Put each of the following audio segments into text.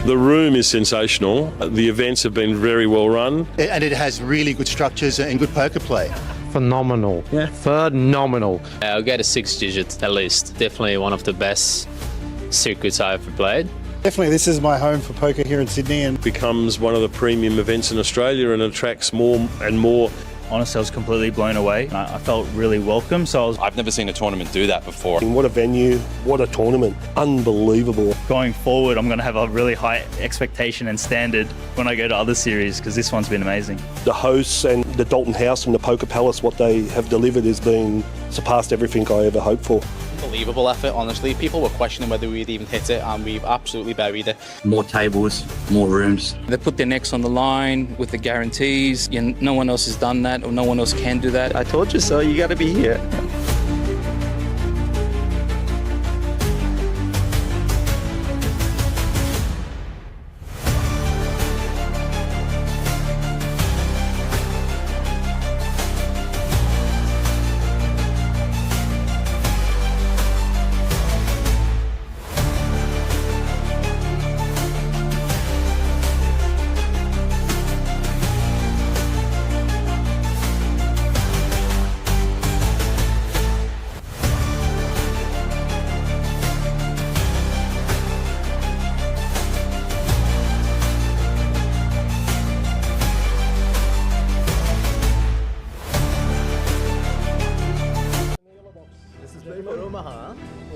The room is sensational. The events have been very well run. And it has really good structures and good poker play. Phenomenal. Yeah. Phenomenal. I'll get a 6 digits at least. Definitely one of the best circuits I've ever played. Definitely, this is my home for poker here in Sydney, and Becomes one of the premium events in Australia and attracts more and more. Honestly, I was completely blown away. I felt really welcome. I've never seen a tournament do that before. What a venue, what a tournament. Unbelievable. Going forward, I'm going to have a really high expectation and standard when I go to other series, because this one's been amazing. The hosts and the Dolton House and the Poker Palace, what they have delivered has been surpassed everything I ever hoped for. Unbelievable effort, honestly. People were questioning whether we'd even hit it, and we've absolutely buried it. More tables, more rooms. They put their necks on the line with the guarantees. No one else has done that, or no one else can do that. I told you so, you gotta be here.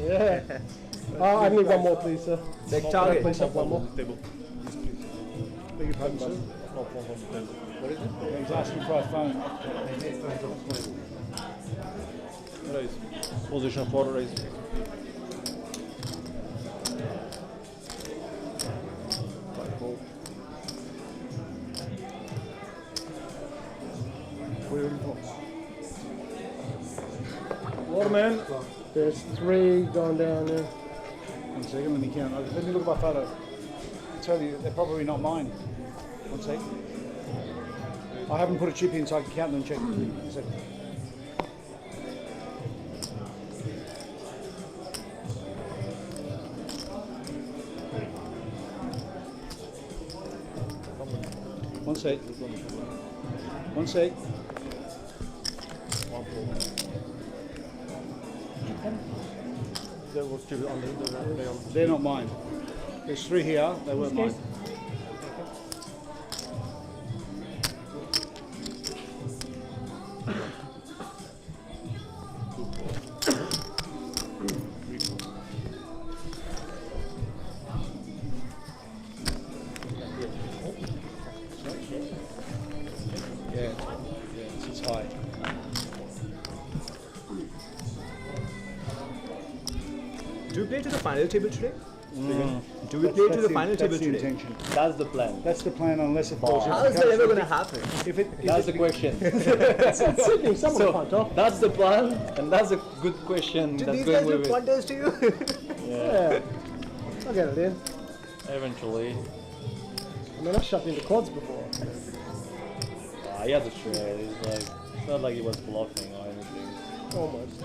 Yeah. I need one more, please, sir. Big target. Please have one more. Table. Beg your pardon, sir. What is it? He's asking for a phone. Raise. Position 4, raise. Waterman. There's 3 going down there. 1 second, let me count. Let me look at my photo. I tell you, they're probably not mine. 1 second. I haven't put a chip in so I can count them and check. 1 second. One sec. 1 sec. They're not mine. There's 3 here, they weren't mine. Yeah, it's high. Do we play to the final table today? Do we play to the final table today? Intention. That's the plan. That's the plan, unless of course. How is that ever going to happen? That's the question. That's the plan, and that's a good question. Do these guys look pointers to you? Yeah. I'll get it in. Eventually. I mean, I've shot into quads before. He has a shred. It's not like he was bluffing or anything. Almost.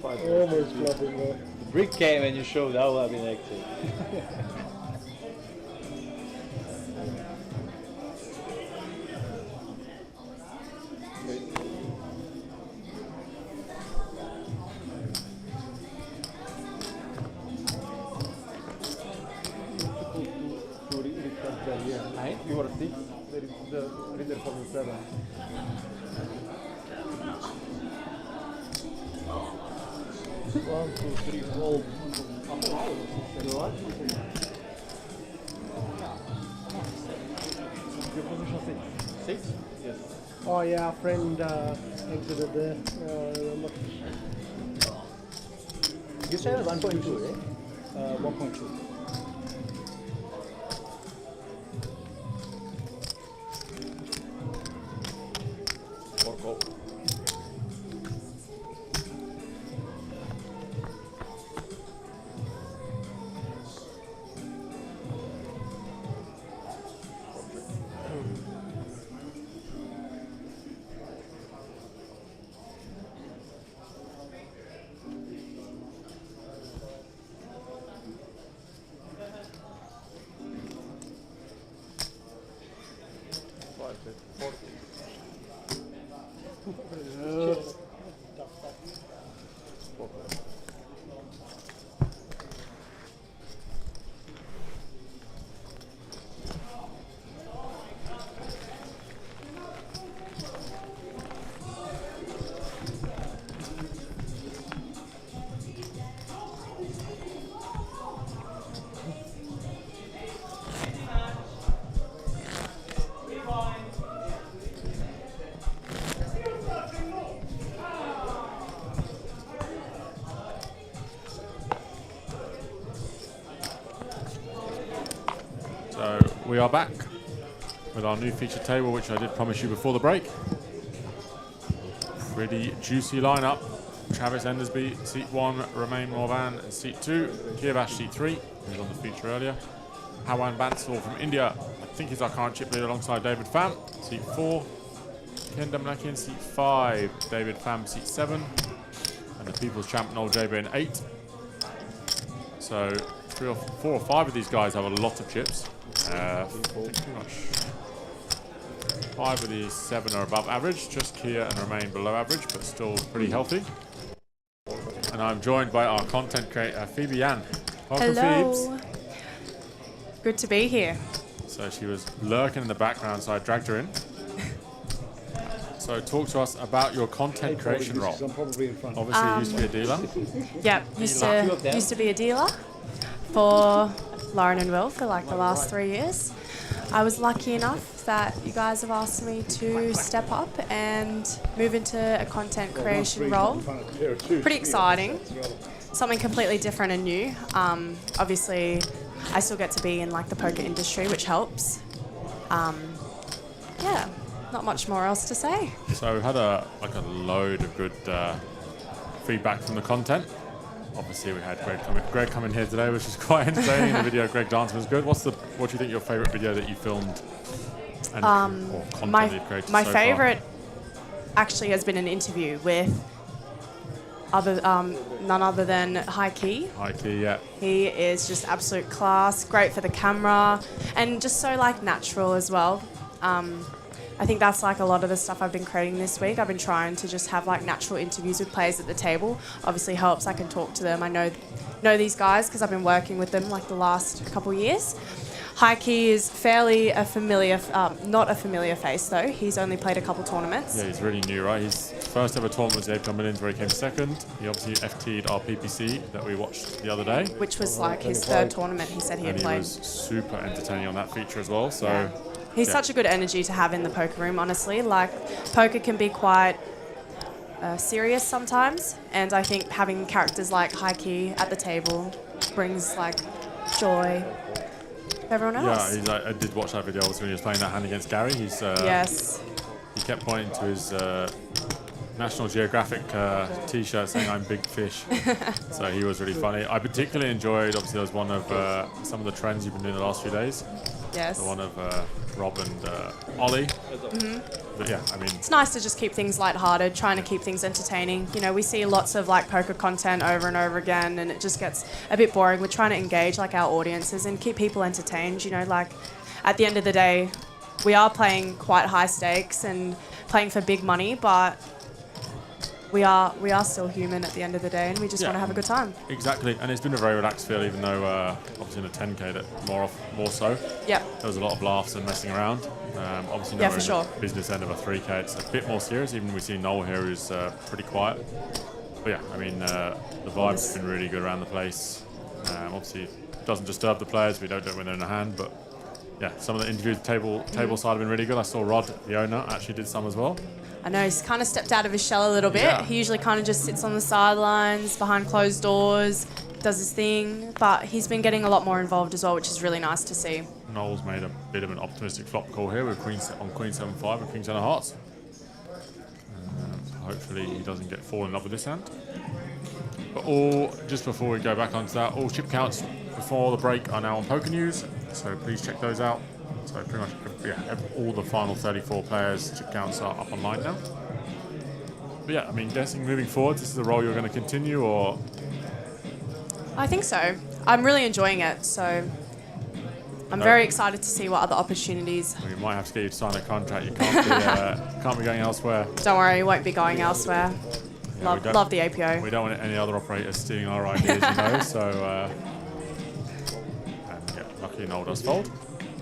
Almost bluffing there. The brick came and you showed that would have been active. You were 6, there is the reader for the 7. One, two, three, fold. Your position 6. 6? Yes. Oh yeah, our friend exited there. I remember. You said 1.2, right? 1.2. we are back with our new feature table, which I did promise you before the break. Pretty juicy lineup. Travis Endersby, seat 1, Romain Morvan, and seat 2, Kirvash, seat 3, who was on the feature earlier. Hawan Bansal from India, I think he's our current chip leader alongside David Pham, seat 4. Ken Damlakian, seat 5, David Pham, seat 7. And the People's Champ, Noel Jaber, in 8. So 4 or 5 of these guys have a lot of chips. I think pretty much 5 of these 7 are above average, just Kia and Romain below average, but still pretty healthy. And I'm joined by our content creator, Phoebe Yan. Welcome, Hello. Phoebes. Good to be here. So she was lurking in the background, so I dragged her in. So talk to us about your content creation role. Obviously, you used to be a dealer. Yeah, used to be a dealer for Lauren and Will for like the last 3 years. I was lucky enough that you guys have asked me to step up and move into a content creation role. Pretty exciting. Something completely different and new. Obviously, I still get to be in like the poker industry, which helps. Yeah, not much more else to say. So we've had a load of good feedback from the content. Obviously, we had Greg come in here today, which is quite entertaining. The video of Greg dancing was good. What do you think your favourite video that you filmed and or content that you've created my so favourite actually has been an interview with none other than High Key. High Key, yeah. He is just absolute class, great for the camera, and just so like natural as well. I think that's like a lot of the stuff I've been creating this week. I've been trying to just have like natural interviews with players at the table. Obviously helps, I can talk to them. I know these guys because I've been working with them like the last couple of years. High Key is fairly a familiar, not a familiar face though. He's only played a couple tournaments. Yeah, he's really new, right? His first ever tournament was the APL Millions where he came second. He obviously FT'd our PPC that we watched the other day. Which was like his 3rd tournament he said he had played. He was super entertaining on that feature as well. So. Yeah. He's such a good energy to have in the poker room, honestly. Like, poker can be quite serious sometimes, and I think having characters like High Key at the table brings, like, joy to everyone else. Yeah, I did watch that video also when he was playing that hand against Gary. He's yes. He kept pointing to his National Geographic T-shirt saying, "I'm big fish." So he was really funny. I particularly enjoyed, obviously, there was one of some of the trends you've been doing the last few days. Yes. The one of Rob and Ollie. But yeah, I mean, it's nice to just keep things lighthearted, trying to keep things entertaining. You know, we see lots of like poker content over and over again, and it just gets a bit boring. We're trying to engage like our audiences and keep people entertained. You know, like at the end of the day, we are playing quite high stakes and playing for big money, but we are still human at the end of the day, and we just want to have a good time. Exactly, and it's been a very relaxed feel, even though obviously in the 10K that more so. Yeah. There was a lot of laughs and messing around. Obviously, now we're in the business end of a 3K, it's a bit more serious. Even we see Noel here who's pretty quiet. But yeah, I mean, the vibe's been really good around the place. Obviously, it doesn't disturb the players. We don't do it when they're in a hand, but yeah, some of the interviews table side have been really good. I saw Rod, the owner, actually did some as well. I know, he's kind of stepped out of his shell a little bit. Yeah. He usually kind of just sits on the sidelines, behind closed doors, does his thing. But he's been getting a lot more involved as well, which is really nice to see. Noel's made a bit of an optimistic flop call here with Queen 7-5 with King 10 of Hearts. Hopefully he doesn't fall in love with this hand. But just before we go back onto that, all chip counts before the break are now on Poker News, so please check those out. So pretty much, all the final 34 players' chip counts are up online now. But yeah, I mean, guessing moving forward, this is the role you're going to continue, or? I think so. I'm really enjoying it, so I'm very excited to see what other opportunities. We might have to get you to sign a contract. You can't be going elsewhere. Don't worry, we won't be going elsewhere. Yeah, love the APO. We don't want any other operators stealing our ideas, you know. So, and yeah, luckily Noel does fold.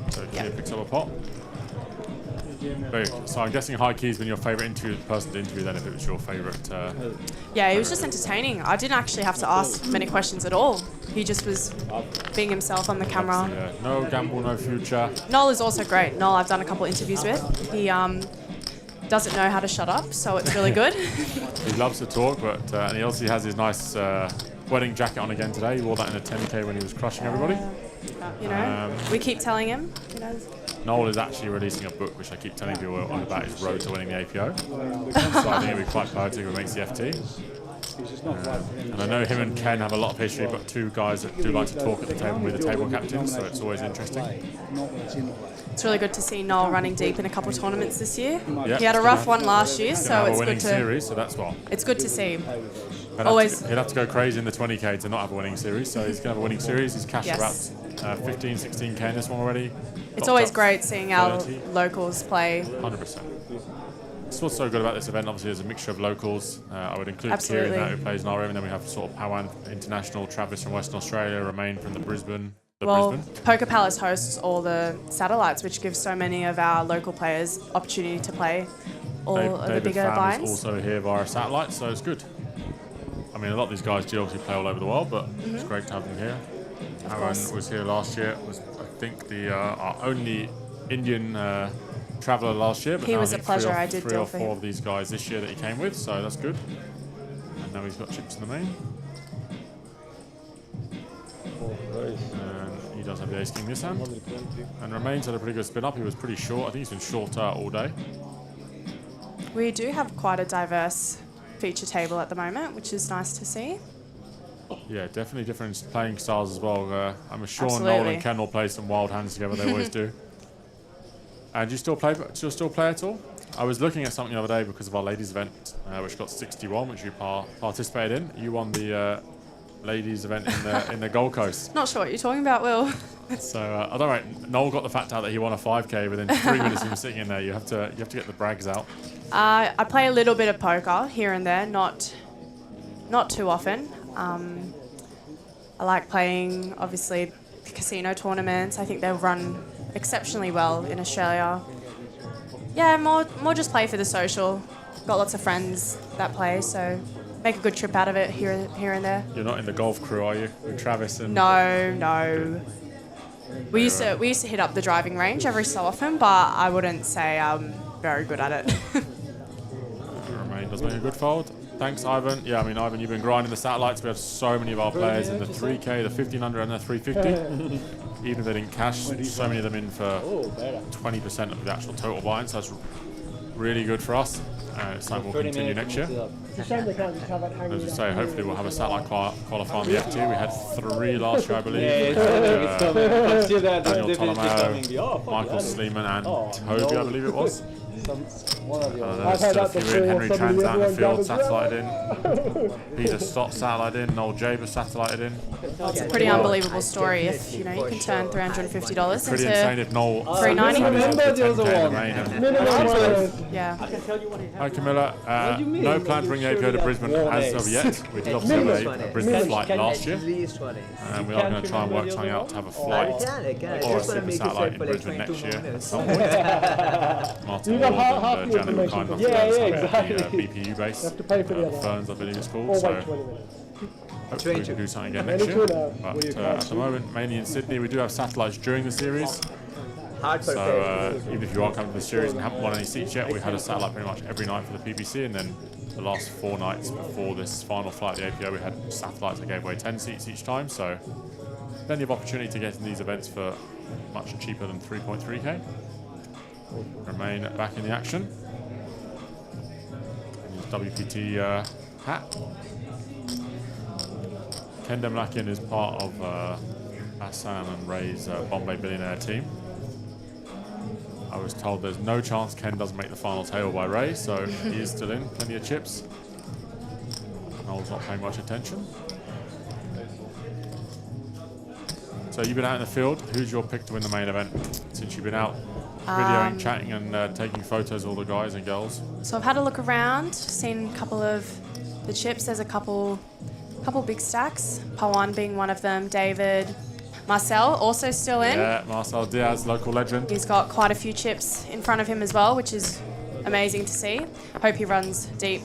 So Kia picks up a pot. So I'm guessing High Key's been your favourite person to interview then, if it was your favourite. Yeah, he was just entertaining. I didn't actually have to ask many questions at all. He just was being himself on the camera. Yeah. No gamble, no future. Noel is also great. Noel, I've done a couple interviews with. He doesn't know how to shut up, so it's really good. He loves to talk, but and he also has his nice wedding jacket on again today. He wore that in a 10K when he was crushing everybody. You know, we keep telling him. You know. Noel is actually releasing a book, which I keep telling people on about his road to winning the APO. So I think it'll be quite poetic if he makes the FT. And I know him and Ken have a lot of history, but two guys that do like to talk at the table with the table captains, so it's always interesting. It's really good to see Noel running deep in a couple of tournaments this year. Yep, he had a rough one last year, so it's good to. Series, so that's what. It's good to see. He'd have to go crazy in the 20k to not have a winning series, so he's going to have a winning series. He's cashed about 15, 16k in this one already. It's always great seeing our locals play. 100%. That's what's so good about this event. Obviously, there's a mixture of locals. I would include Kieran in that, who plays in our room, and then we have sort of Pawan International, Travis from Western Australia, Romain from Brisbane. Poker Palace hosts all the satellites, which gives so many of our local players opportunity to play all of the bigger binds. Also here via satellite, so it's good. I mean, a lot of these guys do obviously play all over the world, but it's great to have them here. Aaron was here last year. Was I think our only Indian traveller last year. But he was a pleasure. I did three or four of these guys this year that he came with, so that's good. And now he's got chips in the main. And he does have the ace king this hand. And Romain's had a pretty good spin up. He was pretty short. I think he's been shorter all day. We do have quite a diverse feature table at the moment, which is nice to see. Yeah, definitely different playing styles as well. I'm sure Absolutely. Noel and Ken will play some wild hands together. They always do. And do you still play? Do you still play at all? I was looking at something the other day because of our ladies event, which got 61, which you participated in. You won the ladies event in the Gold Coast. Not sure what you're talking about, Will. So I don't know. Noel got the fact out that he won a 5k within 3 minutes of him sitting in there. You have to get the brags out. I play a little bit of poker here and there, not too often. I like playing, obviously, casino tournaments. I think they run exceptionally well in Australia. Yeah, more just play for the social. Got lots of friends that play, so make a good trip out of it here and there. You're not in the golf crew, are you? With Travis and... No. We used to hit up the driving range every so often, but I wouldn't say I'm very good at it. Romain does make a good fold. Thanks, Ivan. Yeah, I mean, Ivan, you've been grinding the satellites. We have so many of our players in the 3K, the 1500 and the 350. Even if they didn't cash, so many of them in for 20% of the actual total buy-in, so that's really good for us. It's something we'll continue next year. As I say, hopefully we'll have a satellite qualify on the FT. We had 3 last year, I believe. We had Daniel Tolomeo, Michael Sleeman, and Toby, I believe it was. There's still a few in. Henry Chan's out in the field, satellited in. Peter Stott satellited in. Noel Jaber satellited in. It's a pretty unbelievable story if you can turn $350 pretty insane if Noel $390. Yeah. Hi Camilla. No plan to bring the APO to Brisbane as of yet. We did obviously have a Brisbane flight last year. And we are going to try and work something out to have a flight or a super satellite in Brisbane next year at some point. Martin Ward and Janet were kind enough to the BPU base. Ferns, I believe it's called. So hopefully we can do something again next year. But at the moment, mainly in Sydney, we do have satellites during the series. So even if you are coming to the series and haven't won any seats yet, we had a satellite pretty much every night for the PBC, and then the last 4 nights before this final flight of the APO, we had satellites that gave away 10 seats each time. So plenty of opportunity to get in these events for much cheaper than 3.3k. Romain back in the action. His WPT hat. Ken Demlakian is part of Hassan and Ray's Bombay Billionaire team. I was told there's no chance Ken doesn't make the final table by Ray, so he is still in. Plenty of chips. Noel's not paying much attention. So you've been out in the field. Who's your pick to win the main event since you've been out videoing, chatting and taking photos of all the guys and girls? So I've had a look around, seen a couple of the chips. There's a couple big stacks, Pawan being one of them, David, Marcel also still in. Yeah, Marcel Diaz, local legend. He's got quite a few chips in front of him as well, which is amazing to see. Hope he runs deep.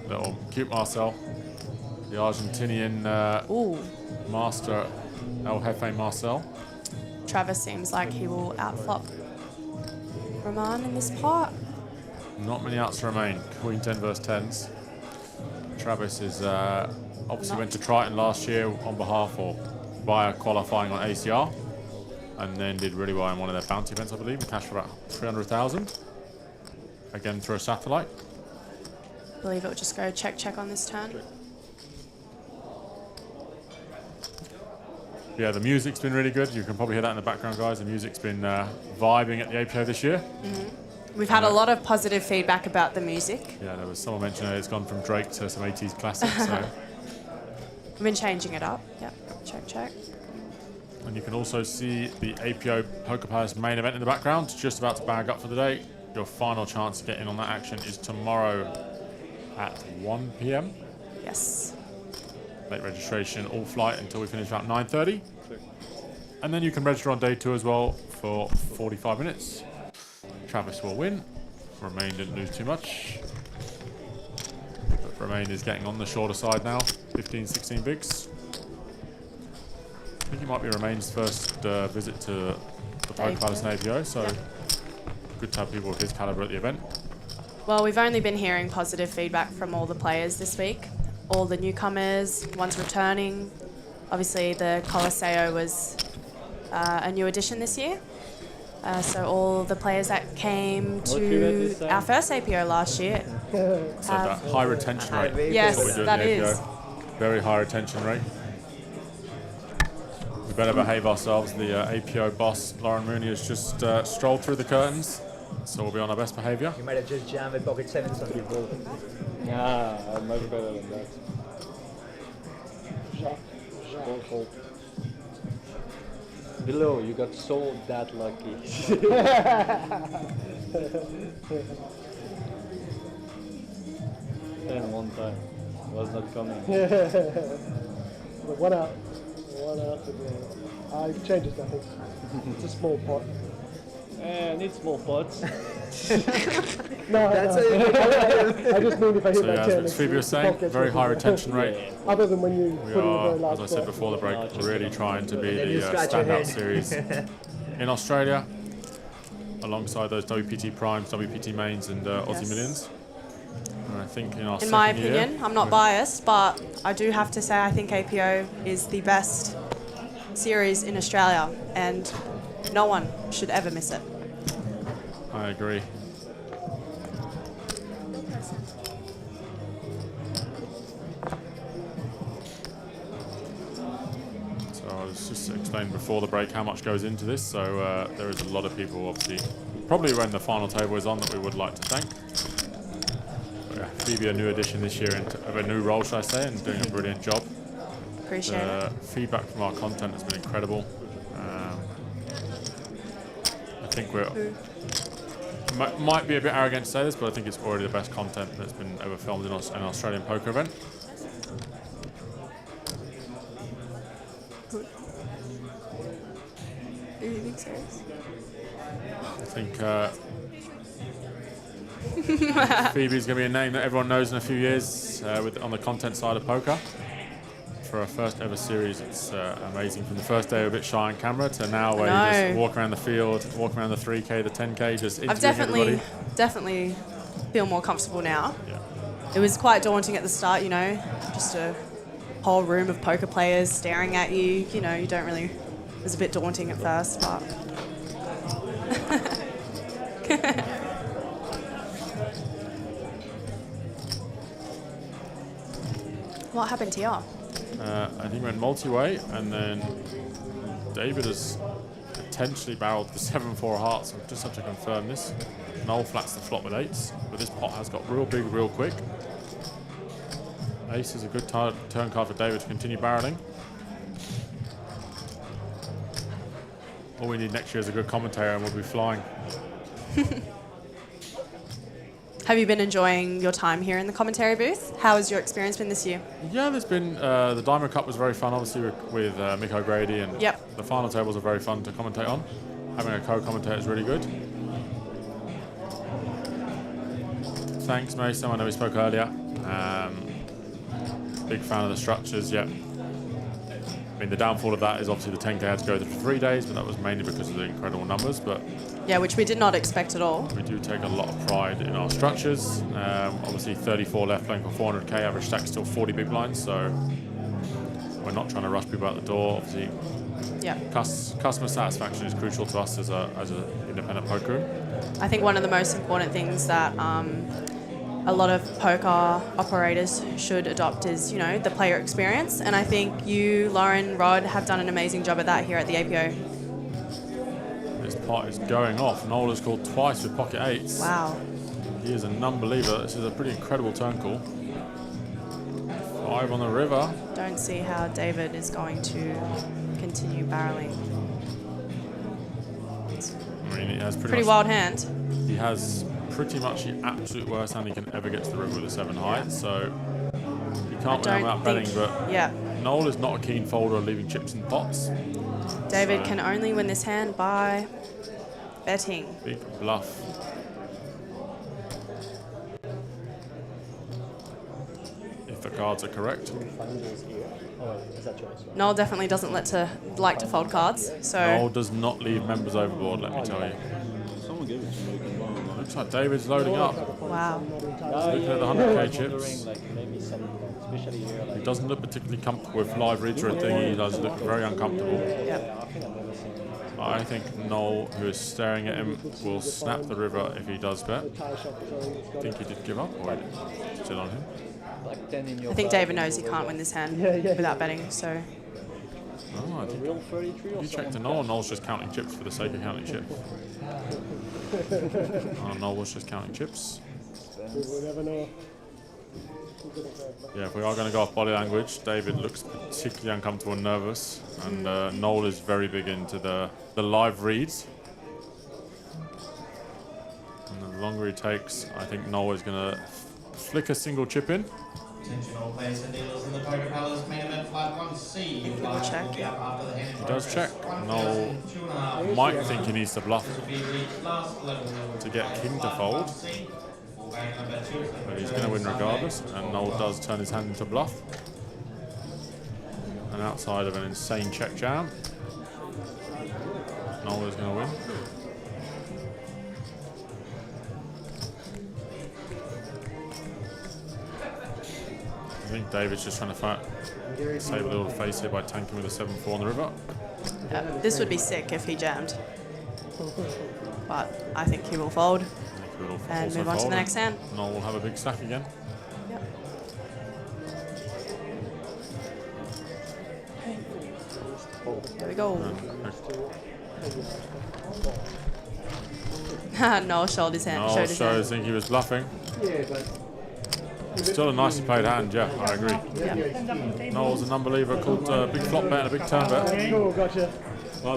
Little cute Marcel, the Argentinian master El Jefe Marcel. Travis seems like he will outflop Roman in this part. Not many outs remain. Queen 10 versus 10s. Travis is obviously went to Triton last year on behalf or via qualifying on ACR. and then did really well in one of their bounty events, I believe, and cashed for about 300,000. Again through a satellite. I believe it will just go check on this turn. Yeah, the music's been really good. You can probably hear that in the background, guys. The music's been vibing at the APO this year. We've had a lot of positive feedback about the music. Yeah, there was someone mentioning it's gone from Drake to some 80s classics. So. We've been changing it up. Yep, check. And you can also see the APO Poker Palace main event in the background, just about to bag up for the day. Your final chance to get in on that action is tomorrow at 1 p.m. Yes. Late registration, all flight until we finish about 9:30. And then you can register on day 2 as well for 45 minutes. Travis will win. Romain didn't lose too much. But Romain is getting on the shorter side now, 15, 16 bigs. I think it might be Romain's first visit to the Poker Palace and APO, so good to have people of his caliber at the event. Well, we've only been hearing positive feedback from all the players this week. All the newcomers, ones returning. Obviously, the Colosseo was a new addition this year. So all the players that came to our first APO last year. So that high retention rate. Yes, what we do that at the is. APO. Very high retention rate. We better behave ourselves. The APO boss, Lauren Mooney, has just strolled through the curtains. So we'll be on our best behaviour. You might have just jammed with pocket 7s on your ball. Nah, I'm much better than that. Below, you got so that lucky. And one time, was not coming. But one out to the. I changes nothing. It's a small pot. Need small pots. No, that's it. I just mean if I hit So my yeah, turn. as Phoebe was saying, very high retention rate. Other than when you We put in the very are, last as I said spot. before the break, really trying to be Then you the scratch your standout head. series in Australia, alongside those WPT Primes, WPT Mains, and Aussie Millions. And I think in our In my second year, opinion, I'm not biased, but I do have to say I think APO is the best series in Australia, and no one should ever miss it. I agree. So I was just explaining before the break how much goes into this. So there is a lot of people, obviously, probably when the final table is on, that we would like to thank. But yeah, Phoebe, a new addition this year, of a new role, should I say, and doing a brilliant job. Appreciate it. Feedback from our content has been incredible. I think we're... Might be a bit arrogant to say this, but I think it's already the best content that's been ever filmed in an Australian poker event. Are you being serious? I think Phoebe's going to be a name that everyone knows in a few years on the content side of poker. For our first ever series, it's amazing. From the first day, a bit shy on camera, to now where you just walk around the field, walk around the 3K, the 10K, just interviewing I've definitely feel more comfortable now. Yeah. It was quite daunting at the start, just a whole room of poker players staring at you. You don't really. It was a bit daunting at first, but. What happened here? I think we went multi-way, and then David has potentially barreled the 7-4 hearts. I just have to confirm this. Noel flats the flop with 8s, but this pot has got real big real quick. Ace is a good turn card for David to continue barreling. All we need next year is a good commentator, and we'll be flying. Have you been enjoying your time here in the commentary booth? How has your experience been this year? Yeah, there's been the Diamond Cup was very fun, obviously with Mick O'Grady, and the final tables are very fun to commentate on. Having a co-commentator is really good. Thanks, Mason. I know we spoke earlier. Big fan of the structures. Yeah. I mean, the downfall of that is obviously the 10K had to go for 3 days, but that was mainly because of the incredible numbers. But yeah, which we did not expect at all. we do take a lot of pride in our structures. Obviously, 34 left playing for 400K, average stack still 40 big blinds. So we're not trying to rush people out the door. Obviously, customer satisfaction is crucial to us as an independent poker room. I think one of the most important things that a lot of poker operators should adopt is, the player experience. And I think you, Lauren, Rod, have done an amazing job at that here at the APO. This pot is going off. Noel has called twice with pocket eights. Wow. He is a non-believer. This is a pretty incredible turn call. 5 on the river. Don't see how David is going to continue barreling. I mean, he has pretty wild hand. He has pretty much the absolute worst hand he can ever get to the river with a 7 high, so you can't win without betting, but Noel is not a keen folder of leaving chips in pots. David can only win this hand by betting. Big bluff. If the cards are correct. Noel definitely doesn't like to fold cards, so... Noel does not leave members overboard, let me tell you. Looks like David's loading up. Wow. He's looking at the 100k chips. He doesn't look particularly comfortable with live reads or anything. He does look very uncomfortable. I think Noel, who is staring at him, will snap the river if he does bet. I think he did give up, or still on him. I think David knows he can't win this hand without betting, so... Oh, I think you checked to Noel. Noel's just counting chips for the sake of counting chips. Noel was just counting chips. Yeah, if we are going to go off body language, David looks particularly uncomfortable and nervous, and Noel is very big into the live reads. And the longer he takes, I think Noel is going to flick a single chip in. Attention all players and dealers in the Poker Palace main event flight 1C. He does check. Noel might think he needs to bluff to get king to fold, but he's going to win regardless, and Noel does turn his hand into bluff. And outside of an insane check jam, Noel is going to win. I think David's just trying to save a little face here by tanking with a 7-4 on the river. This would be sick if he jammed. But I think he will fold and move on to the next hand. Noel will have a big stack again. Yep. There we go. Noel showed his hand. Noel shows, think he was bluffing. Still a nicely played hand, yeah, I agree. Noel's an unbeliever called big flop bet and a big turn bet.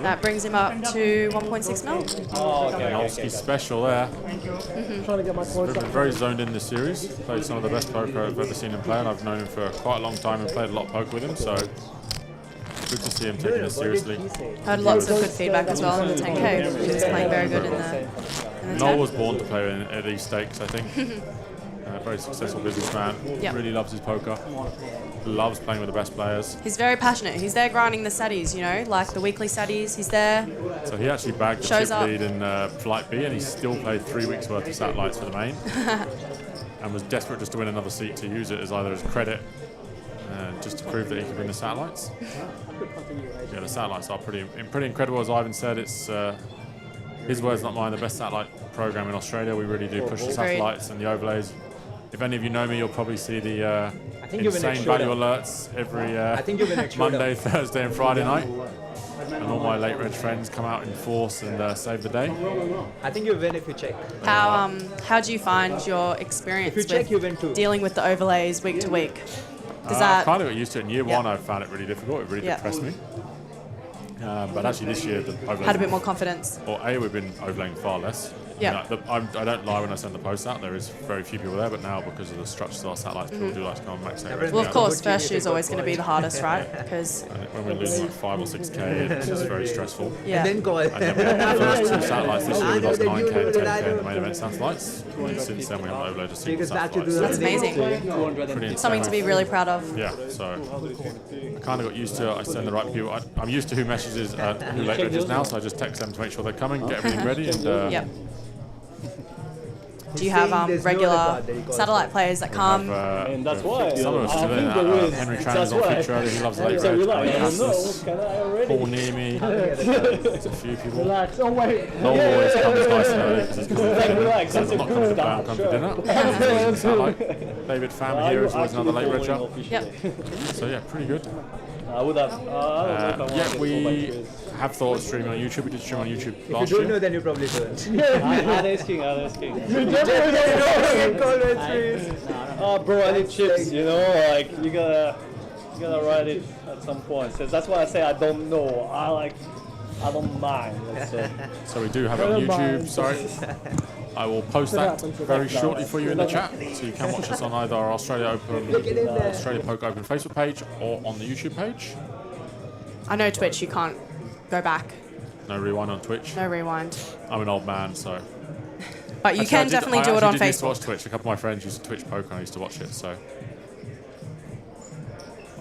That brings him up to 1.6 mil. Nolski special there. He's been very zoned in this series. Played some of the best poker I've ever seen him play, and I've known him for quite a long time and played a lot of poker with him, so good to see him taking it seriously. Heard lots of good feedback as well on the 10K. He was playing very good in the Noel was born to play at these stakes, I think. Very successful businessman. Really loves his poker. Loves playing with the best players. He's very passionate. He's there grinding the studies, like the weekly studies. He's there. So he actually bagged the chip lead in Flight B, and he still played 3 weeks worth of satellites for the main, and was desperate just to win another seat to use it as either as credit, just to prove that he could win the satellites. Yeah, the satellites are pretty incredible, as Ivan said. It's his words, not mine. The best satellite program in Australia. We really do push the satellites and the overlays. If any of you know me, you'll probably see the insane value alerts every Monday, Thursday and Friday night. And all my late reg friends come out in force and save the day. I think you win if you check. How do you find your experience with dealing with the overlays week to week? Does that... I kind of got used to it. In year one, I found it really difficult. It really depressed me. But actually this year, the overlays had a bit more confidence. Or we've been overlaying far less. Yeah. I don't lie when I send the post out. There is very few people there, but now because of the structure of our satellites, people do like to go and max out. Well, of course, first year is always going to be the hardest, right? Because when we're losing like 5 or 6k, it's just very stressful. Yeah. And then go And then the first 2 satellites this year, we lost 9k and 10k in the main event satellites. And since then, we haven't overlaid a single satellite. That's amazing. Something to be really proud of. Yeah, so I kind of got used to it. I send the right people. I'm used to who messages who late regs now, so I just text them to make sure they're coming, get everything ready, and Do you have regular satellite players that come? And that's why. Some of us today. Henry Tran's on feature. He loves late red. Paul Neamy. There's a few people. Relax. Oh wait. Noel always comes nice and early because he's relax. Not coming to down, come for dinner. David Pham here is always another late red shot. Yep. So yeah, pretty good. I would have. Yeah, we have thought of streaming on YouTube. We did stream on YouTube last If you don't year. know, then you probably don't. I'm asking. Bro, I need chips. You know, like you gotta write it at some point. So that's why I say I don't know. I don't mind. Let's say. So we do have it on YouTube. Sorry. I will post that very shortly for you in the chat, so you can watch us on either our Australia Poker Open Facebook page or on the YouTube page. I know Twitch, you can't go back. No rewind on Twitch. No rewind. I'm an old man, so. But you can definitely do it on I used to Facebook. watch Twitch. A couple of my friends used to Twitch poker, and I used to watch it. So.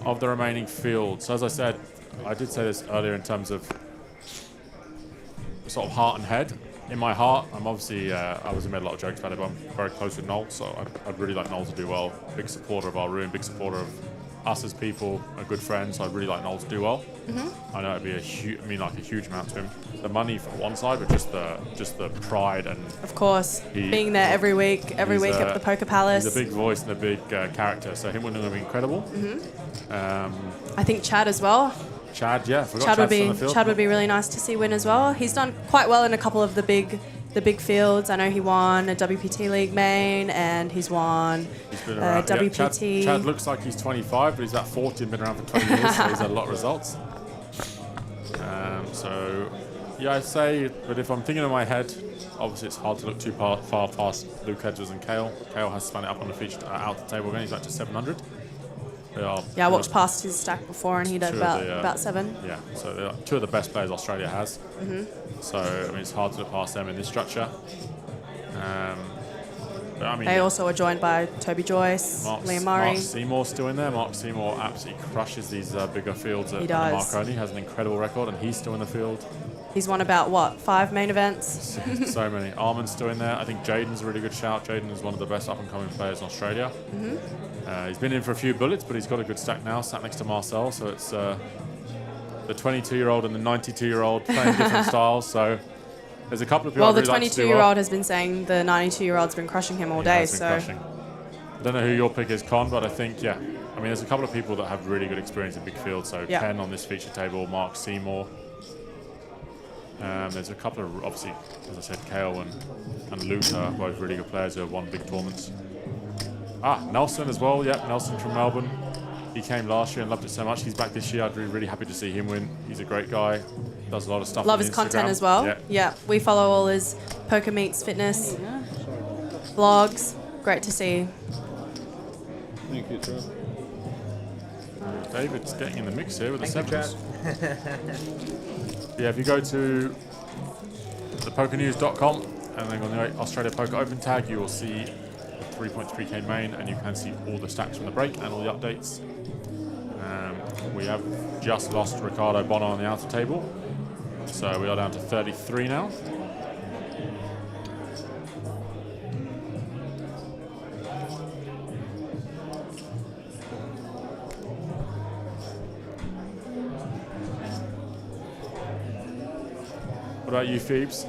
Of the remaining fields, as I said, I did say this earlier in terms of sort of heart and head. In my heart, I'm obviously, I made a lot of jokes about it, but I'm very close with Noel, so I'd really like Noel to do well. Big supporter of our room, big supporter of us as people, a good friend, so I'd really like Noel to do well. I know it'd be a huge amount to him. The money for one side, but just the pride and... Of course, being there every week at the Poker Palace. He's a big voice and a big character, so him winning would be incredible. I think Chad as well. Chad, yeah, Chad would be really nice to see win as well. He's done quite well in a couple of the big fields. I know he won a WPT League main and he's won WPT. Yeah, Chad looks like he's 25, but he's about 40 and been around for 20 years, so he's had a lot of results. So, yeah, I'd say, but if I'm thinking in my head, obviously it's hard to look too far past Luke Edwards and Kale. Kale has spun it up on the feature out the table again. He's back to 700. I walked past his stack before and he did about 7. Yeah, so they're two of the best players Australia has. So, I mean, it's hard to look past them in this structure. But, I mean, they also are joined by Toby Joyce, Liam Murray. Mark Seymour's still in there. Mark Seymour absolutely crushes these bigger fields at Marconi. Has an incredible record, and he's still in the field. He's won about, what, 5 main events? So many. Armin's still in there. I think Jaden's a really good shout. Jaden is one of the best up-and-coming players in Australia. He's been in for a few bullets, but he's got a good stack now, sat next to Marcel. So it's the 22-year-old and the 92-year-old playing different styles. So there's a couple of people. Well, the 22-year-old has been saying the 92-year-old's been crushing him all day. So I don't know who your pick is, Con, but I think, yeah. I mean, there's a couple of people that have really good experience in big fields. So Ken on this feature table, Mark Seymour. There's a couple of, obviously, as I said, Kale and Luke are both really good players who have won big tournaments. Nelson as well. Yeah, Nelson from Melbourne. He came last year and loved it so much. He's back this year. I'd be really happy to see him win. He's a great guy. Does a lot of stuff. Love on his Instagram. content as well. Yeah, we follow all his Poker Meets Fitness vlogs. Great to see. Thank you, Trevor. David's getting in the mix here with the sevens. Yeah, if you go to thepokernews.com and then on the Australia Poker Open tag, you will see the 3.3k main, and you can see all the stacks from the break and all the updates. We have just lost Ricardo Bonner on the outer table, so we are down to 33 now. What about you, Phoebes?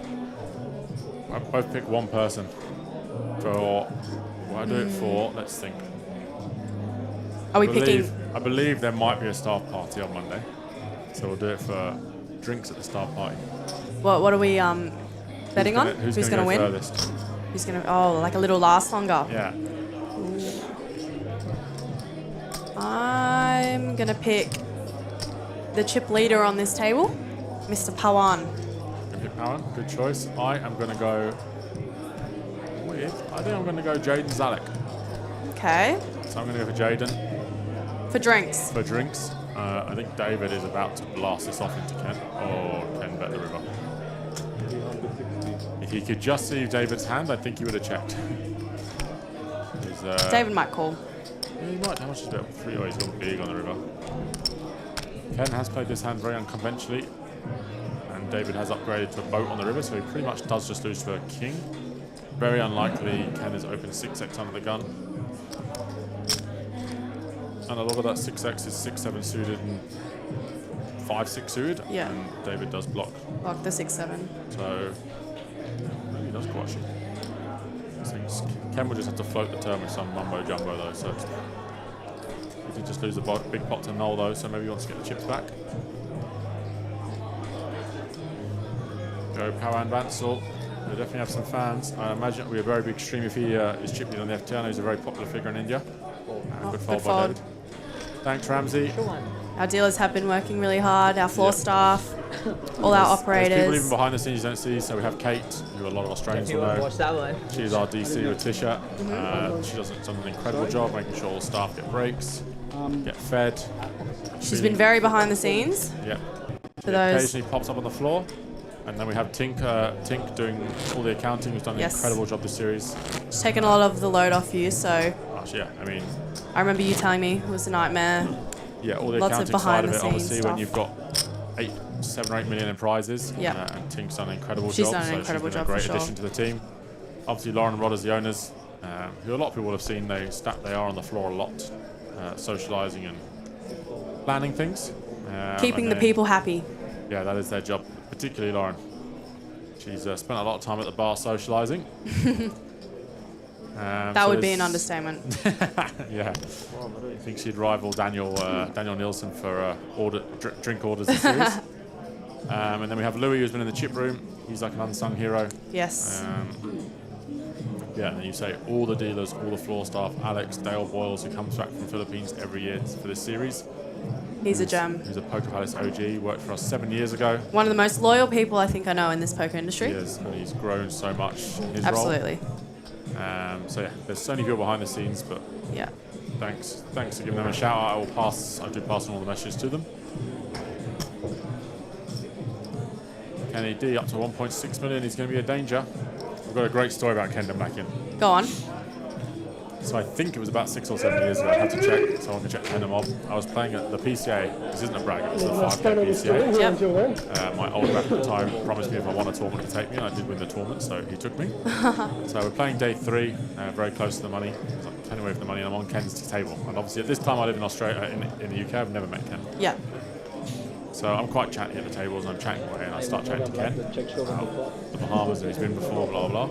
I both pick one person for what I do it for. Let's think. Are we picking? I believe there might be a staff party on Monday, so we'll do it for drinks at the staff party. What are we betting on? Who's going to win? Furthest? Who's going to? Oh, like a little last longer. Yeah. I'm going to pick the chip leader on this table, Mr. Pawan. Pawan, good choice. I am going to go with. I think I'm going to go Jaden Zalek. Okay. So I'm going to go for Jaden. For drinks. For drinks. I think David is about to blast this off into Ken. Or Ken bet the river. If he could just see David's hand, I think he would have checked. David might call. Yeah, he might. How much is it? 3 or he's gone big on the river. Ken has played this hand very unconventionally. And David has upgraded to a boat on the river, so he pretty much does just lose to a king. Very unlikely Ken has opened 6x under the gun. And a lot of that 6x is 6-7 suited and 5-6 suited. Yeah. And David does block. Block the 6-7. So he does quash it. Ken will just have to float the turn with some mumbo jumbo though. So he did just lose a big pot to null though. So maybe he wants to get the chips back. Go Power and Vansel. We definitely have some fans. I imagine it will be a very big stream if he is chip lead on the FTR. He's a very popular figure in India. Good fold by David. Thanks, Ramsey. Our dealers have been working really hard, our floor staff, all our operators. There's people even behind the scenes you don't see. So we have Kate, who a lot of Australians will know. She's our DC with Tisha. She does an incredible job making sure all staff get breaks, get fed. She's been very behind the scenes. Yeah. For those. Occasionally pops up on the floor. And then we have Tink doing all the accounting, who's done an incredible job this series. She's taken a lot of the load off you, so. Yeah, I mean. I remember you telling me it was a nightmare. Yeah, all the lots accounting of side of it, obviously, stuff. when you've got 7 or 8 million in prizes. Yeah. And Tink's done an incredible job. She's done an incredible job. She's been a great addition to the team. Obviously, Lauren and Rod as the owners, who a lot of people will have seen. They are on the floor a lot, socialising and planning things. Keeping the people happy. Yeah, that is their job, particularly Lauren. She's spent a lot of time at the bar socialising. That would be an understatement. Yeah, I think she'd rival Daniel Nielsen for drink orders this series. And then we have Louis, who's been in the chip room. He's like an unsung hero. Yes. Yeah, and then you say all the dealers, all the floor staff, Alex, Dale Boyles, who comes back from the Philippines every year for this series. He's a gem. He's a Poker Palace OG, worked for us 7 years ago. One of the most loyal people I think I know in this poker industry. He is, and he's grown so much in his Absolutely. role. So yeah, there's so many people behind the scenes, but yeah, thanks for giving them a shout out. I do pass on all the messages to them. Kenny D up to 1.6 million. He's going to be a danger. We've got a great story about Kendon Blackin. Go on. So I think it was about 6 or 7 years ago. I had to check, so I can check Kendon Mob. I was playing at the PCA. This isn't a brag, it was the 5K PCA. Yep. My old rep at the time promised me if I won a tournament to take me, and I did win the tournament, so he took me. So we're playing day 3, very close to the money. It's like 10 away from the money, and I'm on Ken's table. And obviously at this time I live in Australia, in the UK, I've never met Ken. Yeah. So I'm quite chatty at the tables, and I'm chatting away, and I start chatting to Ken about the Bahamas that he's been before, blah, blah.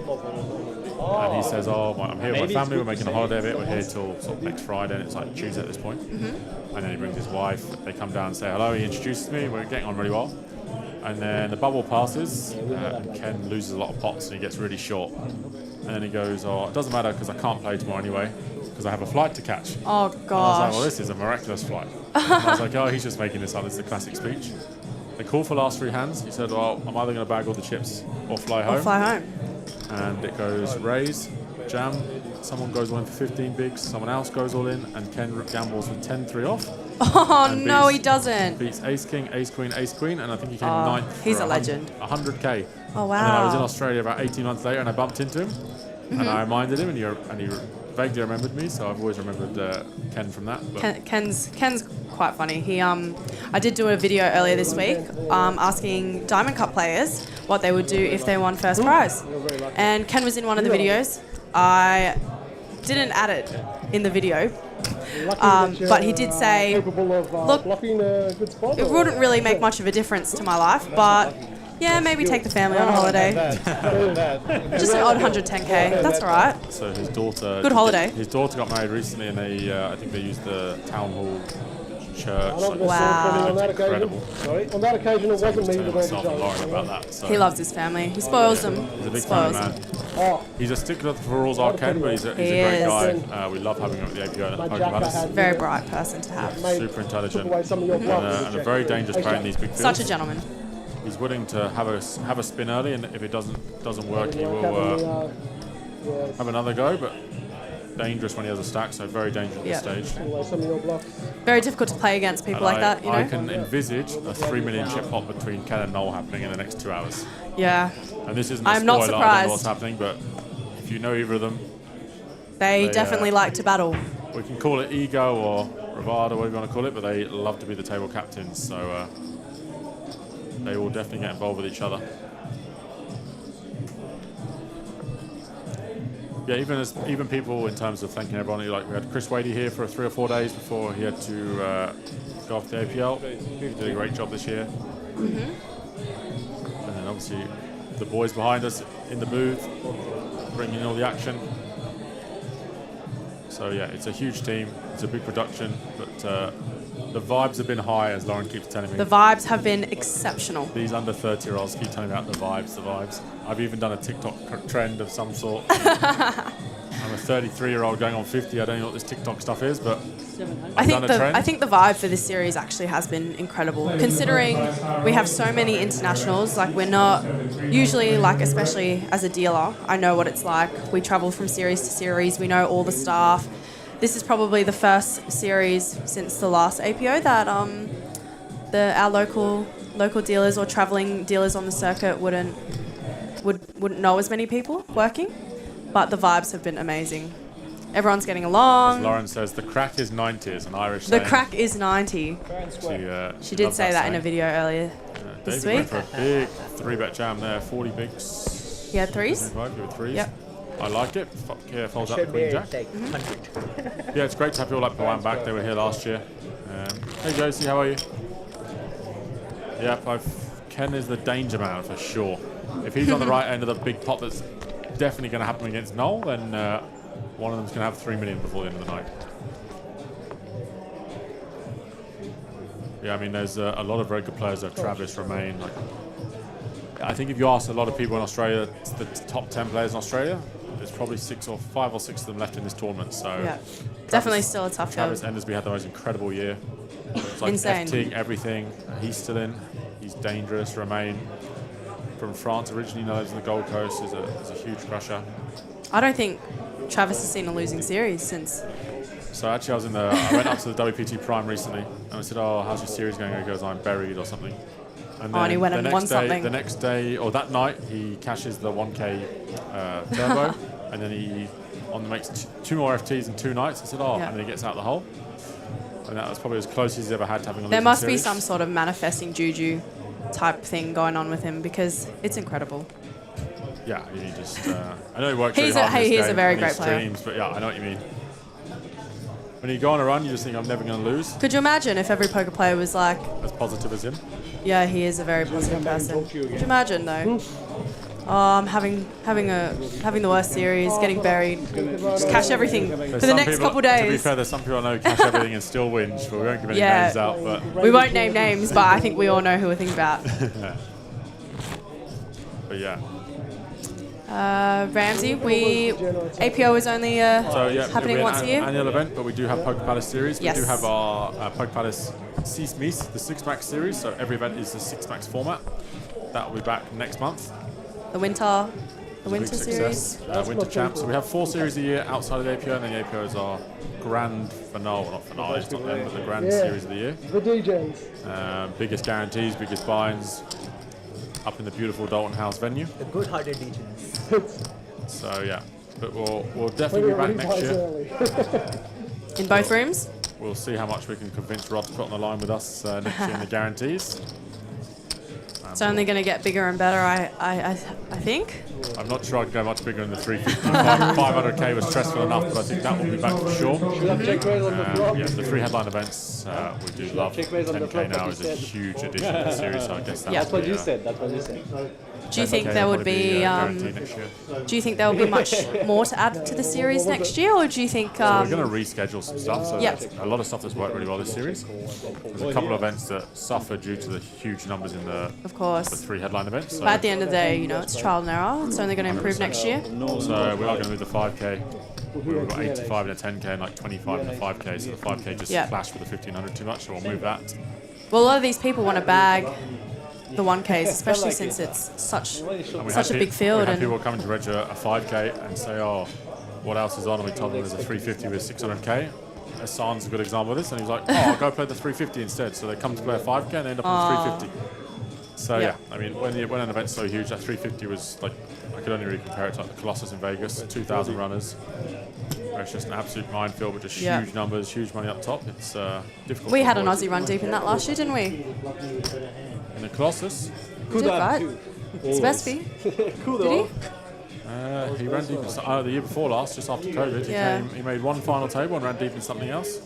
And he says, I'm here with my family, we're making a holiday of it, we're here till sort of next Friday, and it's like Tuesday at this point. And then he brings his wife, they come down and say hello, he introduces me, we're getting on really well. And then the bubble passes, and Ken loses a lot of pots, and he gets really short. And then he goes, it doesn't matter because I can't play tomorrow anyway, because I have a flight to catch. Oh, gosh. And I was like, well, this is a miraculous flight. And I was like, he's just making this up, it's the classic speech. They call for last 3 hands. He said, well, I'm either going to bag all the chips or fly home. And it goes raise, jam, someone goes all in for 15 bigs, someone else goes all in, and Ken gambles with 10-3 off. Oh, no, he doesn't. Beats ace king, ace queen, and I think he came 9th. He's a legend. 100k. Oh, wow. And then I was in Australia about 18 months later, and I bumped into him, and I reminded him, and he vaguely remembered me, so I've always remembered Ken from that. But Ken's quite funny. He I did do a video earlier this week asking Diamond Cup players what they would do if they won first prize. And Ken was in one of the videos. I didn't add it in the video. But he did say, look, it wouldn't really make much of a difference to my life, but yeah, maybe take the family on a holiday. Just an odd 110k. That's all right. So his daughter... Good holiday. His daughter got married recently, and I think they used the town hall church. Wow. On that occasion, it wasn't me that went to Lauren about that. So he loves his family. He spoils them. He's a big family man. He's a stickler for rules, Ken, but he's a great guy. We love having him at the APO and at the Poker Palace. Very bright person to have. Super intelligent and a very dangerous player in these big fields. Such a gentleman. He's willing to have a spin early, and if it doesn't work, he will have another go. But dangerous when he has a stack, so very dangerous at this stage. Very difficult to play against people like that, you know? I can envisage a 3 million chip pot between Ken and Noel happening in the next 2 hours. Yeah. And this isn't a I'm spoiler, not I don't know surprised. what's happening, but if you know either of them... They definitely like to battle. We can call it ego or bravado, whatever you want to call it, but they love to be the table captains, so they will definitely get involved with each other. Yeah, even people in terms of thanking everyone. Like we had Chris Wadey here for 3 or 4 days before he had to go off the APL. He did a great job this year. And then obviously the boys behind us in the booth, bringing in all the action. So yeah, it's a huge team. It's a big production, but the vibes have been high, as Lauren keeps telling me. The vibes have been exceptional. These under 30-year-olds keep telling me about the vibes. I've even done a TikTok trend of some sort. I'm a 33-year-old going on 50. I don't know what this TikTok stuff is, but I think the vibe for this series actually has been incredible. Considering we have so many internationals, like we're not usually like, especially as a dealer, I know what it's like. We travel from series to series. We know all the staff. This is probably the first series since the last APO that our local dealers or traveling dealers on the circuit wouldn't know as many people working. But the vibes have been amazing. Everyone's getting along. As Lauren says, the crack is 90 is an Irish The saying. crack is 90. She did say that in a video earlier this week. Went for a big 3-bet jam there, 40 bigs. You had threes? 25, you had threes. Yep. I like it. Fuck yeah, folds out the Queen Jack. Yeah, it's great to have people like Pawan back. They were here last year. Hey Josie, how are you? Yep, Ken is the danger man for sure. If he's on the right end of the big pot that's definitely going to happen against Noel, then one of them's going to have 3 million before the end of the night. Yeah, I mean, there's a lot of very good players there. Travis, Romain. Like, I think if you ask a lot of people in Australia, the top 10 players in Australia, there's probably 5 or 6 of them left in this tournament. So yeah, definitely still a tough field. Travis Endersby had the most incredible year. It's like insane. FTing everything. He's still in. He's dangerous. Romain from France originally, lives in the Gold Coast, is a huge crusher. I don't think Travis has seen a losing series since. So actually I went up to the WPT Prime recently and I said, oh, how's your series going? He goes, I'm buried or something. And then he went and won something. The next day, or that night, he cashes the 1K turbo and then he makes 2 more FTs in 2 nights. I said, and then he gets out the hole. And that was probably as close as he's ever had to having a losing There must series. be some sort of manifesting juju type thing going on with him because it's incredible. Yeah, he just. I know he works really hard. He's a very great player. Streams, but yeah, I know what you mean. When you go on a run, you just think I'm never going to lose. Could you imagine if every poker player was like as positive as him? Yeah, he is a very positive person. Could you imagine though? Oh, I'm having the worst series, getting buried. Just cash everything for the next couple days. To be fair, there's some people I know cash everything and still win. So we won't give any names out, but we won't name names, but I think we all know who we're thinking about. But yeah. Ramsey, APO is only happening once a year. Annual event, but we do have Poker Palace series. Yes. We do have our Poker Palace Mies, the 6-max series. So every event is the 6-max format. That will be back next month. The winter series. Winter champs. So we have 4 series a year outside of the APO, and then the APO is our grand finale. Well, not finale, it's not the end, but the grand series of the year. The DJs. Biggest guarantees, biggest binds. Up in the beautiful Dolton House venue. The good-hearted DJs. So yeah, but we'll definitely be back next year. In both rooms? We'll see how much we can convince Rod to put on the line with us next year in the guarantees. It's only going to get bigger and better, I think. I'm not sure I can go much bigger than the 350. 500k was stressful enough, but I think that will be back for sure. Yeah, the 3 headline events we do love. 10k now is a huge addition to the series, so I guess that's what you said. That's what you said. Do you think there would be? Do you think there will be much more to add to the series next year, or do you think? So we're going to reschedule some stuff. So a lot of stuff that's worked really well this series. There's a couple of events that suffer due to the huge numbers in the the 3 headline events. So but at the end of the day, it's trial and error. It's only going to improve next year. So we are going to move the 5k. We've got 85 in a 10k and like 25 in a 5k. So the 5k just clashed with the 1500 too much. So we'll move that. Well, a lot of these people want to bag the 1Ks, especially since it's such a big field. We have people coming to register a 5k and say, oh, what else is on? And we told them there's a 350 with 600k. Hassan's a good example of this, and he's like, oh, I'll go play the 350 instead. So they come to play a 5k and they end up with 350. So yeah, I mean, when an event's so huge, that 350 was like, I could only really compare it to like the Colossus in Vegas, 2,000 runners. Where it's just an absolute minefield with just huge numbers, huge money up top. It's difficult. We had an Aussie run deep in that last year, didn't we? In the Colossus? We did, right? Spesby. Did he? He ran deep in the year before last, just after COVID. He made one final table and ran deep in something else.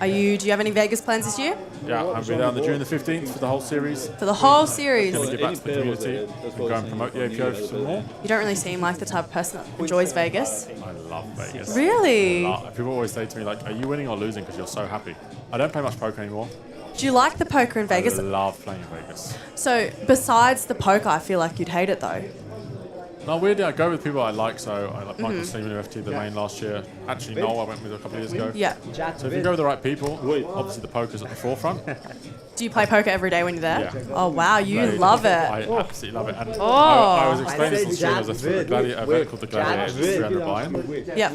Do you have any Vegas plans this year? Yeah, I'm be there on June the 15th for the whole series. For the whole series? Going to get back to the community and go and promote the APO for some more. You don't really seem like the type of person that enjoys Vegas. I love Vegas. Really? People always say to me, like, are you winning or losing because you're so happy? I don't play much poker anymore. Do you like the poker in Vegas? I love playing in Vegas. So, besides the poker, I feel like you'd hate it though. No, weirdly, I go with people I like. So I like Michael Sleeman, who FT'd the main last year. Actually, Noel, I went with a couple of years ago. Yeah. So if you go with the right people, obviously the poker's at the forefront. Do you play poker every day when you're there? Yeah. Oh wow, you love it. I absolutely love it. And I was explaining this on stream. There was a event called the Gladiators, 300 buy-in. Yeah.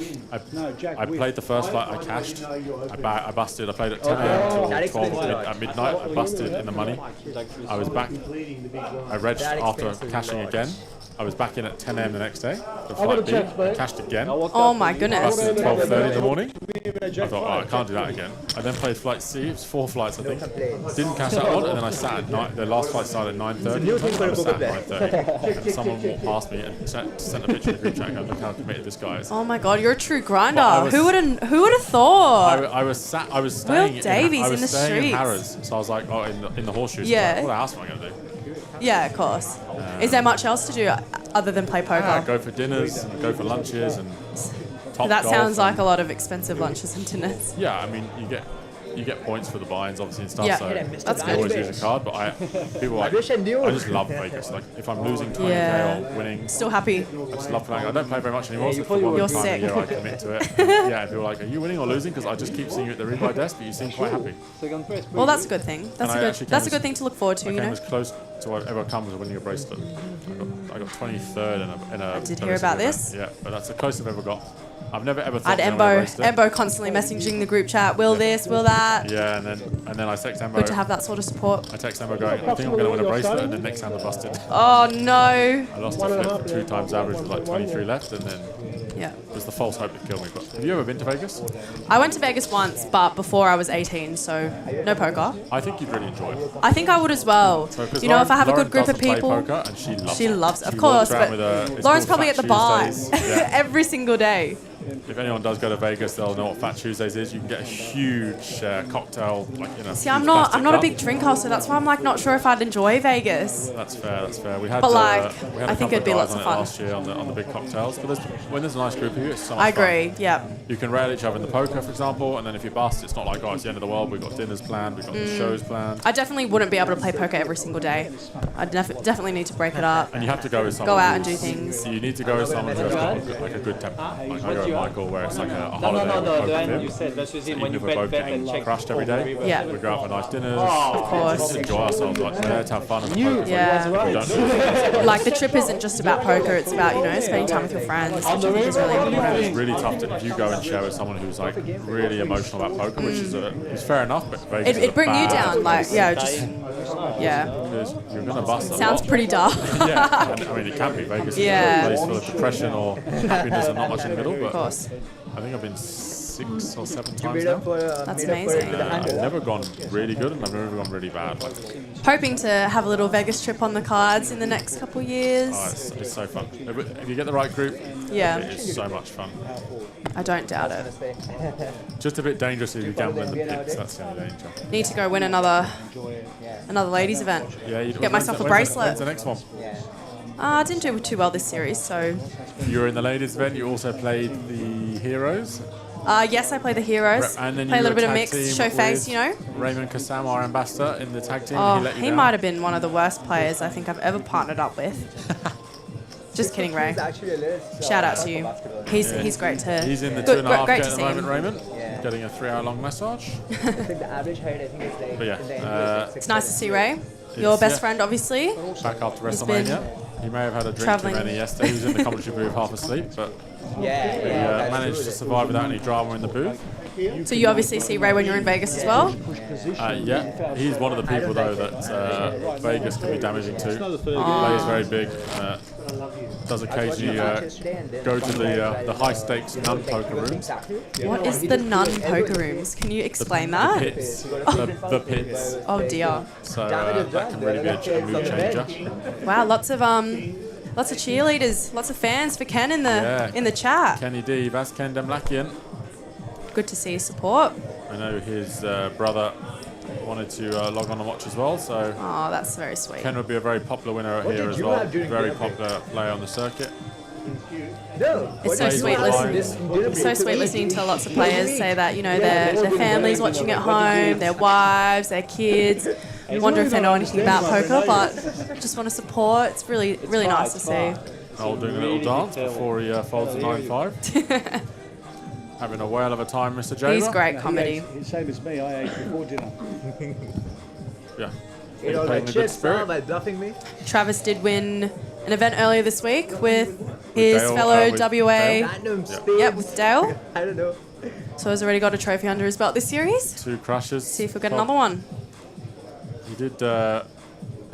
I played the first flight, I cashed. I busted. I played at 10 a.m. till 12 at midnight. I busted in the money. I was back. I regged after cashing again. I was back in at 10 a.m. the next day for flight B. I cashed again. Oh my goodness. Busted at 12:30 in the morning. I thought, I can't do that again. I then played flight C. It was 4 flights, I think. Didn't cash that one, and then I sat at night. The last flight started at 9:30. I was sat at 9:30, and someone walked past me and sent a picture in the group chat and go, look how committed this guy is. Oh my god, you're a true grinder. Who would have thought? I was staying. Will Davies in the streets. In Harrods, so I was like, in the horseshoes. Yeah. Like, what else am I going to do? Yeah, of course. Is there much else to do other than play poker? Go for dinners, and go for lunches, and top That golf sounds like a lot of expensive lunches and dinners. Yeah, I mean, you get points for the buy-ins, obviously, and stuff. Yeah, so that's I always use a card, but I just love Vegas. Like, if I'm losing 20k or winning, still happy. I just love playing. I don't play very much anymore, so for You're one time sick. a year I commit to it. Yeah, and people are like, are you winning or losing? Because I just keep seeing you at the rebuy desk, but you seem quite happy. Well, that's a good thing. That's a good thing to look forward to. I came as close to what ever come was winning a bracelet. I got 23rd in a. I did hear about this. Yeah, but that's the closest I've ever got. I've never ever I thought had Embo constantly messaging the group chat, will this, will that. Yeah, and then I text Embo. Good to have that sort of support. I text Embo going, I think I'm going to win a bracelet, and then next time I busted. Oh no. I lost a flip for 2 times average with like 23 left, and then it was the false hope that killed me. But have you ever been to Vegas? I went to Vegas once, but before I was 18, so no poker. I think you'd really enjoy it. I think I would as well. So, you know, if I have a good group of play people. Poker and she loves it. Of course, but Lauren's probably at the bar Yeah. every single day. If anyone does go to Vegas, they'll know what Fat Tuesdays is. You can get a huge cocktail, See, I'm not a big drinker, so that's why I'm not sure if I'd enjoy Vegas. That's fair. We had, but we had I think it'd be lots of fun last year on the big cocktails. But when there's a nice group of you, it's so much I agree. fun. Yeah. You can rail each other in the poker, for example, and then if you bust, it's not like it's the end of the world. We've got dinners planned, we've got shows planned. I definitely wouldn't be able to play poker every single day. I definitely need to break it up. And you have to go with someone. Go out and do things. You need to go with someone who has got a good temper. Like I go with Michael, where it's like a holiday. No, you said that's just even if we're both getting crushed every day, we go out for nice dinners, of course, just enjoy ourselves, like there to have fun and poker. Yeah. Like the trip isn't just about poker; it's about spending time with your friends, which I think is really important. It's really tough if you go and share with someone who's like really emotional about poker, which is fair enough, but Vegas it'd bring you down, You're gonna bust. Sounds pretty dark. Yeah, I mean it can be. Vegas is a place full of depression or happiness and not much in the middle, but of course. I think I've been 6 or 7 times now. That's amazing. I've never gone really good and I've never gone really bad. Hoping to have a little Vegas trip on the cards in the next couple of years. Oh, it's so fun. If you get the right group, it is so much fun. I don't doubt it. Just a bit dangerous if you gamble in the pits, that's the only danger. Need to go win another ladies event. Yeah, get myself a bracelet. When's the next one? I didn't do too well this series, so... You were in the ladies event, you also played the Heroes? Yes, I play the Heroes. And then play a little bit of mix, show face, Raymond Kassam, our ambassador, in the tag team. Oh, he might have been one of the worst players I think I've ever partnered up with. Just kidding, Ray. Shout out to you. He's great too. He's in the 2.5K at the moment, Raymond. Getting a 3-hour-long massage. But yeah. It's nice to see Ray. Your best friend, obviously. Back after WrestleMania. He may have had a drink too many yesterday. He was in the commentary booth half asleep, but he managed to survive without any drama in the booth. So you obviously see Ray when you're in Vegas as well? Yeah, he's one of the people though that Vegas can be damaging to. Plays very big. Does occasionally go to the high stakes non-poker rooms. What is the non-poker rooms? Can you explain that? The pits. The pits. Oh dear. So that can really be a mood changer. Wow, lots of Lots of cheerleaders, lots of fans for Ken in the chat. Kenny D, that's Ken Demlakian. Good to see your support. I know his brother wanted to log on and watch as well, so Oh, that's very sweet. Ken would be a very popular winner here as well. Very popular player on the circuit. It's so sweet listening to lots of players say that, you know, their families watching at home, their wives, their kids. You wonder if they know anything about poker, but just want to support. It's really nice to see. Noel doing a little dance before he folds the 9-5. Having a whale of a time, Mr. Jaber. He's great comedy. Same as me, I ate before dinner. Yeah. You know, like chess style, like bluffing me. Travis did win an event earlier this week with his Dale, fellow with WA. Dale? Yep, with Dale. I don't know. So he's already got a trophy under his belt this series. 2 crushes. See if we'll get another one. He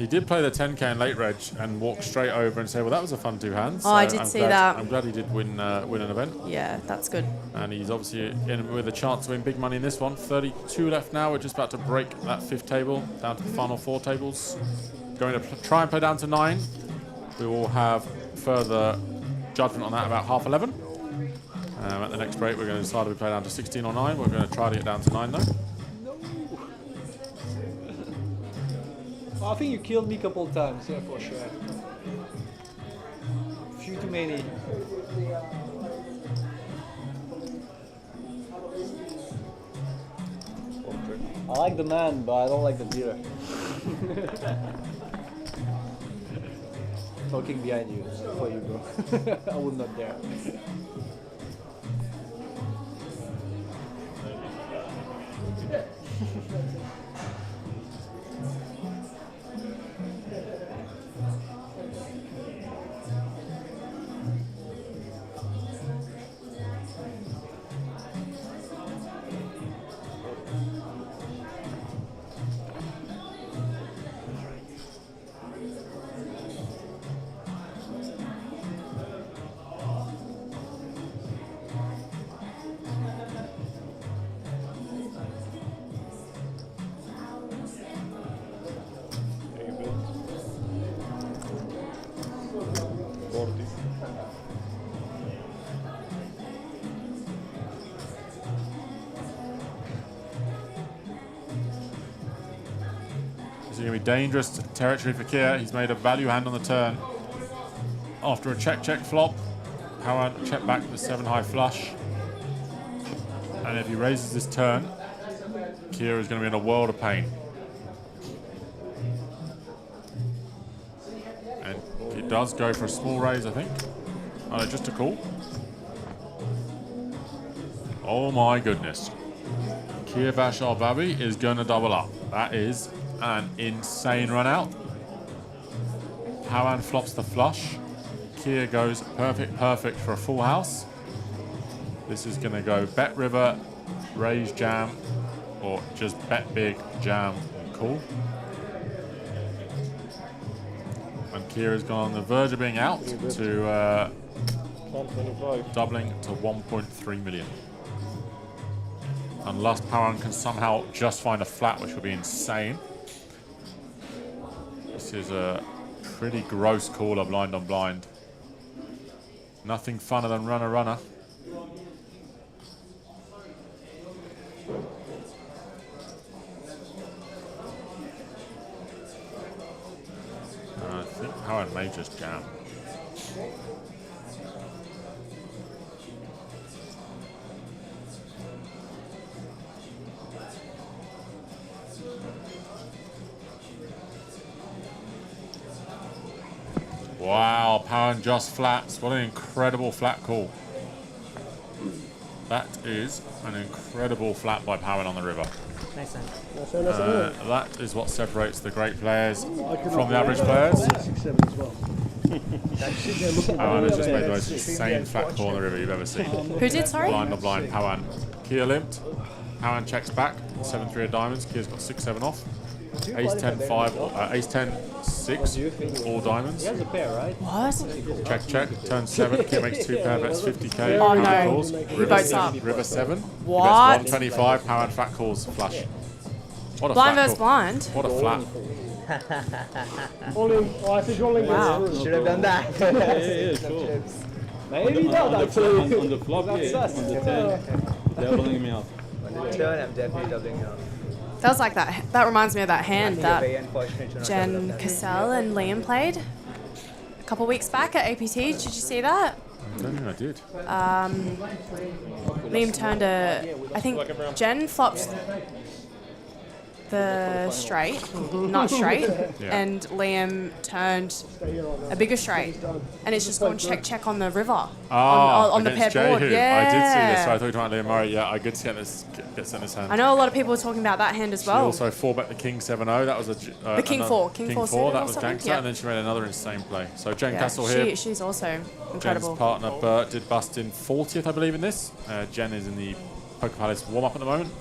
did play the 10k in late reg and walk straight over and say, well, that was a fun 2 hands. Oh, I did see that. I'm glad he did win an event. Yeah, that's good. And he's obviously in with a chance to win big money in this one. 32 left now. We're just about to break that 5th table, down to the final 4 tables. Going to try and play down to 9. We will have further judgment on that about 11:30. At the next break, we're going to decide if we play down to 16 or 9. We're going to try to get down to 9 though. I think you killed me a couple of times, yeah, for sure. Few too many. I like the man, but I don't like the dealer. Talking behind you, for you, bro. I would not dare. This is going to be dangerous territory for Kia. He's made a value hand on the turn. After a check flop, Power check back with the 7 high flush. And if he raises this turn, Kia is going to be in a world of pain. And he does go for a small raise, I think. Oh, no, just a call. Oh my goodness. Kia Bashar Babi is going to double up. That is an insane run out. Powan flops the flush. Kia goes perfect for a full house. This is going to go bet river, raise jam, or just bet big, jam, and call. And Kia has gone on the verge of being out to doubling to 1.3 million. Unless Powan can somehow just find a flat, which would be insane. This is a pretty gross call of blind on blind. Nothing funner than runner. I think Powan may just jam. Wow, Powan just flats. What an incredible flat call. That is an incredible flat by Powan on the river. Nice one. That is what separates the great players from the average players. 6-7 as well. Powan has just made the most insane flat call on the river you've ever seen. Who did, sorry? Blind on blind, Powan. Kia limped. Powan checks back. 7-3 of diamonds. Kia's got 6-7 off. Ace 10 5, ace 10 6, all diamonds. He has a pair, right? What? Check. Turn 7. Kia makes 2 pair bets, 50k. Oh, no. Calls. He votes up. River 7. What? He bets 125. Power and flat calls flush. What a Blind flat versus call. blind. What a flat. I think only Wow. should have done that. Sure. Maybe not actually. On the flop, That's yeah. us. On the 10, doubling me out. On the turn, I'm definitely doubling you. That was like that. That reminds me of that hand You're that very unfortunate to not Jen double up. Cassell and Liam played a couple weeks back at APT. Did you see that? I don't think I did. Liam turned I think Jen flopped the straight, not straight, Yeah. and Liam turned a bigger straight, and it's just gone check on the river on the pair against board. Jehu. Yeah, I did see this. So I thought you were talking about Liam Murray. Yeah, I did see this in his hand. I know a lot of people were talking about that hand as She well. also 4-bet the King 7-0. That was The King another- 4. King 4 suited That or was something? gangster, Yeah. and then she made another insane play. So Jen Yeah, Castle here. she's also incredible. Jen's partner Bert did bust in 40th, I believe, in this. Jen is in the Poker Palace warm-up at the moment.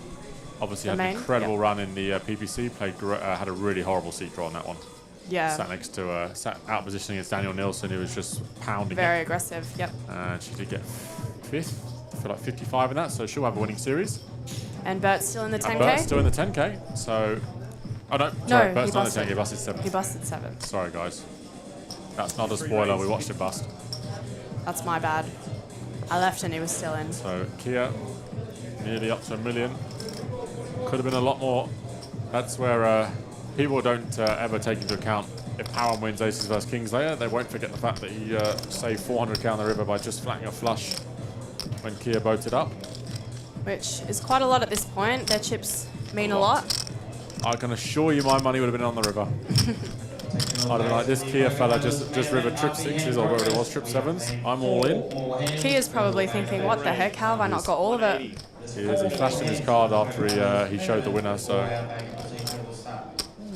Obviously The had an main, incredible run in the PPC. Had a really horrible seat draw on that one. Yeah. Sat next to sat out positioning against Daniel Nilsson, who was just pounding Very it. aggressive. Yep. And she did get 5th. I feel like 55 in that, so she'll have a winning series. And Bert's still in the 10K. And Bert's still in the 10K. So, oh no, sorry, Bert's not in the 10K. He busted 7th. He busted 7th. Sorry, guys. That's not a spoiler. We watched it bust. That's my bad. I left and he was still in. So Kia, nearly up to $1 million. Could have been a lot more. That's where people don't ever take into account if Power wins aces versus kings later. They won't forget the fact that he saved 400k on the river by just flattening a flush when Kia boated up. Which is quite a lot at this point. Their chips mean a lot. I can assure you my money would have been on the river. I'd have been like, this Kia fella just river trip 6s or whatever it was, trip 7s. I'm all in. Kia's probably thinking, what the heck, how have I not got all of it? He is. He flashed in his card after he showed the winner, so...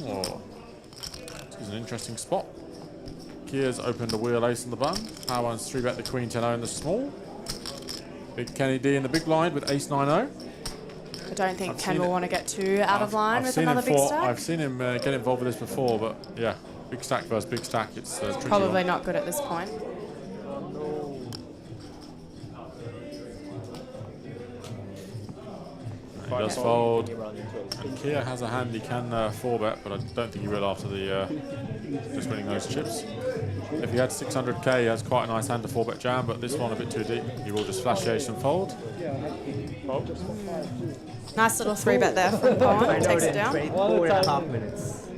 Oh. This is an interesting spot. Kia's opened a wheel ace on the button. Power one's 3-bet the Queen 10-0 in the small. Big Kenny D in the big blind with ace 9-0. I don't think Ken will want to get too out of line with another big stack. I've seen him get involved with this before, but yeah, big stack versus big stack, it's tricky. Probably not good at this point. He does fold. And Kia has a hand he can 4-bet, but I don't think he will after the just winning those chips. If he had 600k, he has quite a nice hand to 4-bet jam, but this one a bit too deep. He will just flash the ace and fold. Nice little 3-bet there from Pawn. Takes it down. 24.5 minutes.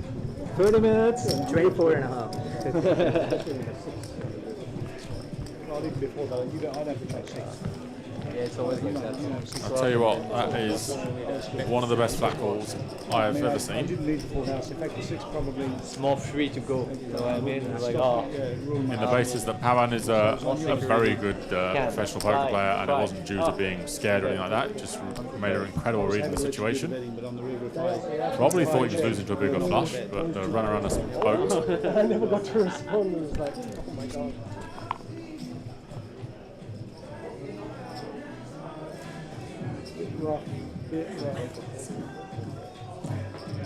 30 minutes and 24.5. Before that, I don't try 6. Yeah, it's always like that. I'll tell you what, that is one of the best flat calls I have ever I seen. didn't need the full house. In fact, the 6 probably. Small free to go. You know what I mean? It's like, oh. In the basis that Pawan is a very good professional poker player, and it wasn't due to being scared or anything like that. It just made an incredible read in the situation. Probably thought he was losing to a bigger flush, but the run around us boat. I never got to respond. It was like, oh my god.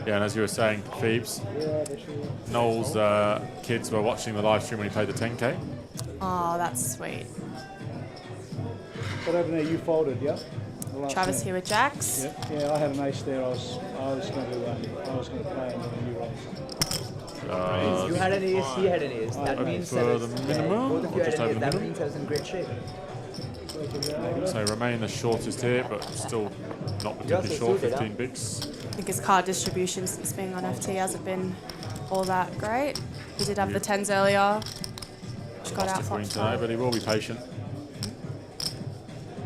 Yeah, and as you were saying, Phoebes, Noel's kids were watching the live stream when he played the 10K. Oh, that's sweet. But over there, you folded, yeah? Travis here with Jacks. Yeah, I had an ace there. I was going to play, and then you raised. You had an ace, he had an ace. That means for the minimum, both of you or had just an over ace. That minimum? means I was in great shape. So remain the shortest here, but still not particularly short, 15 bigs. I think his card distribution since being on FT hasn't been all that great. He did have the 10s earlier, which got out Queen tonight, but he will be patient.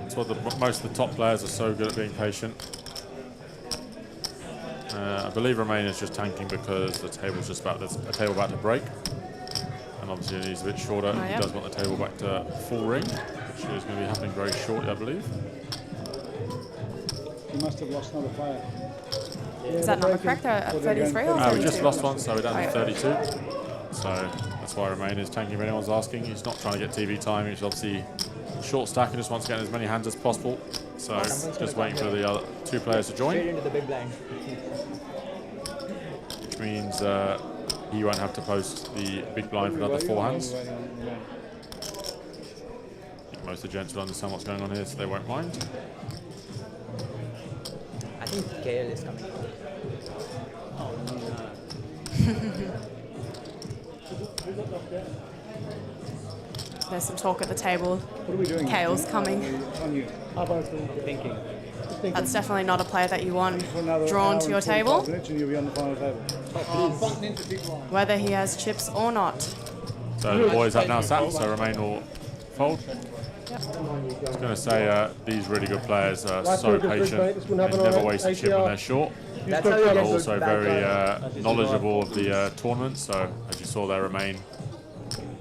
That's what most of the top players are so good at, being patient. I believe Romain is just tanking because the table's just about to break, and obviously it needs a bit shorter. He does want the table back to full ring, which is going to be happening very shortly, I believe. You must have lost another player. Is that number correct? They're at 33 or 32? We just lost one, so we're down to 32. So that's why Romain is tanking if anyone's asking. He's not trying to get TV time. He's obviously short stack and just wants to get as many hands as possible. So just waiting for the other two players to join. Straight into the big blind. Which means he won't have to post the big blind for another 4 hands. I think most of the gents will understand what's going on here, so they won't mind. I think KL is coming. There's some talk at the table. What are we doing? Kale's coming. On you. Thinking. That's definitely not a player that you want drawn to your table, And you'll be on the final table. whether he has chips or not. So the boys have now sat, so Romain will fold. I was going to say these really good players are so patient. They never waste a chip when they're short. They're also very knowledgeable of the tournament, so as you saw there, Romain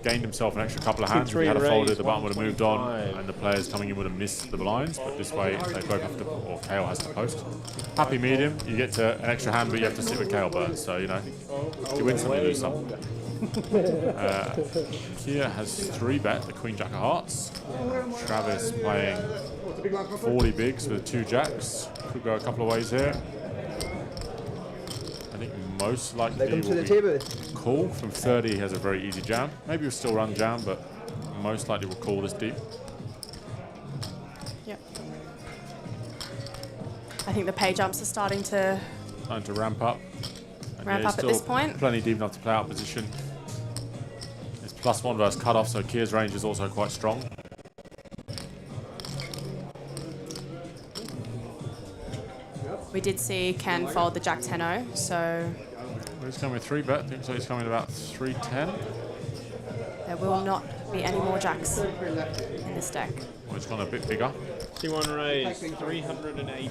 gained himself an extra couple of hands. If he had a folded, the button would have moved on, and the players coming in would have missed the blinds, but this way they both have to, or Kale has to post. Happy medium, you get to an extra hand, but you have to sit with Kale Burns, so you know, you win some, you lose some. Kia has 3-bet the Queen Jack of Hearts. Travis playing 40 bigs with 2 jacks. Could go a couple of ways here. I think most likely will be call. From 30 he has a very easy jam. Maybe he'll still run jam, but most likely will call this deep. Yep. I think the pay jumps are starting to ramp up. And ramp up at this point. Plenty deep enough to play out position. It's +1 versus cutoff, so Kia's range is also quite strong. We did see Ken fold the Jack 10-0, so He's coming with 3-bet. I think so. He's coming about 3-10. there will not be any more jacks in this deck. Well, it's gone a bit bigger. T1 raise 380.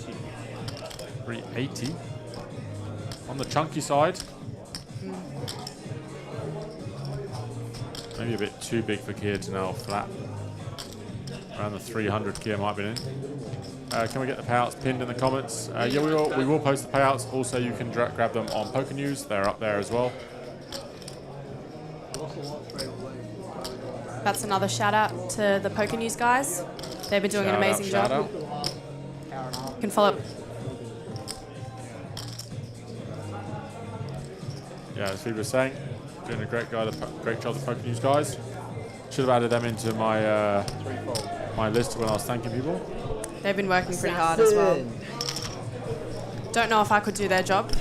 380. On the chunky side. Maybe a bit too big for Kia to now flat. Around the 300 Kia might be in. Can we get the payouts pinned in the comments? Yeah, we will post the payouts. Also, you can grab them on Poker News. They're up there as well. That's another shout out to the Poker News guys. They've been doing an amazing job. You can follow. Yeah, as people were saying, doing a great job, the Poker News guys. Should have added them into my my list when I was thanking people. They've been working pretty hard as well. Don't know if I could do their job.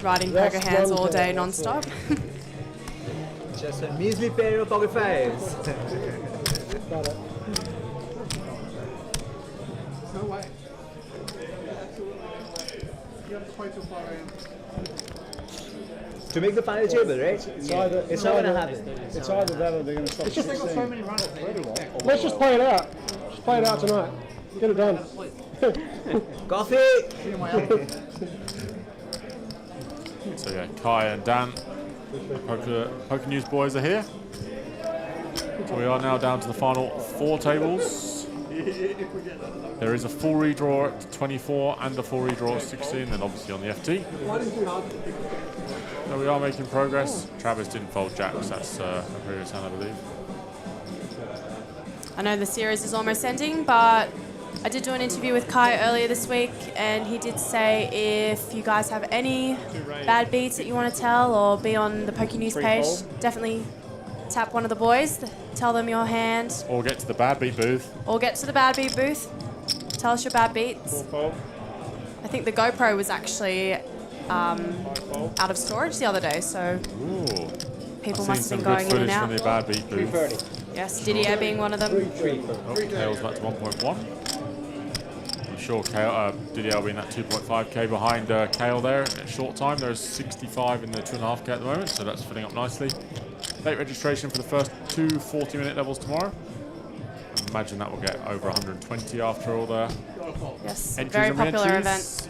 Riding poker hands all day non-stop. Just a measly pair of poker fives. No way. You're quite too far in. To make the final table, right? It's either, it's not going to happen. It's either that or they're going to stop. It's just they've got so many runs. Let's just play it out. Just play it out tonight. Get it done. Coffee! So yeah, Kai and Dan, Poker News boys are here. So we are now down to the final 4 tables. There is a full redraw at 24 and a full redraw at 16, and obviously on the FT. So we are making progress. Travis didn't fold jacks, that's a previous hand, I believe. I know the series is almost ending, but I did do an interview with Kai earlier this week, and he did say if you guys have any bad beats that you want to tell or be on the Poker News page, definitely tap one of the boys, tell them your hand. Or get to the bad beat booth. Or get to the bad beat booth. Tell us your bad beats. I think the GoPro was actually out of storage the other day, so people must have been going in and out. From the bad beat booth. Yes, Didier being one of them. Oh, Kale's back to 1.1. I'm sure Didier will be in that 2.5k behind Kale there in a short time. There's 65 in the 2.5k at the moment, so that's filling up nicely. Late registration for the first 2 40-minute levels tomorrow. I imagine that will get over 120 after all the yes, entries very and popular re-entries.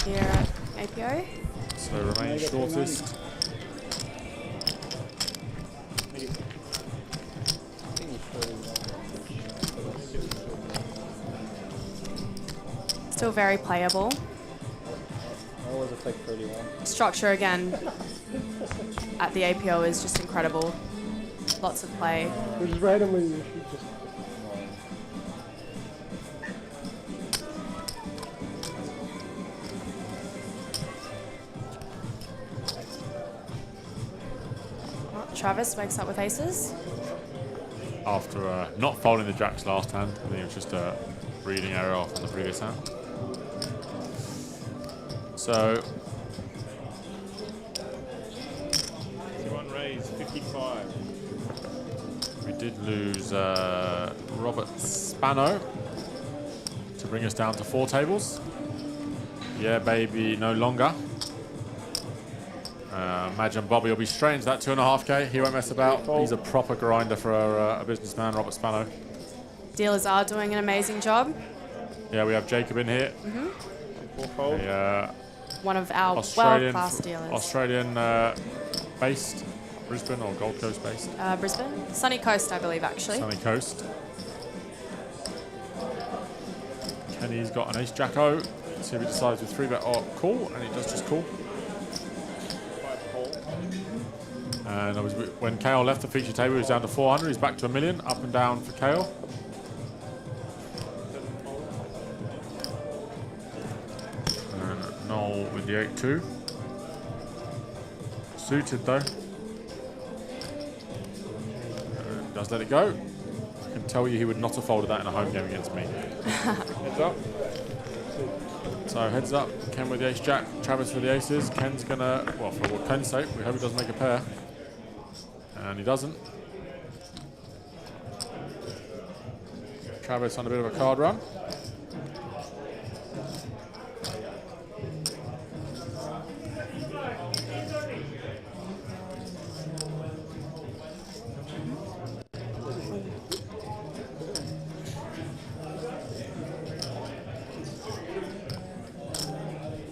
event here at APO. So Romain shortest. Still very playable. That was a fake 31. Structure again at the APO is just incredible. Lots of play. Just randomly you just Travis wakes up with aces. After not folding the jacks last hand, I think it was just a reading error off on the previous hand. So 25. We did lose Robert Spano to bring us down to 4 tables. Yeah, baby, no longer. Imagine Bobby will be straight into that 2.5K. He won't mess about. He's a proper grinder for a businessman, Robert Spano. Dealers are doing an amazing job. Yeah, we have Jacob in here. One of our world-class dealers. Australian-based, Brisbane or Gold Coast based? Brisbane. Sunny Coast, I believe, actually. Sunny Coast. Kenny's got an ace-jack-o. Let's see if he decides with 3-bet or call, and he does just call. And when Kale left the feature table, he was down to 400. He's back to 1 million, up and down for Kale. And Noel with the 8-2. Suited though. Does let it go. I can tell you he would not have folded that in a home game against me. Heads up. So heads up. Ken with the ace-jack. Travis with the aces. Ken's gonna, well, for Ken's sake, we hope he doesn't make a pair. And he doesn't. Travis on a bit of a card run.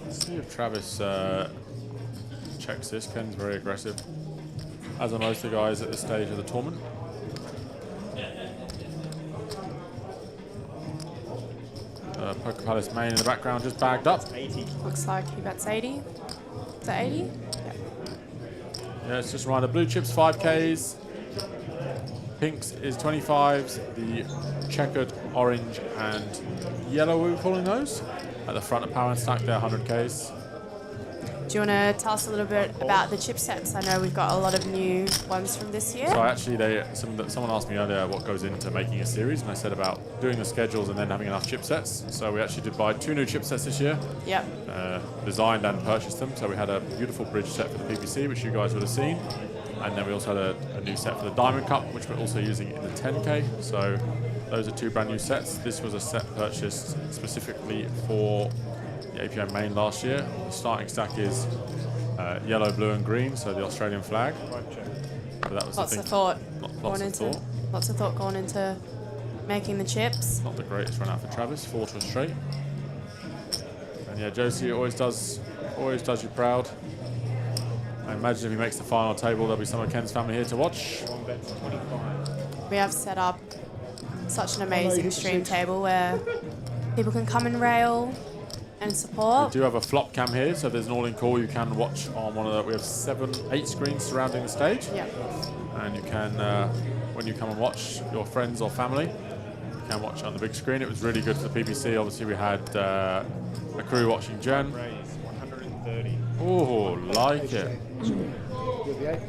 Let's see if Travis checks this. Ken's very aggressive, as are most of the guys at this stage of the tournament. Poker Palace main in the background just bagged up. 80. Looks like he bets 80. Is that 80? Yeah. Yeah, it's just around the blue chips 5Ks. Pinks is 25s. The checkered, orange, and yellow, we were calling those. At the front of Power and Stack, they're 100Ks. Do you want to tell us a little bit about the chipsets? I know we've got a lot of new ones from this year. So actually, someone asked me earlier what goes into making a series, and I said about doing the schedules and then having enough chipsets. So we actually did buy 2 new chipsets this year. Yep. Designed and purchased them. So we had a beautiful bridge set for the PPC, which you guys would have seen. And then we also had a new set for the Diamond Cup, which we're also using in the 10K. So those are 2 brand new sets. This was a set purchased specifically for the APO main last year. The starting stack is yellow, blue, and green, so the Australian flag. So that was Lots of thought going into making the chips. Not the greatest run out for Travis. 4 to a straight. And yeah, Josie always does you proud. I imagine if he makes the final table, there'll be some of Ken's family here to watch. We have set up such an amazing stream table where people can come and rail and support. We do have a flop cam here, so there's an all-in call you can watch on one of the. We have 8 screens surrounding the stage. Yeah. And you can, when you come and watch your friends or family, you can watch on the big screen. It was really good for the PPC. Obviously, we had a crew watching Jen. 130. Oh, like it.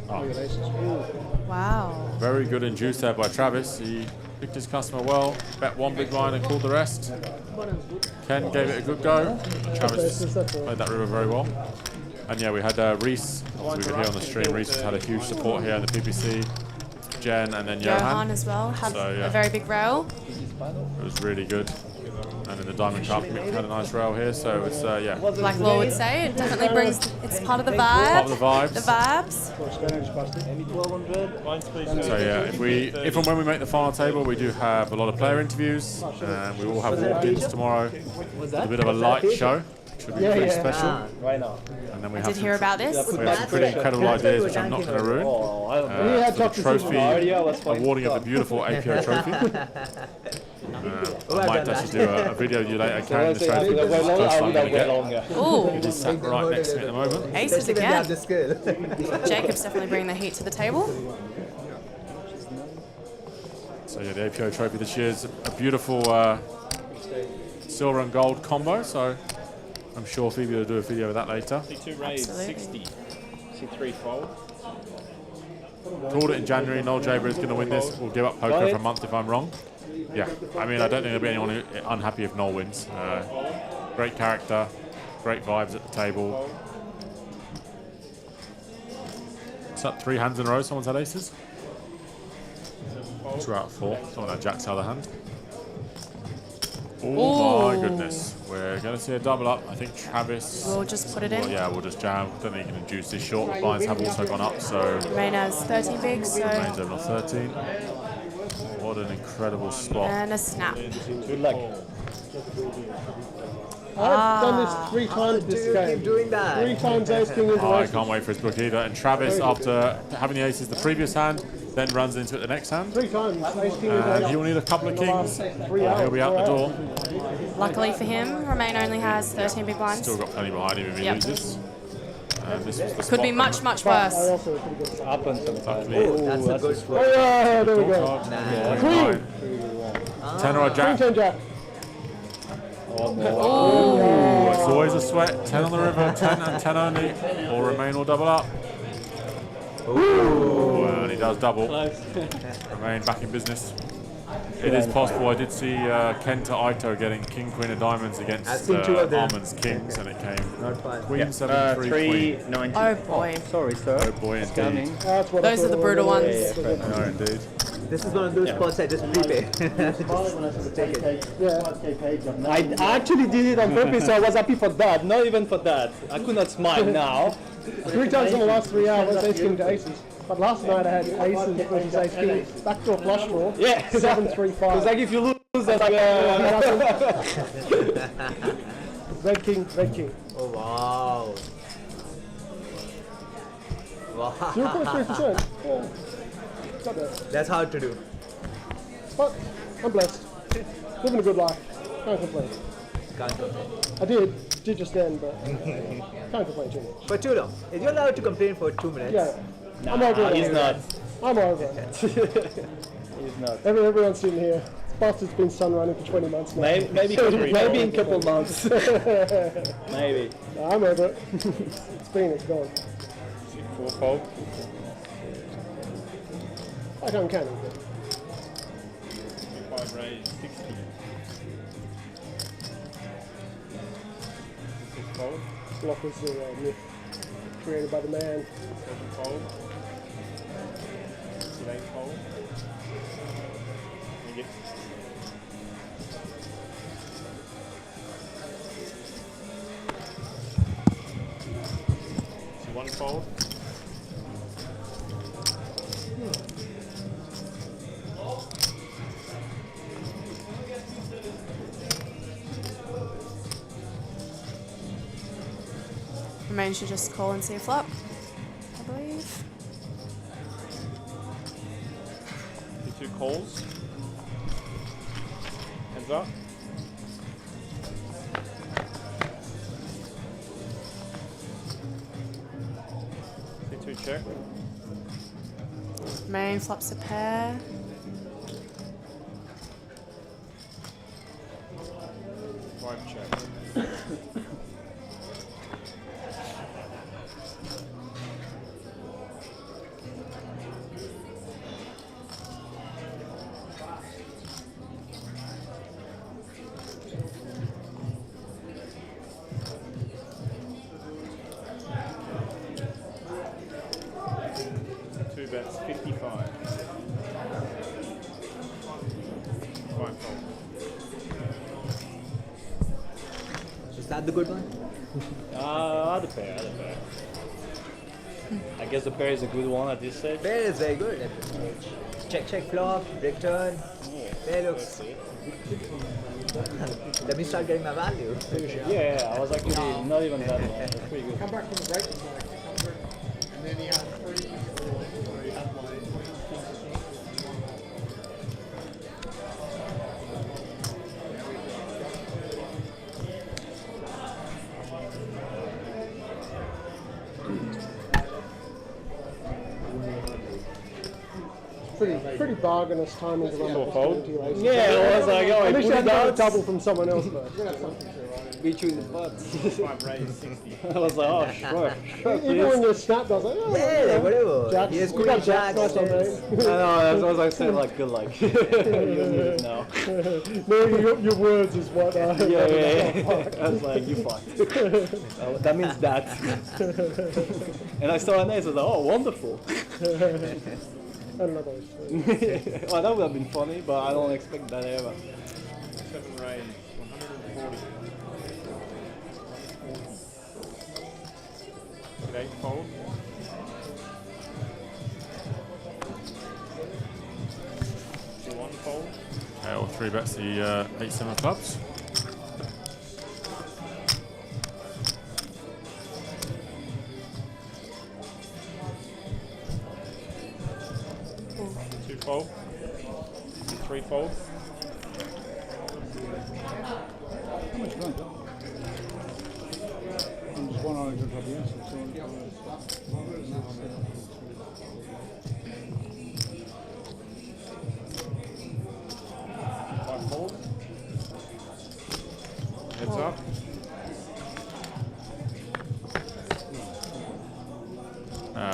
Oh. Wow. Very good induce there by Travis. He picked his customer well, bet 1 big blind and called the rest. Ken gave it a good go. Travis played that river very well. And yeah, we had Reese, obviously we were here on the stream. Reese has had a huge support here in the PPC. Jen and then Johan as well had a very big rail. It was really good. And in the Diamond Cup, Mick had a nice rail here, so it's, yeah. Like Law would say, it definitely brings, it's part of the vibe. Part of the vibes. The vibes. So yeah, if and when we make the final table, we do have a lot of player interviews, and we will have walk-ins tomorrow. It's a bit of a light show. Should be pretty special. Right now. And then we I have did hear about this. We have some pretty incredible ideas, which I'm not going to ruin. For the trophy, awarding of the beautiful APO trophy. I might actually do a video you later carrying the trophy. It is sat right next to me at the moment. Aces again. Jacob's definitely bringing the heat to the table. So yeah, the APO trophy this year is a beautiful silver and gold combo. So I'm sure Phoebe will do a video of that later. Absolutely. 60. C3 fold. Called it in January. Noel Jaber is going to win this. We'll give up poker for a month if I'm wrong. Yeah, I mean, I don't think there'll be anyone unhappy if Noel wins. Great character, great vibes at the table. What's that? 3 hands in a row. Someone's had aces. 2 out of 4. Someone had jacks out of the hand. Oh my goodness. We're going to see a double up. I think Travis... We'll just put it in. Well, yeah, we'll just jam. Don't think he can induce this short. The blinds have also gone up, so... Remain has 13 bigs, so... Remains over on 13. What an incredible spot. And a snap. Good luck. I've done this 3 times this game. Keep doing that. 3 times ace king into I ace. can't wait for his book either. And Travis, after having the aces the previous hand, then runs into it the next hand. 3 times ace king into And ace. he'll need a couple of kings. 3 hours. He'll be out the door. Luckily for him, Romain only has 13 big blinds. Still got plenty behind him if he loses. And this was the Could be much, much worse. Happens sometimes. That's a good spot. Oh yeah, there we go. Nice. Queen. 10 or a jack. Queen 10 jack. Oh, it's always a sweat. 10 on the river, 10 and 10 only. Or Romain will double up. Ooh, and he does double. Romain back in business. It is possible. I did see Kenta Aito getting King Queen of Diamonds against Armand's Kings, and it came Queen 7 3 Queen. 90. Oh boy. Sorry, sir. Oh boy, indeed. Those are the brutal ones. No, indeed. This is one of those spots I just prepay. I actually did it on purpose, so I was happy for that. Not even for that. I could not smile now. 3 times in the last 3 hours, ace king to aces. But last night I had aces versus ace king. Back to a flush draw. Yeah, 7 3 5. It's like if you lose, that's Red king, red king. Oh wow. Wow. 0.3%. Yeah. Not bad. That's hard to do. But I'm blessed. Living a good life. Can't complain. Can't complain. I did just then, but can't complain too much. For too long. If you're allowed to complain for 2 minutes. Yeah. I'm over it. he's not. I'm over it. He's not. Everyone's sitting here. Bastard's been sun running for 20 months now. Maybe in a couple months. Maybe. No, I'm over it. It's gone. 4 fold. I can't count it. 5 raise 60. 6 fold. Block was the myth created by the man. 7 fold. 8 fold. Thank you. 1 fold. Romain should just call and see a flop, I believe. 2 calls. Hands up. C2 check. Romain flops a pair. 5 check. Bets 55. 5 fold. Is that the good one? Other pair. I guess the pair is a good one at this stage. Pair is very good at this stage. Check flop, break turn. Pair looks. Let me start getting my value. Yeah, I was actually not even that one. That's pretty good. Come back from the break and then he had 3. Pretty bargainous timing to run the fold. into your aces. Yeah, it was like, oh, at least you put had it to out. double from someone else, though. beat you in the butt. 5 raise 60. I was like, oh, sure, Even when you snapped, I was like, oh, yeah, whatever. Jacks, Yes, we got Jacks. Nice one, mate. I know, that's what I said, like, good luck. You're muted now. No, your words is what I... Yeah. I was like, you fucked. That means that. And I saw an ace, I was like, oh, wonderful. I don't know those. Well, that would have been funny, but I don't expect that ever. 7 raise 140. With 8 fold. See 1 fold. Okay, all 3 bets the 8-7 clubs. Fold, 3 fold. How much run? I'm just 1 orange on top of the answer. Fold. Heads up.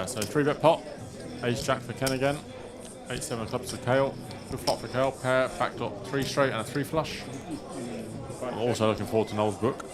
So 3-bet pot. Ace Jack for Ken again. 8-7 clubs for Kale. Good flop for Kale. Pair, backdot 3 straight and a 3 flush. I'm also looking forward to Noel's book.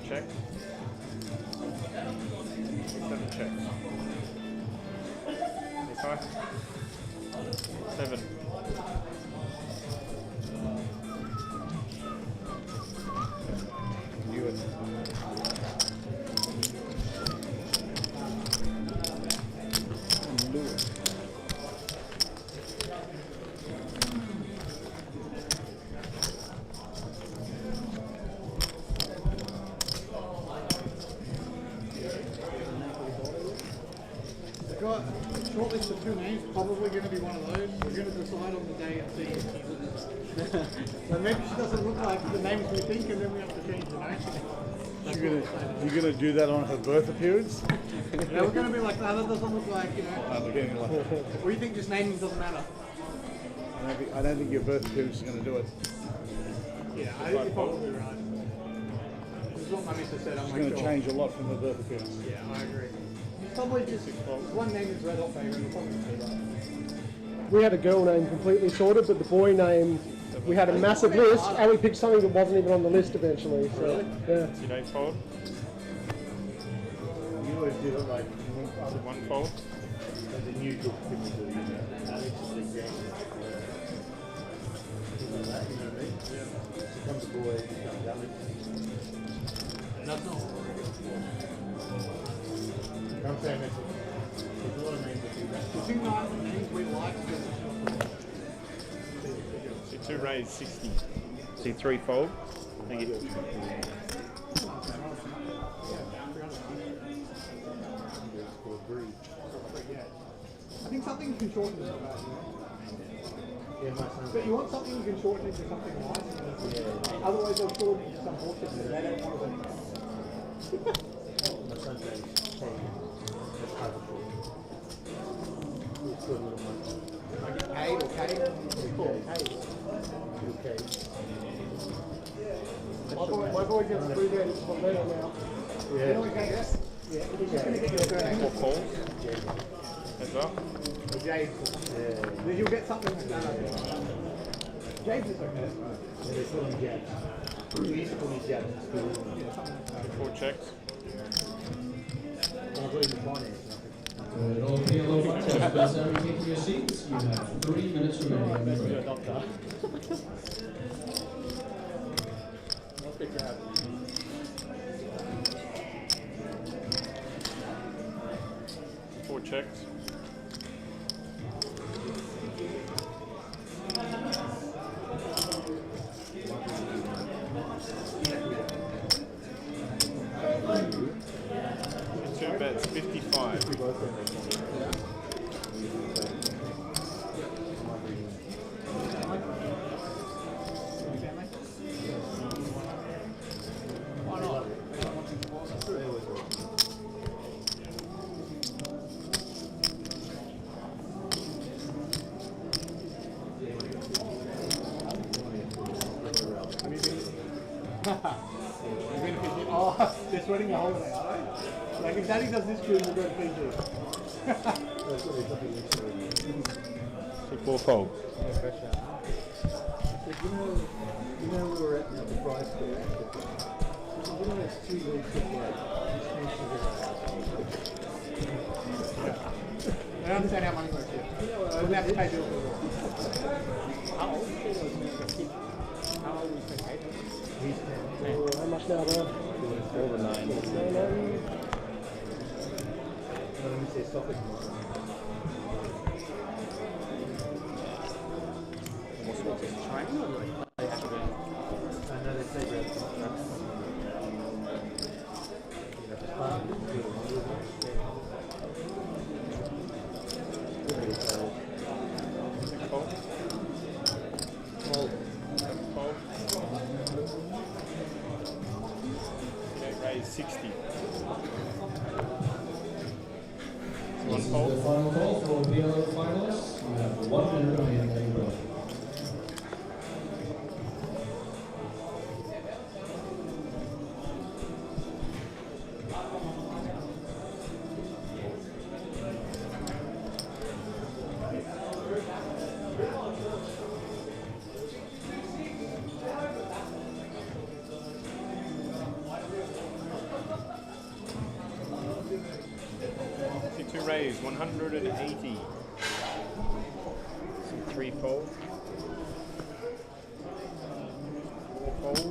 Check. 7 check. 5. 7. Knew it. Got a short list of 2 names, probably going to be one of those. We're going to decide on the day and see. So maybe she doesn't look like the names we think, and then we have to change the name. You're gonna do that on her birth appearance? Yeah, we're going to be like, no, that doesn't look like, you know. We're getting like, We think just naming doesn't matter. I don't think your birth appearance is going to do it. Yeah, I think you're probably right. This is what my missus said. I'm It's like, going to change a lot from the birth appearance. Yeah, I agree. Probably just one name is red hot favourite. We'll probably say that. We had a girl name completely sorted, but the boy name, we had a massive list, and we picked something that wasn't even on the list eventually. So, really? Yeah. You don't fold? You always do it like 1 fold. As a neutral, people do it. Alex is the game. You know what I mean? Yeah. Becomes a boy, becomes Alex. That's not. I'm saying there's a lot of names that do that. The 2 names we like. See 2 raise 60. See 3 fold. Thank you. I think something you can shorten this about, you know? But you want something you can shorten into something nice. Yeah. Otherwise they'll shorten into some bullshit that they don't want to. My boy gets 3 games from there now. Yeah. You know what he gets? Yeah. He's just going to get your turn. What calls? Heads up. James. Then you'll get something. James is okay. Yeah, they call me James. We used to call me James. Four checks. I've got him in finance. All PLO fighters, best ever taking your seats. You have 3 minutes remaining on the break. Four checks. Two bets, 55. Oh, they're sweating the holiday, are they? Like if Daddy does this to him, we'll go to Fiji. Four fold. You know we were at the price for you know it's 2 weeks of work. I don't understand how money works yet. We'll have to pay bills. How old is he? How old is he? He's 10. How much now, bro? Over 9. Let me say stop it. Training or they have to be? I know they say that. Raise 60. This is the final call for PLO finalists. You have 1 minute remaining on the break. To raise 180. Some 3 fold. 4 fold.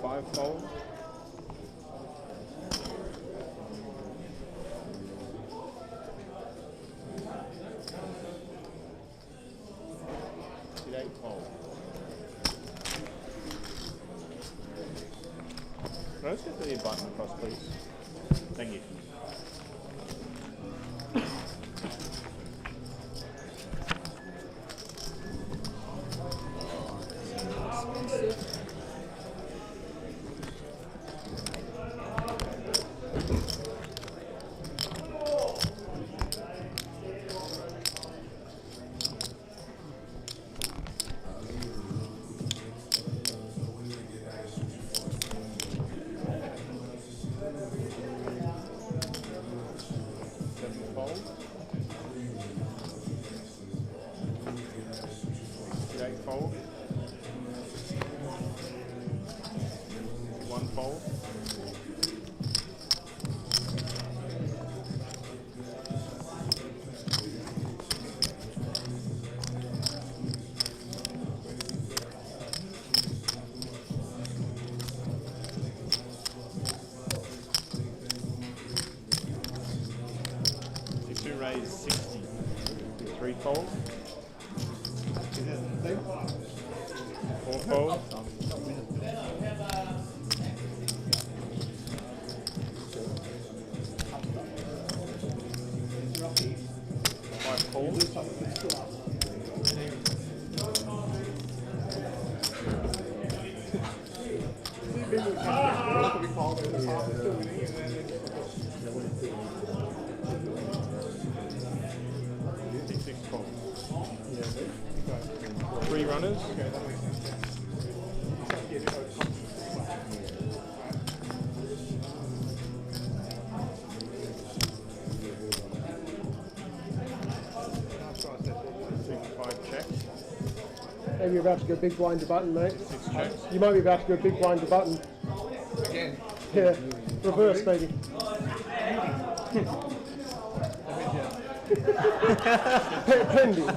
5 fold. 8 fold. Let's get the button across, please. Thank you. Fold. 1 fold. 2 raise 60. 3 fold. 4 fold. 5 fold. 6 fold. 3 runners. Maybe you're about to go big blind to button, mate. 6 checks. You might be about to go big blind to button. Again. Yeah, reverse maybe. Pending.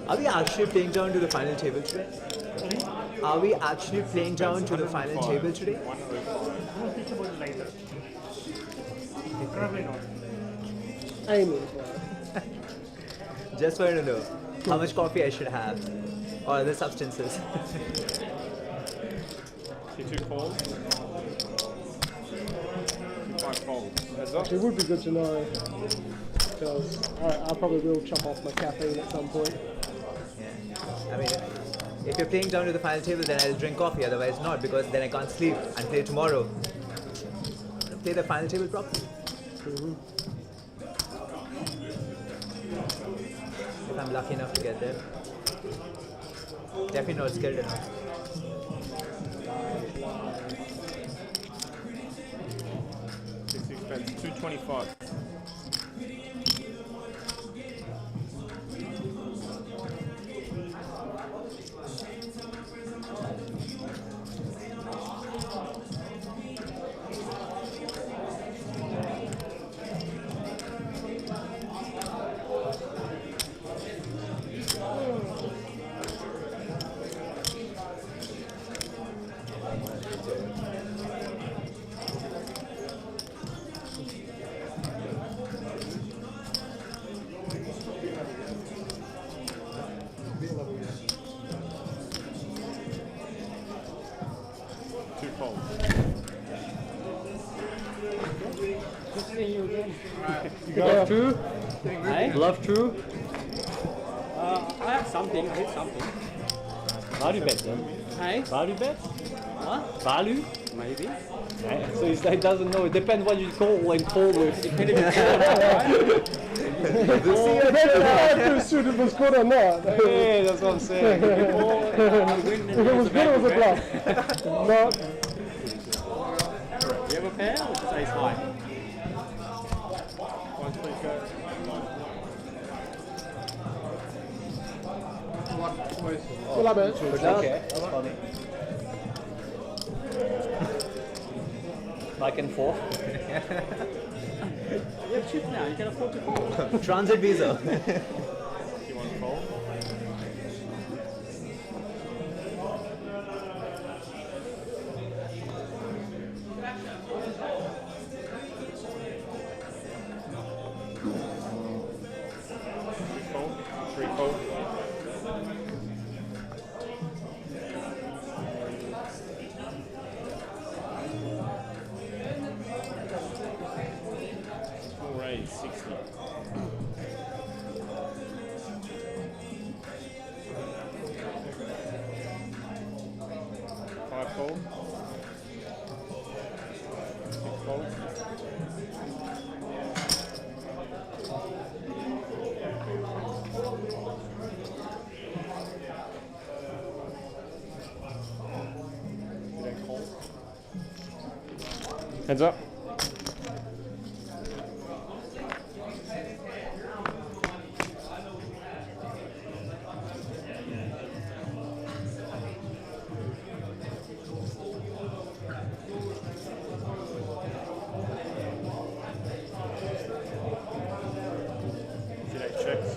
Are we actually playing down to the final table today? Are we actually playing down to the final table today? We'll think about it later. Probably not. Aiming. Just want to know how much coffee I should have, or other substances. T2 calls. T5 folds. Heads up. It would be good to know, because I probably will chop off my caffeine at some point. I mean, if you're playing down to the final table, then I'll drink coffee, otherwise not, because then I can't sleep and play tomorrow. Play the final table properly. If I'm lucky enough to get there. Definitely not skilled enough. Six expense, 225. You got two? Love two? I have something, I hit something. Value bet then. Hey? Value bet? Huh? Value? Maybe. So he doesn't know. It depends what you call and call with. We'll see if it was good or not. Yeah, that's what I'm saying. If it was good, it was a bluff. Not. You have a pair or just ace high? Well, I bet. Okay, that's funny. Back and forth. You have chips now, you can afford to call. Transit visa. You want to call? Three fold. Full raise, 60. Five fold. Six fold. Heads up. Checks.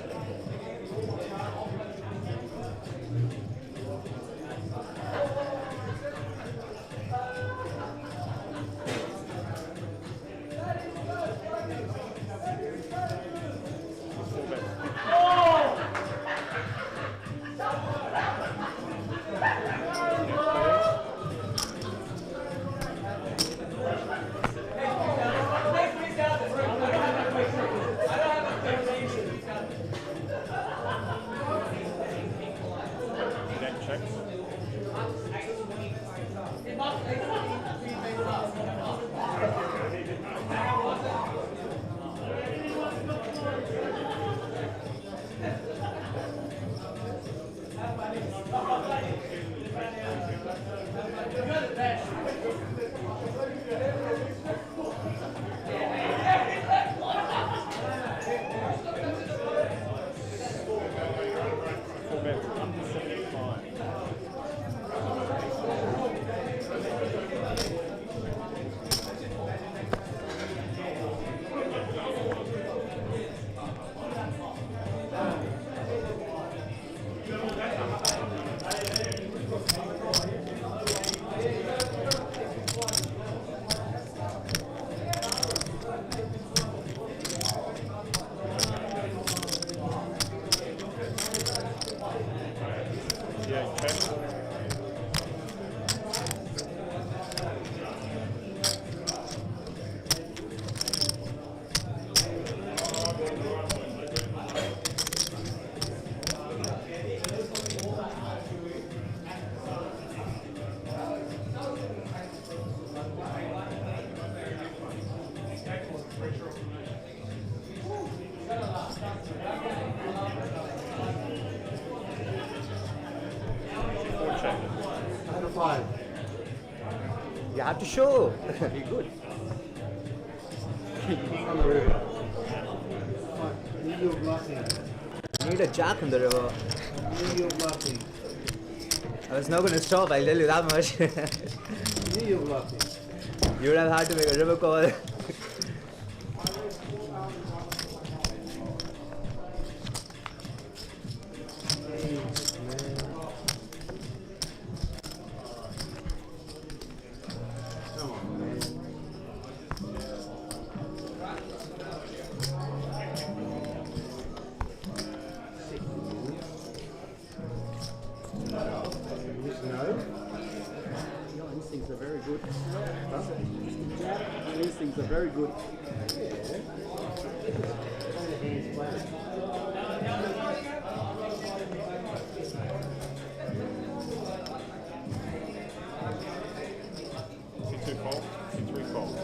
Number 5. You have to show. Be good. Need your blessing. Need a jack in the river. Need your blessing. I was not going to stop, I'll tell you that much. Need your blessing. You would have had to make a river call. Your instincts are very good. Your instincts are very good. C2 fold, C3 fold.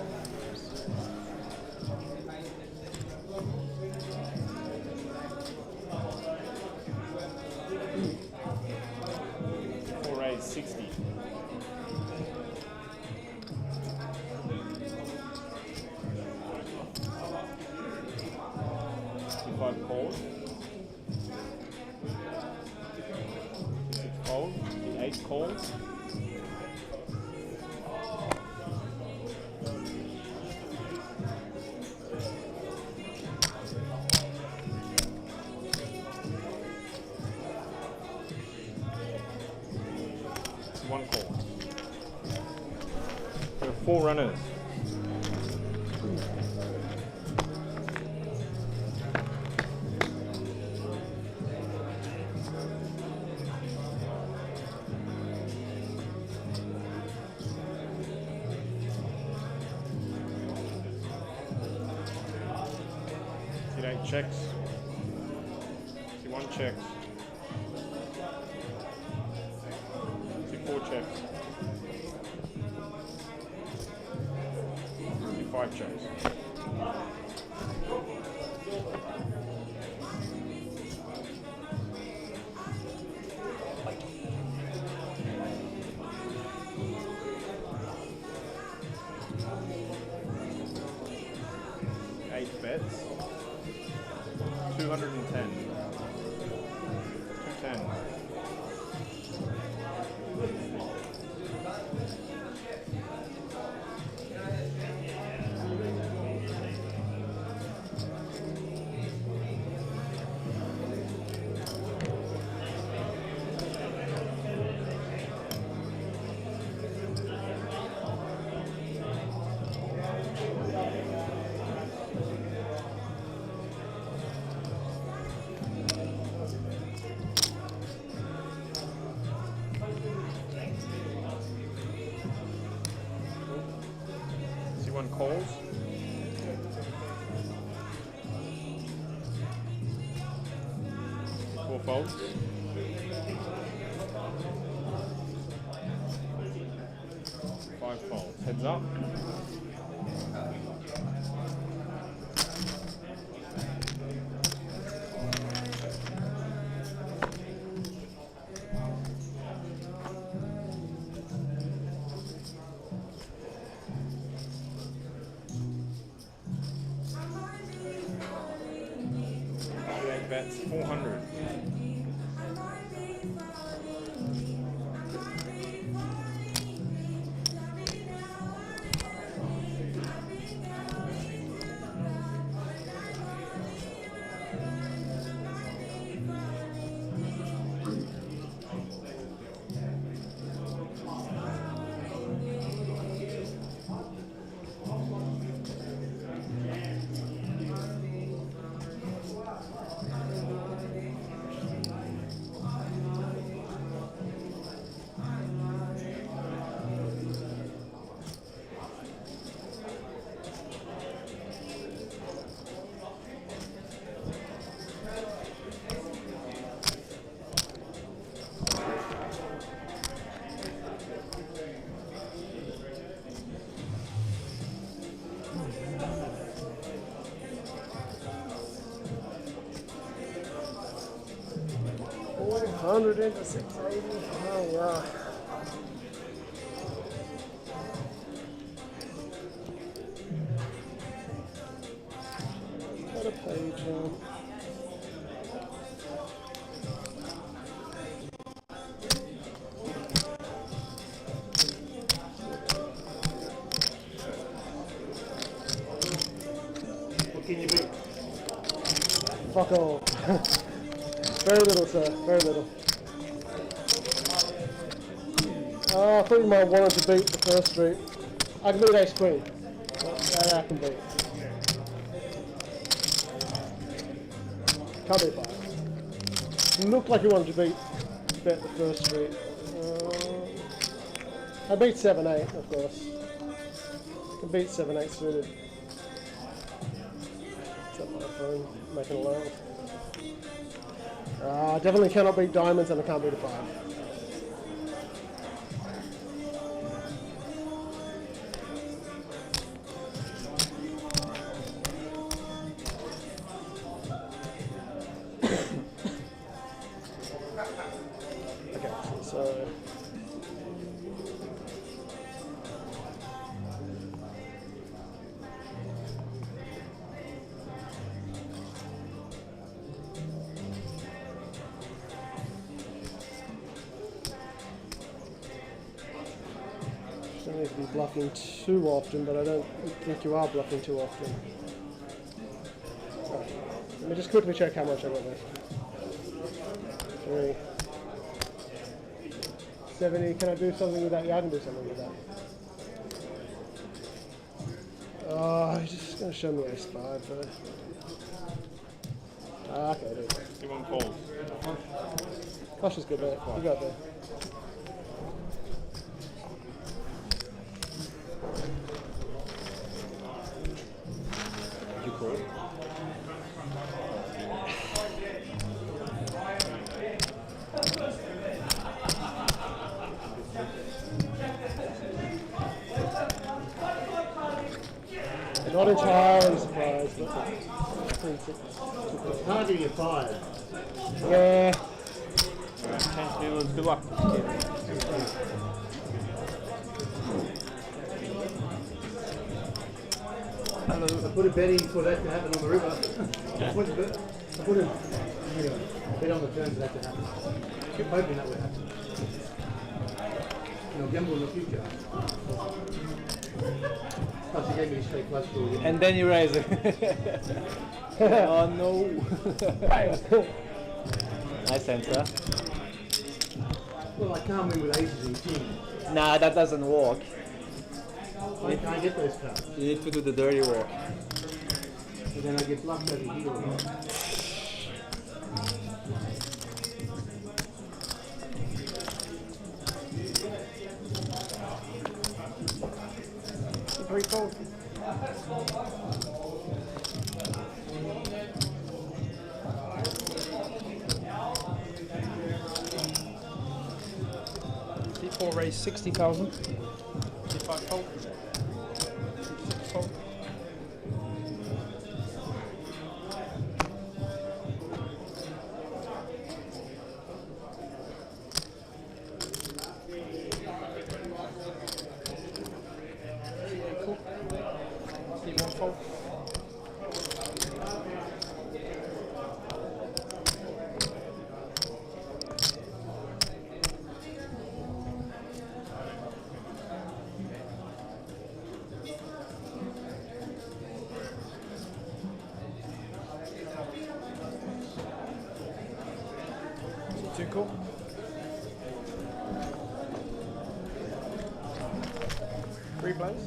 Four raise 60. C5 fold. C6 fold. C8 calls. One call. There are 4 runners. C8 checks. C1 checks. C4 checks. C5 checks. Eight bets. 210. 210. C1 calls. C4 folds. C5 folds. Heads up. Bets 400. 100 into 680. Oh yeah. Got a page on. What can you beat? Fuck all. Very little, sir. Very little. Oh, I thought you might want to beat the first street. I can beat ace queen. That I can beat. Can't beat five. Looked like you wanted to bet the first street. I beat 7-8, of course. I can beat 7-8 suited. It's up my phone, making a loud. I definitely cannot beat diamonds and I can't beat a 5. Okay, so don't need to be bluffing too often, but I don't think you are bluffing too often. Right. Let me just quickly check how much I got left. 3. 70. Can I do something with that? Yeah, I can do something with that. Oh, he's just going to show me ace 5 though. Okay, there you go. He won't call. Gosh, is good there. You got there. You call? Not entirely surprised, but It's hard to get 5. yeah. Thanks, Leland. Good luck. I put a bet in for that to happen on the river. What's the bet? I put a bet on the turn for that to happen. Keep hoping that would happen. You know, gamble in the future. Plus he gave me a straight flush draw. And then you raise it. Oh no. Nice answer. Well, I can't win with aces and kings. Nah, that doesn't work. I can't get those cards. You need to do the dirty work. So then I get bluffed over here. Very cold. C4 raise 60,000. C5 fold. C6 fold. C1 fold. C2 cool. Three plays.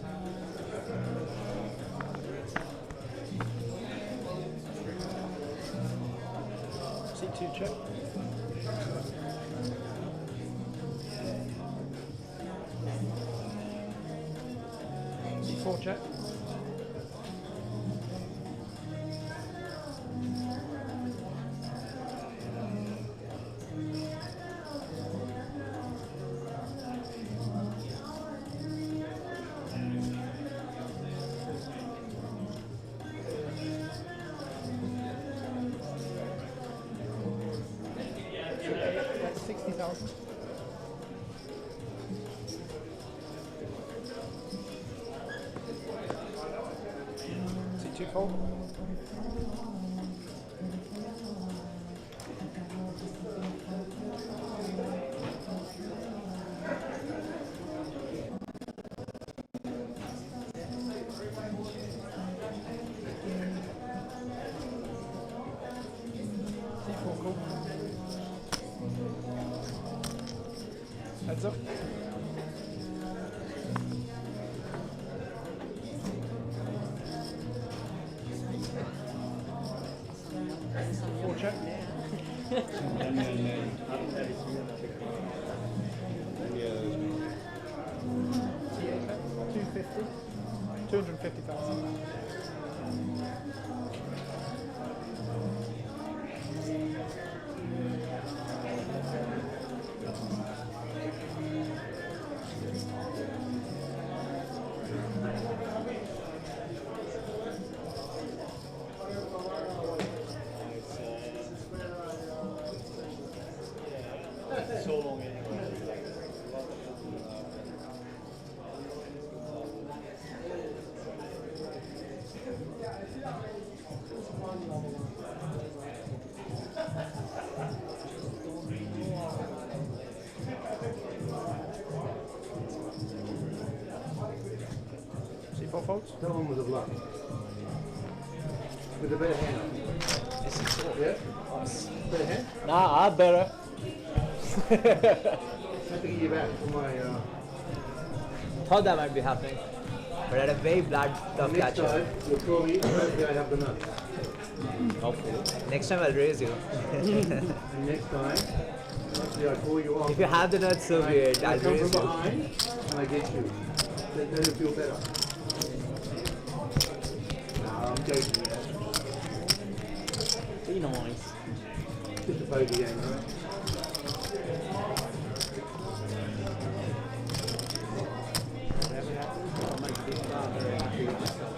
C2 check. C4 check. 3,000. Seat 2 fold. Heads up. Full check. 250,000. So long anyway. See 4 folds? That one was a bluff. With a better hand. Yeah? Better hand? Nah, I better. I have to get you back for my. Thought that might be happening, but I had a very bad tough Next catcher. time, you'll throw me, hopefully I have the nuts. Hopefully. Next time I'll raise you. And next time, hopefully I pull you off. If you have the nuts, so be it. I I'll come raise from you. behind and I get you. Then it'll feel better. Nah, I'm joking. Be nice. Just a poker game, right? Whatever happens, I'll make this bar very happy with myself.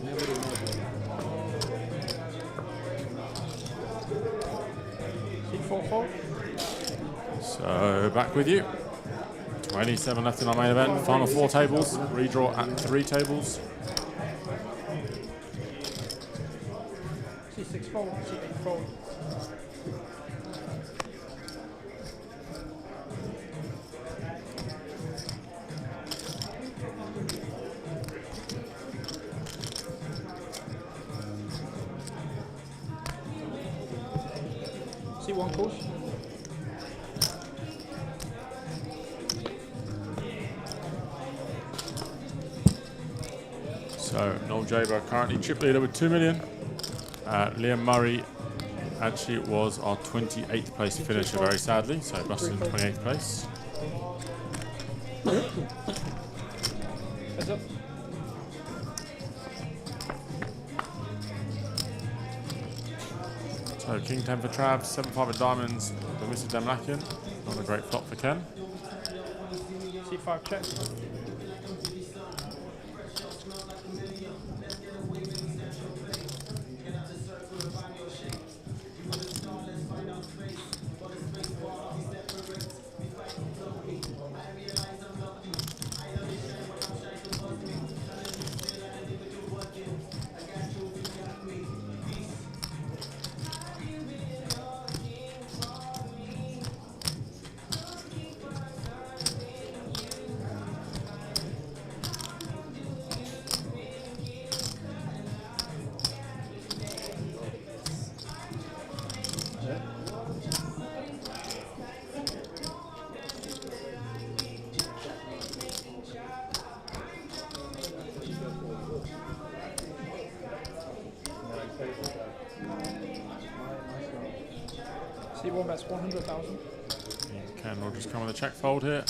Never do Seat 4 fold. So back with you. 27 left in our main event. Final 4 tables. Redraw at 3 tables. Seat 6 fold. Seat 8 fold. Seat 1 course. So Noel Jaber currently chip leader with 2 million. Liam Murray actually was our 28th place finisher, very sadly. So busted in 28th place. Heads up. So King 10 for Trav, 7-5 of diamonds for Mr. Demlakian. Not a great flop for Ken. Seat 5 check. C1 bets 100,000. Ken will just come with a check fold here.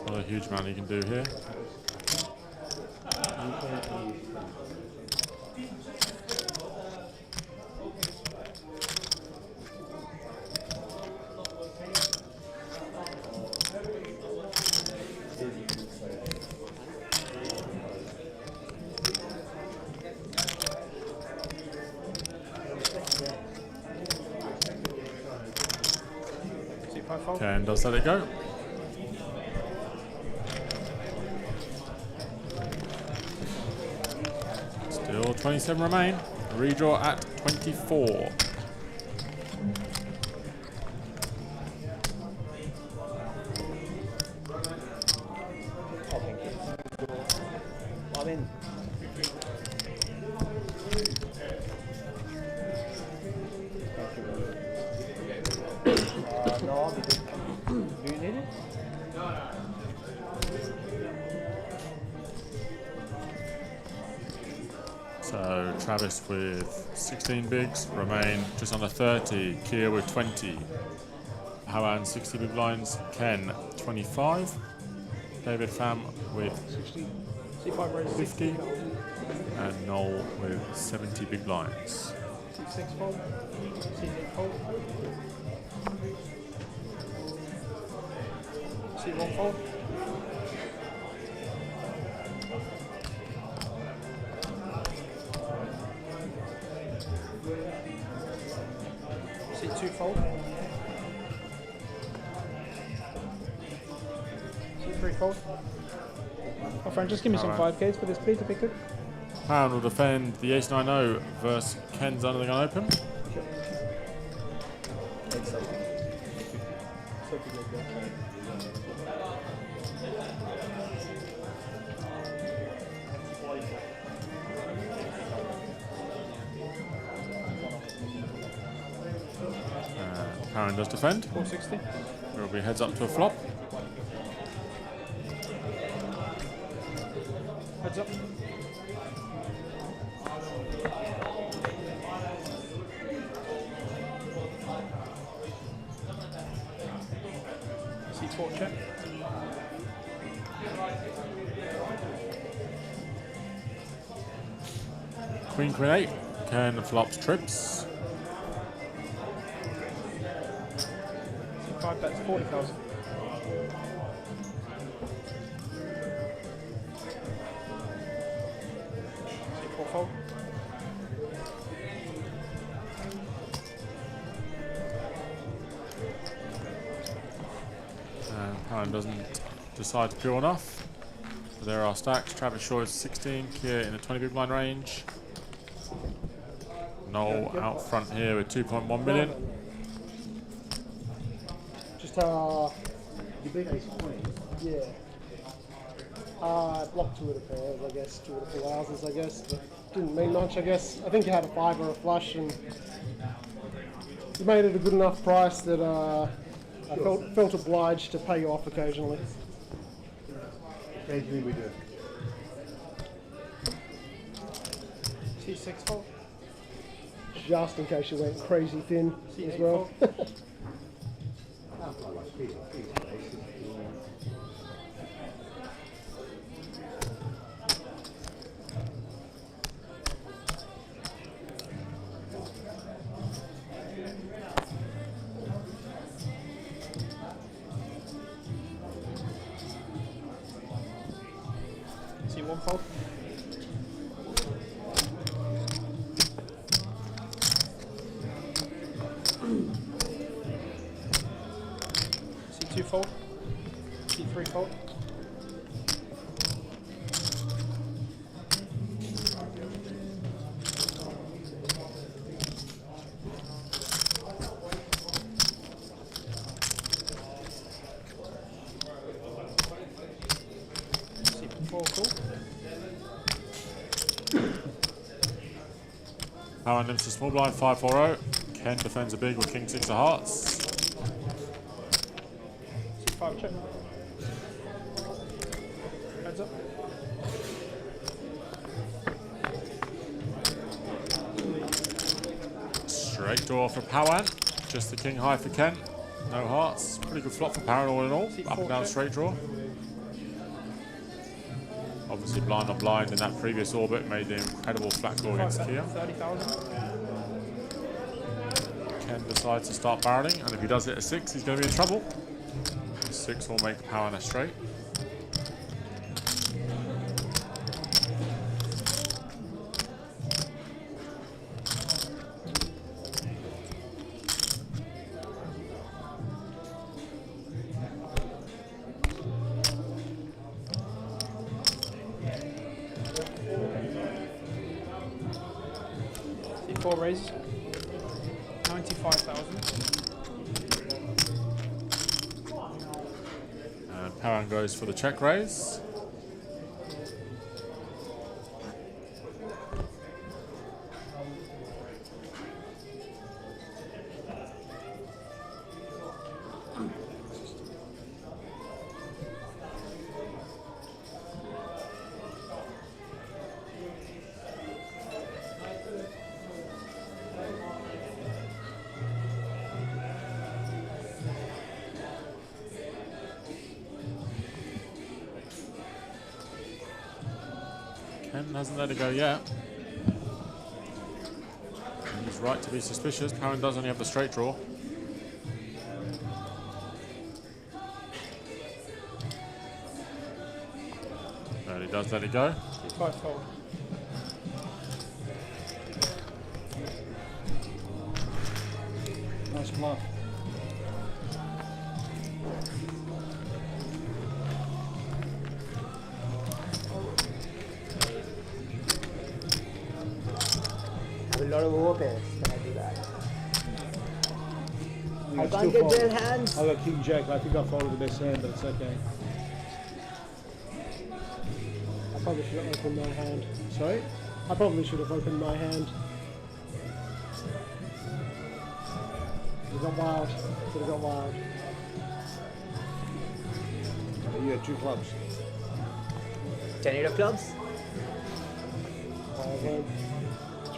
Not a huge amount he can do here. Ken does let it go. Still 27 remain. Redraw at 24. I'm in. No, because do you need it? So Travis with 16 bigs, Romain just under 30, Kia with 20, Hawan 60 big blinds, Ken 25, David Pham with 50, and Noel with 70 big blinds. C6 fold. C8 fold. C1 fold. C2 fold. C3 fold. My friend, just give me some 5Ks for this, please, if you could. Pound will defend the Ace 9-0 versus Ken's under the gun open. Pound does defend. 460. There will be heads up to a flop. Heads up. C4 check. Queen, Queen 8. Ken flops trips. C5 bets 40,000. C4 fold. Pound doesn't decide to pure enough. So there are stacks. Travis Shaw is 16, Kia in the 20 big blind range. Noel out front here with 2.1 million. Just You beat ace queen. yeah. Blocked two of the pairs, I guess, two of the full houses, I guess, but didn't mean much, I guess. I think you had a 5 or a flush, and you made it a good enough price that I felt obliged to pay you off occasionally. Occasionally we do. C6 fold. Just in case you went crazy thin as well. C1 fold. C2 fold. C3 fold. C4 cool. Power limits to small blind 5-4-0. Ken defends a big with king 6 of hearts. C5 check. Heads up. Straight draw for Powan. Just the king high for Ken. No hearts. Pretty good flop for Powan all in all. Up and down straight draw. Obviously blind on blind in that previous orbit made the incredible flat draw against Kia. 30,000. Ken decides to start barreling, and if he does hit a 6, he's going to be in trouble. 6 will make Powan a straight. Seat 4 raise. 95,000. And Pawan goes for the check raise. Ken hasn't let it go yet. He's right to be suspicious. Pawan does only have the straight draw. And he does let it go. 5 fold. Nice bluff. A lot of overpairs. Can I do that? I Still can't get fold. their hands. I got King Jack. I think I folded the best hand, but it's okay. I probably should have opened my hand. Sorry? I probably should have opened my hand. It got wild. Could have got wild. You had 2 clubs. 10 of clubs.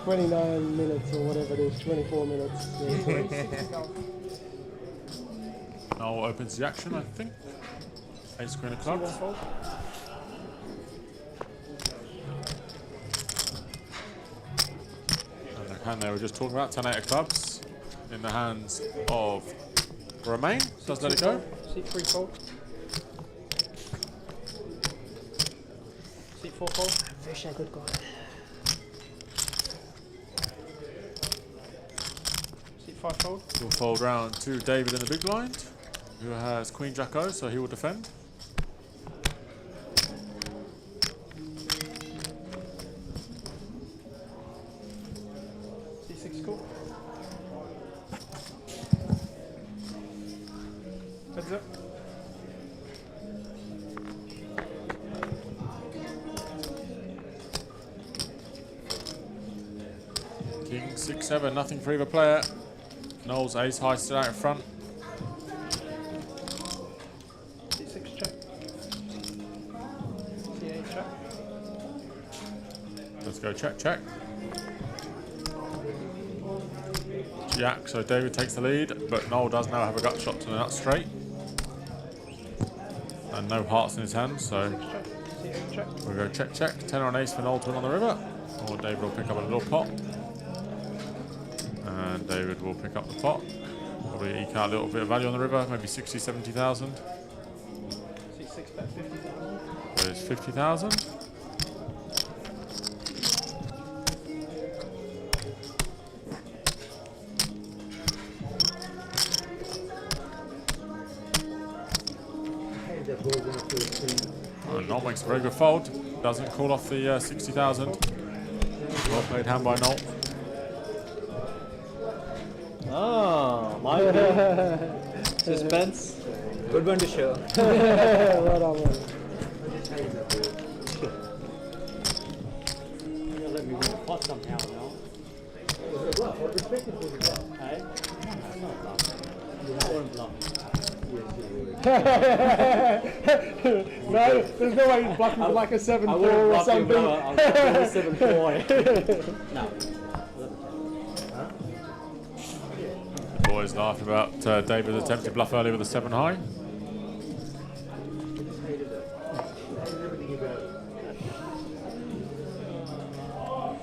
29 minutes or whatever it is, 24 minutes. Noel opens the action, I think. Ace Queen of clubs. And the hand they were just talking about, 10-8 of clubs in the hands of Romain. Does let it go. Seat 3 fold. Seat 4 fold. I wish I could go. Seat 5 fold. We'll fold round to David in the big blind, who has Queen Jack O, so he will defend. Seat 6 call. Heads up. King 6-7, nothing for either player. Noel's ace high still out in front. C6 check. C8 check. Let's go check, check. Jack, so David takes the lead, but Noel does now have a gut shot to the nut straight. And no hearts in his hand, so C8 check. we'll go check, check. 10 on ace for Noel to win on the river. Or David will pick up a little pot. And David will pick up the pot. Probably eke out a little bit of value on the river, maybe 60, 70,000. C6 bet 50,000. There's 50,000. And Noel makes a very good fold. Doesn't call off the 60,000. Well played hand by Noel. Oh, my bad. Suspense. Good one to show. Well done, man. You're gonna let me win the pot somehow, no? Hey? It's not a bluff. I wouldn't bluff. No, there's no way he's bluffing for like a 7-4 I wouldn't or bluff you, something. no, I'll go with 7-4. No. Boys laughed about David's attempted bluff earlier with a 7 high.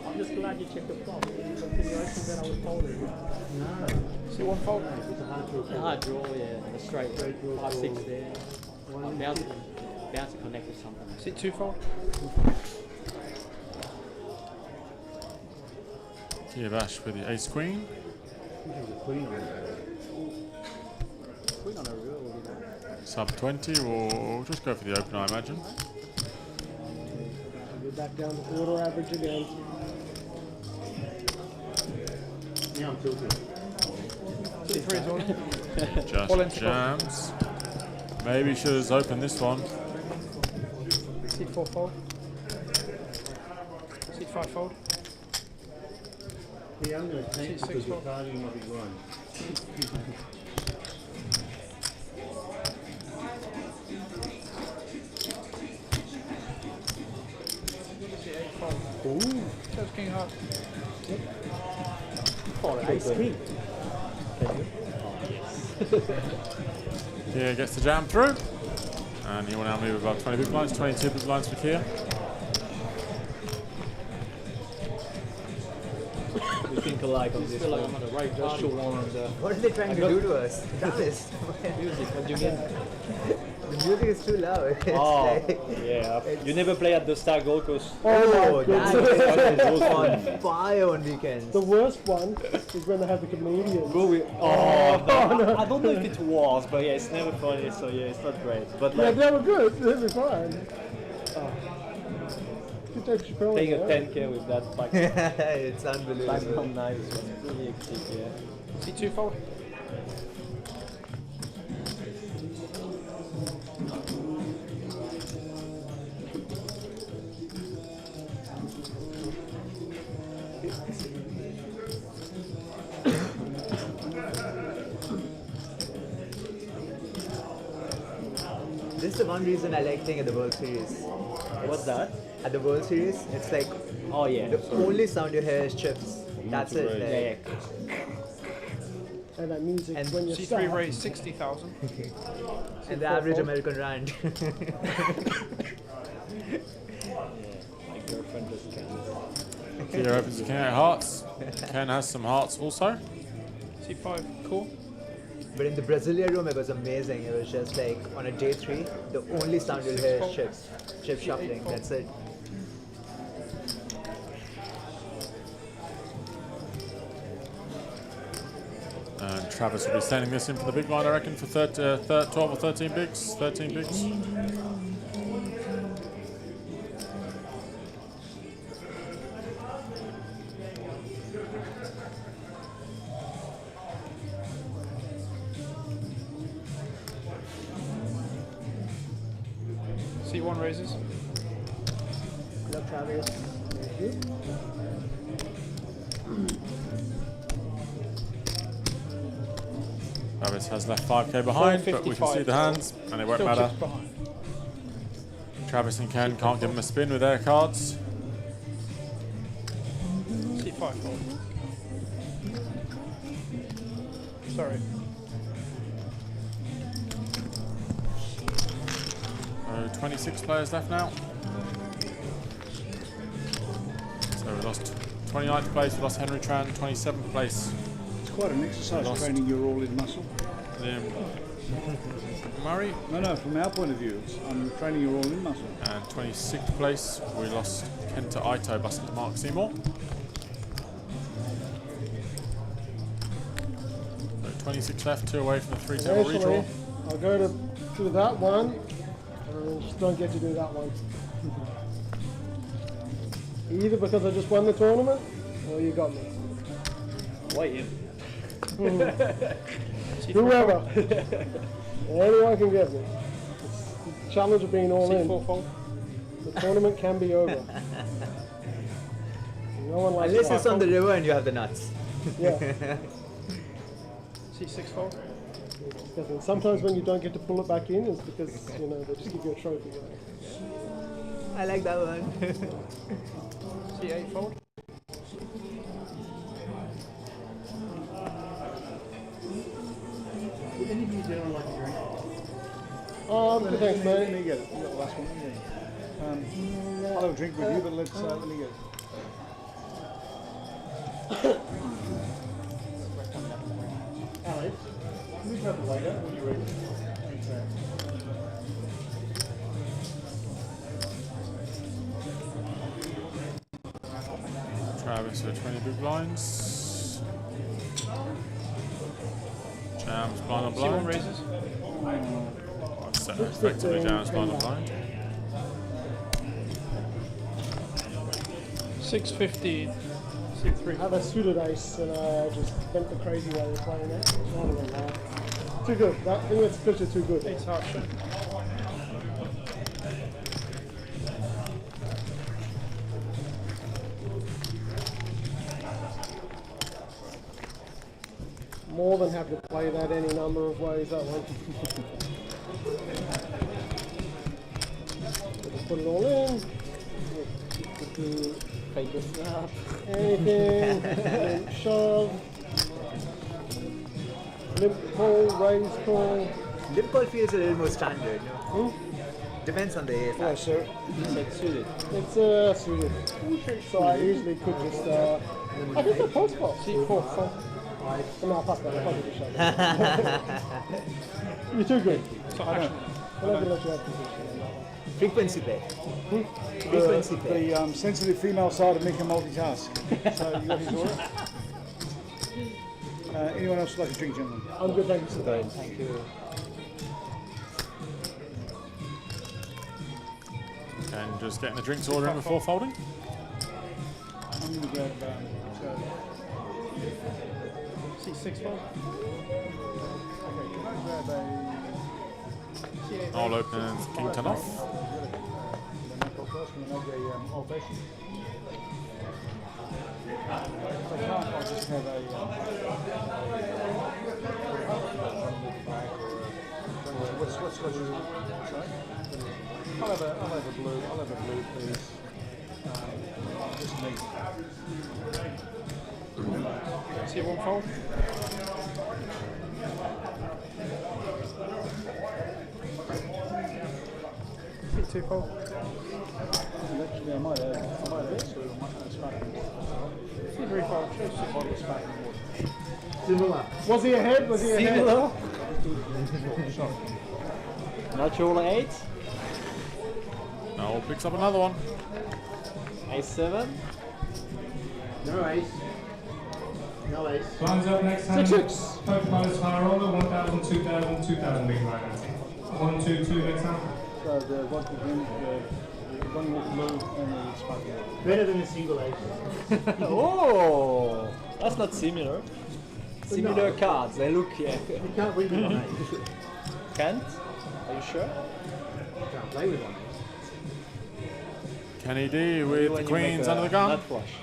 I'm just glad you checked the flop. Continuation that I was folding. No. See 1 fold. It's a hard draw, yeah. And a straight 5-6 there. Bounce to connect with something. Seat 2 fold. Vash with the ace queen. Queen on a real will be that. Sub 20, or just go for the open, I imagine. We're back down to quarter average again. Now I'm tilted. C3 is on. Just jams. Maybe should have opened this one. C4 fold. C5 fold. Yeah, I'm going to tank C6 because the fold. party might be blind. C8 fold. Ooh. Chose king heart. Oh, ice cream. Kia gets the jam through. And he will now move above 20 big blinds, 22 big blinds for Kia. We think alike on this. Feel like one. I'm on the right Just party. show one on the. What are they trying to do to us? Dallas. Music, what do you mean? The music is too loud. It's Oh, like, yeah. You never play at the Star Gold Coast. oh, That that is is on fire on weekends. The worst one is when they have the comedians. Go with. Oh, no. I don't know if it was, but yeah, it's never funny, so yeah, it's not great. But Yeah, like, they were good. They were fine. Good Dave Chappelle. paying a right? 10k with that pack. It's Back unbelievable. on night was really hectic, yeah. C2 fold. This is the one reason I like playing at the World Series. What's that? At the World Series, it's like Oh yeah. the only sound you hear is chips. That's it. Yeah, Like, And that music And when you C3 start. raise 60,000. and the average American rand. My girlfriend just can't. Kia opens the King 8 hearts. Ken has some hearts also. C5 cool. But in the Brasilia room, it was amazing. It was just like on a day 3, the only sound you'll hear is chips. Chip shuffling. That's it. And Travis will be standing this in for the big blind, I reckon, for 12 or 13 bigs. 13 bigs. C1 raises. Love Travis. Thank you. Travis has left 5k behind, but we can see the hands, and it won't Still matter. chips behind. Travis and Ken can't give him a spin with their cards. C5 fold. Sorry. 26 players left now. So we lost 29th place, we lost Henry Tran, 27th place. It's quite an exercise Lost. training your all-in muscle. Liam Murray. No, from our point of view, I'm training your all-in muscle. And 26th place, we lost Kenta Ito, busted to Mark Seymour. So 26 left, 2 away from the 3-table redraw. Eventually, I'll go to do that one. And just don't get to do that one. Either because I just won the tournament, or you got me. Why him? Whoever. Anyone can get me. It's the challenge of being all in. The tournament can be over. No one likes Unless that. it's on the river and you have the nuts. Yeah. C6 fold. Definitely. Sometimes when you don't get to pull it back in, it's because they just give you a trophy. I like that one. C8 fold. Would any of you gentlemen like a drink? Good, thanks, Let me mate. get it. You got the last one. Yeah. I'll have a drink with you, but let me get it. Alex, can we grab it later when you're ready? Thanks, man. Travis with 20 big blinds. Jams blind on C1 blind. raises. So effectively jams blind on blind. 650. I have a suited ace and I just went the crazy way of playing it. I don't know why. Too good. I think that's picture too good. It's hard shot. More than happy to play that any number of ways, that one. Just put it all in. Fake a snap. Anything. Shove. Limp call, raise call. Limp call feels a little more standard, no? Depends on the ace. Yeah, sure. It's suited. It's suited. So I usually could just, I think the post ball. C4. No, I'll pass that. I'll probably just shove it. You're too good. I know. I'm not going to let you have position. Frequency play. Frequency play. The sensitive female side of me can multitask. So you got his order. Anyone else like a drink, gentlemen? I'm good, thank you, sir. Thank you. And just getting the drinks order in before folding. I'm going to grab C6 fold. Okay, can I grab a... All open and king 10 off. If I can't, I'll just have a... what's your... Sorry? I'll have a blue, please. Just neat. See one fold? See two fold? Actually, I might have this, or I might have a sparkling water. See three fold, choose a bottle of sparkling water. Similar. Was he ahead? Was he ahead? Similar. Sorry. Natural 8. Now picks up another one. A7. No ace. No ace. Blinds up next time. 6-6. Poker Palace higher roller, 1,000, 2,000, 2,000 big blind. 1, 2, 2 next time. So the one with blue and the sparkling water. Better than a single ace. Oh, that's not similar. Similar cards. They look. Yeah. You can't win with one ace. Can't? Are you sure? You can't play with one ace. Kenny D with the queens under the gun. Nut flush.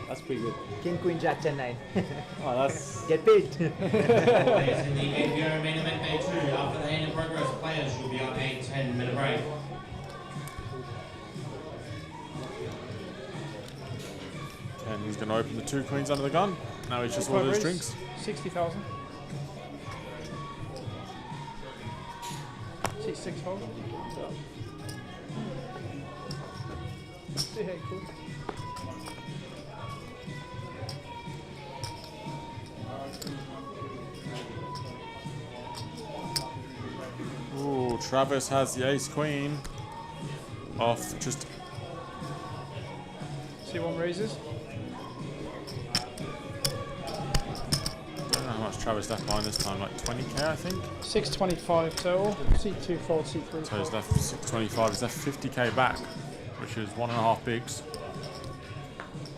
That's pretty good. King, queen, jack, 10, 9. Oh, that's... Get paid. Players in the APO main event day 2. After the hand in progress, players will be on a 10-minute break. Kenny's going to open the two queens under the gun. Now he's just ordered his drinks. 60,000. C6 fold. See how cool. Ooh, Travis has the ace queen off just... C1 raises. I don't know how much Travis left behind this time, like 20k I think? 625 total. C2 fold, C3 So he's fold. left 625, he's left 50k back, which is 1.5 bigs.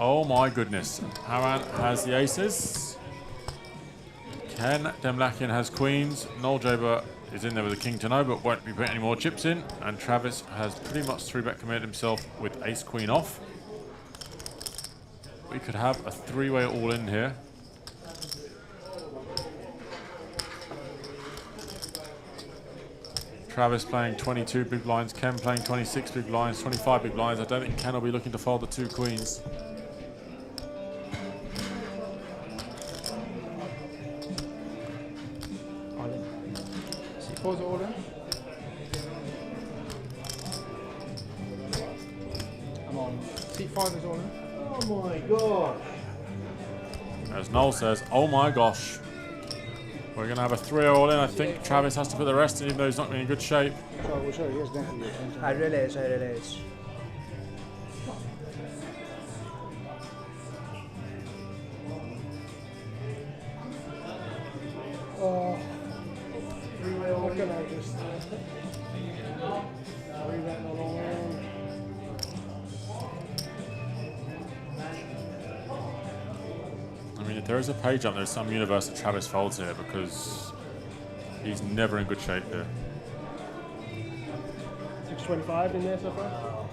Oh my goodness. Haran has the aces. Ken Demlakian has queens. Noel Jaber is in there with a king to know, but won't be putting any more chips in. And Travis has pretty much 3-bet committed himself with ace queen off. We could have a 3-way all in here. Travis playing 22 big blinds, Ken playing 26 big blinds, 25 big blinds. I don't think Ken will be looking to fold the two queens. All in. C4's all in. I'm on. C5 is all in. Oh my gosh. As Noel says, oh my gosh. We're going to have a 3-0 all in. I think Travis has to put the rest in, even though he's not in good shape. So we'll show you. Yes, definitely. I realize. Oh, what can I just read that in a long round? If there is a pay jump, there's some universe that Travis folds here because he's never in good shape here. 625 in there so far.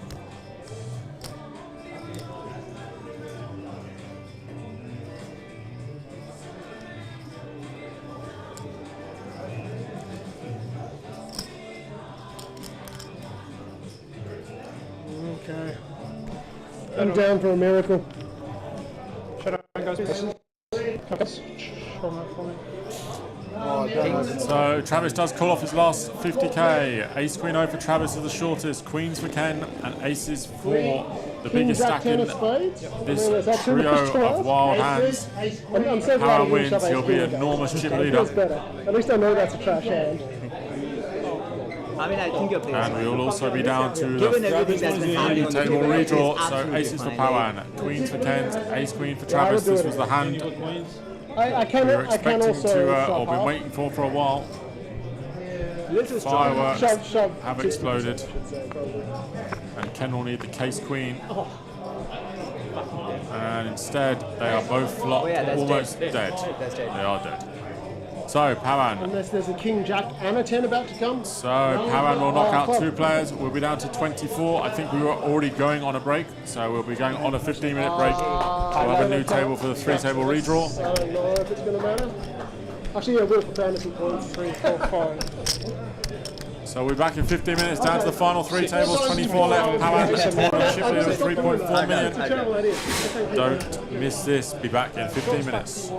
Okay. I'm down for a miracle. So Travis does call off his last 50k. Ace Queen O for Travis is the shortest. Queens for Ken and aces for the biggest stack in this trio of wild hands. Power wins. He'll be an enormous chip leader. At least I know that's a trash hand. I mean, I think you're playing. And we will also be down to the table redraw. So aces for Powan, queens for Ken, ace queen for Travis. This was the hand I can we were expecting also or been waiting for a while. Fireworks have exploded, and Ken will need the case queen. And instead, they are both flopped, almost dead. They are dead. So, Powan. Unless there's a king, jack, and a 10 about to come. So, Powan will knock out 2 players. We'll be down to 24. I think we were already going on a break, so we'll be going on a 15-minute break. We'll have a new table for the 3-table redraw. I don't know if it's going to matter. Actually, yeah, we'll for fantasy points. 3, 4, 5. So we're back in 15 minutes, down to the final 3 tables, 24 left. Powan tournament ship leader with 3.4 million. Don't miss this. Be back in 15 minutes.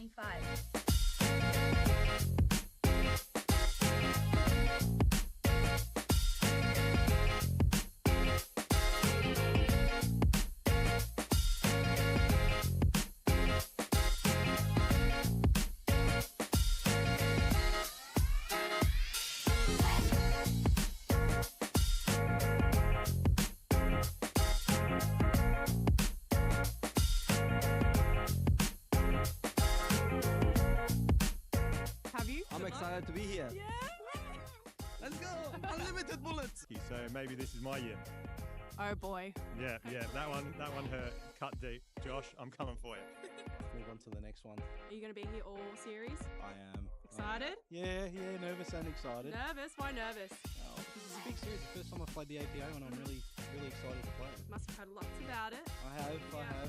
25. Have you? I'm excited to be here. Yeah. Let's go! Unlimited bullets! So maybe this is my year. Oh boy. Yeah, that one hurt. Cut deep. Josh, I'm coming for you. Move on to the next one. Are you going to be here all series? I am. Excited? Yeah, nervous and excited. Nervous? Why nervous? This is a big series. The first time I've played the APO and I'm really excited to play it. Must have heard lots about it. I have.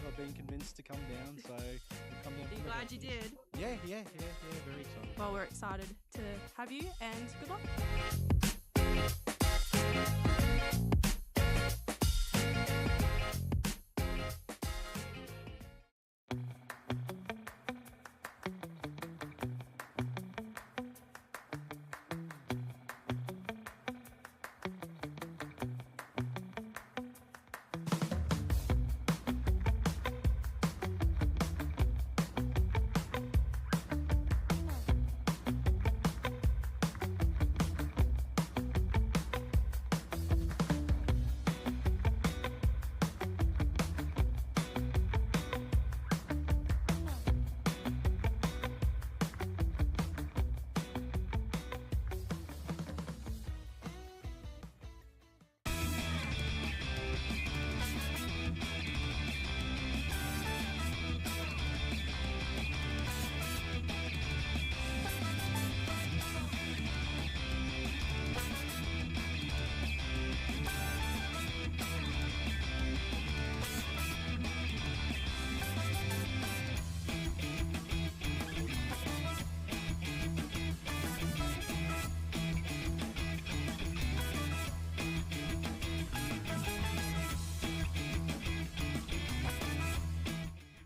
I've been convinced to come down, so I've come down. Are you glad you did? Yeah, very excited. Well, we're excited to have you and good luck.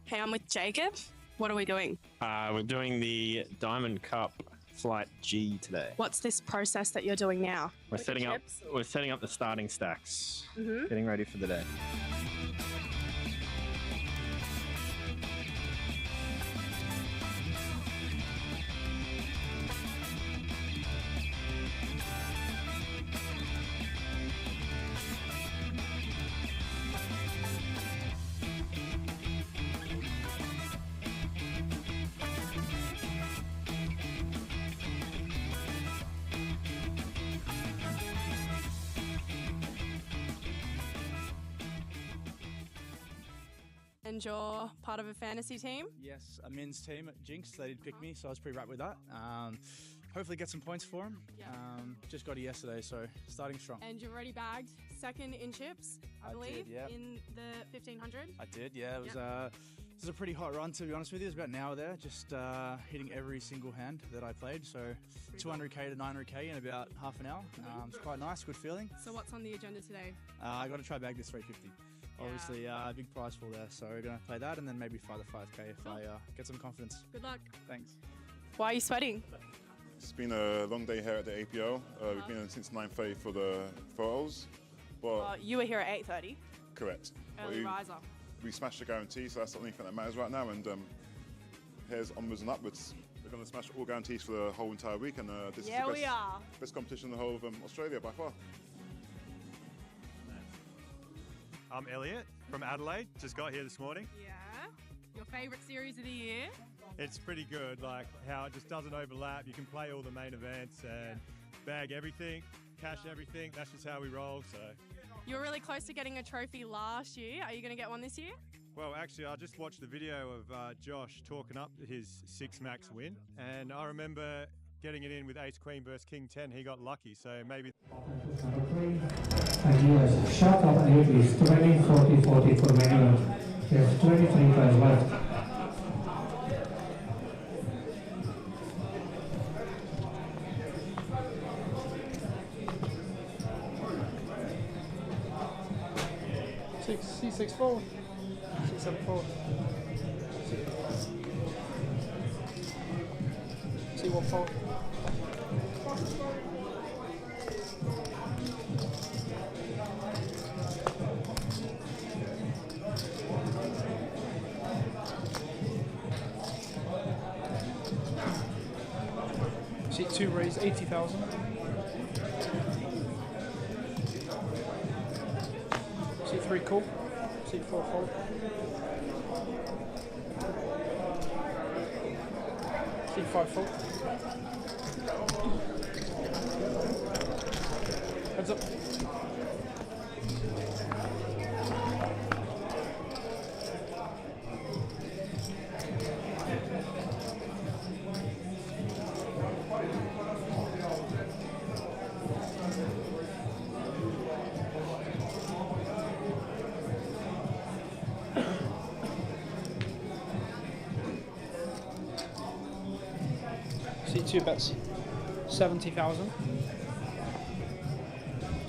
Hey, I'm with Jacob. What are we doing? We're doing the Diamond Cup Flight G today. What's this process that you're doing now? We're setting up the starting stacks. Mhm. Getting ready for the day. And you're part of a fantasy team? Yes, a men's team at Jinx. They did pick me, so I was pretty wrapped with that. Hopefully get some points for them. Just got it yesterday, so starting strong. And you've already bagged second in chips, I believe, did, yeah. in the 1500. I did, yeah. It was this is a pretty hot run, to be honest with you. It was about an hour there, just hitting every single hand that I played. So 200k to 900k in about half an hour. It's quite nice, good feeling. So what's on the agenda today? I got to try bag this 350. Obviously, a big prize pool there, so we're going to play that and then maybe fly the 5k if I get some confidence. Good luck. Thanks. Why are you sweating? It's been a long day here at the APO. We've been in since 9:30 for the photos. But You were here at 8:30. correct. Early riser. We smashed the guarantee, so that's the only thing that matters right now. And here's onwards and upwards. We're going to smash all guarantees for the whole entire week, and this is Yeah, the we are. best competition in the whole of Australia by far. I'm Elliot from Adelaide. Just got here this morning. Yeah. Your favourite series of the year? It's pretty good, like how it just doesn't overlap. You can play all the main events and bag everything, cash everything. That's just how we roll, so. You were really close to getting a trophy last year. Are you going to get one this year? Well, actually, I just watched the video of Josh talking up his 6 max win, and I remember getting it in with Ace Queen versus King 10. He got lucky, so maybe. And yes, shot of 8 is 20, 40, 40 for minimum. There's 23 players left. C64, 674. one fold. Seat 2 raise 80,000. Seat 3 call. Seat 4 fold. Seat 5 fold. Heads up. C2 bets 70,000.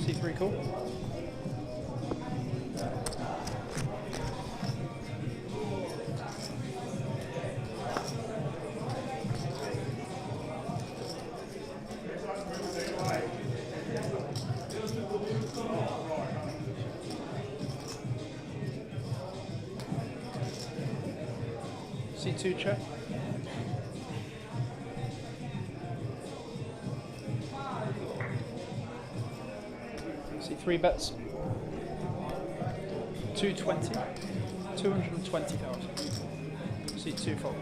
C3 call. C2 check. C3 bets 220, 220,000. C2 fold.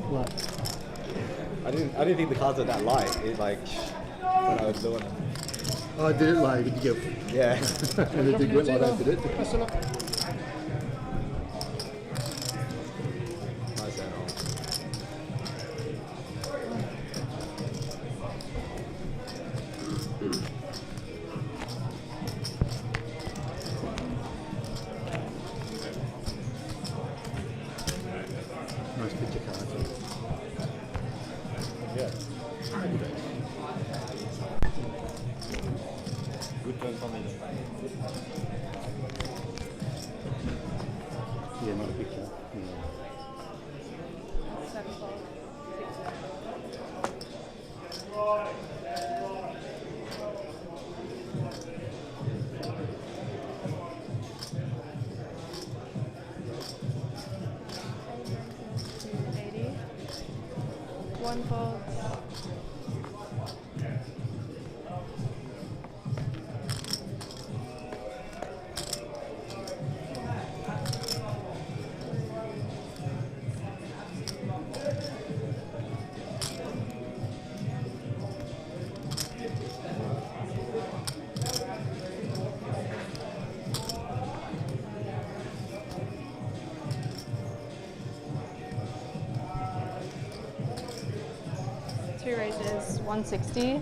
What? I didn't think the cards were that light. It like when I was doing it. Oh, did it like? Did you go? Yeah. And it did go like that, did it? Nice and all. Nice picture cards. Yeah. Good turn for me. Yeah, not a picture. Yeah. One fold. Two raises, 160.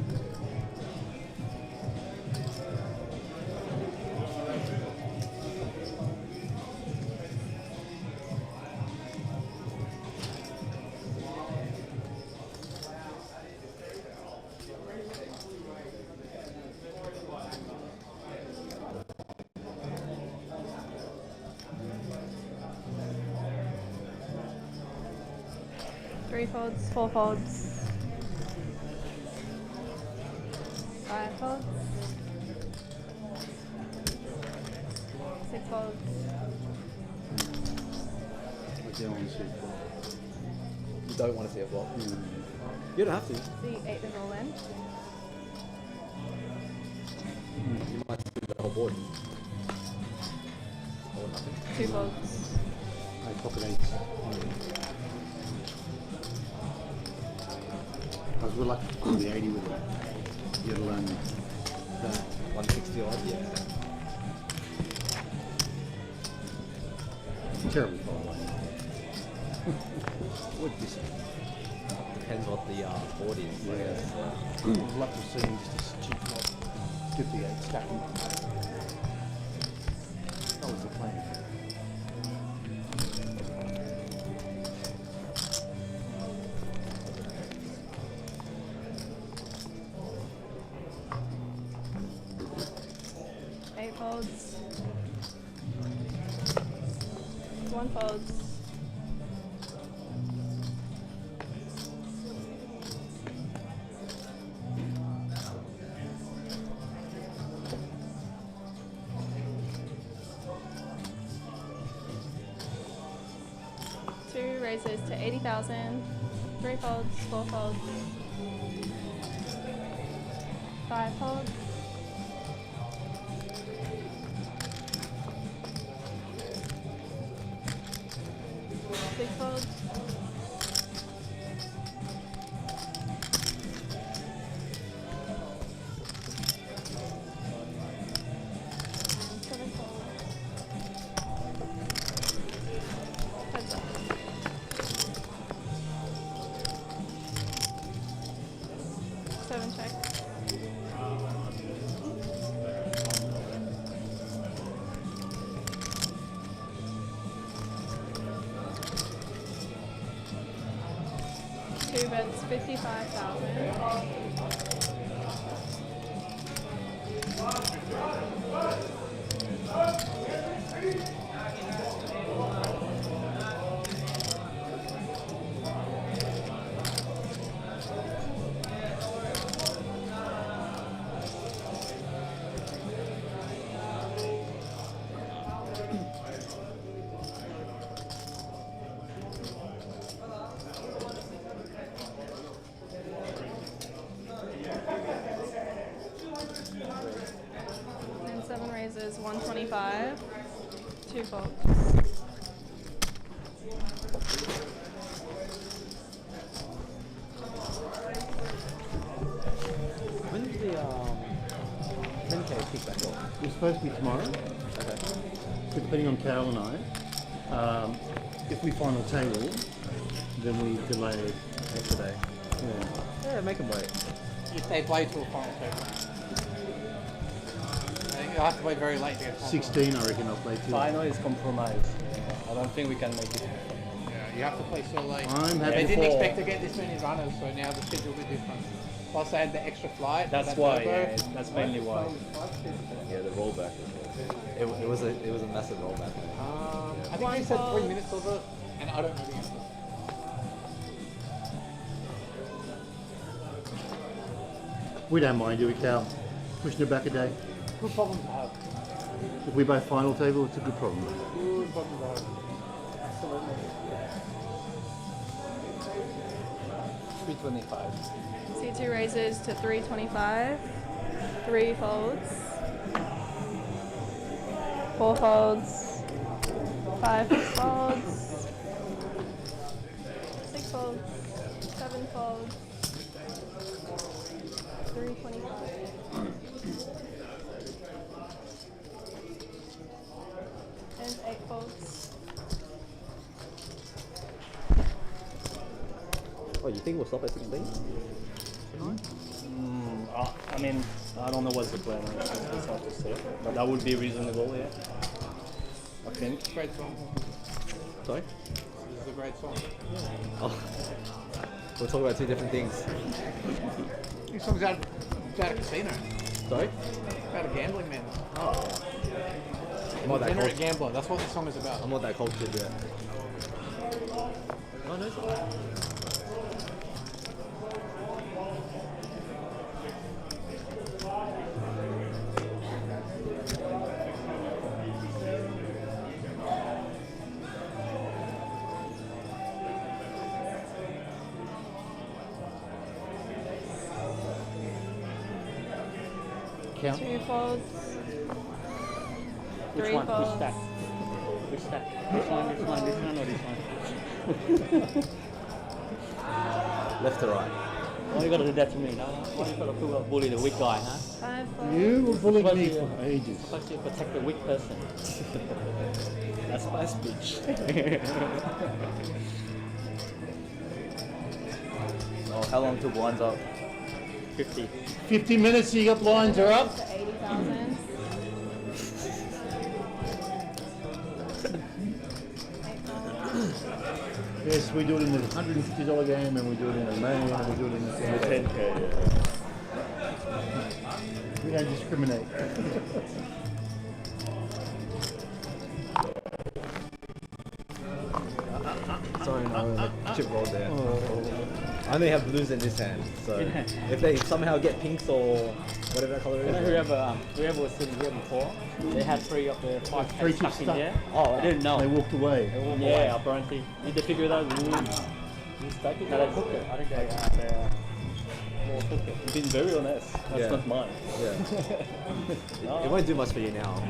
Three folds, four folds. Five folds. Six folds. I don't want to see it. You don't want to see a flop. You don't have to. C8 is all in. You might see the whole board. Or nothing. Two folds. I pocket eights. I was reluctant to call the 80 with it. Let alone that. 160 odd, yeah. Terrible far away. Would you say? Depends what the board is, I guess. I'd love to see just a cheap lot. 58 stacking. That was the plan. Eight folds. 1 folds. Two raises to 80,000. 3 folds, 4 folds. 5 folds. 6 folds. 7 folds. Heads up. 7 check. Two bets, 7 raises, 125. 2 folds. When's the 10K kick back off? It's supposed to be tomorrow. Okay. So depending on Carol and I, if we final table, then we delay it today. Yeah, make them wait. If they play to a final table. You'll have to wait very late to get final. 16, I reckon I'll play too. Final is compromised. I don't think we can make it. Yeah, you have to play so late. I'm happy They didn't for- expect to get this many runners, so now the schedule will be different. Plus they had the extra flight. That's that why, turbo. yeah, that's mainly why. Yeah, the rollback. It was a massive rollback. I think they said 3 minutes of it, and I don't know the answer. We don't mind, do we, Cal? Pushing it back a day. Good problem to have. If we both final table, it's a good problem. Good problem to have. Absolutely. 325. C2 raises to 325. 3 folds. 4 folds. 5 folds. 6 folds. 7 folds. 325. And 8 folds. Oh, you think we'll stop at 16? I mean, I don't know what's the plan. It's hard to say, but that would be reasonable, yeah. I think. Great song. Sorry? This is a great song. Oh. We'll talk about two different things. This song's out a casino. Sorry? About a gambling man. I'm not that Degenerate cultured. gambler. That's what this song is about. I'm not that cultured yet. Oh, no, it's not. Count. 2 folds. Which 3 one? folds. Which stack? Which stack? This one, this one, this one, or this one? Left to right. Why you gotta do that to me? No? Why you gotta bully the weak guy, huh? 5 folds. You were bullying me Supposed for ages. Supposed to protect the weak person. That's my speech. Oh, how long till blinds up? 50. 50 minutes, you got blinds are up. To 80,000. 8 folds. Yes, we do it in the $150 game, and we do it in the main, and we do it in the 10K, We don't discriminate. only have blues in this hand, so if they somehow get pinks or whatever that color is. You know, whoever was sitting here before, they had 3 of the 5 3 stuck in stuck. there. Oh, I didn't know. They walked away. They walked away, apparently. Did they figure it out? You stuck it? No, they took it. I think they more took it. Being very honest, that's not mine. Yeah. It won't do much for you now.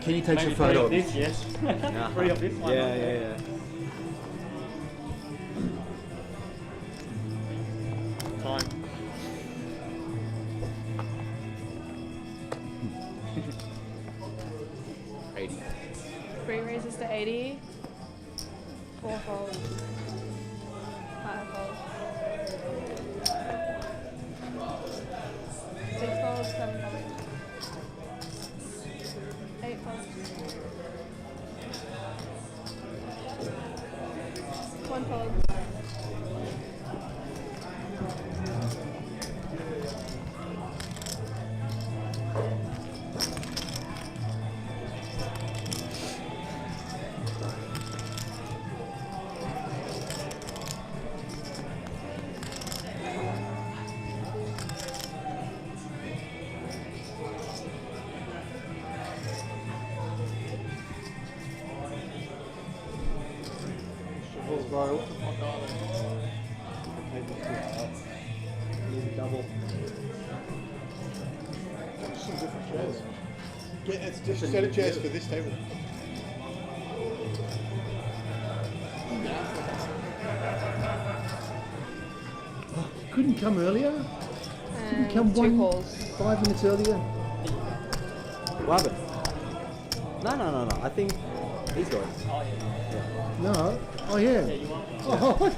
Can you take Maybe some photos? 3 of this, yes. 3 of this one. Yeah. Time. Three raises to 80. 4 folds. 5 folds. 6 folds, 7 folds. 8 folds. 1 fold. Double. Some different chairs. It's just a set of chairs for this table. Couldn't come earlier? And Couldn't come 2 calls. 5 minutes earlier? What happened? No. I think he's going. Oh, yeah. No. Oh, yeah. Yeah, you want Oh,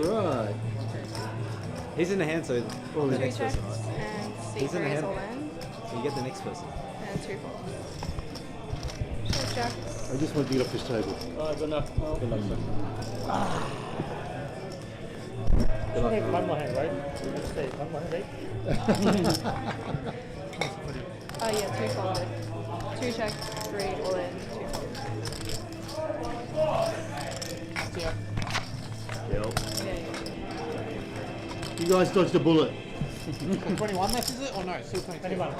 yeah. All right. He's in the hand, so Oh, the Three next checks person. and He's in the raise hand. all in. So you get the next person. And 2 folds. Check jacks. I just want to get off this table. Good luck. Good luck, sir. Good luck. One more hand, right? Let's say one more hand, right? Oh yeah, 2 folded. 2 check, 3 all in, 2 folded. Yeah. Yeah. You guys dodged a bullet. 21 left, is it? Or no, still 22. 21.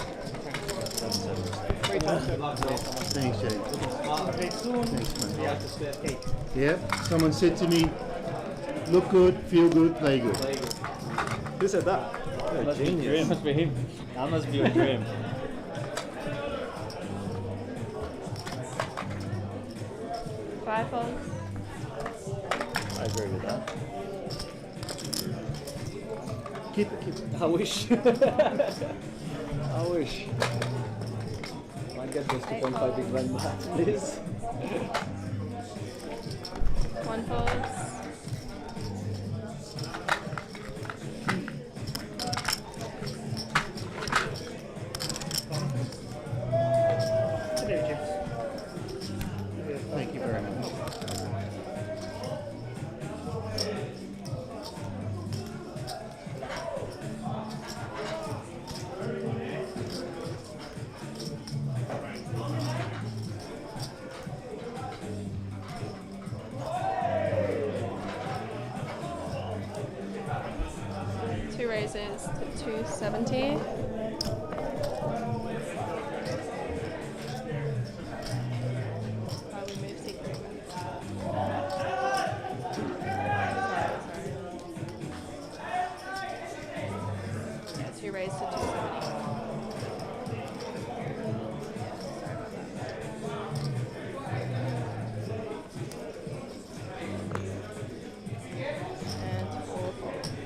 3 times 7. Thanks, Jay. Okay, soon. Thanks, man. Yep. Someone said to me, look good, feel good, play good. Who said that? That must be a dream. Must be him. That must be a dream. 5 folds. I agree with that. Keep it. I wish. I wish. Might get those 2.5 big blind back, please. 1 folds. Thank you very much. Two raises to 270. We move seat 3 Yeah, 2 raised to 270. And 4 folds.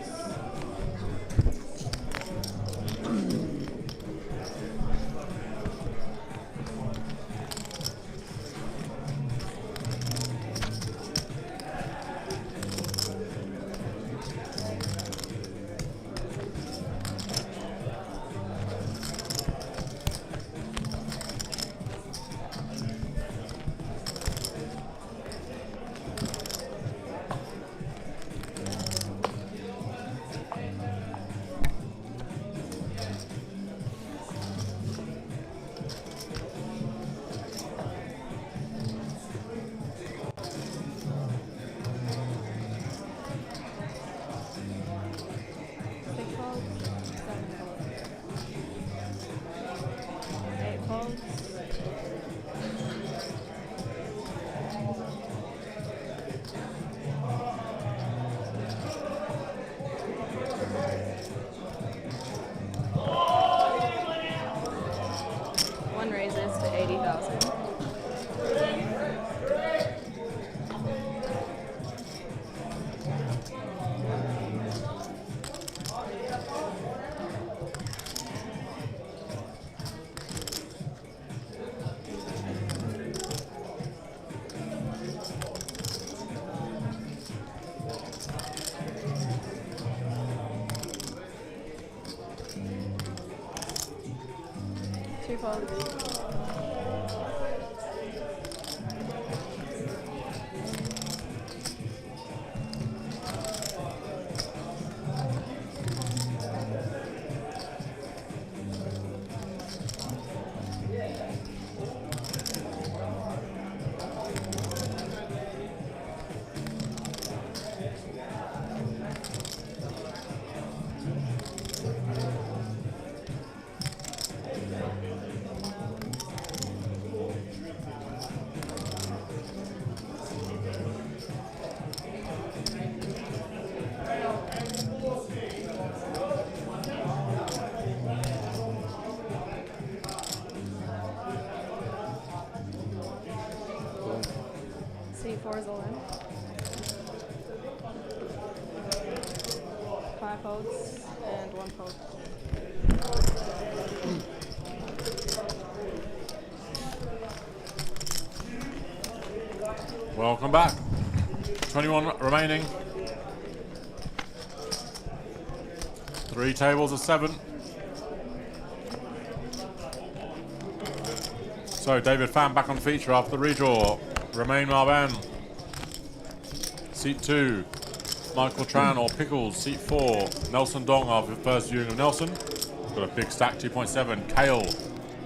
2 folds. C4 is all in. 5 folds and 1 fold. Welcome back. 21 remaining. 3 tables of 7. So David Pham back on feature after the redraw. Romain Marban. Seat 2. Michael Tran or Pickles. Seat 4. Nelson Dong after the first viewing of Nelson. Got a big stack, 2.7. Kale.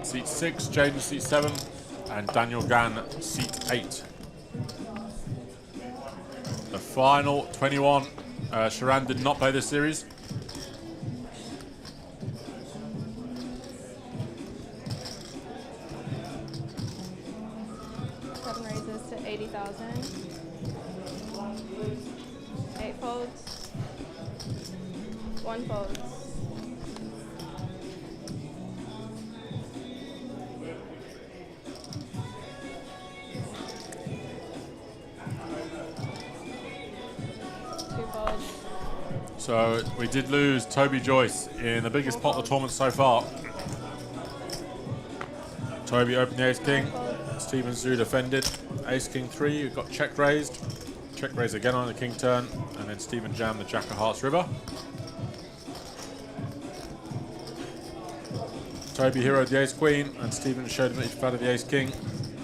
Seat 6. Jaden seat 7. And Daniel Gan seat 8. The final 21. Sharan did not play this series. To 80,000. 8 folds. 1 folds. So we did lose Toby Joyce in the biggest pot of the tournament so far. Toby opened the Ace King. Stephen Zhu defended. Ace King 3, we've got check raised. Check raised again on the King turn. And then Stephen jammed the Jack of Hearts River. Toby heroed the Ace Queen, and Stephen showed him that he's of the Ace King.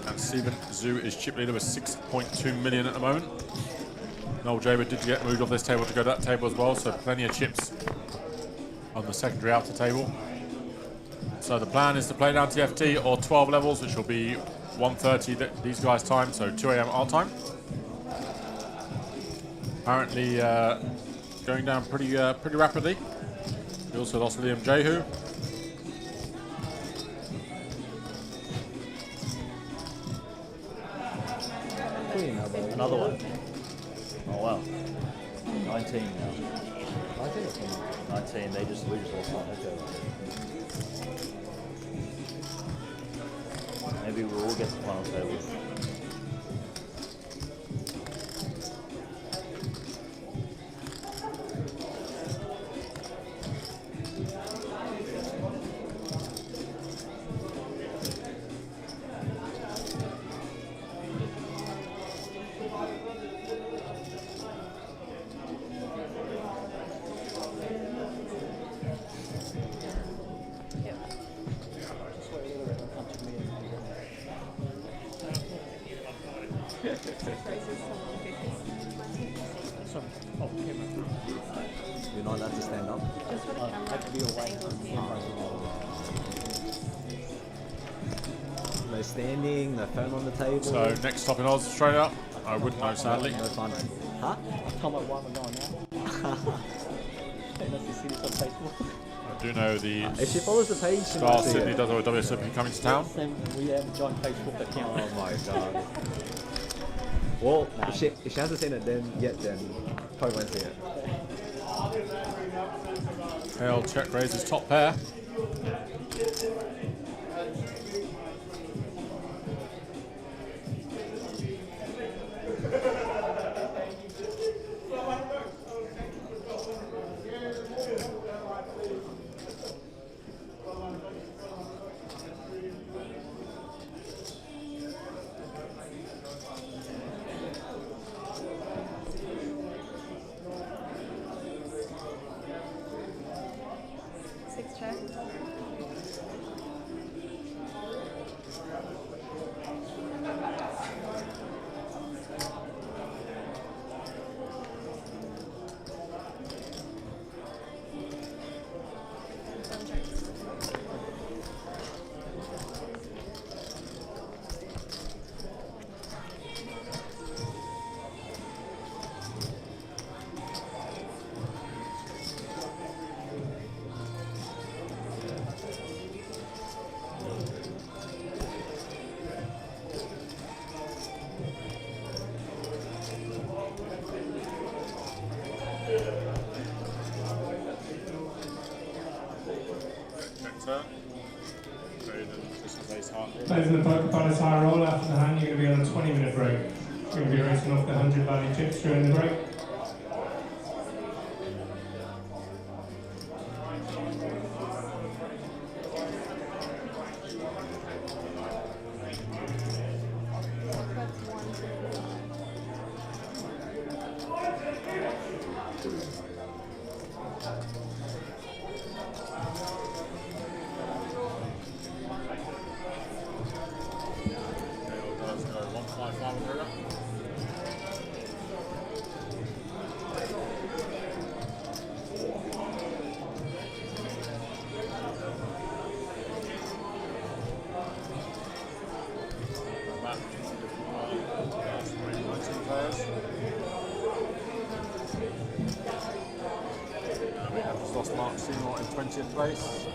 And Stephen Zhu is chip leader with 6.2 million at the moment. Noel Jaber did get moved off this table to go to that table as well, so plenty of chips on the secondary outer table. So the plan is to play down TFT or 12 levels, which will be 1:30 these guys' time, so 2 AM our time. Apparently going down pretty rapidly. We also lost Liam Jehu. Another one. Oh wow. 19 now. 19, we just lost one. Okay. Maybe we'll all get to the final table. You're not allowed to stand up? Just for the camera. No standing, no phone on the table. So next stop in Oz, straight up. I wouldn't know, sadly. No fun. Huh? I told my wife I'm going now. Let's just see this on Facebook. I do know the if she follows the page, Star Sydney does have a WSOP coming to town. We have a giant Facebook account. Oh my god. Well, if she hasn't seen it then probably won't see it. Hale check raises top pair. Check. turn. Just as ace high. Players in the poker bonus high roll after the hand, you're going to be on a 20-minute break. You're going to be racing off the 100 value chips during the break. We have just lost Mark Seymour in 20th place.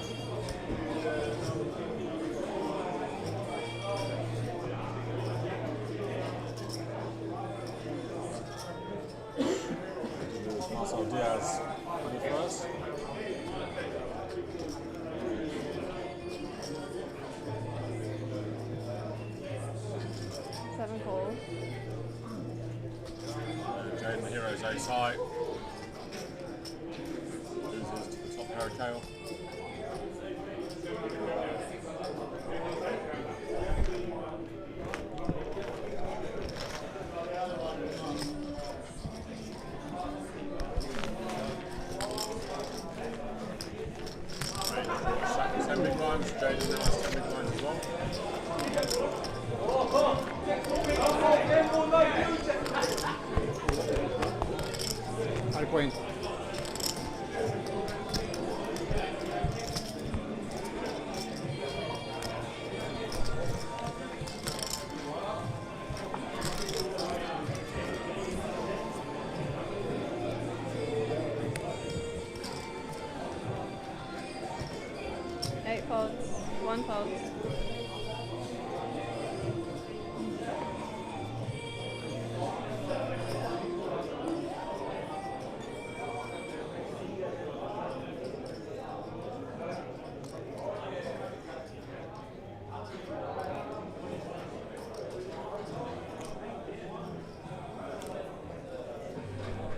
Marcel Diaz 21st. Seven call. Jaden the Hero's ace high. Loses to the top pair of Kale. Shackle's 10 big blinds, Jaden now has 10 big blinds as well. High point. Eight folds. One fold.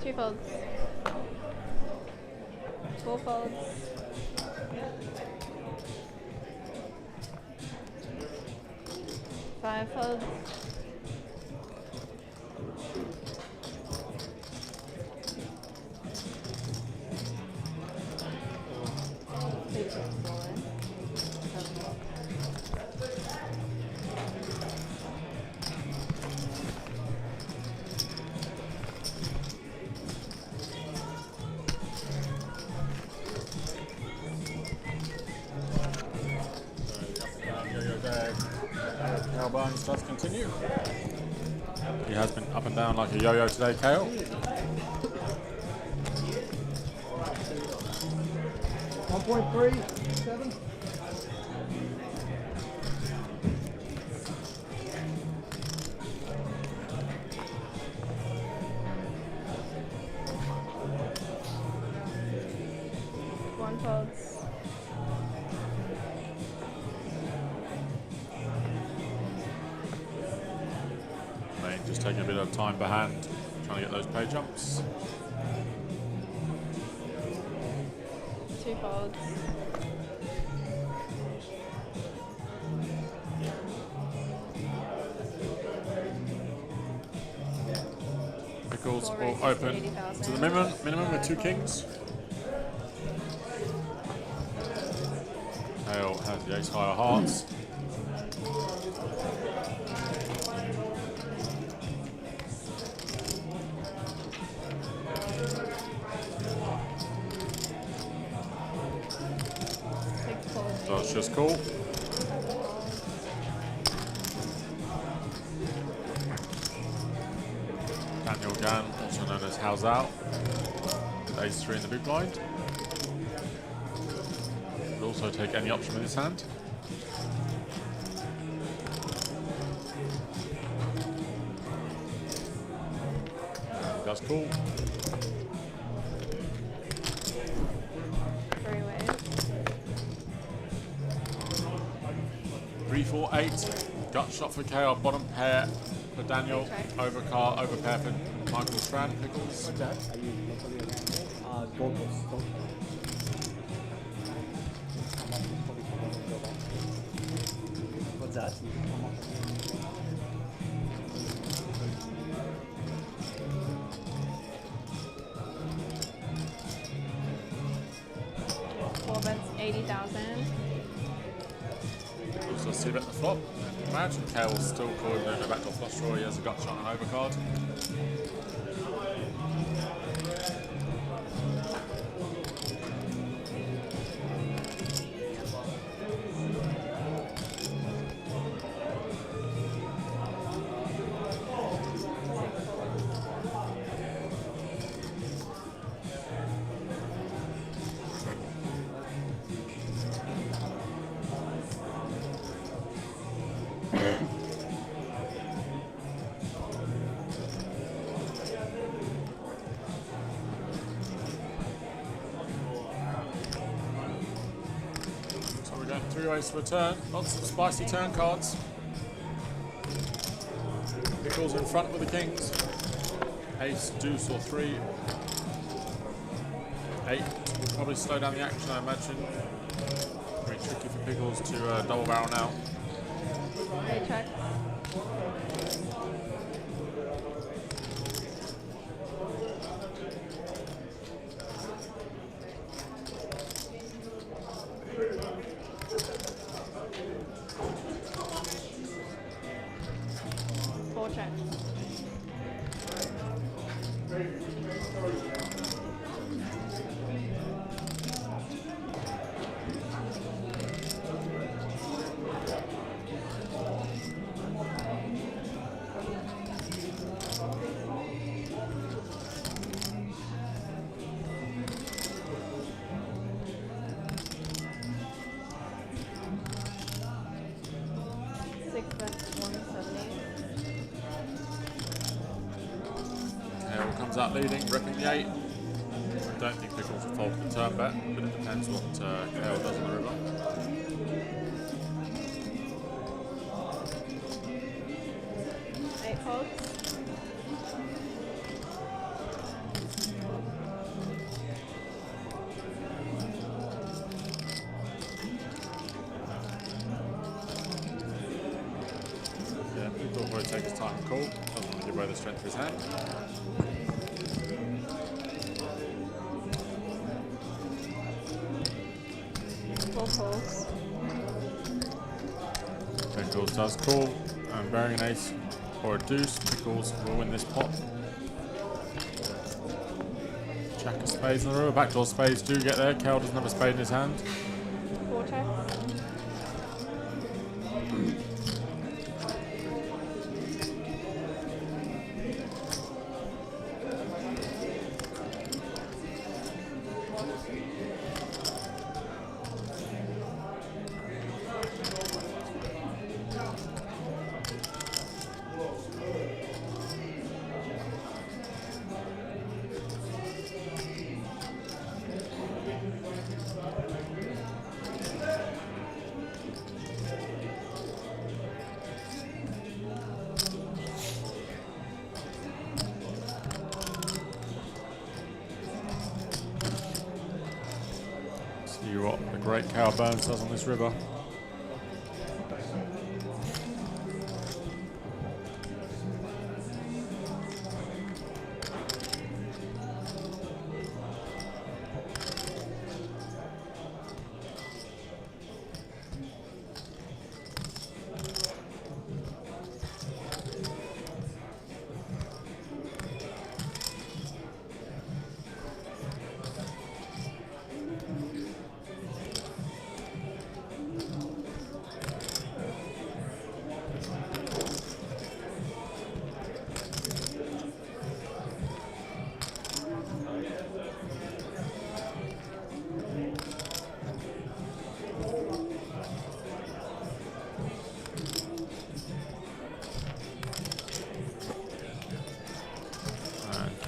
Two folds. Four folds. Five folds. Six folds. Kale Barnes does continue. He has been up and down like a yo-yo today, Kale. 1.37. One folds. Mate, just taking a bit of time behind, trying to get those pay jumps. Two folds. Pickles will open to the minimum with two kings. Kale has the ace high of hearts. That's just cool. Daniel Gann, also known as How's Out, with ace 3 in the big blind. Will also take any option with his hand. That's cool. Three waves. C4-8. Gut shot for KO. Bottom pair for Daniel. Over pair for Michael Strand. Pickles. What's that? Are you Dolton. What's that? 80,000. So see bet the flop. Imagine Kale's still calling the backdoor flush draw. He has a gut shot and an overcard. Three ways to a turn. Lots of spicy turn cards. Pickles in front with the kings. Ace, deuce, or 3. 8 will probably slow down the action, I imagine. Very tricky for Pickles to double barrel now. Okay, check. Out leading, ripping the 8. I don't think Pickles will fold the turn bet, but it depends what Kale does on the river. Eight folds. Yeah, Pickles will probably take his time and call. Doesn't want to give away the strength of his hand. Pickles does call, and bearing an ace or a deuce, Pickles will win this pot. Jack of spades in the river, backdoor spades do get there. Kel doesn't have a spade in his hand. Four check. See what the great Cal Burns does on this river.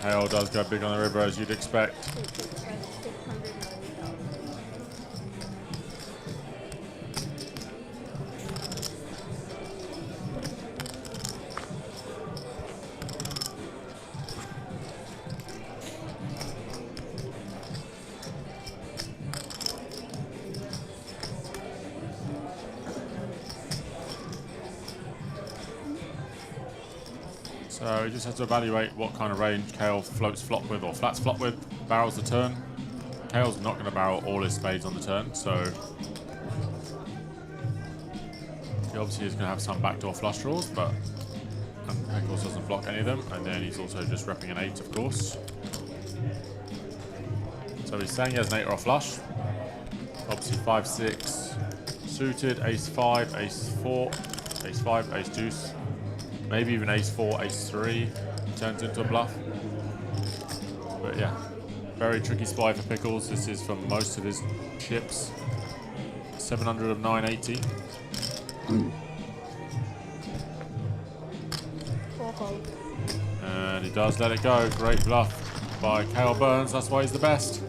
Hale does go big on the river, as you'd expect. So he just has to evaluate what kind of range Kale floats flop with or flats flop with, barrels the turn. Kale's not going to barrel all his spades on the turn, so he obviously is going to have some backdoor flush draws, but of course doesn't block any of them, and then he's also just repping an 8, of course. So he's saying he has an 8 or a flush. Obviously 5, 6, suited, ace 5, ace 4, ace 5, ace deuce, maybe even ace 4, ace 3 turns into a bluff. But yeah, very tricky spy for Pickles. This is for most of his chips. 700 of 980. And he does let it go. Great bluff by Kale Burns. That's why he's the best.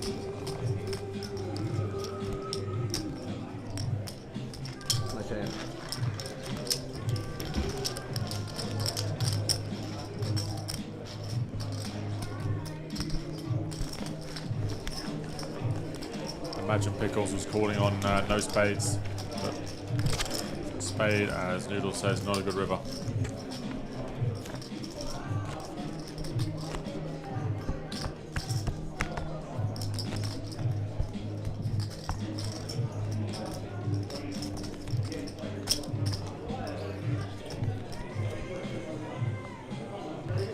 Imagine Pickles was calling on no spades, but spade, as Noodle says, not a good river.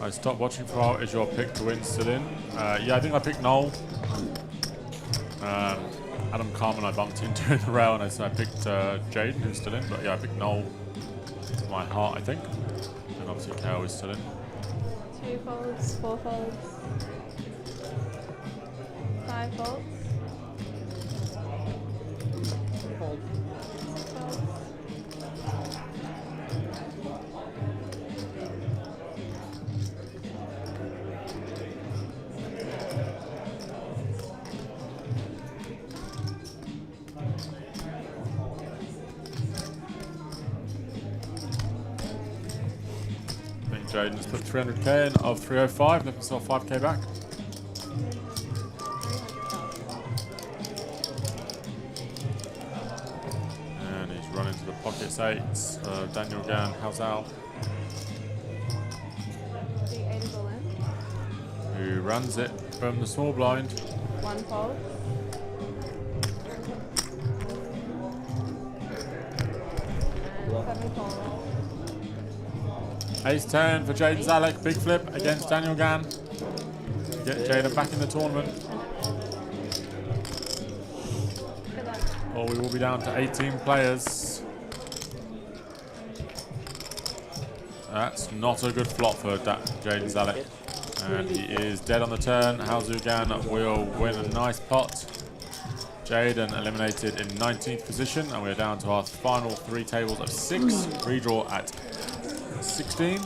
I stopped watching for a while. Is your pick to win still in? Yeah, I think I picked Noel. Adam Carmen I bumped into in the rail, and I picked Jaden, who's still in. But yeah, I picked Noel to my heart, I think. And obviously Kale is still in. 2 folds, 4 folds, 5 folds. Jaden's put 300k in of 305, left himself 5k back. And he's run into the pockets 8s. Daniel Gann, Hazal, who runs it from the small blind. 1 fold. And 7 folds. Ace 10 for Jaden Zalek, big flip against Daniel Gann. Get Jaden back in the tournament. Or we will be down to 18 players. That's not a good flop for Jaden Zalek. And he is dead on the turn. Haozu Gan will win a nice pot. Jaden eliminated in 19th position, and we're down to our final 3 tables of 6. Redraw at 16.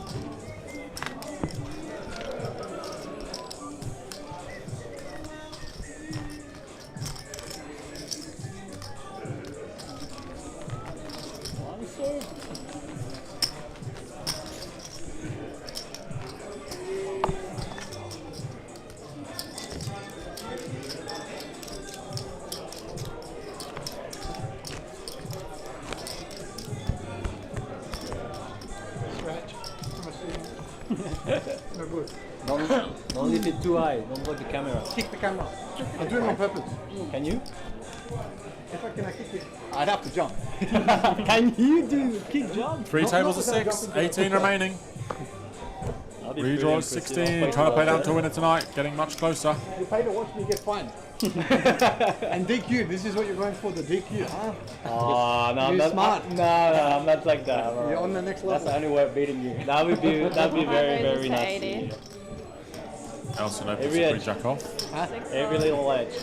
Don't lift it too high. Don't block the camera. Kick the camera. I'm doing it on purpose. Can you? If I kick it, I'd have to jump. Can you do kick jump? 3 tables of 6, 18 remaining. Redraw at 16, trying to play down to a winner tonight, getting much closer. You pay to watch me get fined. And DQ, this is what you're going for, the DQ, huh? Oh, no, You're smart. No, I'm not like that. You're on the next level. That's the only way of beating you. That would be very, very nice. Elson opens the 3 jack off. Huh? Every little edge.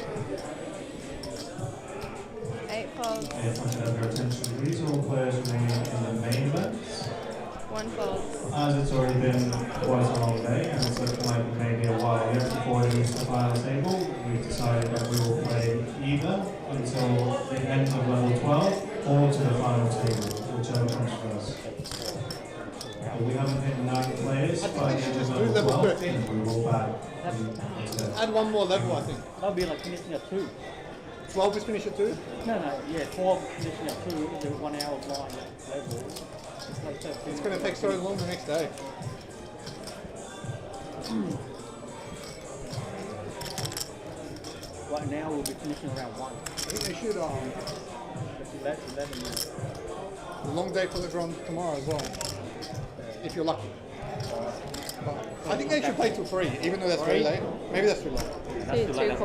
8 folds. If I can have your attention, please, all players remaining in the main events. 1 fold. As it's already been quite a long day, and it's looking like it may be a while yet before it reaches the final table, we've decided that we will play either until the end of level 12 or to the final table, whichever comes first. But we haven't hit 9 players by the end of level 12, and we will back. Add 1 more level, I think. That'll be like finishing at 2. 12 is finish at 2? No, yeah, 12 finishing at 2 is a 1 hour blind level. It's going to take so long the next day. Right now we'll be finishing around 1. I think they should. It's 11 now. A long day for the run tomorrow as well, if you're lucky. But I think they should play till 3, even though that's very late. Maybe that's too long. That's too late.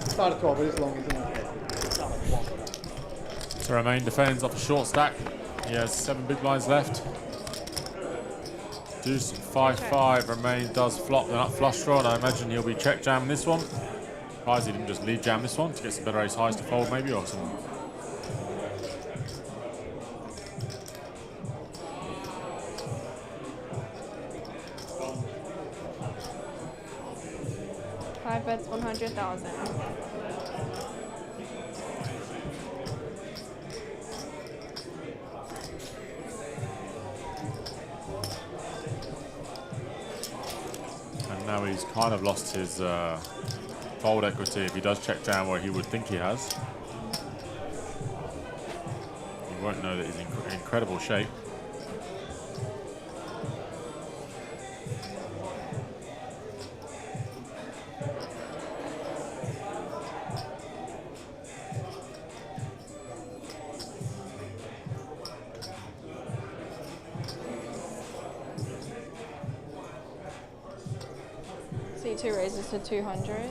Start at 12, it is long, isn't it? So Romain defends off a short stack. He has 7 big blinds left. Deuce 5-5. Romain does flop the nut flush draw, and I imagine he'll be check jamming this one. Surprised he didn't just lead jam this one to get some better ace highs to fold, maybe, or some. Five bets, 100,000. And now he's kind of lost his fold equity if he does check jam where he would think he has. He won't know that he's in incredible shape. C2 raises to 200.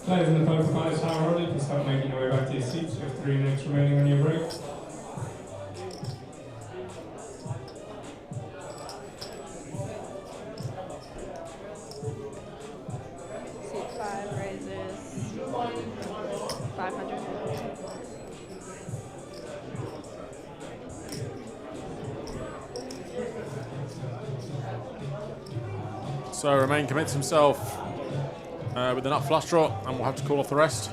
Players in the poker players are ordered. You can start making your way back to your seats. You have 3 minutes remaining on your break. C5 raises 500. So Romain commits himself with the nut flush draw, and we'll have to call off the rest.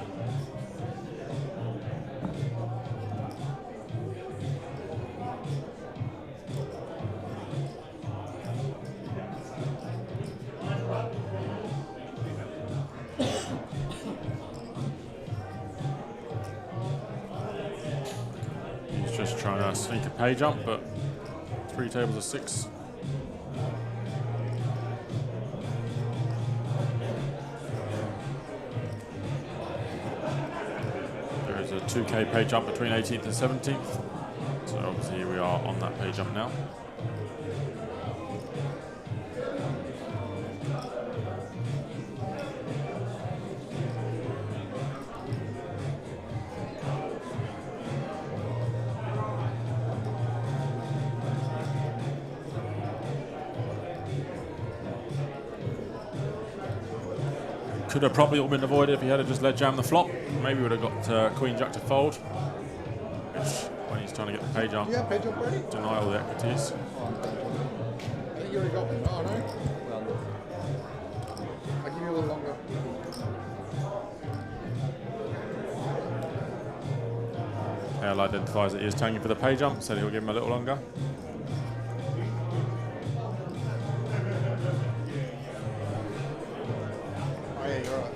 He's just trying to sneak a pay jump, but 3 tables of 6. There is a 2k pay jump between 18th and 17th. So obviously we are on that pay jump now. Could have probably all been avoided if he had just let jam the flop. Maybe would have got Queen Jack to fold, which when he's trying to get the pay jump, Yeah, pay jump ready? deny all the equities. I think you already got one. Oh, no? I'll give you a little longer. Hale identifies that he is tanking for the pay jump, said he'll give him a little longer. Oh, yeah, you're right.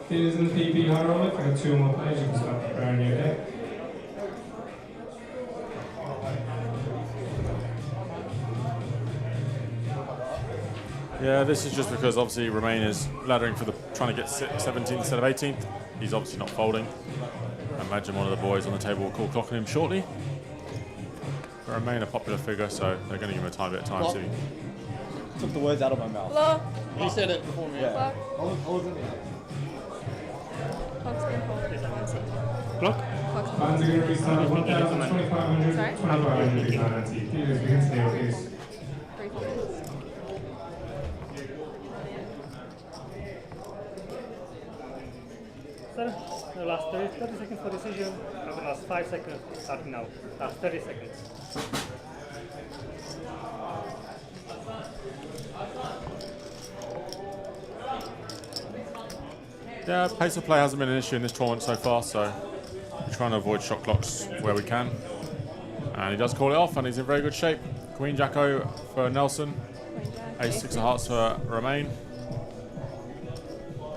Dealers in the PP hydraulic, I got 2 more plays, you can start preparing your deck. Yeah, this is just because obviously Romain is laddering for the trying to get 17th instead of 18th. He's obviously not folding. I imagine one of the boys on the table will call clocking him shortly. But Romain a popular figure, so they're going to give him a tiny bit of time to. Took the words out of my mouth. Look. You said it before me. Yeah. I wasn't. Clock's been pulled. Clock? Fans are going to restart 1,200, Sorry? 2,500 is not anti. Dealers begin to nail these. 3 minutes. Sir, the last 30 seconds for decision, and the last 5 seconds starting now. Last 30 seconds. Yeah, pace of play hasn't been an issue in this tournament so far, so we're trying to avoid shot clocks where we can. And he does call it off, and he's in very good shape. Queen Jacko for Nelson. Ace 6 of hearts for Romain.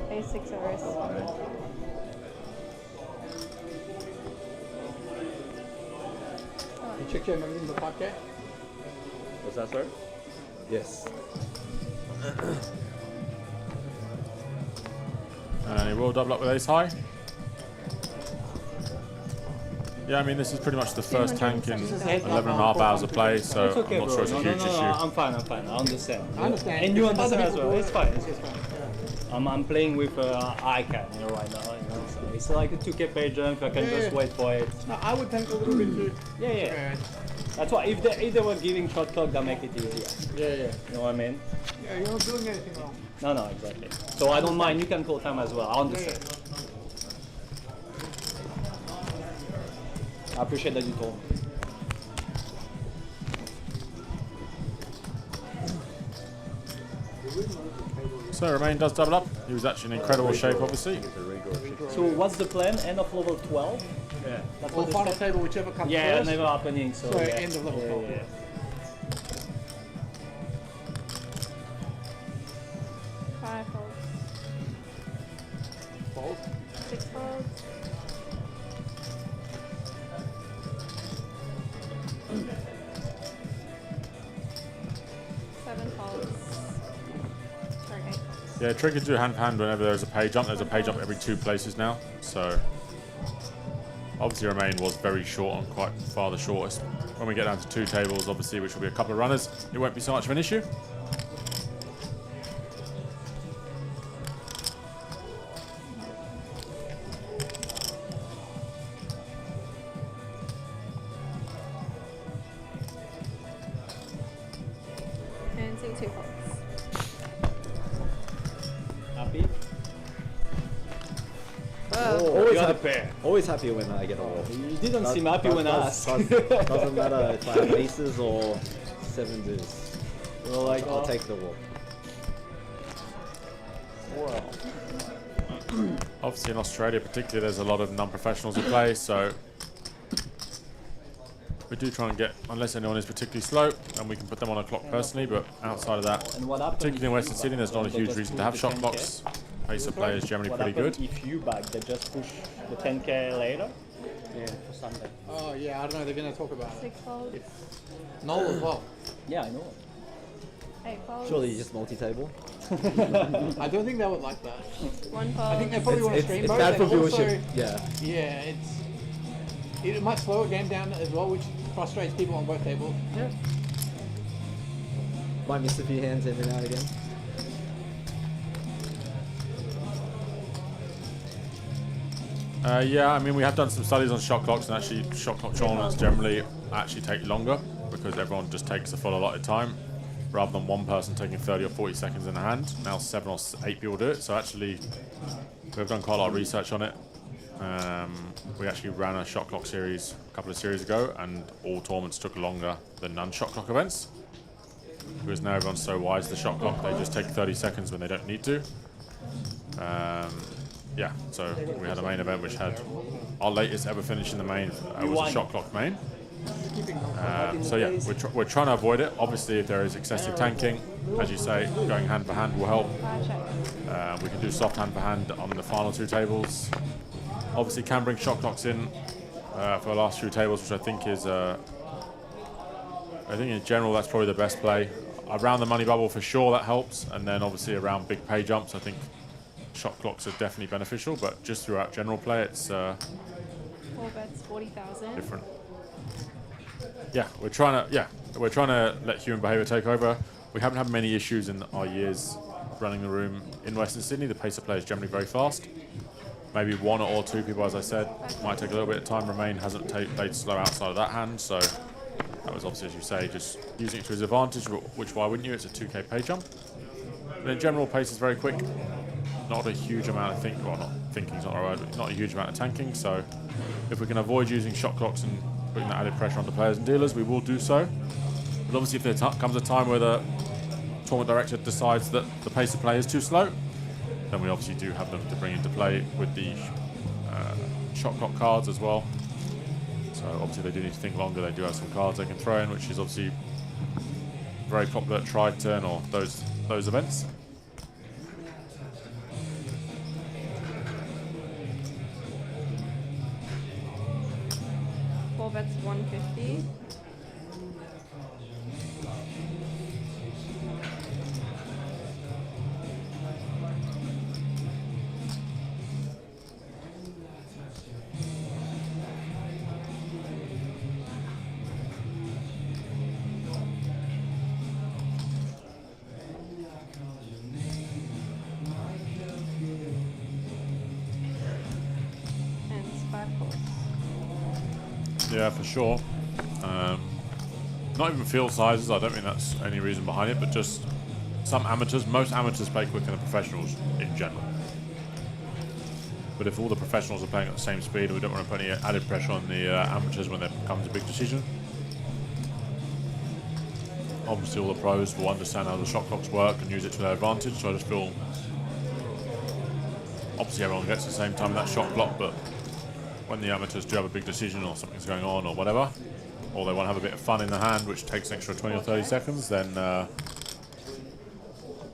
Ace 6 of wrist. You check your everything in the pocket. Was that sir? Yes. And he will double up with ace high. Yeah, I mean, this is pretty much the first tank in 11.5 hours of play, so It's okay, I'm not sure it's a huge issue. I'm fine. I understand. I understand. And you understand as Other well. people It's fine. I'm playing with ICANN right now, so it's like a 2K page jump. I can just wait for it. No, I would think a little bit too. Yeah. That's why if they were giving shot clock, that make it easier. Yeah. You know what I mean? Yeah, you're not doing anything wrong. No, exactly. So I don't mind. You can call time as well. I understand. I appreciate that you told me. So Romain does double up. He was actually in incredible shape, obviously. So what's the plan? End of level 12? Yeah. That's Or what they final said? table, whichever comes Yeah, first. never happening. So, yeah. end of level 12. Yeah. 5 folds. Fold. 6 folds. Seven folds. Sorry, 8 folds. Yeah, Trigger do hand to hand whenever there's a pay jump. There's a pay jump every 2 places now, so obviously Romain was very short on quite far the shortest. When we get down to 2 tables, obviously, which will be a couple of runners, it won't be so much of an issue. And seeing 2 folds. Happy? Always you had a happy. pair. Always happy when I get a wall. You didn't seem happy when I asked. Doesn't matter if I have aces or 7 deuce. You're like, I'll take the wall. Wow. Obviously in Australia particularly there's a lot of non-professionals who play, so we do try and get, unless anyone is particularly slow, and we can put them on a clock personally, but outside of that, And what happens particularly in Western Sydney, there's not a they huge just reason push to have the shot 10K? clocks. Pace of play is generally What pretty happens good. if you back, they just push the 10K later? Yeah, for Sunday. Oh, yeah, I don't know. They're going to talk about it. 6 folds. Null as well. Yeah, I know. 8 folds. Surely you just multi-table? I don't think they would like that. 1 fold. I think they probably want to stream It's both. bad for and also- viewership. Yeah. Yeah, it might slow a game down as well, which frustrates people on both tables. Yeah. Might miss a few hands every now and again. Yeah, I mean we have done some studies on shot clocks, and actually shot clock tournaments generally actually take longer because everyone just takes the full allotted time rather than one person taking 30 or 40 seconds in the hand. Now 7 or 8 people do it, so actually we've done quite a lot of research on it. We actually ran a shot clock series a couple of series ago, and all tournaments took longer than non-shot clock events because now everyone's so wise to the shot clock, they just take 30 seconds when they don't need to. Yeah, so we had a main event which had our latest ever finish in the main was a shot clock main. So yeah, we're trying to avoid it. Obviously, if there is excessive tanking, as you say, going hand for hand will help. We can do soft hand for hand on the final 2 tables. Obviously, can bring shot clocks in for the last few tables, which I think is, I think in general that's probably the best play. Around the money bubble for sure that helps, and then obviously around big pay jumps, I think shot clocks are definitely beneficial, but just throughout general play, it's 4 bets, 40,000. different. Yeah, we're trying to let human behaviour take over. We haven't had many issues in our years running the room in Western Sydney. The pace of play is generally very fast. Maybe 1 or 2 people, as I said, might take a little bit of time. Romain hasn't played slow outside of that hand, so that was obviously, as you say, just using it to his advantage, which why wouldn't you? It's a 2K pay jump. But in general, pace is very quick. Not a huge amount of thinking's not the right word, but not a huge amount of tanking, so if we can avoid using shot clocks and putting that added pressure on the players and dealers, we will do so. But obviously if there comes a time where the tournament director decides that the pace of play is too slow, then we obviously do have them to bring into play with the shot clock cards as well. So obviously they do need to think longer. They do have some cards they can throw in, which is obviously very popular at Tri-Turn or those events. Four bets 150. Yeah, for sure. Not even field sizes, I don't think that's any reason behind it, but just some amateurs, most amateurs play quicker than professionals in general. But if all the professionals are playing at the same speed, we don't want to put any added pressure on the amateurs when there comes a big decision. Obviously all the pros will understand how the shot clocks work and use it to their advantage, so I just feel obviously everyone gets the same time in that shot clock, but when the amateurs do have a big decision or something's going on or whatever, or they want to have a bit of fun in the hand, which takes an extra 20 or 30 seconds, then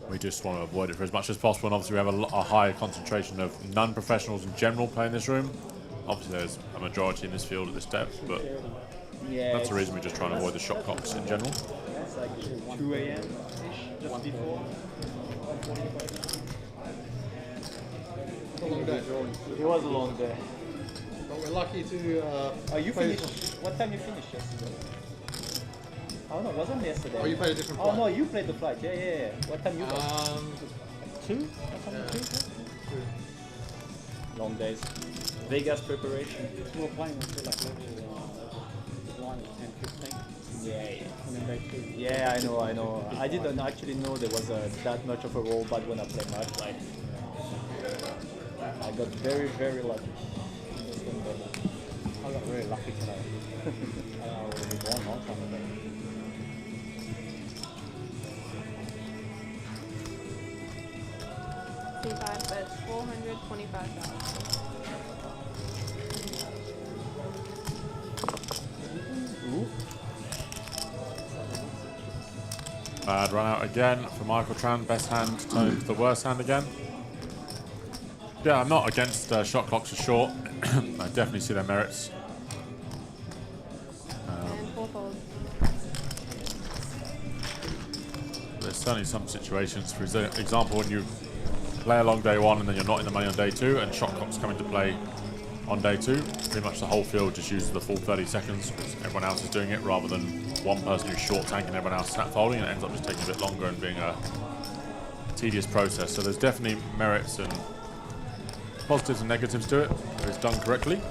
we just want to avoid it for as much as possible. And obviously we have a high concentration of non-professionals in general playing this room. Obviously there's a majority in this field at this depth, but that's the reason we just try and avoid the shot clocks in general. It's like 2 a.m.-ish, just before. A long day. It was a long day. But we're lucky to. Oh, you finished. What time you finished yesterday? Oh no, it wasn't yesterday. Oh, you played a different flight. flight. Oh no, you played the flight. Yeah. What time you got? 2? Long days. Vegas preparation. We were playing until like level 1, 10, 15. Yeah. And then day 2. Yeah, I know. I didn't actually know there was that much of a rollback when I play match. Like, I got very, very lucky. I got really lucky today. I was one long time ago. C5 bets 425,000. Bad run out again for Michael Tran. Best hand turned into the worst hand again. Yeah, I'm not against shot clocks are short. I definitely see their merits. There's certainly some situations, for example, when you play along day 1 and then you're not in the money on day 2 and shot clocks come into play on day 2, pretty much the whole field just uses the full 30 seconds because everyone else is doing it rather than one person who's short tanking and everyone else snap folding, and it ends up just taking a bit longer and being a tedious process. So there's definitely merits and positives and negatives to it if it's done correctly.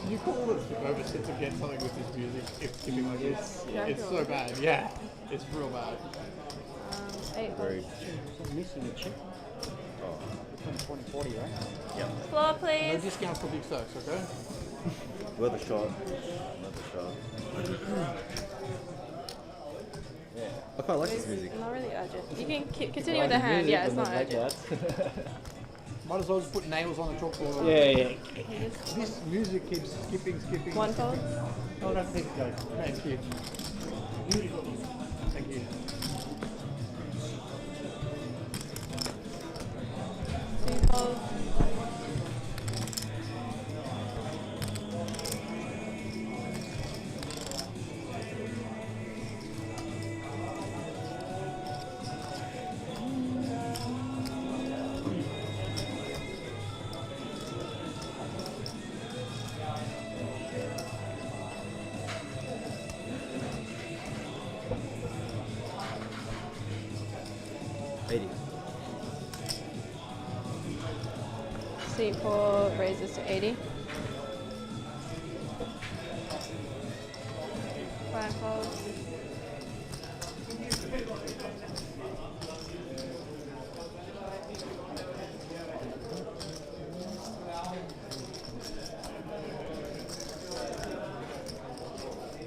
You could almost skip over to get something with this music if skipping like this. It's so bad. Yeah, it's real bad. 8 Very. So missing a chip. Between 20 40, right? Yeah. Floor, No please. discounts for big stacks, okay? Worth a shot. Worth a shot. Yeah. I quite like this music. Not really urgent. You can continue with the hand. Yeah, it's not urgent. Might as well just put nails on the chalkboard. Yeah. This music keeps skipping. One fold. Oh, that's it, guys. Thank you. Thank you. Two folds. C4 raises to 80. 5 folds.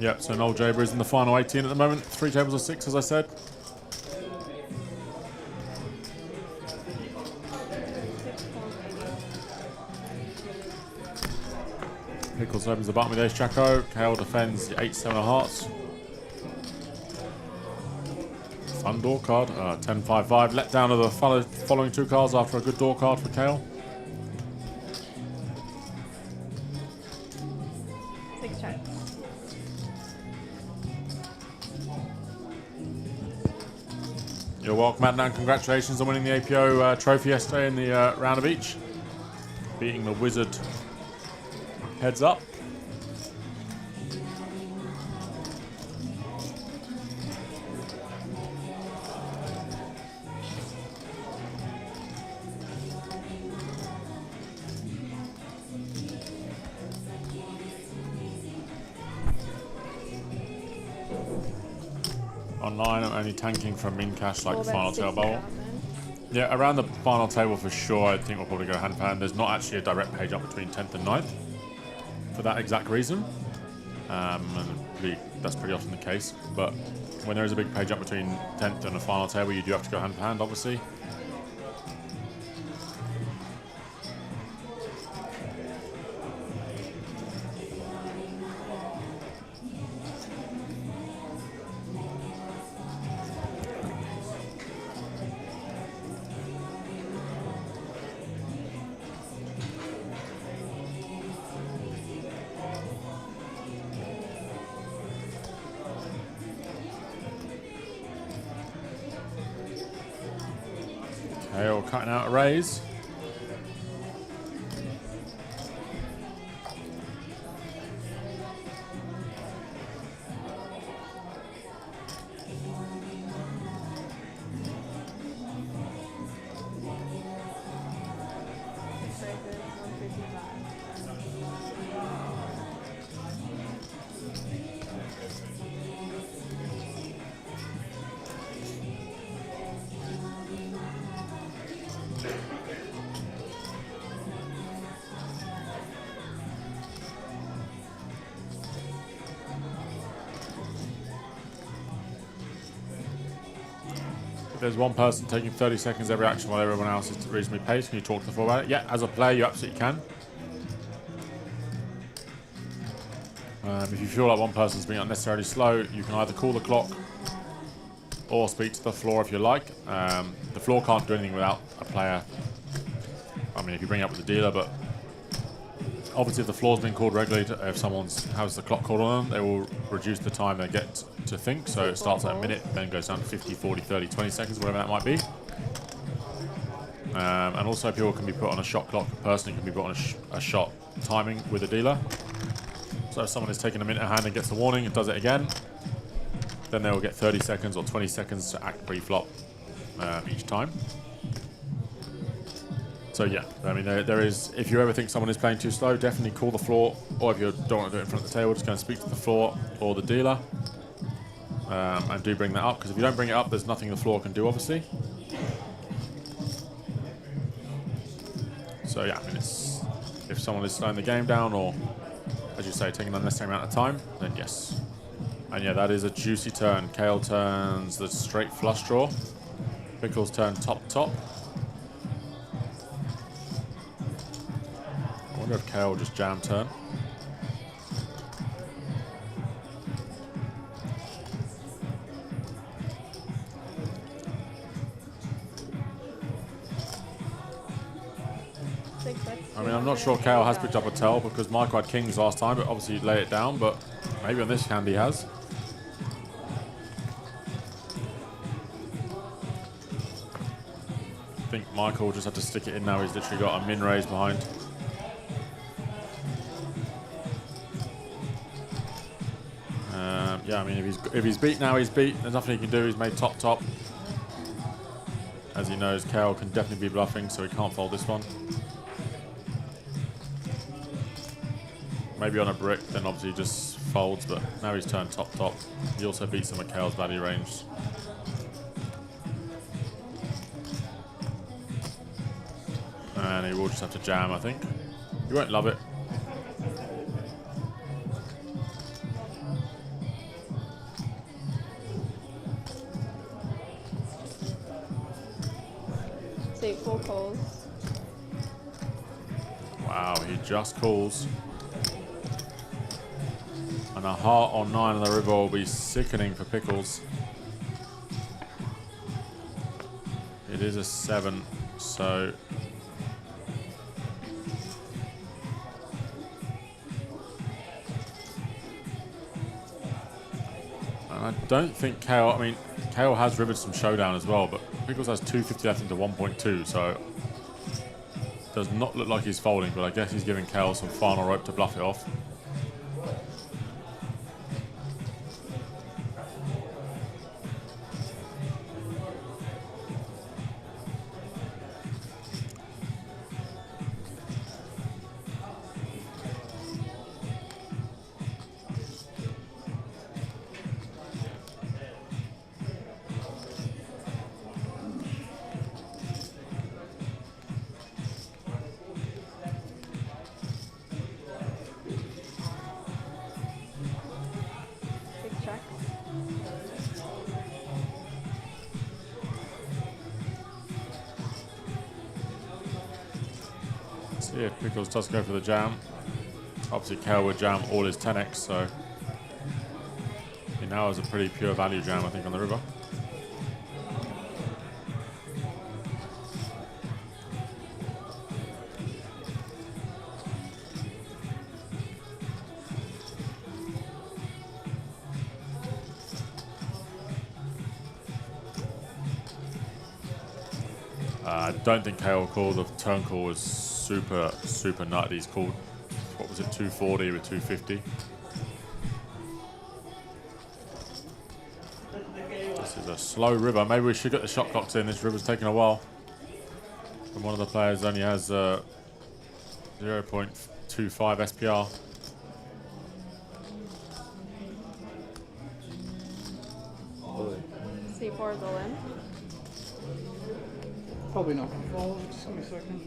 Yep, so Noel Jaber is in the final 18 at the moment. 3 tables of 6, as I said. Pickles opens the button with ace jack O. Kale defends the 8-7 of hearts. Fun door card. 10-5-5. Let down of the following 2 cards after a good door card for Kale. 6 check. You're welcome, Adnan. Congratulations on winning the APO trophy yesterday in the round of each. Beating the Wizard heads up. Online, I'm only tanking from min cash like the final table bubble. Yeah, around the final table for sure. I think we'll probably go hand for hand. There's not actually a direct page up between 10th and 9th for that exact reason. And that's pretty often the case. But when there is a big page up between 10th and the final table, you do have to go hand for hand, obviously. Kale cutting out a raise. There's one person taking 30 seconds every action while everyone else is reasonably paced. Can you talk to the floor about it? Yeah, as a player, you absolutely can. If you feel like one person's being unnecessarily slow, you can either call the clock or speak to the floor if you like. The floor can't do anything without a player. I mean, if you bring it up with the dealer, but obviously if the floor's been called regularly, if someone has the clock called on them, they will reduce the time they get to think. So it starts at a minute, then goes down to 50, 40, 30, 20 seconds, whatever that might be. And also people can be put on a shot clock. Personally can be put on a shot timing with a dealer. So if someone is taking a minute a hand and gets the warning and does it again, then they will get 30 seconds or 20 seconds to act pre-flop each time. So yeah, I mean, there is, if you ever think someone is playing too slow, definitely call the floor, or if you don't want to do it in front of the table, just go and speak to the floor or the dealer. And do bring that up, because if you don't bring it up, there's nothing the floor can do, obviously. So yeah, I mean, if someone is slowing the game down, or, as you say, taking an unnecessary amount of time, then yes. And yeah, that is a juicy turn. Kale turns the straight flush draw. Pickles turn top. I wonder if Kale will just jam turn. I mean, I'm not sure Kale has picked up a tell because Michael had kings last time, but obviously he'd lay it down, but maybe on this hand he has. I think Michael will just have to stick it in now. He's literally got a min raise behind. Yeah, I mean, if he's beat now, he's beat. There's nothing he can do. He's made top. As he knows, Kale can definitely be bluffing, so he can't fold this one. Maybe on a brick, then obviously he just folds, but now he's turned top. He also beats some of Kale's value range. And he will just have to jam, I think. He won't love it. Calls. Wow, he just calls. And a heart on 9 on the river will be sickening for Pickles. It is a 7, so... And I don't think Kale, I mean, Kale has rivered some showdown as well, but Pickles has 250 left into 1.2, so... Does not look like he's folding, but I guess he's giving Kale some final rope to bluff it off. Big check. So yeah, Pickles does go for the jam. Obviously, Kale would jam all his 10x, so he now has a pretty pure value jam, I think, on the river. I don't think Kale called. The turn call was super nutty. He's called, what was it, 240 with 250. This is a slow river. Maybe we should get the shot clocks in. This river's taking a while. And one of the players only has 0.25 SPR. C4 is all in. Probably not going to fold. Just give me a second.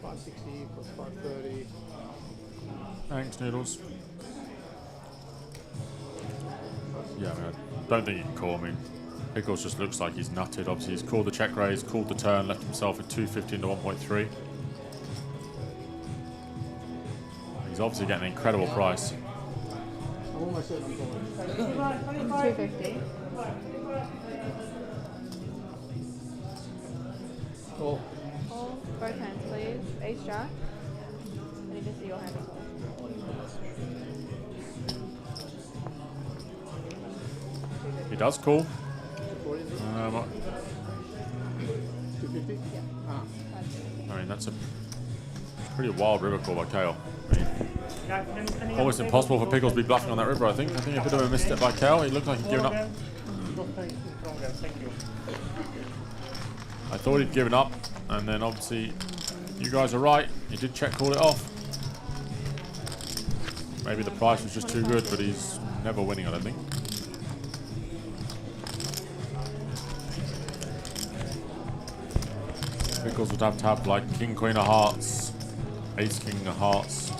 560 plus 530. Thanks, Noodles. Yeah, I mean, I don't think he can call. I mean, Pickles just looks like he's nutted. Obviously, he's called the check raise, called the turn, left himself at 250 into 1.3. He's obviously getting an incredible price. I'm almost certain I'm calling. 250. Call. Call. Both hands, please. Ace jack. I need to see your hand as well. He does call. 250? Yeah. I mean, that's a pretty wild river call by Kale. I mean, almost impossible for Pickles to be bluffing on that river, I think. I think a bit of a misstep by Kale. He looked like he'd given up. I thought he'd given up, and then obviously, you guys are right. He did check call it off. Maybe the price was just too good, but he's never winning, I don't think. Pickles would have to have like King, Queen of Hearts, Ace, King of Hearts.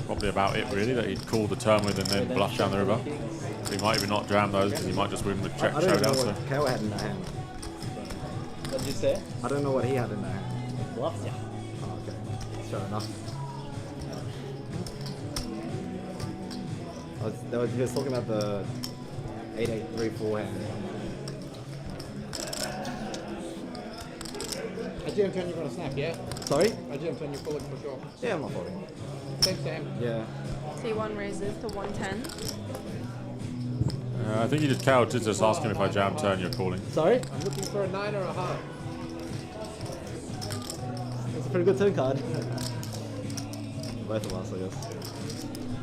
Probably about it, really, that he'd call the turn with and then bluff down the river. He might even not jam those because he might just win with check I don't showdown. know what Kale had in that hand. What did you say? I don't know what he had in that hand. Bluffs, yeah. Oh, okay. Fair enough. He was talking about the 8-8-3-4 hand. I GM turn you're going to snap, yeah? Sorry? I GM turn you're pulling for sure. Yeah, I'm not folding. Thanks, Sam. Yeah. C1 raises to 110. I think he just Kale did just ask him if I jam turn, you're calling. Sorry? I'm looking for a 9 or a heart. It's a pretty good turn card. Both of us, I guess.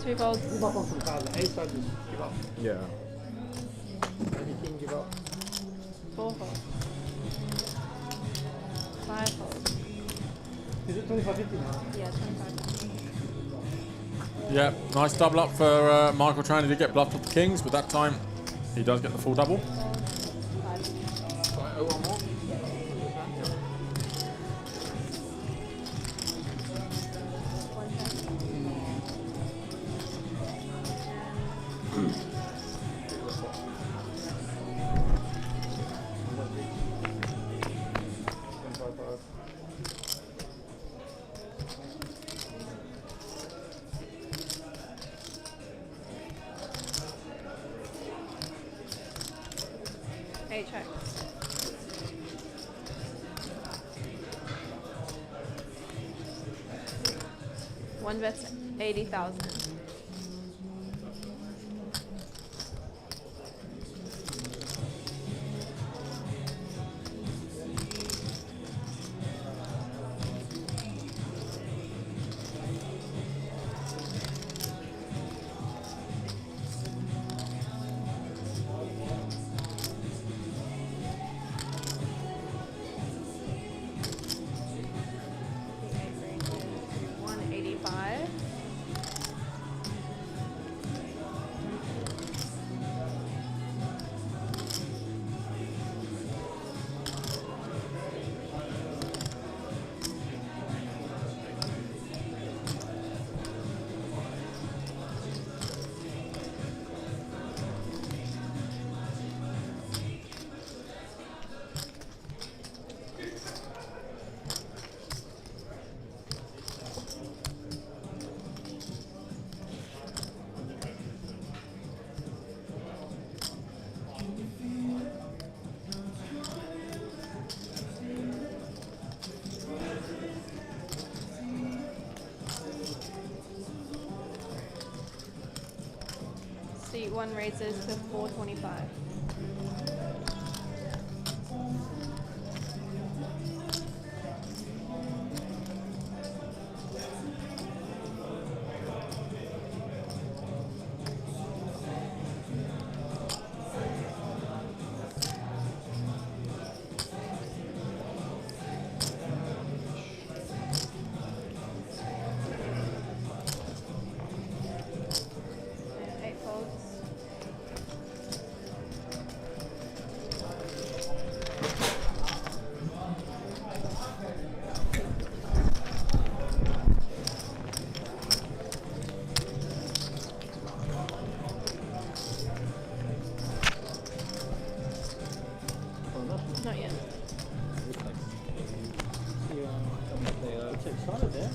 2 folds. Give up on some cards. Ace, I just give up. Yeah. Maybe King, give up. 4 folds. 5 folds. Is it 25.50 now? Yeah, 25. Yeah, nice double up for Michael trying to get bluffed with the kings, but that time he does get the full double. Sorry, one more? 8 checks. One bet's 80,000. Seat 1 raises to 425. Not yet. It's excited there.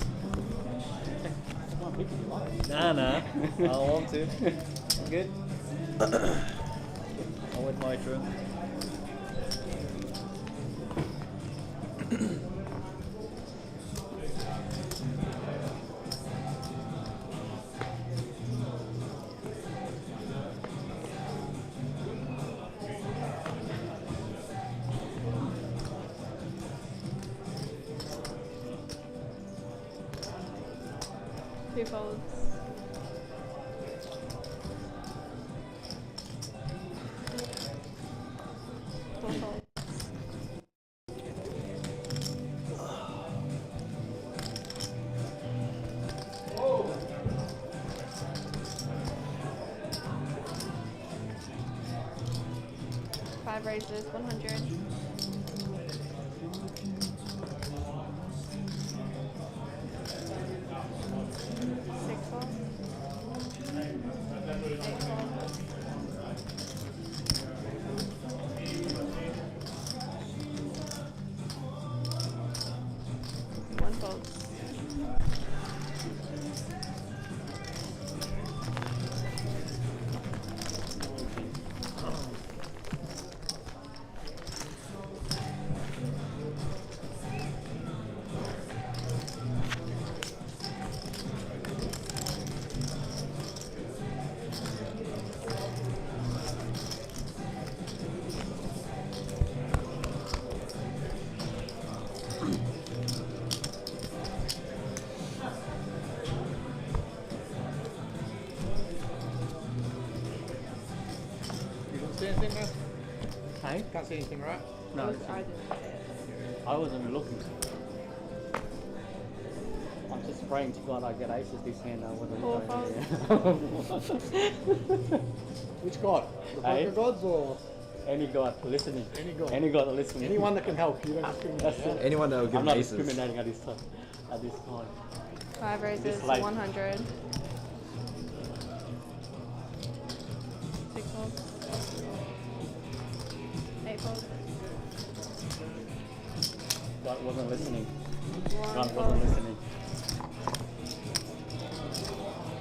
Nah. I want to. I'm good. I'll wait my turn. Two folds. Four folds. Five raises, 100. One fold. See anything, man? Hey? Can't see anything, right? No. I wasn't looking. I'm just praying to God I get aces this hand. I wasn't looking. Which god? The poker gods or? Any god listening. Any god. Any god listening. Anyone that can help. You don't discriminate. That's it. Anyone that will give I'm not aces. discriminating at this time. At this time. Five raises, This late. 100. Six folds. Eight folds. God wasn't listening. One God fold. wasn't listening.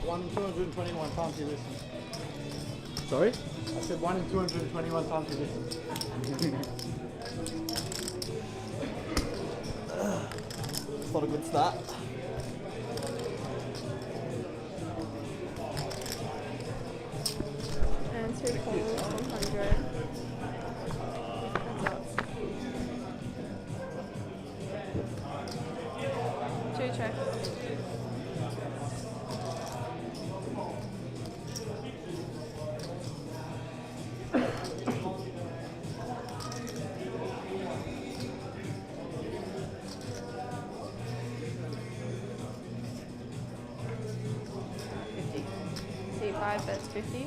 1 in 221 times you listen. Sorry? I said 1 in 221 times a distance. It's not a good start. And 2 calls, 100. That's up. 2 checks. C5 bets 50.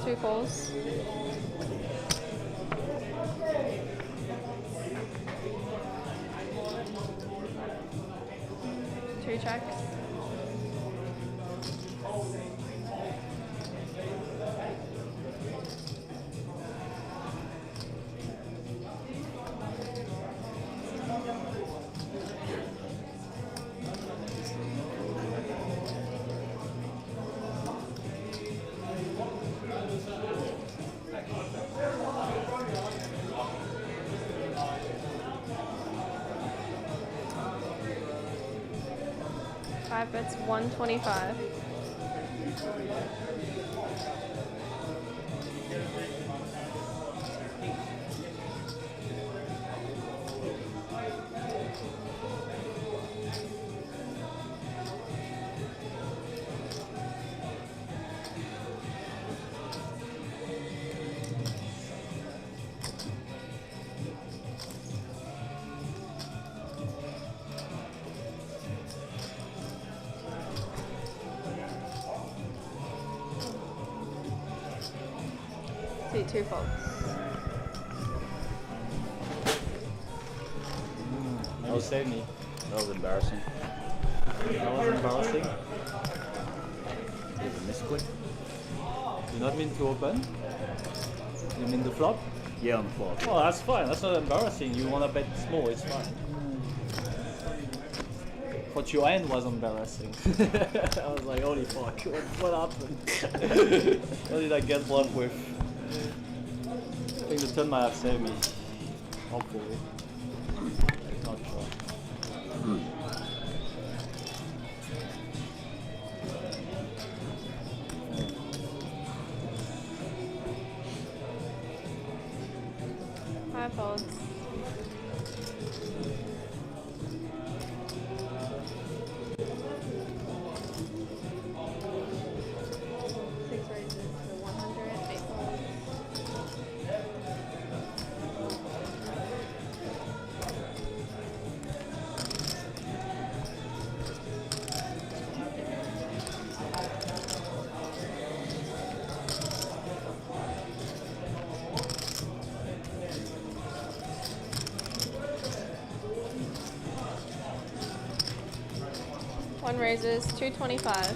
Two calls. Two checks. Five bets 125. See, 2 folds. No, save me. That was embarrassing. That was embarrassing. There's a misclick. You not mean to open? You mean the flop? Yeah, on the flop. Oh, that's fine. That's not embarrassing. You want to bet small, it's fine. But your end was embarrassing. I was like, holy fuck, what happened? What did I get left with? I think the turn might have saved me. Hopefully. Not sure. Five folds. Six raises to 100, 8 folds. One raises, 225.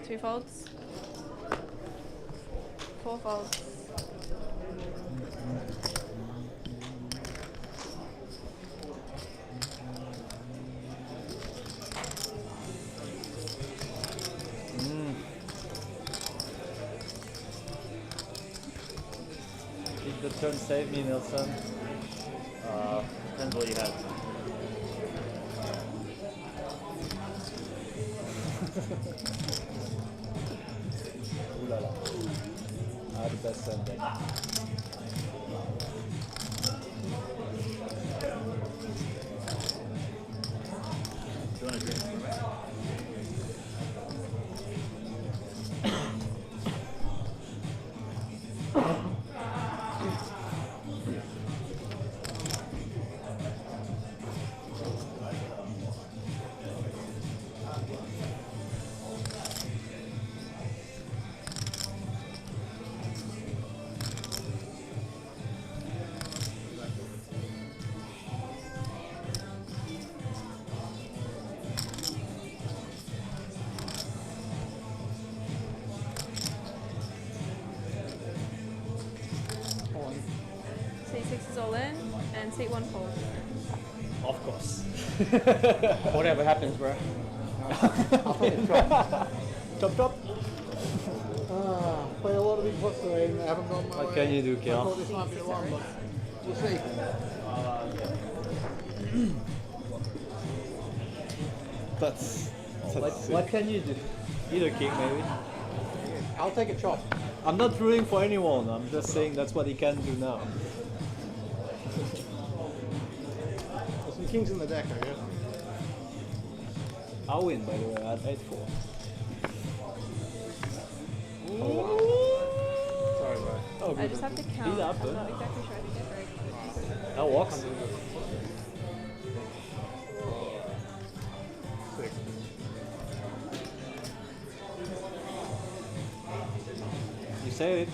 Two folds. 4 folds. Did the turn save me, Nelson? Depends what you had. Ooh la la. I had the best turn then. Do you want to drink? 6 is all in, and seat 1 fold. Of course. Whatever happens, bro. I'll take a chop. Chop. Play a lot of big pots today and I haven't gone my way. What can you do, I Kel? thought this might be the one, but we'll see. That's What can you do? Either kick, maybe. I'll take a chop. I'm not rooting for anyone. I'm just saying that's what he can do now. There's some kings in the deck, I guess. I'll win, by the way, at 8-4. Sorry, bro. Oh, I just have to count. Beat up, I'm not exactly sure I can get very close. That works. You say it.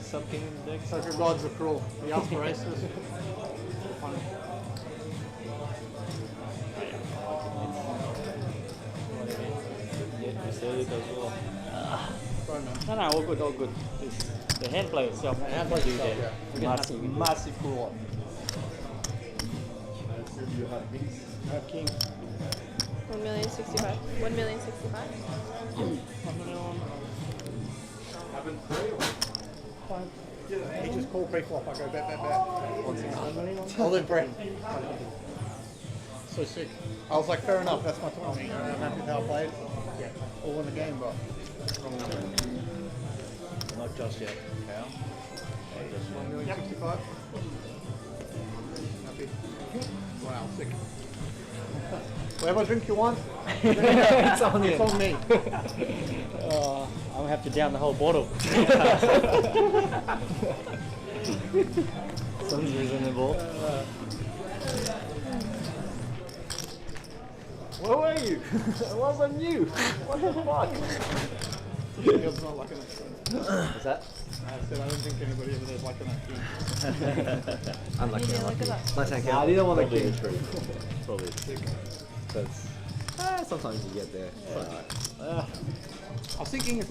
Something in the deck. Sacred gods are cruel. The ask for aces. Funny. Yeah, you said it as well. Sorry, man. No, all good, all good. The hand play itself. The hand play do itself, that. yeah. Massive cool one. You have kings. I have king. 1,065,000. 1,065,000. 1,000,000. Fine. He just called pre-flop. I go bet. 1,600,000. I'll live Brett. So sick. I was like, fair enough. That's my tournament. I'm happy with how I played. Yeah. All in the game, but wrong number. Not just yet. Cal. 1,065,000. Happy. Wow, sick. Whatever drink you want. It's on you. It's on me. I'm gonna have to down the whole bottle. Sounds reasonable. Where were you? It wasn't you. What the fuck? It's not like enough. What's that? I said I don't think anybody ever does like enough. Unlucky, unlucky. Nice hand, I didn't want to Probably kill. true. Probably true. That's sometimes you get there. It's alright. I was thinking if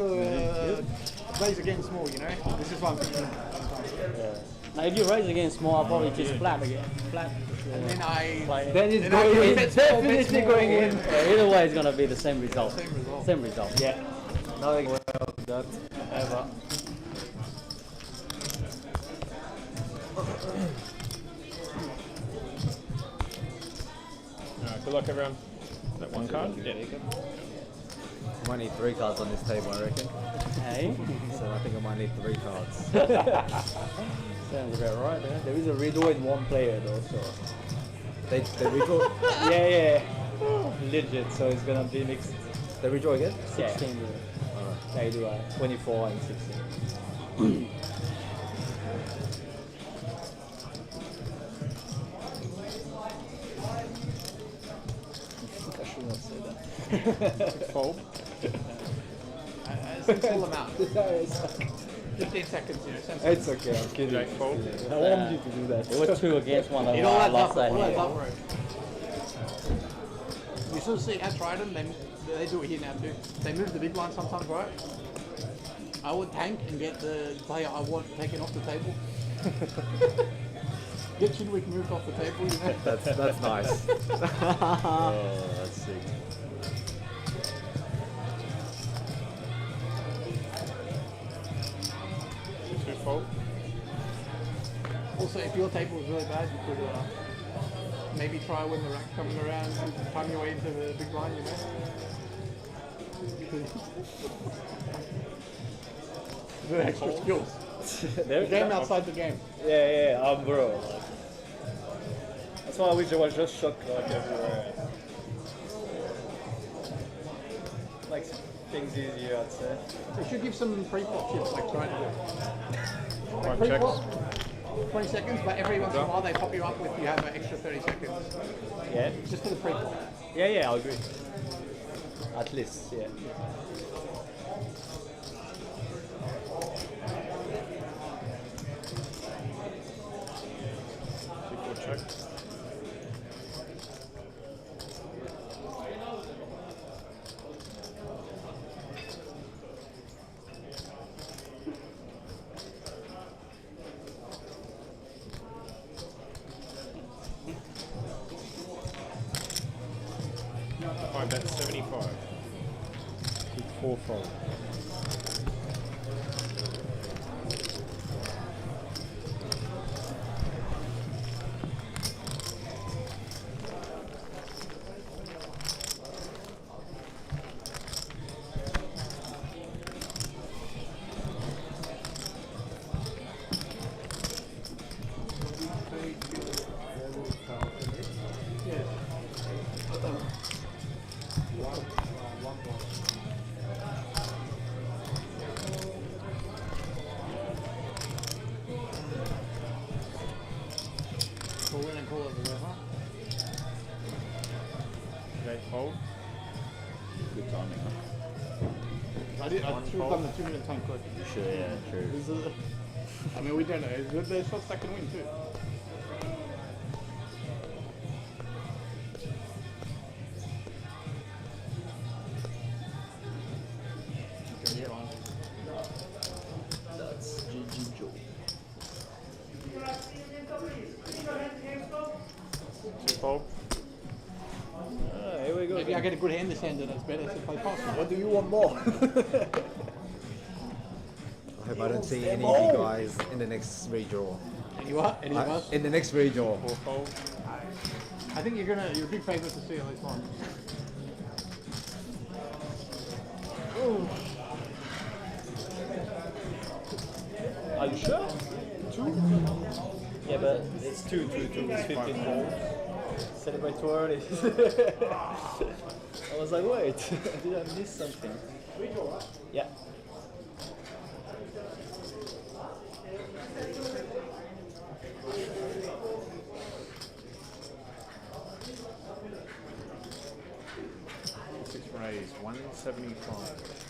raise again small, you know? This is what I'm thinking sometimes. Now if you raise again small, I'll probably just flat again. Flat. And then I... Then it's then I going in. bet small, Definitely going in. Either way, it's going to be the same result. Same result. Same result, yeah. Nothing well done. Ever. Alright, good luck everyone. Is that one card? Yeah. I might need 3 cards on this table, I reckon. Hey? So I think I might need 3 cards. Sounds about right, yeah. There is a redraw in one player though, so... They redraw? yeah. Legit, so it's gonna be mixed. They redraw again? 16. Yeah. Alright. They do 24 and 16. I should not say that. Fold. It's a full amount. 15 seconds, you know. It's okay, I'm kidding. Jack fold. I wanted you to do that. It was 2 against 1 It all adds last up, time. all adds up, bro. You sort of see at Trident, they do it here now too. They move the big line sometimes, right? I would tank and get the player I want taken off the table. Get Chidwick moved off the table, you know? That's nice. Oh, that's sick. Two fold. Also, if your table was really bad, you could maybe try when the rack coming around and time your way into the big line, you know? The extra skills. The game outside the game. Yeah, bro. That's why I wish there was just shot clock everywhere. Makes things easier, I'd say. They should give some pre-flop chips, like trying to do. One Pre-flop, 20 seconds, but every once in a while they pop you up with you have an extra 30 seconds. Yeah? Just for the pre-flop. Yeah, I agree. At least, yeah. Check. 85. 4 fold. Call in and call it the river. They fold. Good timing. I should have done the 2 minute time quick. You should, yeah, true. I mean, we don't know. There's shots that can win too. That's GG Joe. 2 fold. Here we go. Maybe I get a good hand this hand and it's better to play pass. What do you want more? I hope I don't see any of you guys in the next redraw. Any what? Any of us? In the next redraw. 4 fold. I think you're a big favourite to see at least one. Are you sure? 2? Yeah, but it's 2, it's 15 holes. Celebrate too early. I was like, wait, did I miss something? Yeah. Six raise, 175.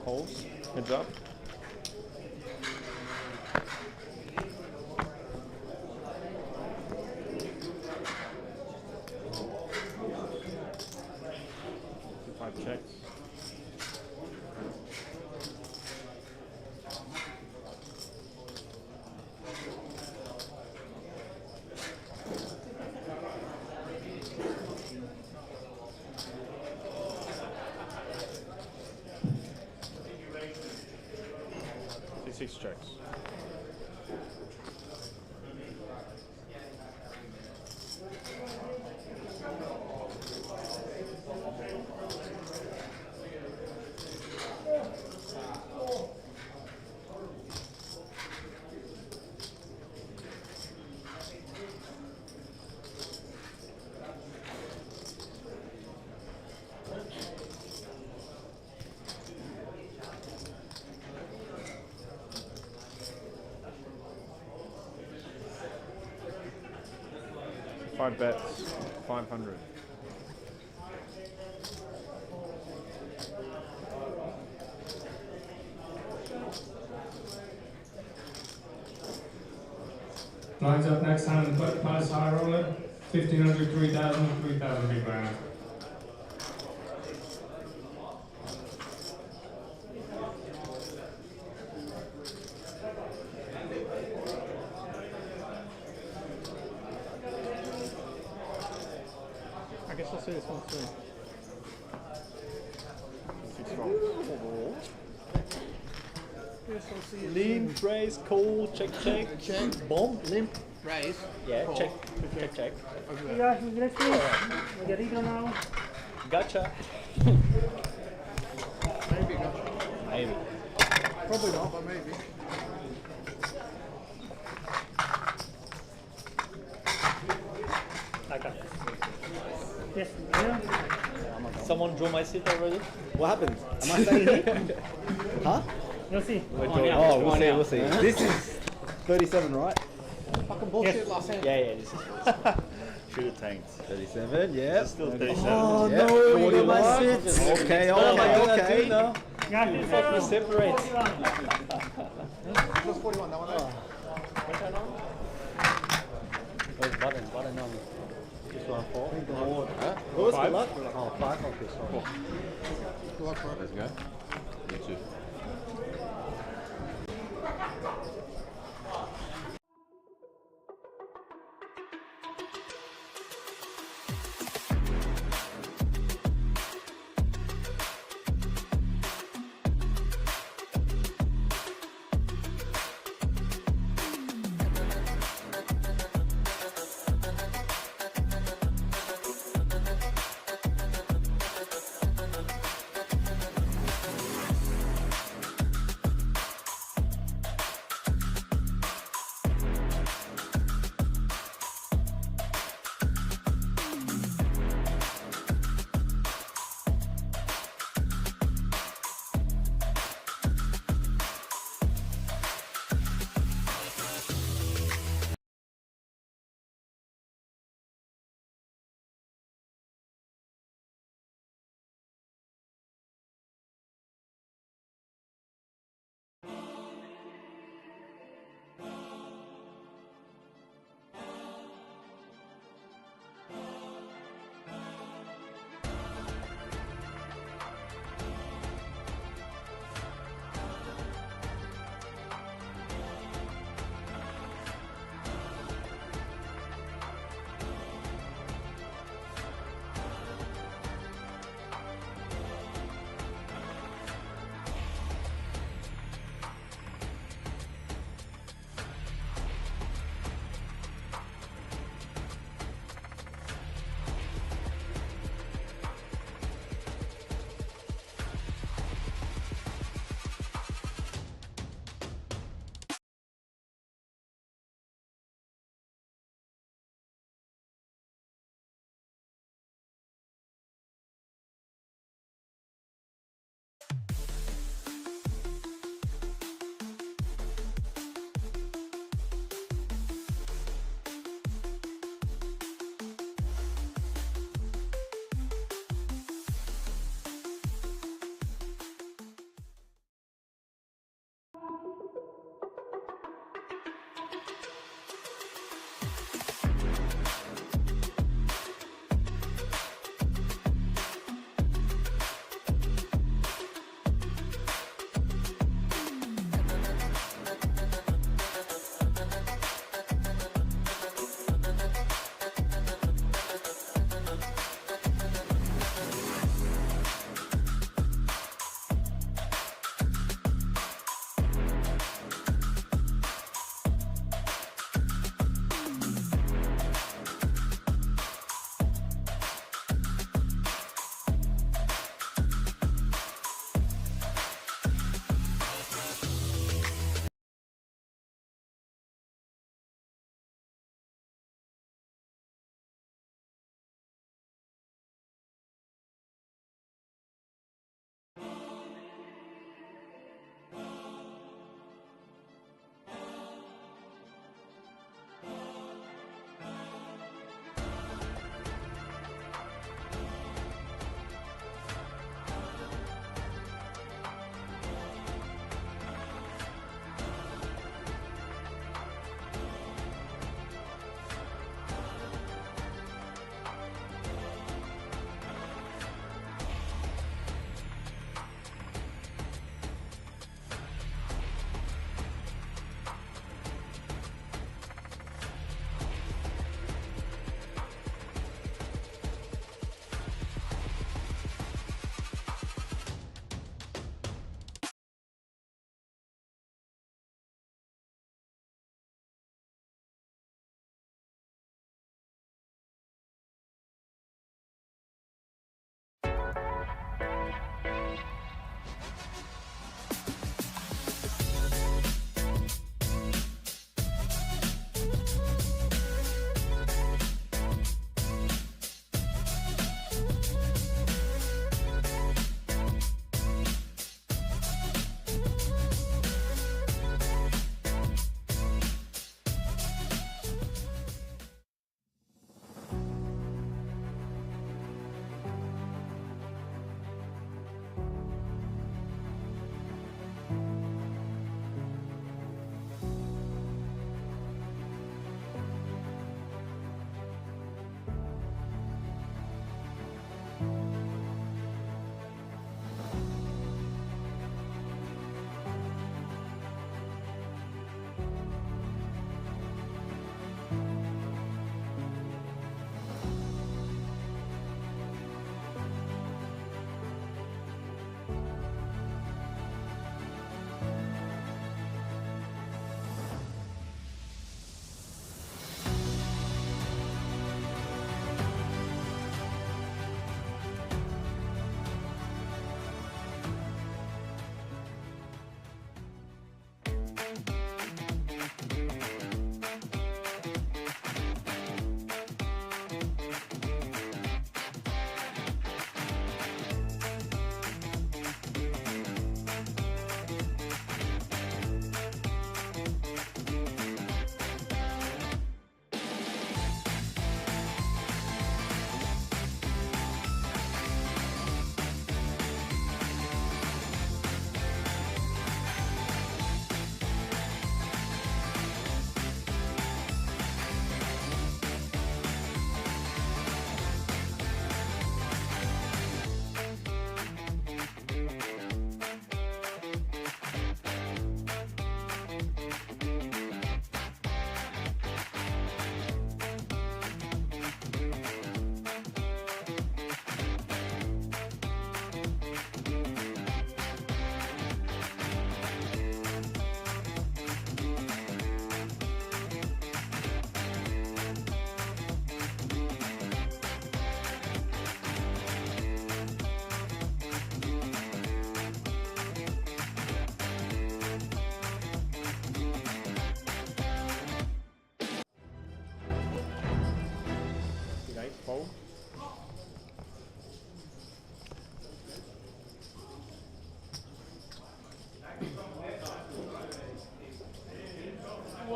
Holes, heads up. Five checks. Six checks. Five bets, 500. Blinds up next hand, put pass high roller, 1500, 3000, 3000 big blind. I guess I'll see this one through. 6 rolls. Yes, I'll see it Lean, raise, call, check, bomb. Limp, raise. Yeah, call. check. Yeah, let's do it. Margarita now. Gotcha. Maybe gotcha. Maybe. Probably not, but maybe. Okay. Yes, yeah. Someone drew my seat already? What happened? Am I staying here? Huh? We'll see. Oh, we'll see. This is 37, right? Fucking bullshit last hand. Yeah, this is Should have tanked. 37, yeah. still 37. Oh, Yep. no, you got my 41. sits. Okay, What am I gonna okay. do now? Yeah, We thought we separate. Plus 41, that one there. Where's button on? Just 1 4. Good luck. Oh, 5? Okay, so 4. Let's go. You too.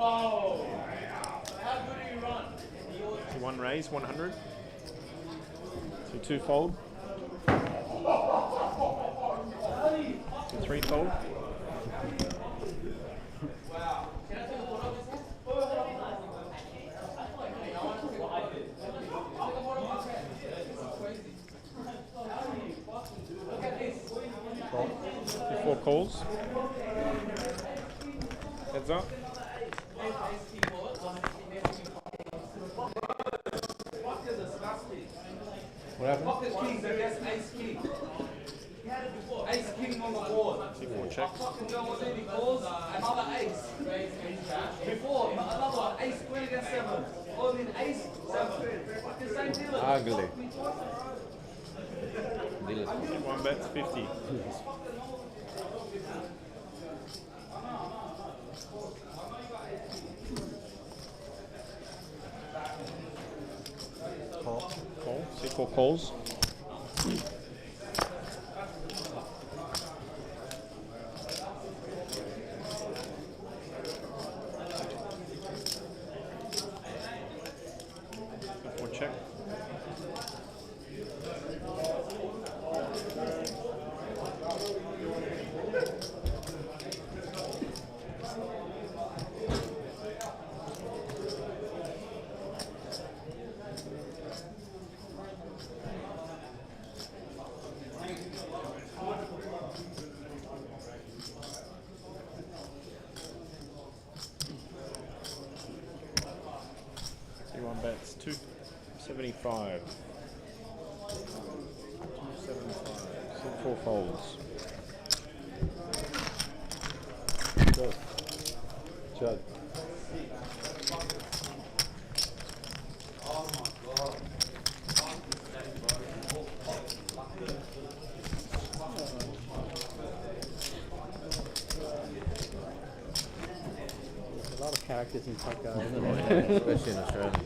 So 1 raise, 100. So 2 fold. So 3 fold. Four calls. Heads up. What happened? Pocket kings against ace king. Ace king on the board. Check. He calls another ace. Before, another one, ace queen against 7. Or then ace 7. The same dealer. Ugly. One bet's 50. Call. Call. See 4 calls. Check. One bets 275. 275. So 4 folds. Chug. Oh my god. There's a lot of characters in poker, isn't Especially in Australia.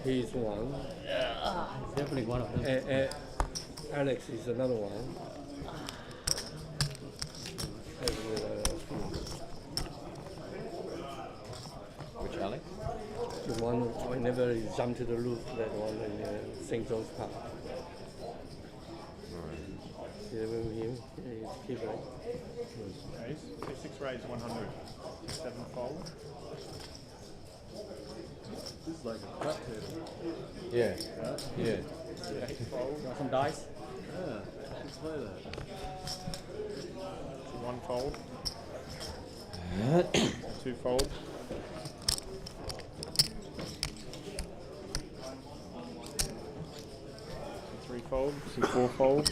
He's one. He's definitely one of them. And Alex is another one. Which Alex? The one whenever he jumped to the roof, that one in St. John's Park. You remember him? He's keeper. Raise. 6 raise 100. 7 fold. This is like a crap table. Yeah. Yeah. 8 fold. Got some dice? Yeah, let's play that. 1 fold. 2 fold. 3 fold. 4 fold.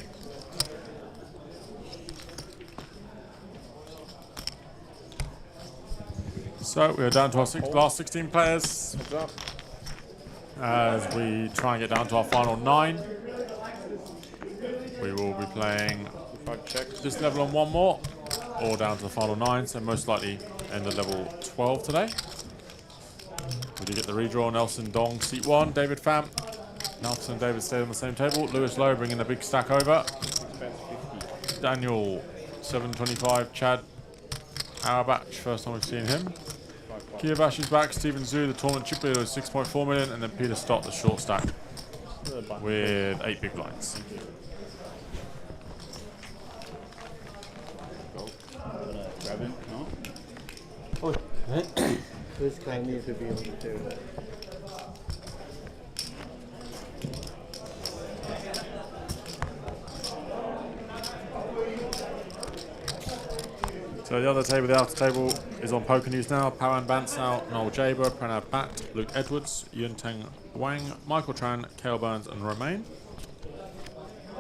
So we are down to our last 16 players. As we try and get down to our final 9. We will be playing this level on 1 more, or down to the final 9, so most likely end at level 12 today. We do get the redraw. Nelson Dong, seat 1, David Pham. Nelson and David stayed on the same table. Lewis Lowe bringing the big stack over. Daniel, 725, Chad Auerbach, first time we've seen him. Kiyobashi is back, Stephen Zhu, the tournament chip leader, with 6.4 million, and then Peter Stott, the short stack, with 8 big blinds. Grab him, no? Oh, this guy needs to be on the table. So the other table, the outer table, is on Poker News now. Pawan Bansal, Noel Jaber, Pranav Bhatt, Luke Edwards, Yun Teng Wang, Michael Tran, Cale Burns, and Romain.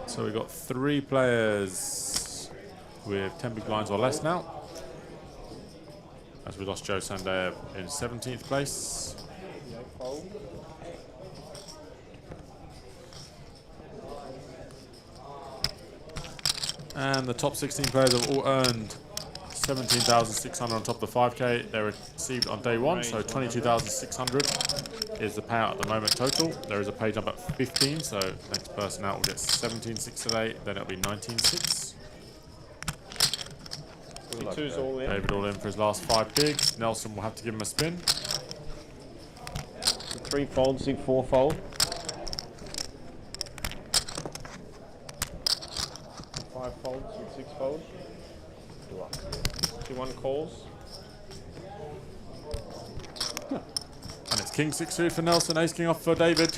So we've got 3 players with 10 big blinds or less now, as we lost Joe Sandair in 17th place. And the top 16 players have all earned 17,600 on top of the 5k they received on day 1, so 22,600 is the payout at the moment total. There is a pay jump at 15, so next person out will get 17,6 today, then it'll be 19,6. C2's all in. David all in for his last 5 bigs. Nelson will have to give him a spin. 3 fold, C4 fold. 5 fold, C6 fold. C1 calls. And it's King 6 suited for Nelson, Ace King off for David.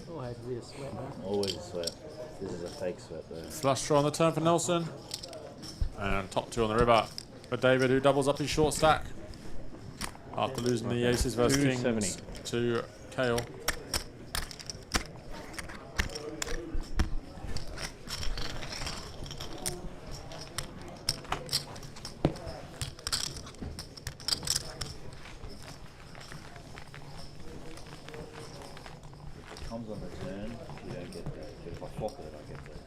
Oh, I had to be a sweat, huh? Always a sweat. This is a fake sweat though. Flush draw on the turn for Nelson. And top 2 on the river for David, who doubles up his short stack. After losing the aces versus kings to Kale. Comes on the turn, you don't get that. But if I flop it, I get that.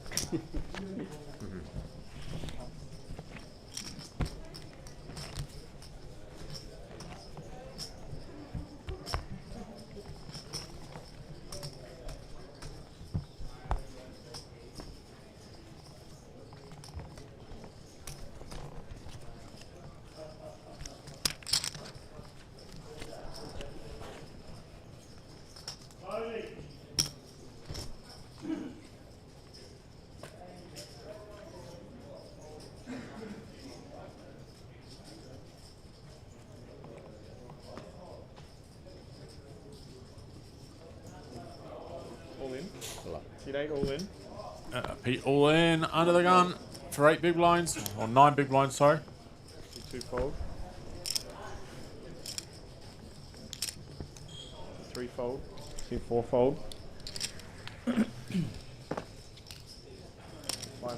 All in. C8 all in. Pete all in, under the gun for 8 big blinds, or 9 big blinds, sorry. C2 fold. 3 fold. C4 fold. 5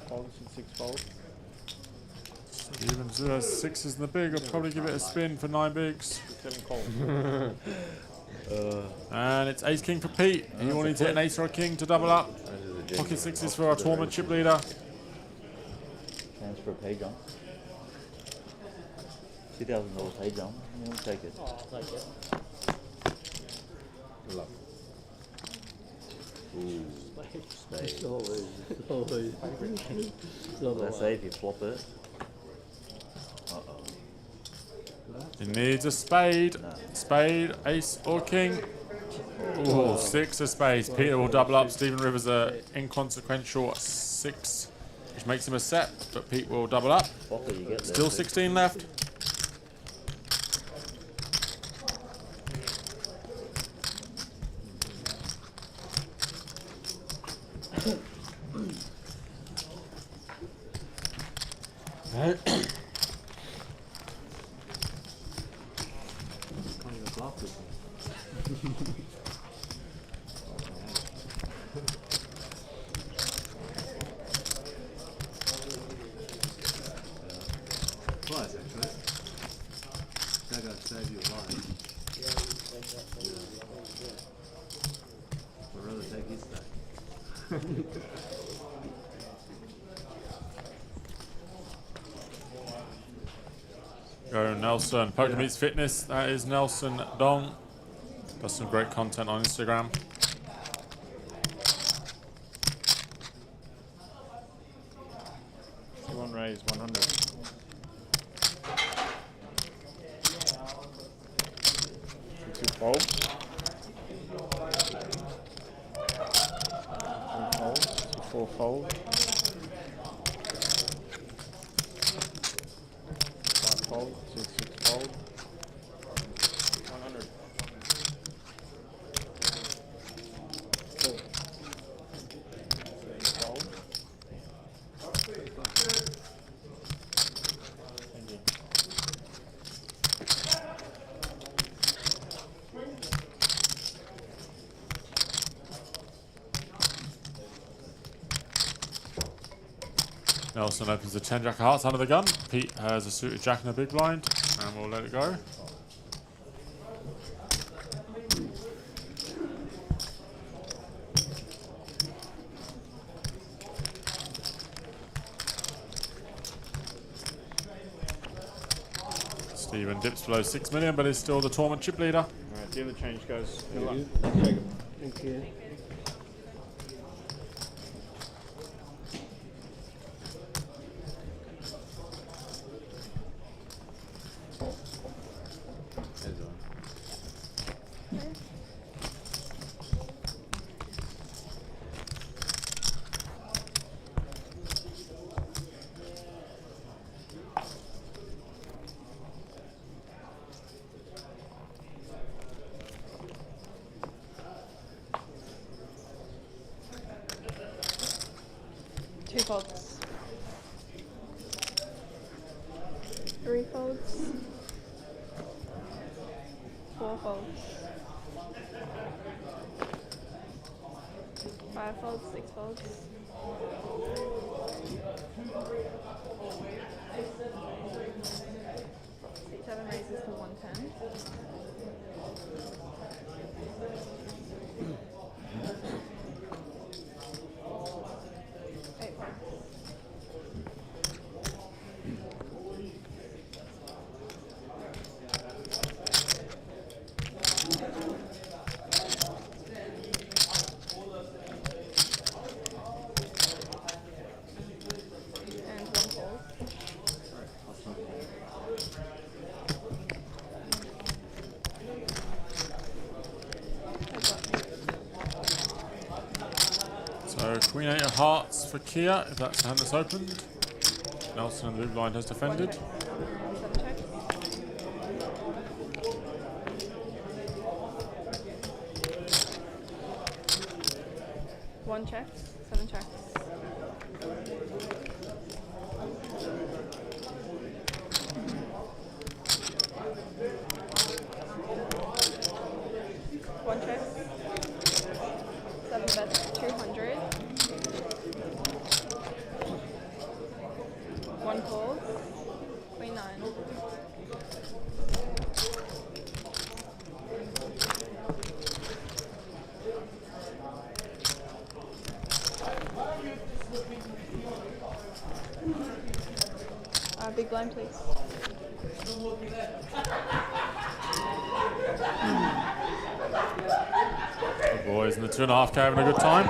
fold, C6 fold. Even 6s in the big, I'll probably give it a spin for 9 bigs. And it's Ace King for Pete. You will need to hit an ace or a king to double up. Pocket 6s for our tournament chip leader. Chance for a pay jump. $2,000 pay jump. We'll take it. Oh, I'll take it. Luck. Ooh. Spade. Always. Let's say if you flop it. Uh-oh. He needs a spade. Spade, ace or king. Ooh, 6 of spades. Peter will double up. Stephen Rivers a inconsequential 6, which makes him a set, but Pete will double up. Still 16 left. Twice actually. That guy saved you a life. I'd rather take his stack. Go Nelson. Poker Meets Fitness. That is Nelson Dong. Does some great content on Instagram. C1 raise 100. C2 fold. 3 fold. C4 fold. 5 fold. C6 fold. 100. Fold. Thank you. Nelson opens the 10 jack of hearts under the gun. Pete has a suited jack and a big blind, and we'll let it go. Steven dips below 6 million, but is still the tournament chip leader. Alright, dealer change goes. Good luck. Thank you. Two folds. Three folds. Four folds. Five folds, six folds. Seven raises to 110. Eight folds. And one fold. So Queen 8 of Hearts for Kia, if that's the hand that's opened. Nelson and the blue blind has defended. One check, seven checks. One check. Seven bets, 200. One call. Queen 9. Big blind, please. The boys in the 2.5K having a good time.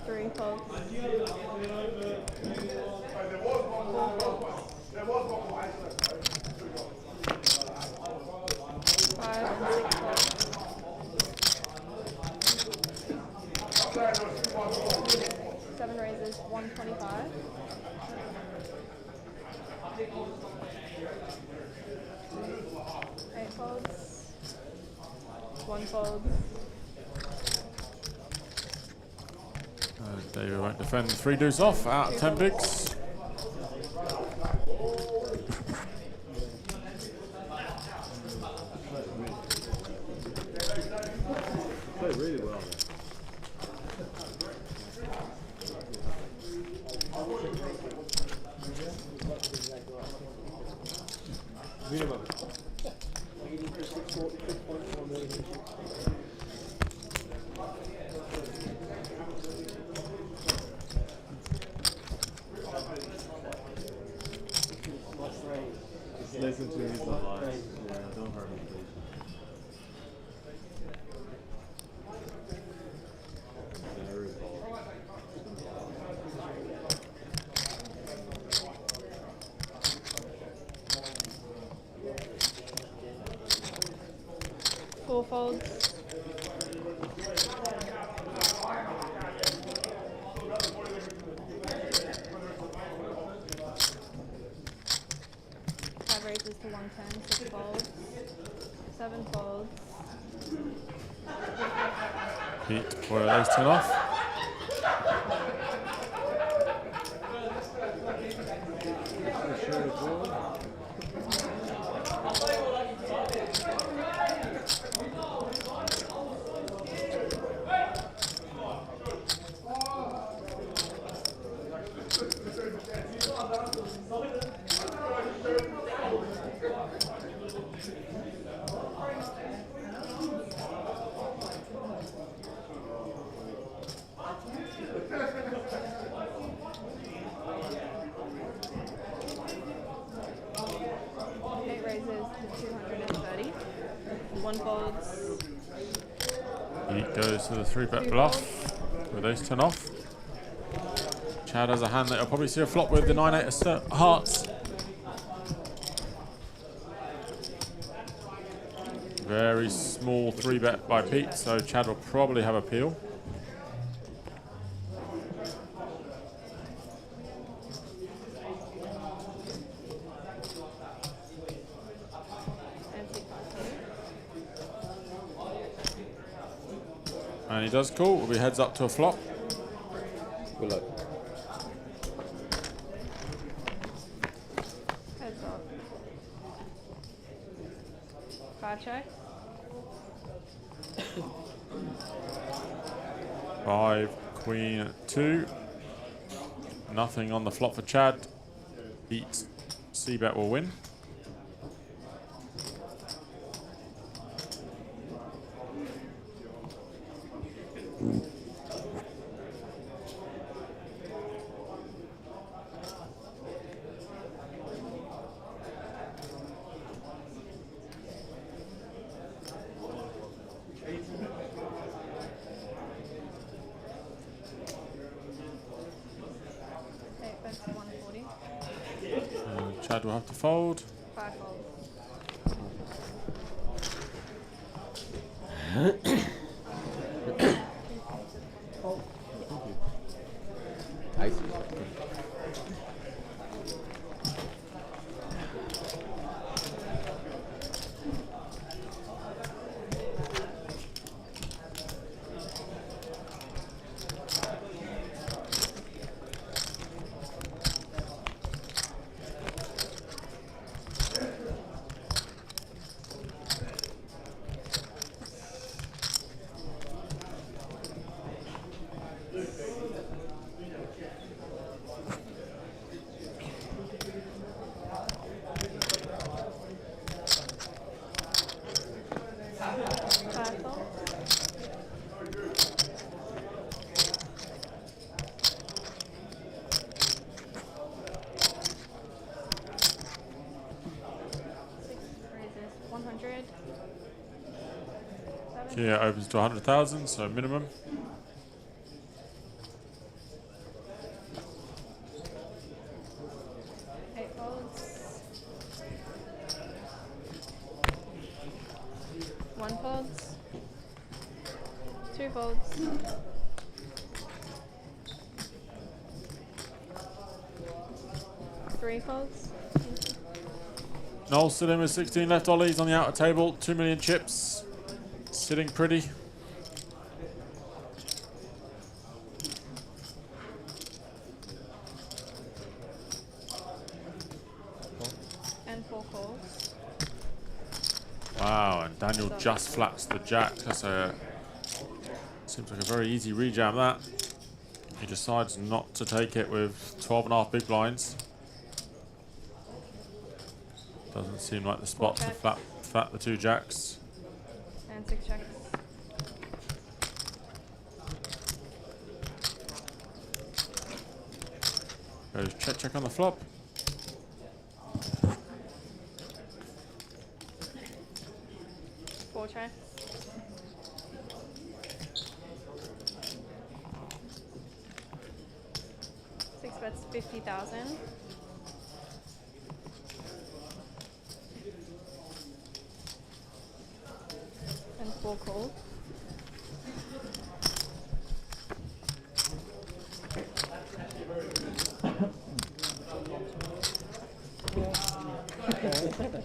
Three folds. Five and six folds. Seven raises, 125. Eight folds. One fold. David won't defend 3 deuce off, out 10 bigs. Played really well. Minimum. Just listen to his advice. Yeah, don't hurt him, please. Four folds. Five raises to 110, six folds. Seven folds. Pete for ace 10 off. to 230. One folds. He goes to the 3-bet bluff with ace-10 off. Chad has a hand that he'll probably see a flop with the 9-8 of hearts. Very small 3-bet by Pete, so Chad will probably have a peel. And he does call. Will be heads up to a flop. Good luck. Heads up. 5 check. 5, queen, 2. Nothing on the flop for Chad. Pete, C-bet will win. Chad will have to fold. 5 folds. Ice. Here opens to 100,000, so minimum. One folds. 2 folds. Three folds. Noel sitting with 16 left ollies on the outer table, 2 million chips. Sitting pretty. And 4 calls. Wow, and Daniel just flats the jack. That's a seems like a very easy rejam that. He decides not to take it with 12.5 big blinds. Doesn't seem like the spot to flat the 2 jacks. And 6 checks. Goes check on the flop. Four checks. Six bets, 50,000. And 4 calls.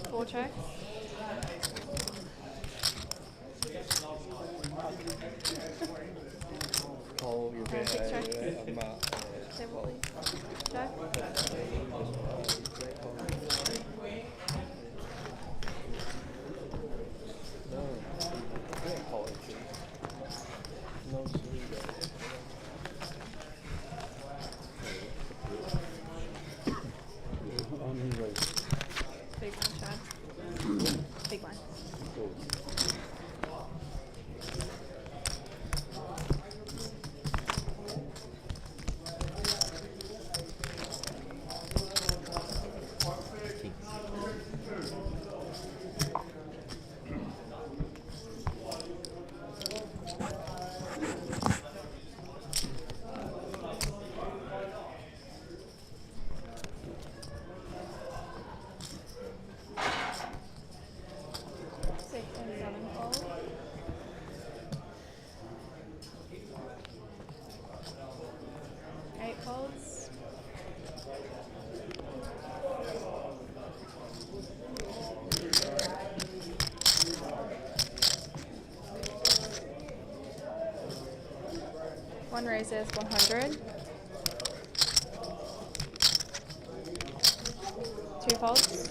Four checks. Call you And 6 checks. about Table, please. Jack. no, I can't call it. No, Big one, Chad. Big one. raises 100. 2 folds.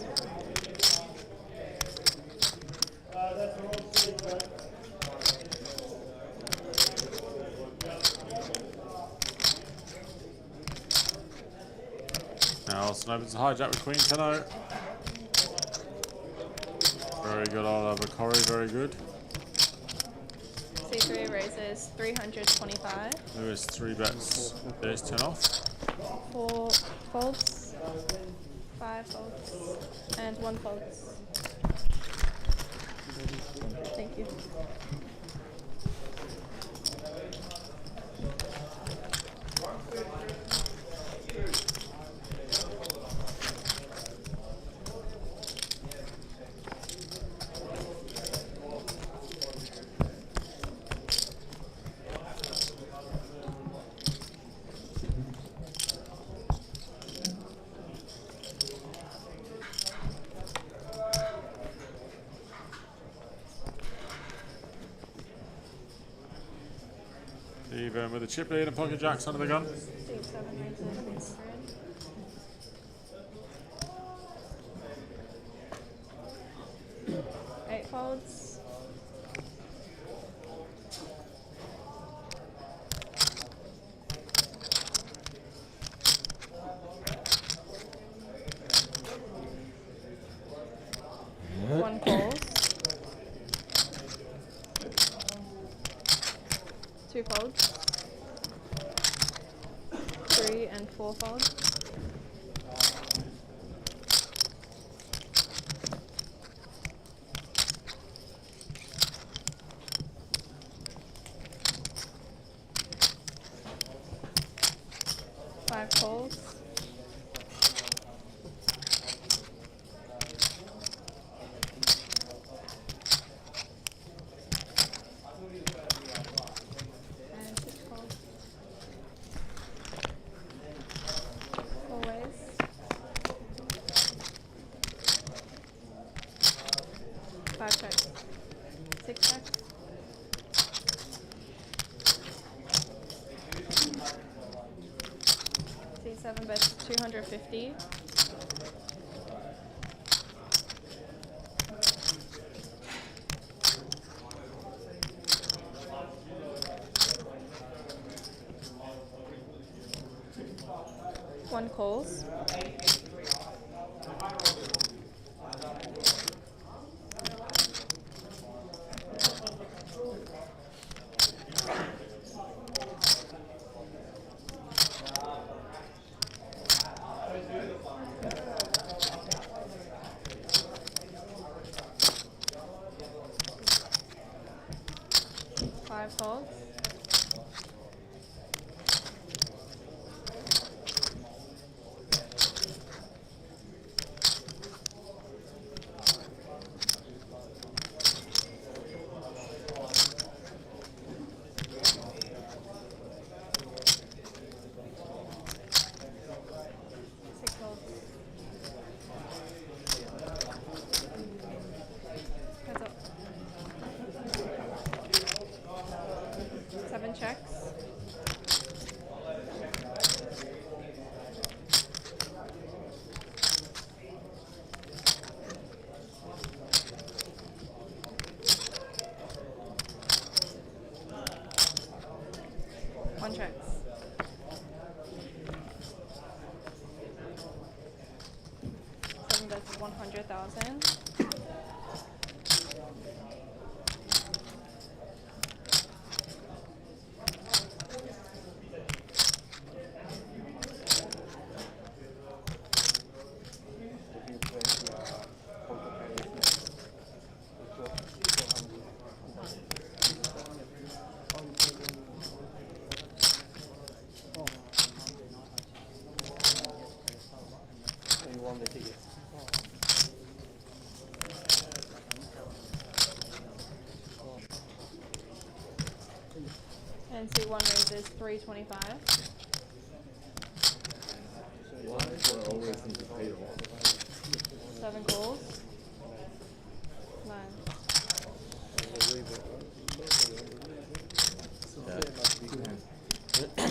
Now Austin opens the hijack with Queen 10-0. Very good, Marconi, very good. C3 raises 325. Lewis 3 bets. There's 10 off. 4 folds. 5 folds. And 1 folds. Thank you. Even with the chip lead and pocket jacks under the gun. Eight folds. One calls. 2 folds. 3 and 4 folds. Five calls. And 6 calls. Always. Five checks. 6 checks. C7 bets 250. One calls. Five folds. Six folds. Heads up. 7 checks. One checks. Seven bets 100,000. You won the ticket. And C1 raises 325. We're always in the payroll. 7 calls. 9. Yeah.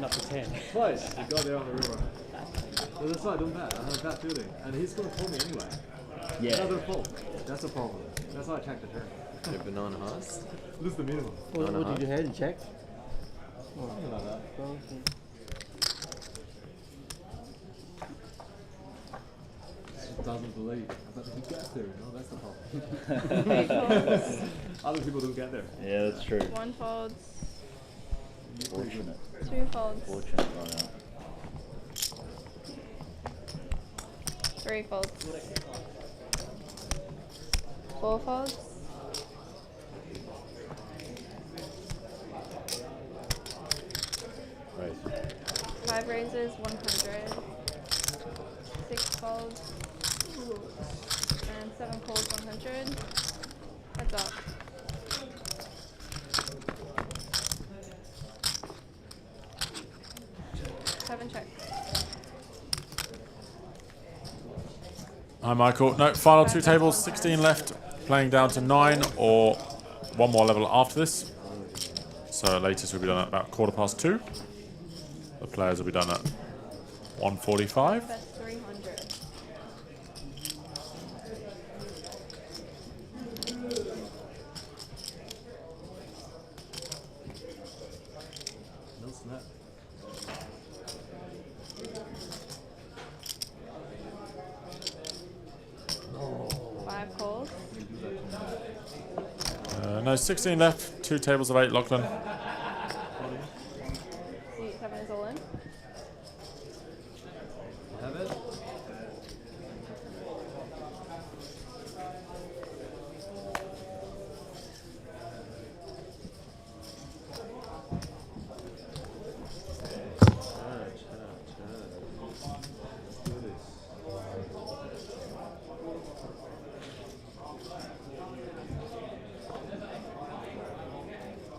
not to 10. Twice he got there on the river. So that's why I don't bet. I have a bad feeling. And he's going to pull me anyway. Yeah. Another pull. That's a problem. That's why I checked the turn. Your banana hearts? Lose the minimum. What did you have and check? Something like that. Doesn't believe. But he gets there, that's the problem. Other people don't get there. Yeah, that's true. 1 folds. Fortunate. 2 folds. Fortunate right now. 3 folds. 4 folds. Right. 5 raises, 100. 6 folds. And 7 calls, 100. Heads up. Seven check. Hi, Michael. No, final 2 tables, 16 left, playing down to 9 or 1 more level after this. So latest will be done at about 2:15. The players will be done at 1:45. That's 300. No snap. Oh. 5 calls. No, 16 left, 2 tables of 8, Lachlan. Suit 7 is all in. Have it.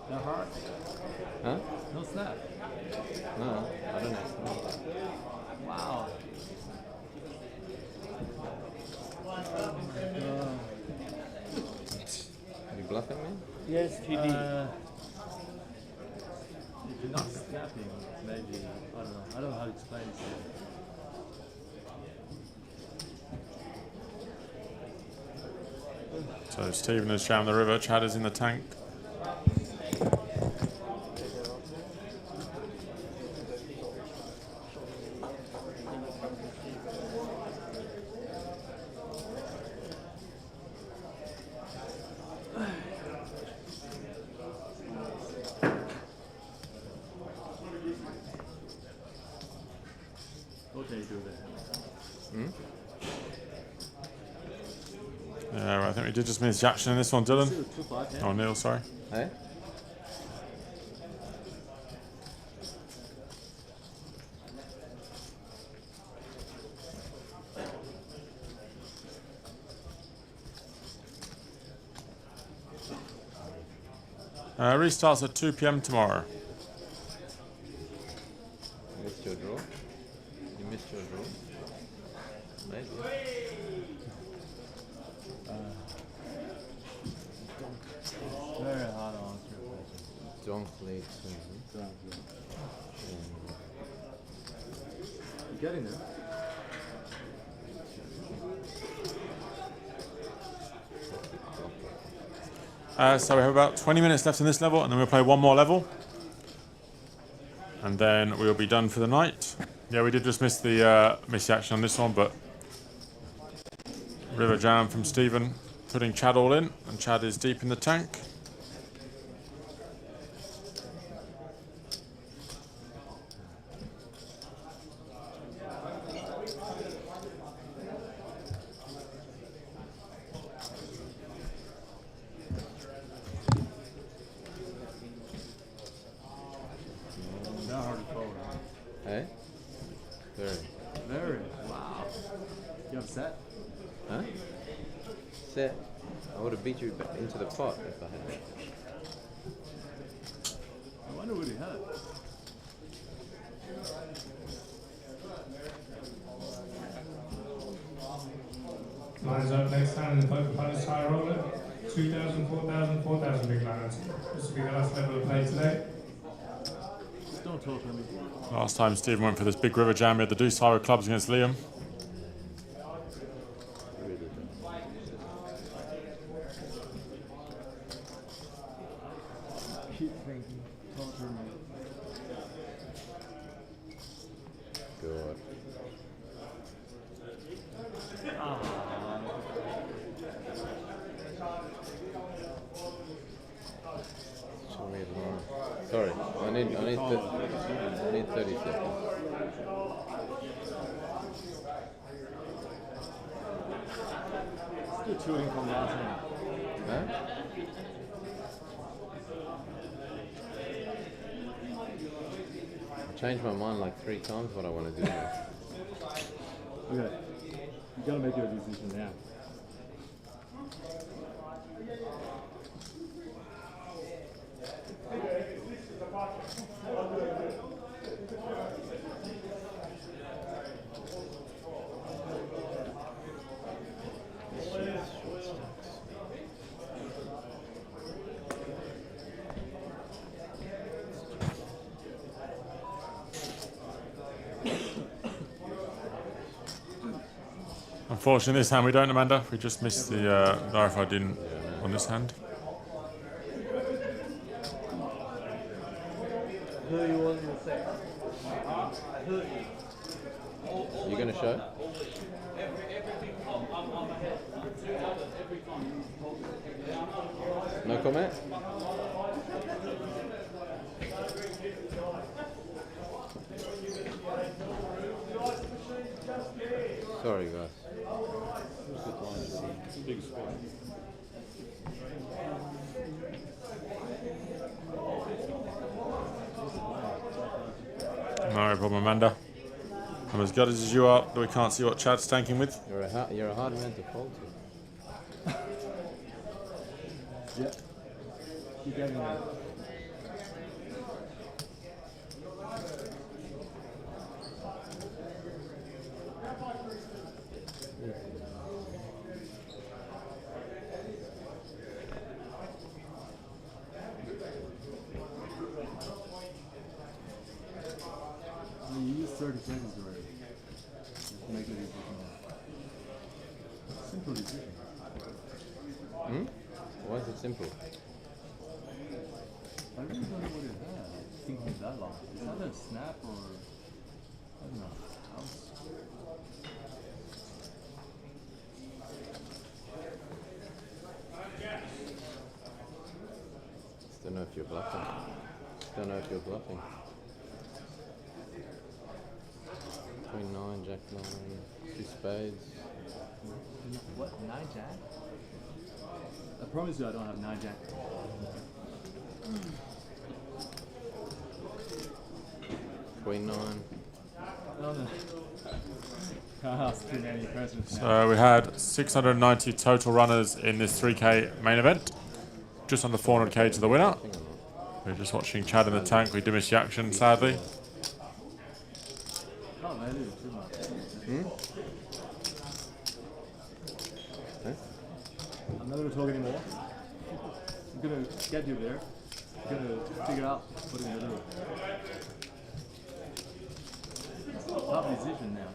No heart. Huh? No snap. No, I don't know. Wow. Are you bluffing me? Yes, TD. If you're not snapping, maybe, I don't know. I don't know how to explain this. So Stephen has jammed the river, Chad is in the tank. What can you do there? Yeah, well, I think we did just miss Jackson in this one, Dylan. 2-5, yeah. Oh, Neil, sorry. Hey? Restarts at 2 PM tomorrow. You missed your draw. You missed your draw. Maybe. Very hard to answer your question. Don't play too. You're getting there. So we have about 20 minutes left in this level, and then we'll play 1 more level. And then we'll be done for the night. Yeah, we did just miss the action on this one, but River Jam from Stephen putting Chad all in, and Chad is deep in the tank. Not hard to forward. Hey? Very. Very. Wow. You upset? Huh? Set. I would have beat you back into the pot if I had. I wonder what he had. Lines up next time, both opponents high roller. 2,000, 4,000, 4,000 big lines. This will be the last level of play today. Just don't Last time Stephen went for this big river jam, he had the deuce high with clubs against Liam. Keep thinking. Talk to me. Good. Show me the line. Sorry, I need 30 seconds. Still shooting from last night. Huh? I changed my mind like 3 times what I want to do. Okay. You gotta make your decision now. Unfortunately, this hand we don't, Amanda. We just missed the RFID in on this hand. I heard you wanted to say. I heard you. You gonna show? No comment? Sorry guys. Big score. No problem, Amanda. I'm as gutted as you are that we can't see what Chad's tanking with. You're a hard man to fold to. Yeah. Keep going. You used 30 seconds already. Just make a decision. Simple decision. Hmm? Why is it simple? I really don't know what it had. I think it's that long. Is that a snap or I don't know. Just don't know if you're bluffing. Don't know if you're bluffing. Queen 9, Jack 9, 2 spades. What? 9 jack? I promise you I don't have 9 jack. Queen 9. No, no. Can't ask too many questions now. So we had 690 total runners in this 3K main event. Just under 400k to the winner. We're just watching Chad in the tank. We did miss the action, sadly. Oh, man, it is too much. I'm not going to talk anymore. I'm going to get you there. I'm going to figure out what I'm going to do. Tough decision now.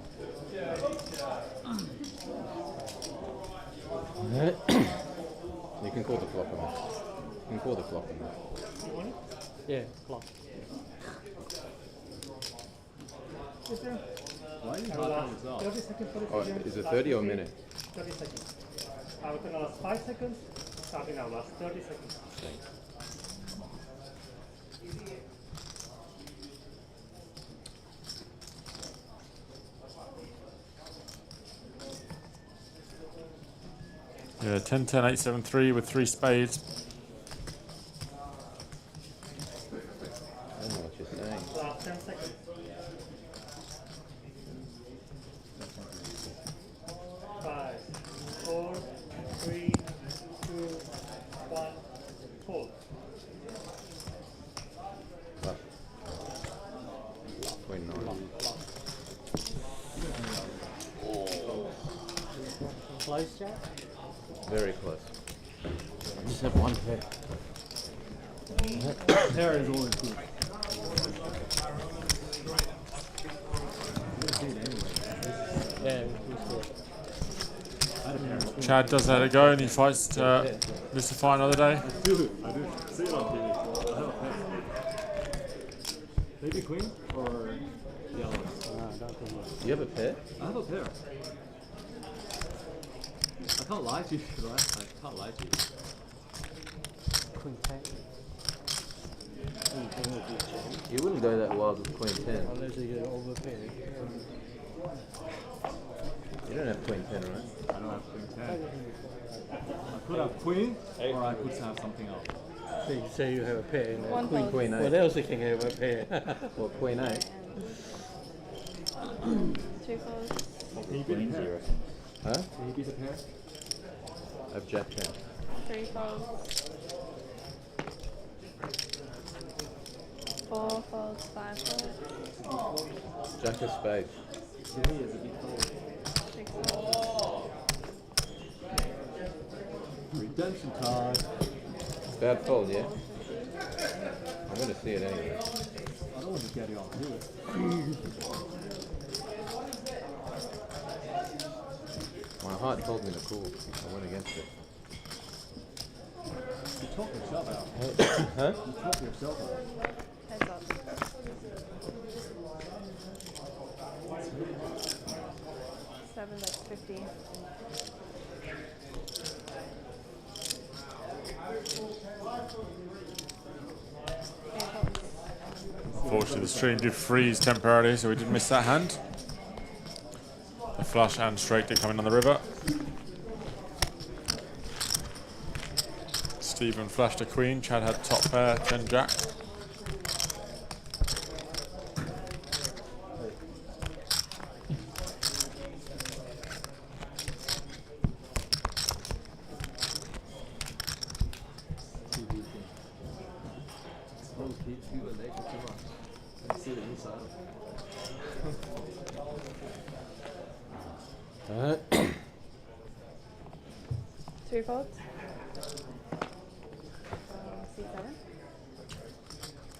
You can call the flop on that. You can call the flop on that. Yeah, flop. Why are you hard on yourself? 30 seconds for the Oh, is it 30 or a minute? 30 seconds. I was going to last 5 seconds, starting now last 30 seconds. Thanks. Yeah, 10, 10, 8, 7, 3 with 3 spades. I don't know what you're saying. Last 10 seconds. 5, 4, 3, 2, 1, hold. But, Queen 9. Close, Jack? Very close. I just have one pair. Pair is always good. Chad does let it go and he fights to mystify another day. I do. See it on TV. I have a pair. Maybe queen or yellow. You have a pair? I have a pair. I can't lie to you, right? I can't lie to you. Queen 10. Queen 10 would be changed. You wouldn't go that wild with queen 10. Unless you get overpaired. You don't have queen 10, right? I don't have queen 10. I could have queen, or I could have something else. So you say you have a pair. And One Queen, fold. queen 8. What else you can have a pair? Well, queen 8. Two folds. Can you beat a pair? Huh? Can you beat a pair? I have jack 10. Three folds. Four folds. Five folds. Jack of spades. Yeah, he is a big fold. Six folds. Redemption card. Bad fold, yeah? I'm going to see it anyway. I don't want to get it on here. My heart told me to call. I went against it. You talk yourself out. Huh? You talk yourself out. Heads up. Seven, that's 50. Unfortunately, the stream did freeze temporarily, so we did miss that hand. The flush and straight did come in on the river. Stephen flashed a queen. Chad had top pair, 10 jack. Two folds.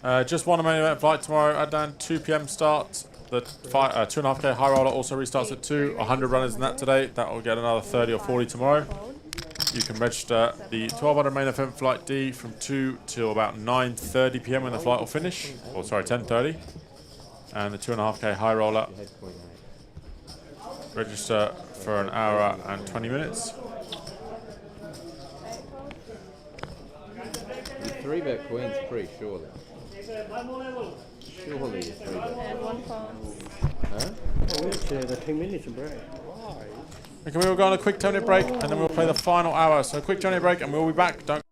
C7. Just one main event flight tomorrow at Dan, 2 p.m. start. The 2.5K high roller also restarts at 2. 100 runners in that today. That will get another 30 or 40 tomorrow. You can register the 1200 main event flight D from 2 till about 9:30 p.m. when the flight will finish. Or sorry, 10:30. And the 2.5K high roller. Register for an hour and 20 minutes. You 3-bet queen's free, surely. Surely you 3-bet. And one fold. Huh? Oh, it's the 10 minutes break. Okay, we will go on a quick 10-minute break and then we'll play the final hour. So a quick 10-minute break and we'll be back. Don't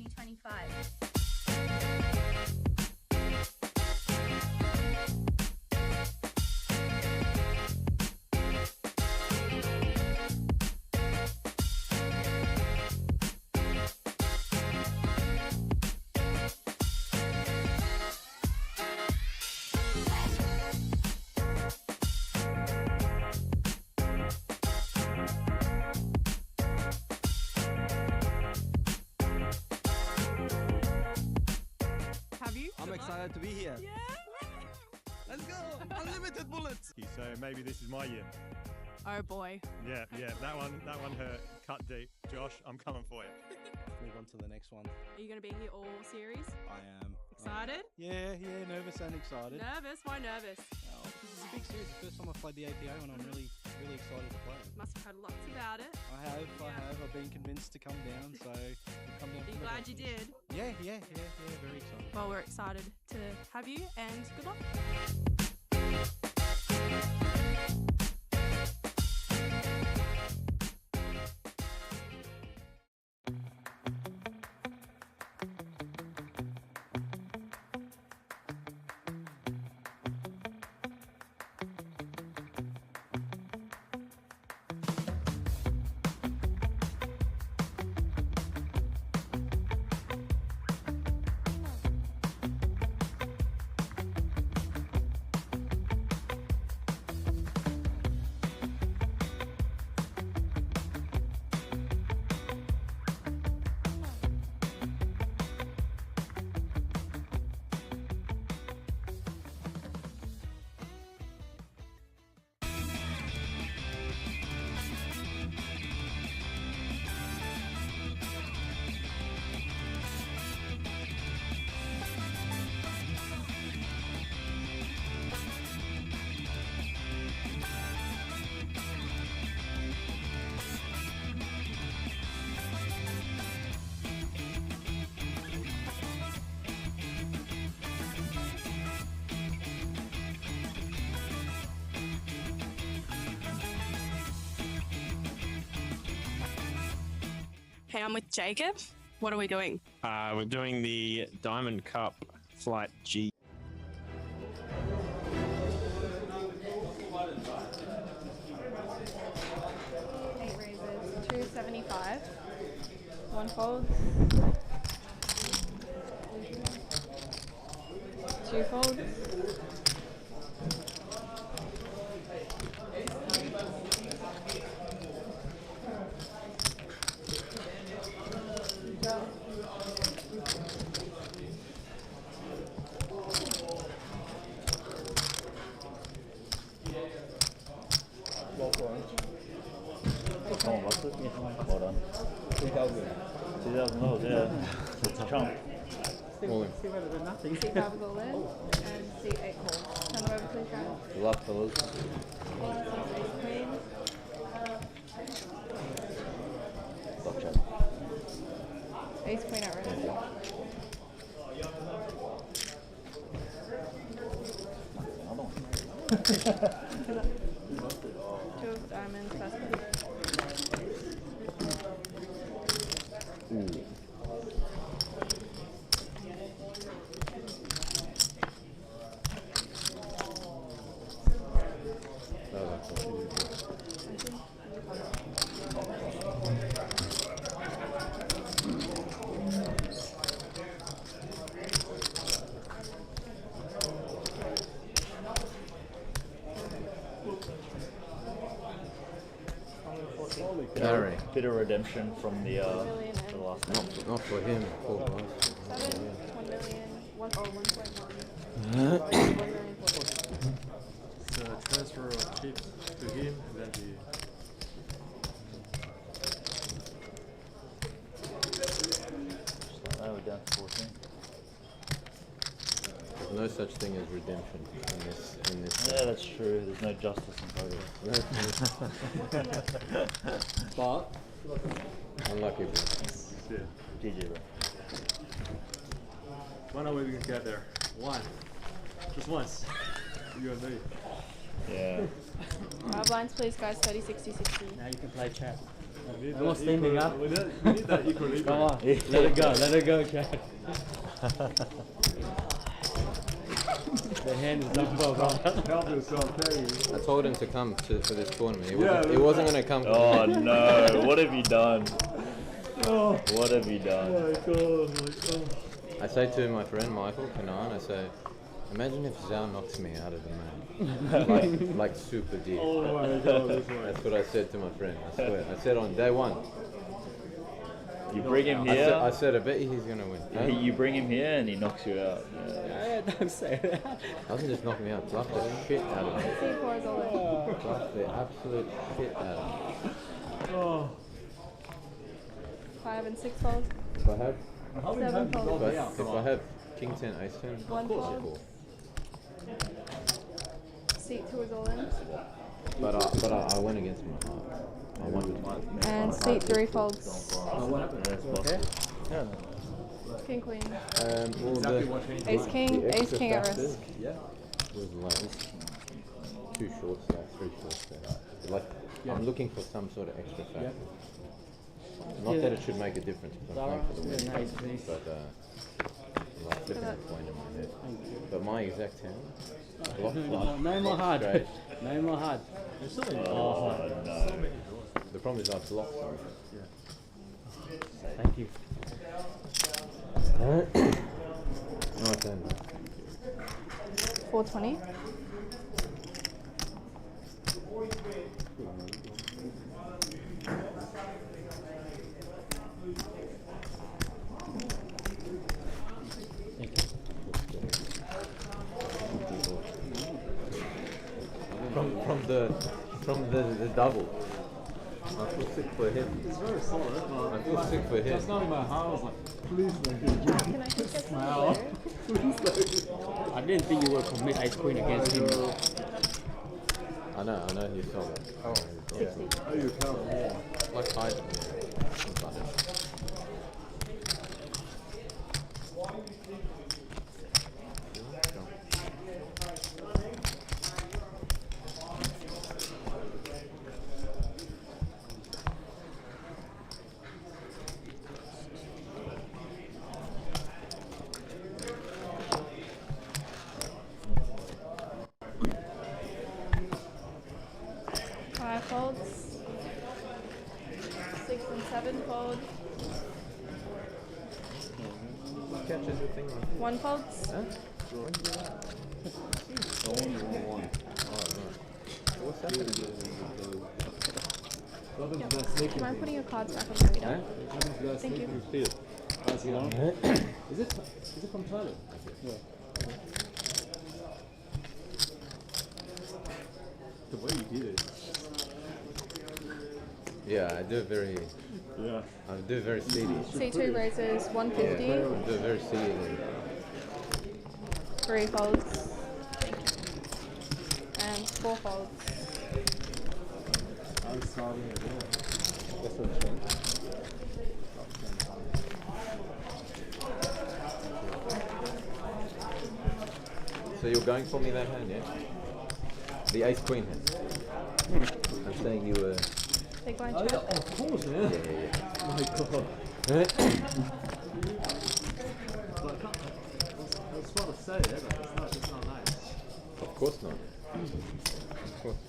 2025. Have you? I'm excited to be here. Yeah. Let's go! Unlimited bullets! So maybe this is my year. Oh boy. Yeah, that one hurt. Cut deep. Josh, I'm coming for you. Move on to the next one. Are you going to be here all series? I am. Excited? Yeah, nervous and excited. Nervous? Why nervous? Oh, because it's a big series. The first time I've played the APO and I'm really excited to play it. Must have heard lots about it. I have. I've been convinced to come down, so I've come down. Are you glad you did? Yeah, very excited. Well, we're excited to have you and good luck. Hey, I'm with Jacob. What are we doing? We're doing the Diamond Cup Flight G. 275. One fold. Two folds. Oh, what's it? Hold on. 2,000. 2,000 lows, yeah. It's a chunk. See whether there's nothing. See five all in and see 8 calls. Turn them over please, guys. Good luck, fellas. Ace queen. Gotcha. Ace queen at risk. Another one. Two of diamonds, first one. Ooh. Carry. Bit of redemption from the last one. Not for him. For 7, 1 million, 1.1. 1 million. Transfer of chips to him, and then he. Now we're down to 14. There's no such thing as redemption in this. Yeah, that's true. There's no justice in progress. But unlucky. Yeah. GG, bro. One way we can get there. One. Just once. You and me. Yeah. Blinds please guys, 30, 60, 60. Now you can play chat. I'm standing up. We need that equilibrium. Come on, let it go, Chad. The hand is up above. Help yourself, Terry. I told him to come for this tournament. He wasn't going to come. Oh no, what have you done? Oh. What have you done? Oh my god, I say to my friend Michael Kanan, I say, imagine if Zhao knocks me out of the man. like super deep. Oh my god, that's what I said to my friend, I swear. I said on day one. You bring him here. I said I bet he's going to win. Huh? You bring him here and he knocks you out. Yeah, don't say that. Doesn't just knock me out, bluff the shit out of me. C4 is all in. Bluff the absolute shit out of me. Oh. 5 and 6 folds. If I have, 7 folds. if I have King 10, Ace 10, One of course I fold. call. C2 is all in. But I went against my heart. I won with mine. And C3 folds. What happened? Okay. Yeah. King queen. Well, Ace king, the ace extra king at factor risk. was like 2 shorts there, 3 shorts there. Like I'm looking for some sort of extra factor. Not that it should make a difference because I'm playing for the win, but like flipping a coin in my head. But my exact hand, block flush. No more hard. Straight. No more hard. Oh no. The problem is I blocked them. Thank you. Nice hand. 420. From the double. I feel sick for him. It's very solid. I feel sick for him. Just not in my heart. I was like, please don't get Can I just get some smile. blue? Please don't. I didn't think you would commit ice queen against him. I know you saw that. Oh, yeah. Oh, you can't. Like hide. Folds. 6 and 7 fold. Catches the thing. 1 folds. Huh? What's that? Yep. Am I putting your cards back on the reader? Thank you. Is it from Thailand? Yeah. The way you did it. Yeah, I do it very. Yeah. I do it very steady. C2 raises 150. Yeah, I do it very steady. 3 folds. And 4 folds. I'm starting it. That's what it's saying. So you're going for me that hand, yeah? The ace queen hand. I'm saying you were. Big blind Oh, check. yeah, of course, yeah. Yeah. My god. Yeah. I was about to say it, but it's not nice. Of course not. Of course.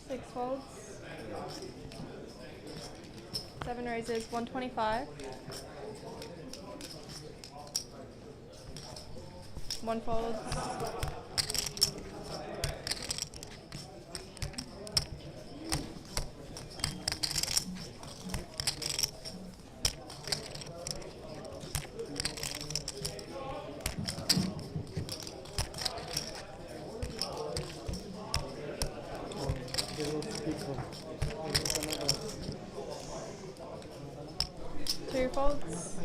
Six folds. 7 raises 125. 1 folds. Two folds.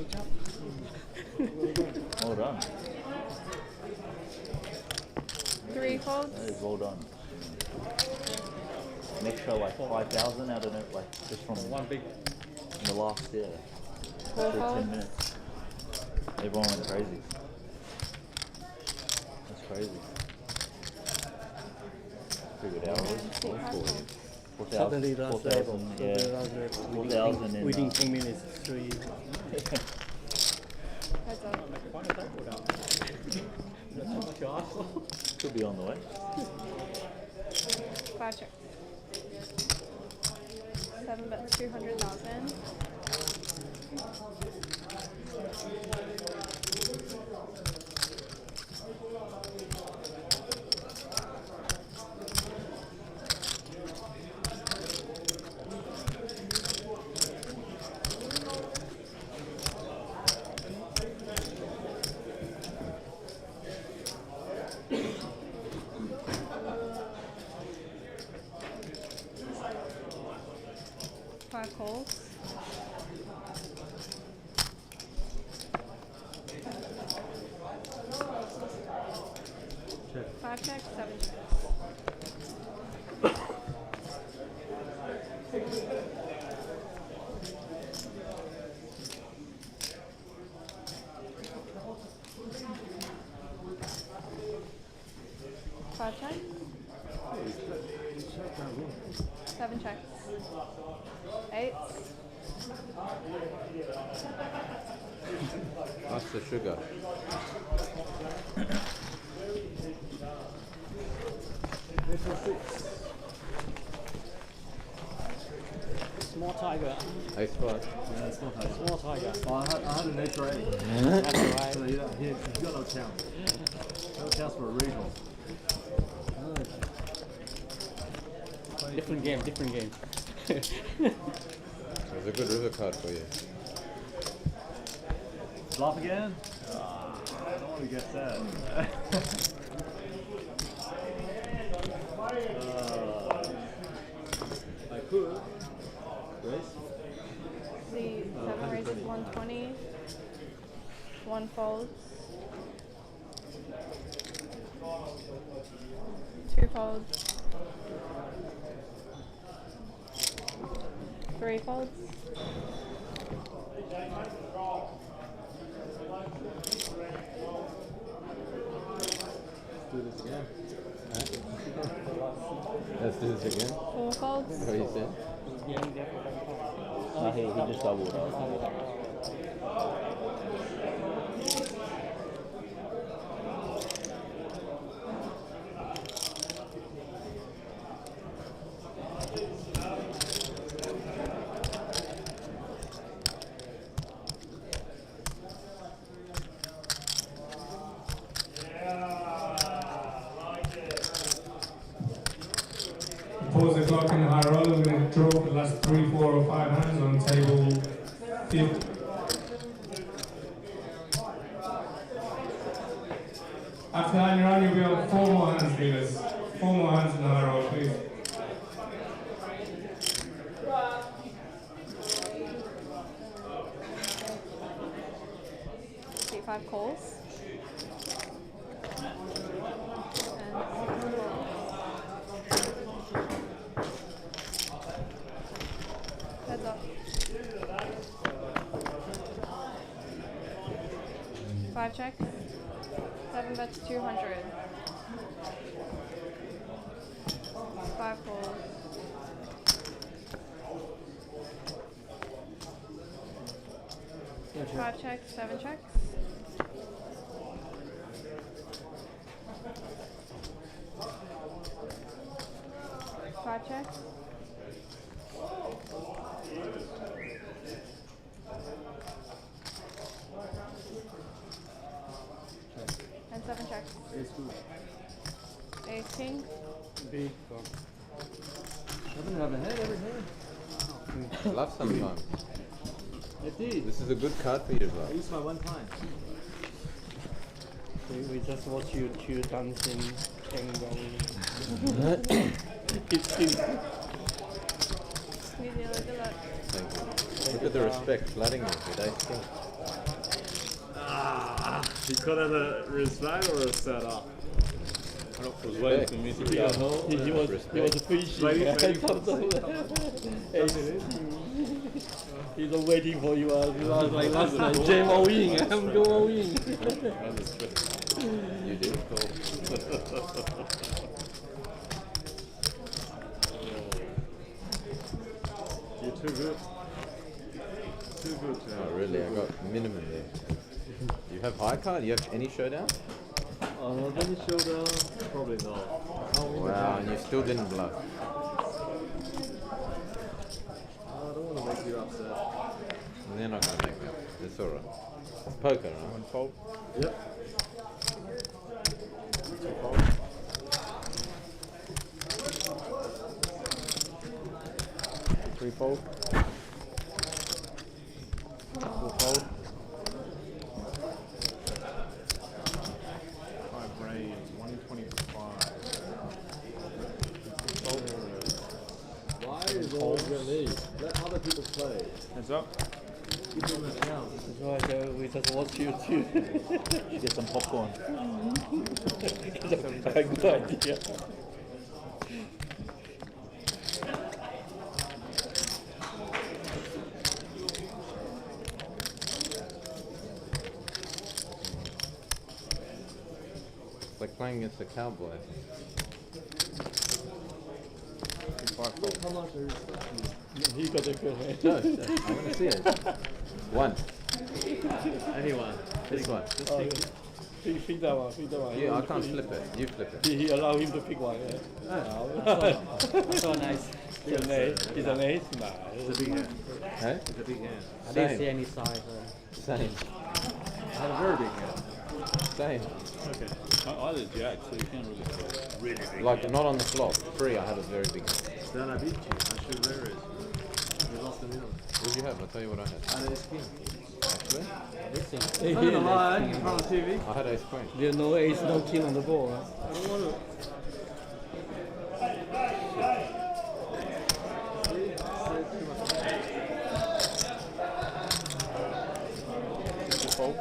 Well done. 3 folds. That is well done. an extra like 5,000 out of it, like just from one big in the last 10 minutes. Everyone went crazy. That's crazy. Pretty good hours. 4,000. Suddenly last level. 4,000. Yeah. 4,000 in within 10 minutes. 3. Heads up. Could be on the way. 5 checks. 7 bets, 200,000. Five calls. Check. 5 checks, 7 checks. Five checks. 7 checks. 8. That's the sugar. Small tiger. Ace 5. Yeah, it's not high. Small tiger. Oh, I had an nature 8. That's right. So he's got no chance. No chance for a regional. Different game, different game. There's a good river card for you. Bluff again? I don't want to get that. I could. Raise? See, 7 raises 120. 1 folds. 2 folds. 3 folds. Do this again. Let's do this again. 4 folds. What you said? No, he just doubled up. Pause the clock in the high roller. We're going to draw the last 3, 4, or 5 hands on table 50. After that, you're on, you'll be on 4 more hands, dealers. 4 more hands in the high roll, please. See, 5 calls. Heads up. 5 checks. 7 bets, 200. 5 calls. 5 checks, 7 checks. 5 checks. And 7 checks. Ace good. Ace king. Big. Doesn't have a head every hand. Bluff sometimes. It did. This is a good card for you to bluff. I used my one time. We just watch you two dancing tango. It's Squeeze it, look at that. Thank you. Look at the respect flooding you with ace king. Ah, he could have a raise flag or a set up. was waiting for me to be out. He was fishing. He's waiting for you. You are like last night. Jam all in. I'm going all in. You did. You're too good. Too good. Oh, really? I got minimum there. Do you have high card? Do you have any showdown? Any showdown? Probably not. Wow, and you still didn't bluff. I don't want to make you upset. They're not going to make me up. It's alright. It's poker, right? One fold. Yep. Two fold. Three fold. Four fold. Five raise, 125. Why is all grenades? Let other people play. Heads up. Give them a chance. That's why we just watch you too. Get some popcorn. That's a good idea. It's like playing against a cowboy. How much are you? He got a good hand. No, I want to see it. One. Anyone. This one. Just take it. Pick that one. Pick that one. Yeah, I can't flip it. You flip it. He allowed him to pick one. So nice. It's an ace. It's an ace. Nice. It's a big hand. Hey? It's a big hand. I didn't see any size. Same. I had a very big hand. Same. Okay. I did jack, so you can't really play. Really big. Like, not on the flop. Free, I had a very big hand. Then I beat you. I should have raised. You lost the middle. What did you have? I'll tell you what I had. I had ace king. Actually? I'm not gonna lie, in front of the TV. I had ace queen. There's no ace, no king on the board. Huh? I don't want to. Two fold.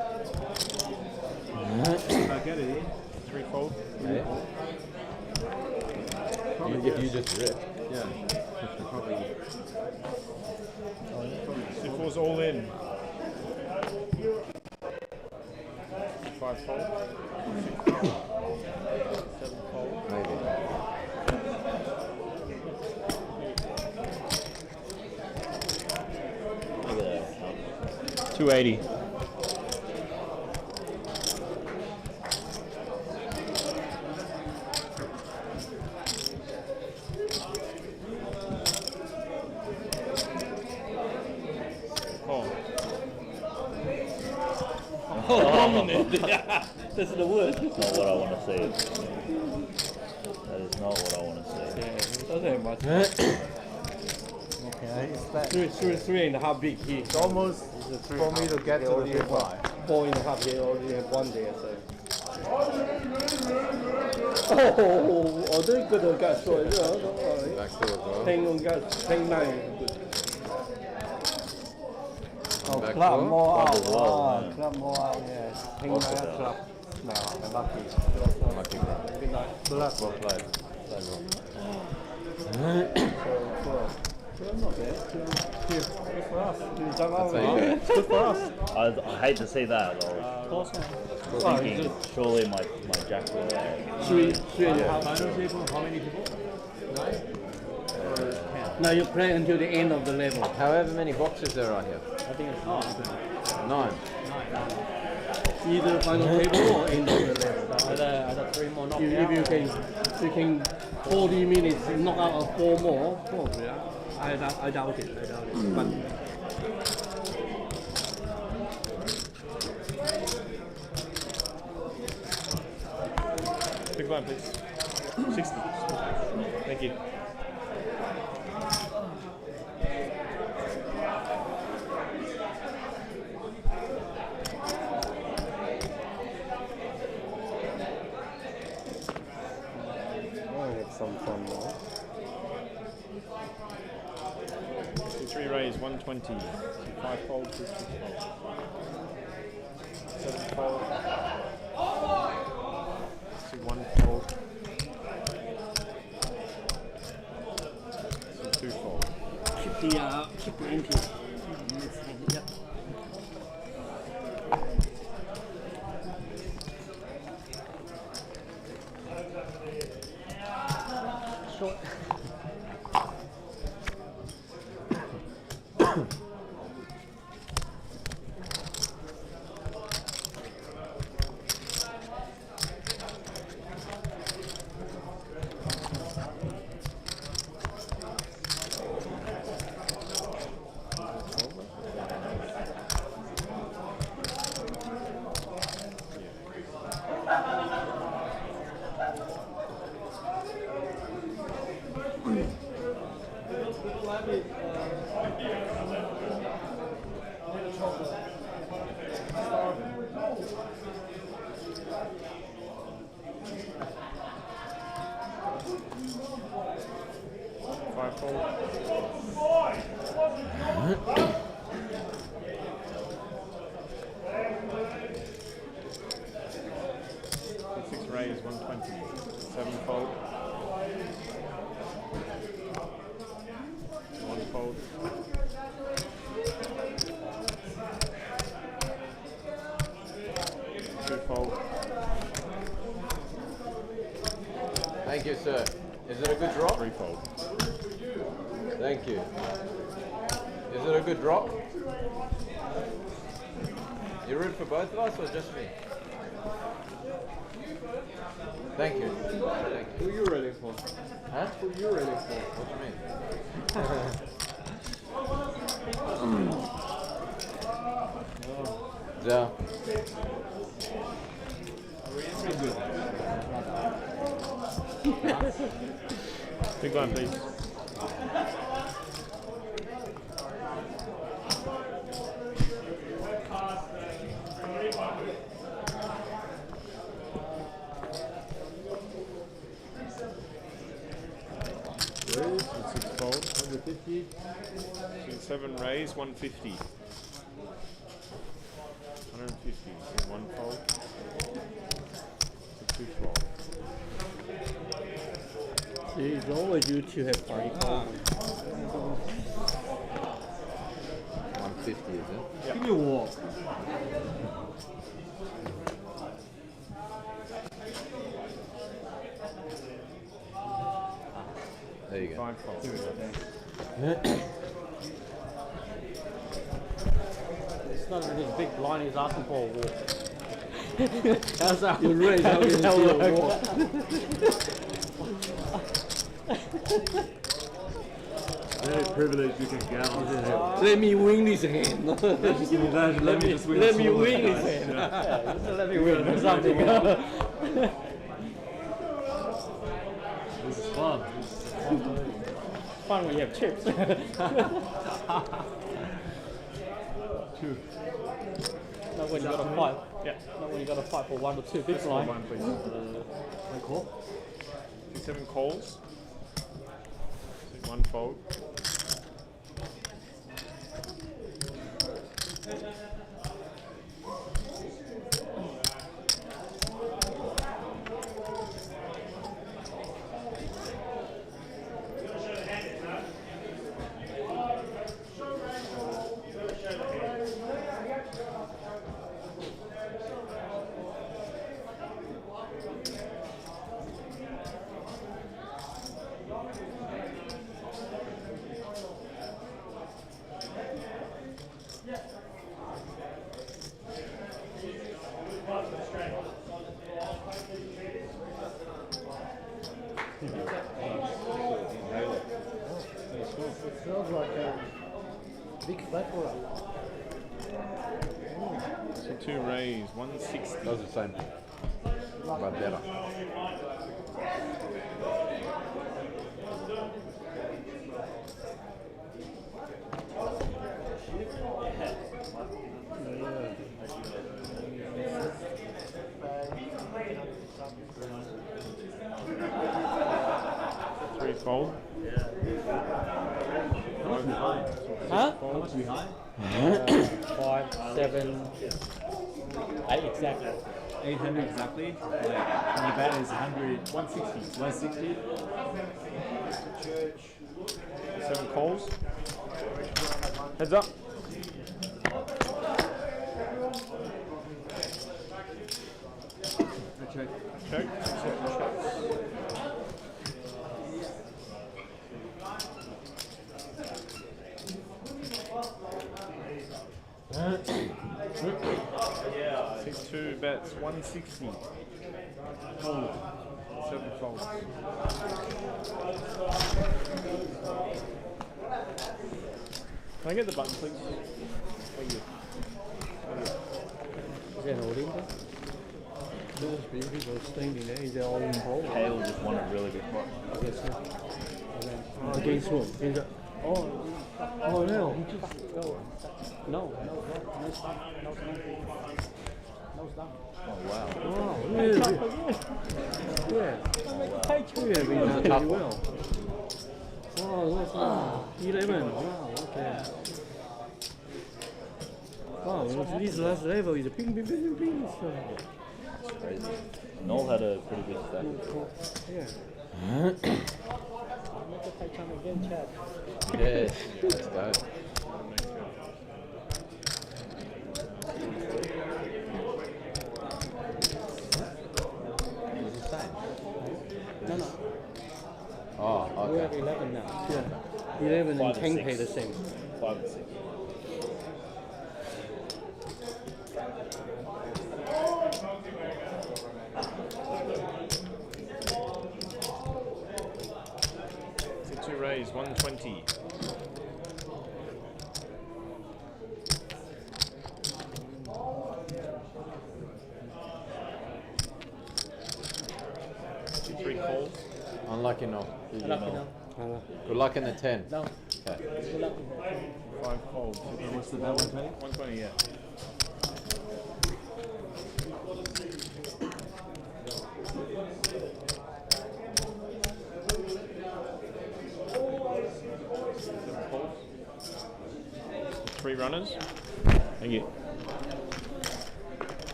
I get it. Three fold. Hey? Probably You just rip. Yeah. Probably. Two fours all in. Five fold. Seven fold. Maybe. Look at that. 280. That's the word. That's not what I want to say. That is not what I want to say. Yeah, it doesn't have much. Okay, I expect. Three and a half big here. It's almost for me to get to the big line. 4.5 here, already have one there, so. Oh, they're good at gas, so don't worry. Back to as well. 10 on gas, 10 9. Good. Oh, Back club door. more out. Club as well, Oh, man. club more out, yes. Hang Also my down. club. No, I'm lucky. Lucky bro. Good night. Well played. Played well. Not bad. Good for us. That's how you do it. Good for us. I hate to see that. I was thinking, surely my jack will. Three and a half. Final table, how many people? 9? Now you play until the end of the level. However many boxes there are here. I think it's 9. either final table or end of the level. Either 3 more knocked If out. you can 40 minutes knock out of 4 more, probably. I doubt it. But Big blind, please. 60. Thank you. I'll have some fun now. 3 raise, 120. 5 fold, 6 fold. 7 fold. 1 fold. keep the empty. Yep. Short. 6 raise, 120. 7 fold. 1 fold. 2 fold. Thank you, sir. Is it a good drop? 3 fold. Thank you. Is it a good drop? You root for both of us or just me? Thank you. Thank you. Who are you rooting for? Huh? Who are you rooting for? What do you mean? Yeah. Big one, please. Raise, 6 fold. 150. 7 raise, 150. 150. 1 fold. 2 fold. See, it's always you to have party call. 150, is it? Give me a walk. There you go. 5 fold. It's not really his big blind, he's asking for a walk. How's that? You're right, how how's can that you work? a walk? Very privileged you can get on this hand. Let me win this hand. Let me just win Let a me solo win hand. this hand. Yeah. Yeah, just let me win or something. This is fun. Fun when you have chips. 2. Not when you got a fight. Yeah. Not when you got a fight for 1 or 2 big blind. 1, please. 1 call. 7 calls. 1 fold. It smells like a big flat water. So 2 raise, 160. Does the same thing, but better. Three fold. Huh? How much behind? 5, 7, 8 exactly. 800 exactly. Like, and the bet is 160. 160. 7 calls. Heads up. Check. Check. Two bets, 160. Fold. 7 folds. Can I get the button, please? Thank you. Is that holding there? Those babies are standing there. Is that all in hold? Hale just won a really good spot. I guess so. Against whom? Is that, oh no. He just, no stop. No stop. Oh wow. Wow, really? Yeah. Yeah, we done really well. Wow, that's 11. Wow, okay. Wow, this last level is a ping. So. That's crazy. Noel had a pretty good stack. Yeah. Yes, let's go. No. Oh, okay. We have 11 now. Yeah. 11 and 10 pay the same. 5 and 6. Two raise, 120. Three calls. Unlucky no. Unlucky no. Good luck in the 10. No. Okay. 5 calls. What's the bet? 120? 120, yeah. Three runners. Thank you.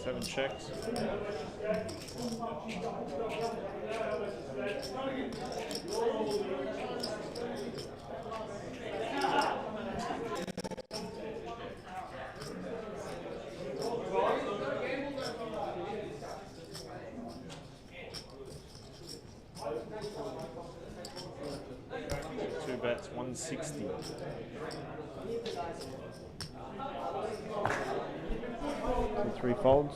Seven checks. Two bets, 160. Three folds.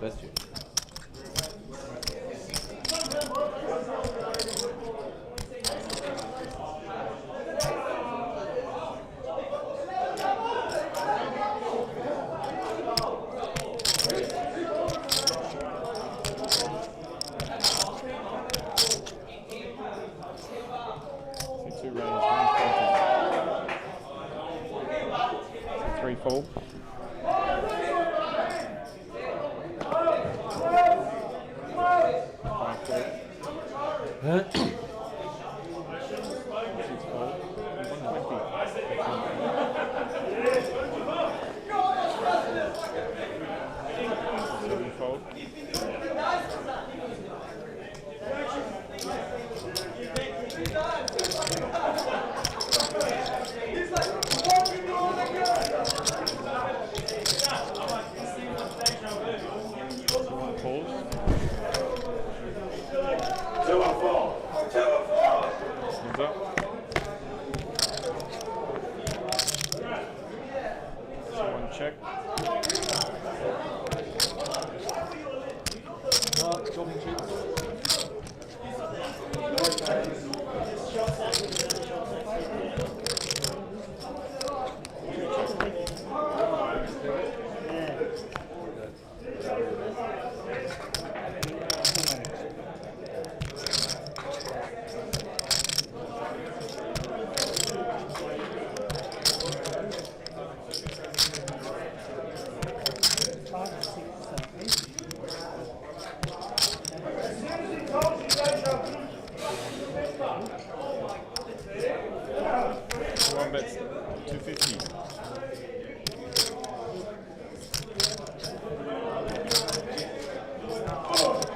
Bless you. Two rounds, 120. Three fold. Check. shopping chips. One bet's 250.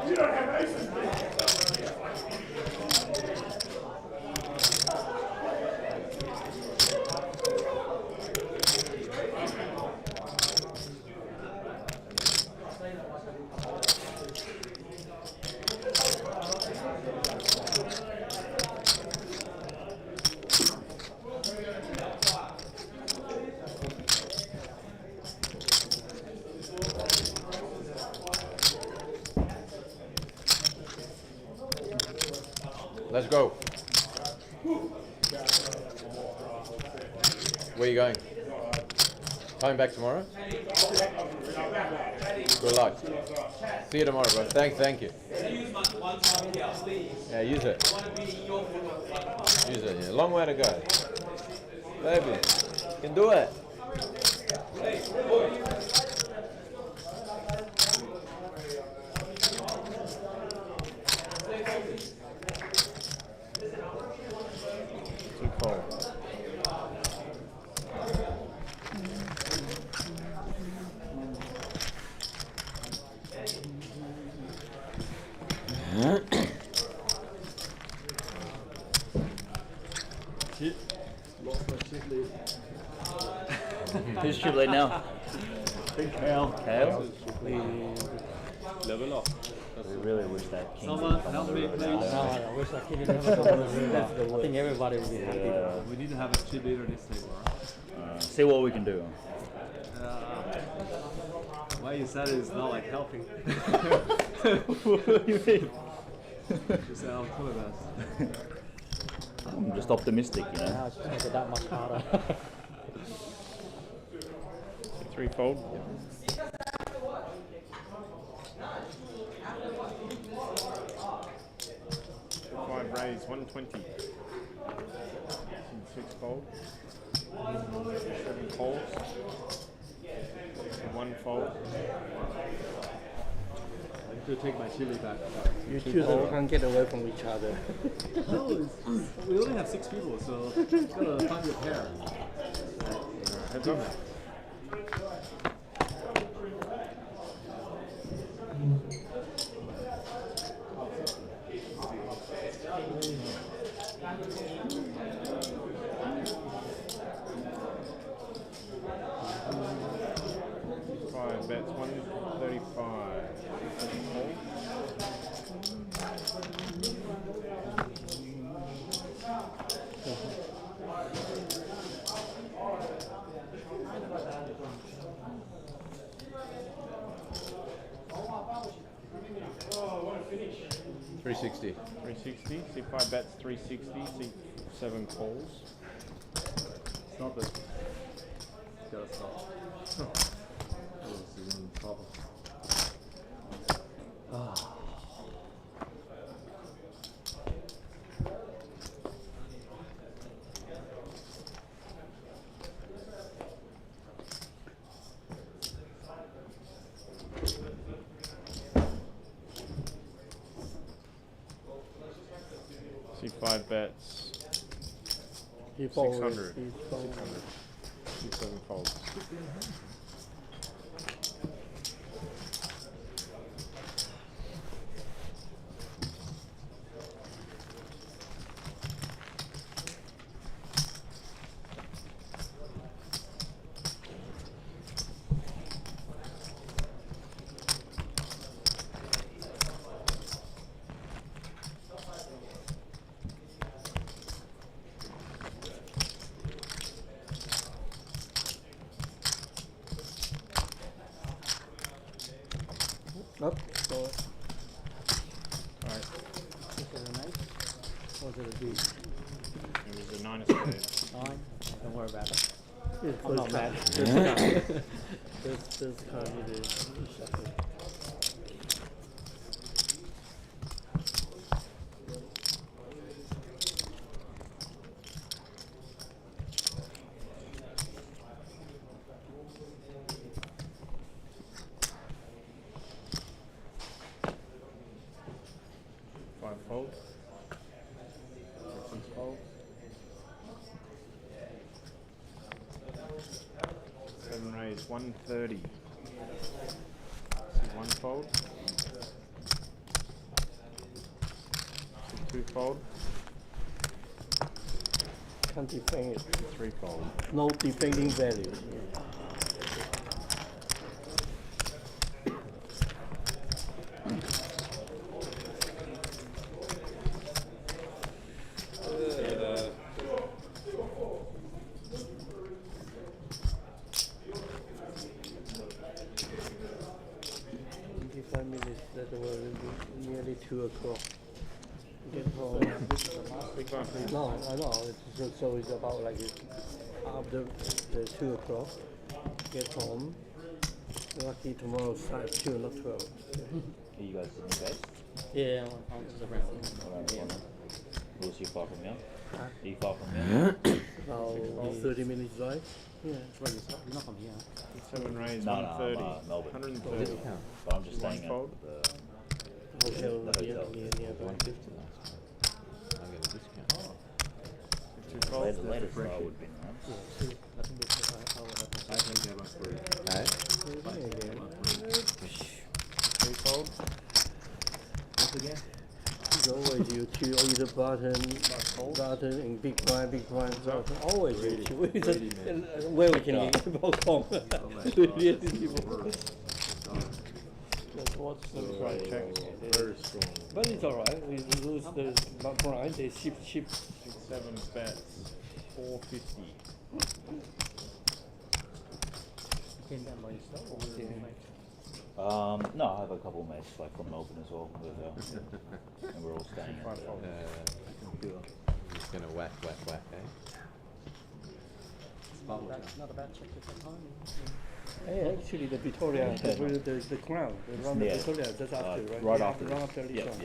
You don't have aces. Let's go. Where are you going? Coming back tomorrow? Good luck. See you tomorrow, bro. Thank you. Yeah, use it. Use it, yeah. Long way to go. Baby, you can do it. Too cold. Chip. Lost my chip lead. Who's chip lead now? Big Kale. Kale? Level up. We really wish that King Someone would come help on me, the river. please. I wish I could never come on the river. I think everybody would be happy. Yeah. We need to have a chip leader this table, right? See what we can do. Why you said it's not like helping. What do you mean? You said I'll do my best. I'm just optimistic, you know. Now it's just make it that much harder. 3-fold. Five raise, 120. 6-fold. 7 folds. 1 fold. I need to take my chili back. You two can't get away from each other. No, we only have 6 people, so gotta find your pair. Heads up. Five bets, 135. $360. 360. C5 bets 360. C7 calls. Stop it. Gotta stop. Stop it. C5 bets. He folds. 600. He folds. 600. C7 folds. Up. Was it a D? It was a 9 of spades. 9? Don't worry about it. Yeah, I'm not mad. This card really shuffle. Five fold. 6 fold. 7 raise, 130. So 1 fold. 2 fold. Can't defend it. 3 fold. No defending value. That was nearly 2 o'clock. Get home. No, I know. So it's about like after the 2 o'clock. Get home. Lucky tomorrow start 2, not 12. Are you guys in the base? Yeah, I'm just around. Yeah. What's you far from here? Huh? Are you far from here? About 30 minutes drive. Yeah. You're not from here. 7 raise, No, 130. Melbourne. 130. But I'm just staying fold. at Hotel the hotel. nearby. 150 last time. I get a discount. 2 folds. Later style would be nice. I think they're like 3 fold. Once again. It's always you two either button and big blind, button. Always you two. Where we can get both home. That's what's the Right, check. Very strong. But it's alright. We lose the blind, they shift. 6, 7 bets. 450. Came down by yourself or was it your mate? No, I have a couple of mates like from Melbourne as well, and we're all staying at Just gonna whack, eh? Not a bad check to come home. Hey, actually, the Victoria, the crown, the round of Victoria, that's after, right? Right after this. Right after this one,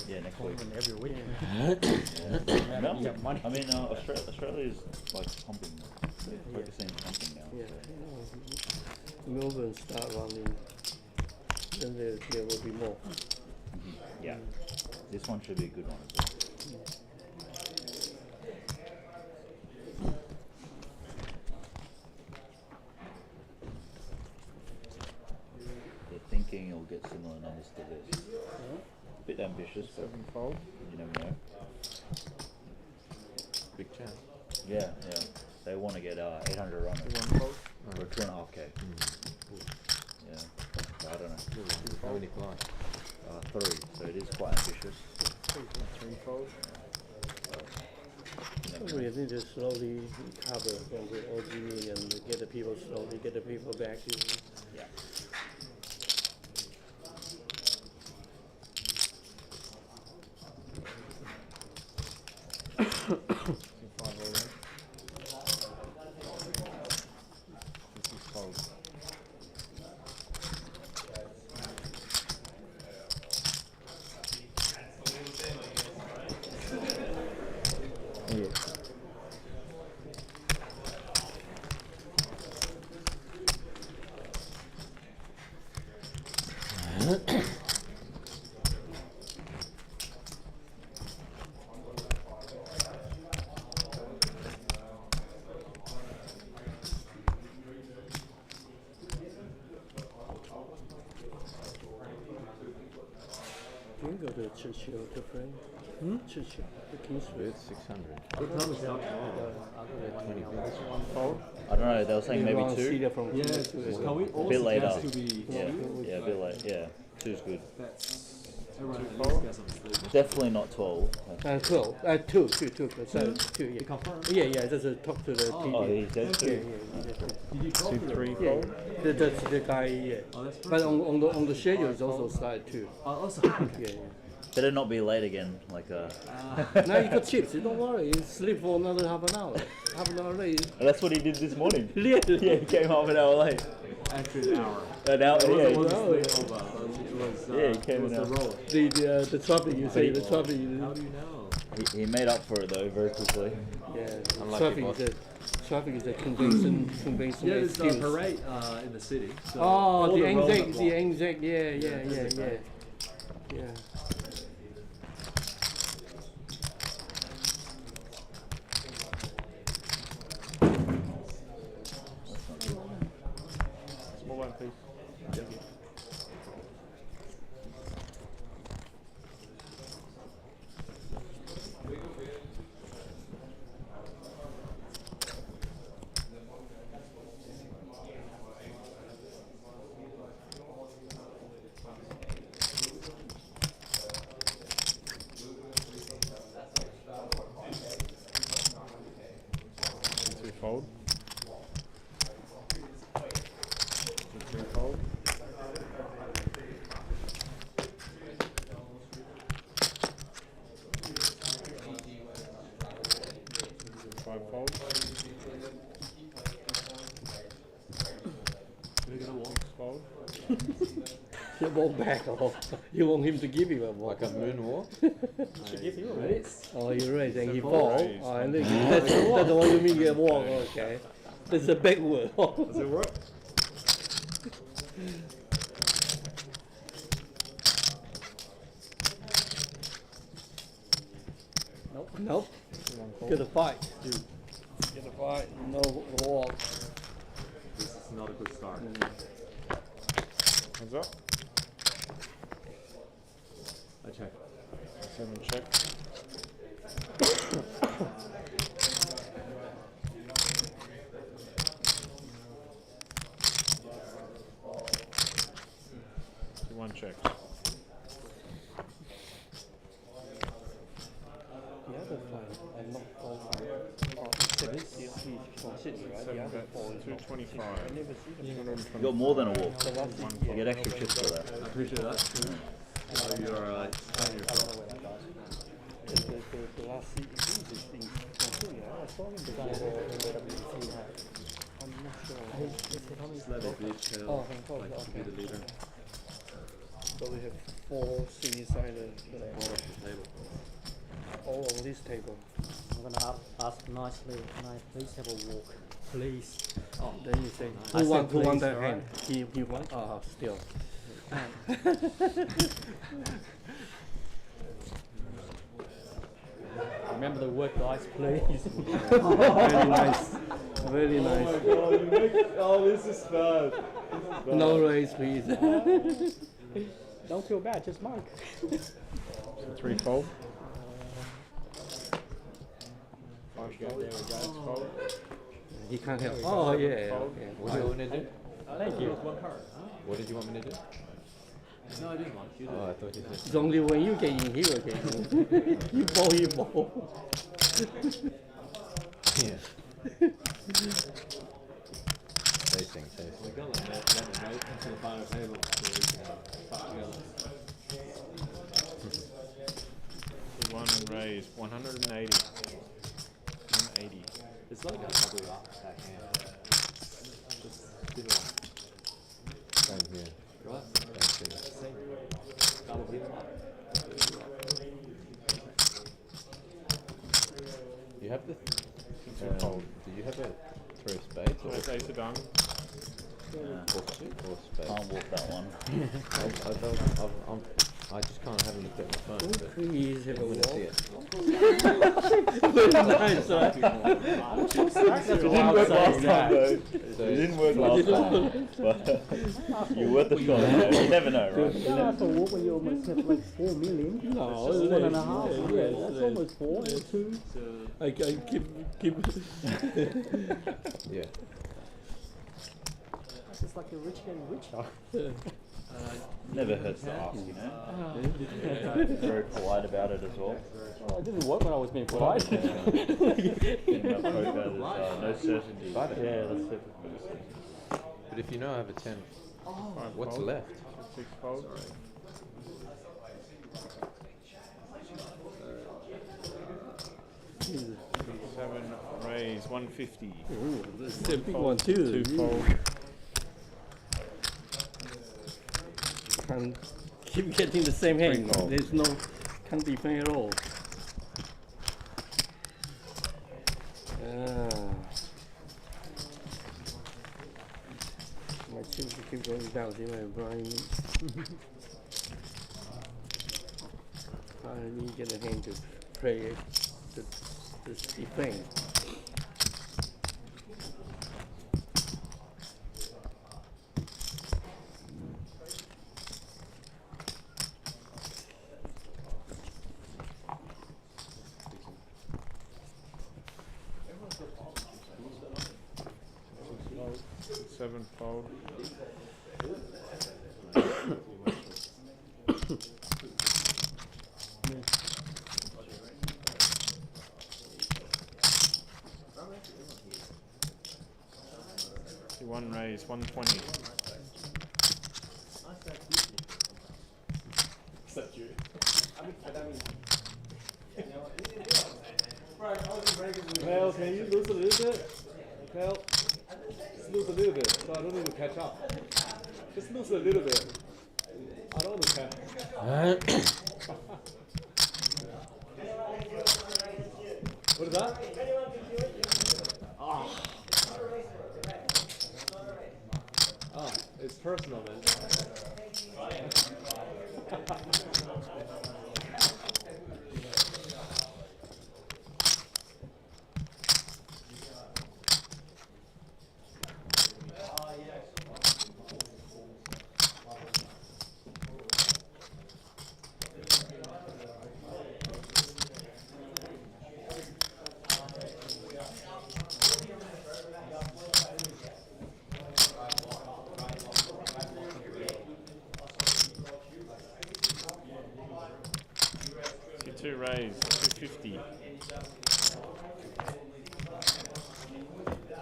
yeah, next week. Every week. Yeah. No, I mean, Australia is like pumping, focusing on pumping now. Yeah. Melbourne start running, then there will be more. Yeah, this one should be a good one as well. They're thinking you'll get similar numbers to this. A bit ambitious, but you never know. Big chance. Yeah. They want to get 800 runners. Or 2.5K. Yeah, I don't know. How many fly? 3, so it is quite ambitious. 3 fold. We need to slowly recover from the OG and get the people slowly, get the people back. Yeah. Can you go to Churchill to play? Churchill, the Kingswood. It's 600. What time is it? 20 minutes. I don't know, they were saying maybe 2. Yeah, A bit later. Yeah, a bit late. Yeah, 2's good. Definitely not 12. 12. 2. So 2, yeah. Yeah, just talk to the PD. Oh, he said 2. Yeah. Did you talk to 3 Yeah, fold? the guy, yeah. But on the schedule is also slide 2. Also. Yeah. Better not be late again, like Now you got chips. Don't worry. You sleep for another half an hour. Half an hour late. That's what he did this morning. Really? Yeah, he came half an hour late. Actually, an hour. An hour, It yeah. wasn't sleepover. It was, Yeah, he came it was an the hour. roll. The traffic. You say the traffic. How do you know? He made up for it though very quickly. Yeah. Unlucky boss. Traffic is a convention Yeah, there's a excuse. parade in the city. So Oh, all the roads are Anzac, blocked. the Anzac, yeah. Yeah. Small one, please. Two fold. Three fold. Five fold. We're gonna walk. Six fold. You won't back off. You want him to give you a walk. Like a moonwalk? Should give you a raise. Oh, you raise and he Simple fall. raise. Oh, and that's what you mean you walk. Okay. That's a backward. Does it work? Nope. Get a fight. Get a fight. No walk. This is not a good start. Hands up. I check. 7 check. One check. The other fight, I'm not all fight. Oh, he's from Sydney, right? The Seven other bets. four is from 225. I never see them. You got more than a walk. The last You get extra chips for that. I appreciate that. You're on yourself. The last seat is things from Sydney. I saw him before. I'm not sure. Just let it reach hill. Oh, thank God. Like to be the leader. So we have 4 senior siders All off the table. all on this table. I'm gonna ask nicely, can I please have a walk? Please. Oh, then you say, I who said won please, that alright? hand? He won? Oh, still. Remember the word, guys, please. Very nice. Very nice. Oh my god, you make this is bad. No raise, please. Don't feel bad, just mark. 3 fold. 5 fold. There we go. Fold. He can't help. Oh, yeah. Fold. Okay. What do you want me to do? Thank you. What did you want me to do? No, I didn't want you to. Oh, I thought you said. It's only when you get in, he will get in. You ball. Yeah. Tasting. We got like that right into the final table so we can fuck together. One raise. 180. 180. It's like a double up backhand. Just give it Same here. right. Same here. Same. Double hit. You have the. Do you have a throw spades or That's ace of diamond. or spades? Can't walk that one. I just can't have a look at my phone. But Please have a I'm gonna see walk. it. Very nice, right? It didn't work last time though. It didn't work last time. But you worth the shot. You never know, right? You don't have to walk when you almost have like 4 million. No, It's just 1.5. yeah, Yeah, that's almost 4. 2. I keep. Yeah. It's just like you're rich getting richer. Never hurts to ask, you know. Very polite about it as well. Oh, it didn't work when I was being polite. In that poker, there's no certainty. But Yeah, that's it. But if you know I have a 10, what's left? 6 fold. raise, 150. Ooh, this is a big one too. Two fold. And keep getting the same hand. There's no, can't defend at all. My chips keep going down. See my Brian. I need to get a hand to play it, to defend. Seven fold. One raise, 120. Except you. Kale, can you lose a little bit? Kale, just lose a little bit, so I don't need to catch up. Just lose a little bit. I don't want to catch. What is that? Ah, it's personal, man. 2 raise, 250.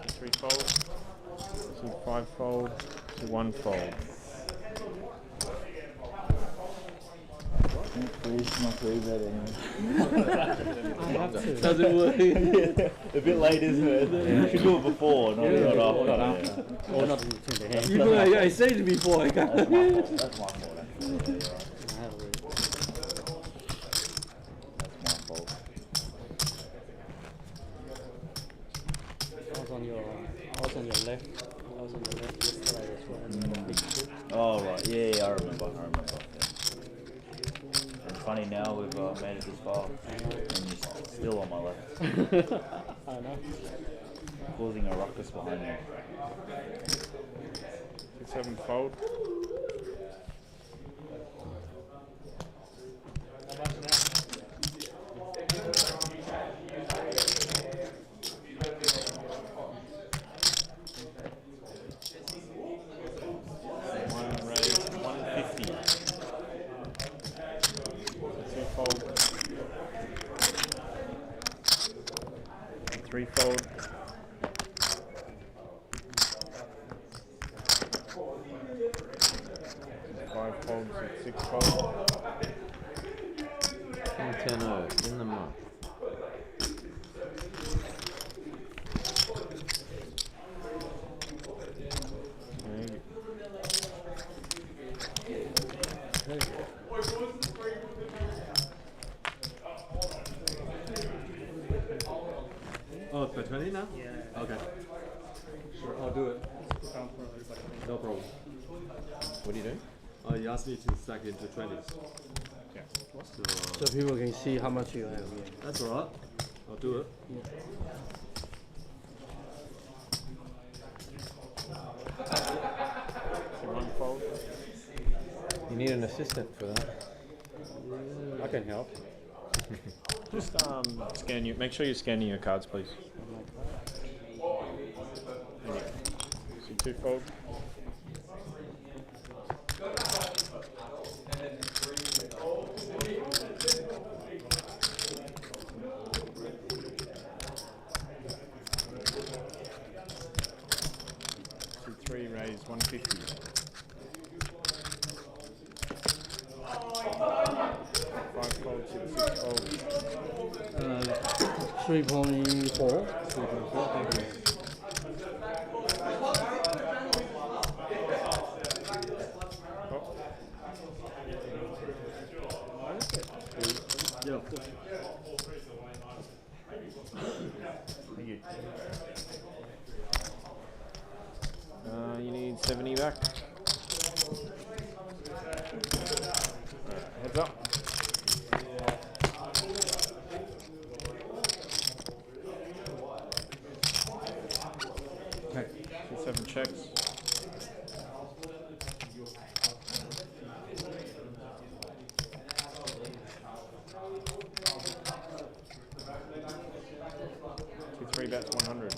3 fold, 2 5 fold, 2 1 fold. Please, not very bad anyway. I have to. Doesn't work. A bit late, isn't it? You should do it before, not after. Or not between the hands. You know, I said it before. I can't. That's my fault, actually. I was on your left. I was on your left yesterday as well. Oh right, yeah, I remember. Yeah. It's funny now we've made it this far, and you're still on my left. I know. Causing a ruckus behind me. 7 fold. Fold. 5 folds and 6 folds. 10-0 in the mud. Oh, for 20 now? Yeah. Okay. Sure, I'll do it. No problem. What are you doing? You asked me to stack into 20s. Yeah. So people can see how much you have. Yeah. That's alright. I'll do it. So 1 fold. You need an assistant for that. I can help. Just scan you. Make sure you're scanning your cards, please. So 2 fold. So 3 raise, 150. 5 folds, 6 folds. 3.4. 3.4, thank you. Yeah, of course. Thank you. You need 70 back. Heads up. Okay. 7 checks. Two 3 bets 100.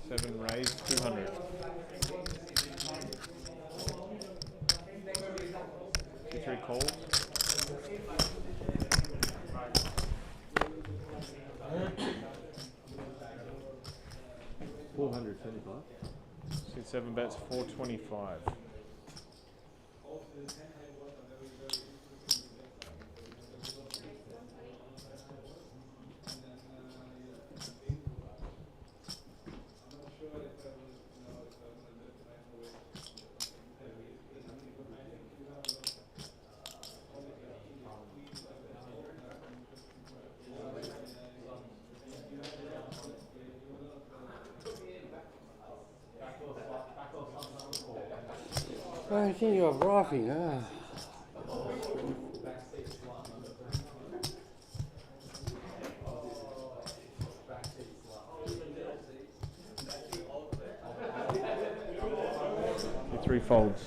7 raised 200. 2 3 calls. $475. 6 7 bets 425. I think you are bluffing, huh? Three folds.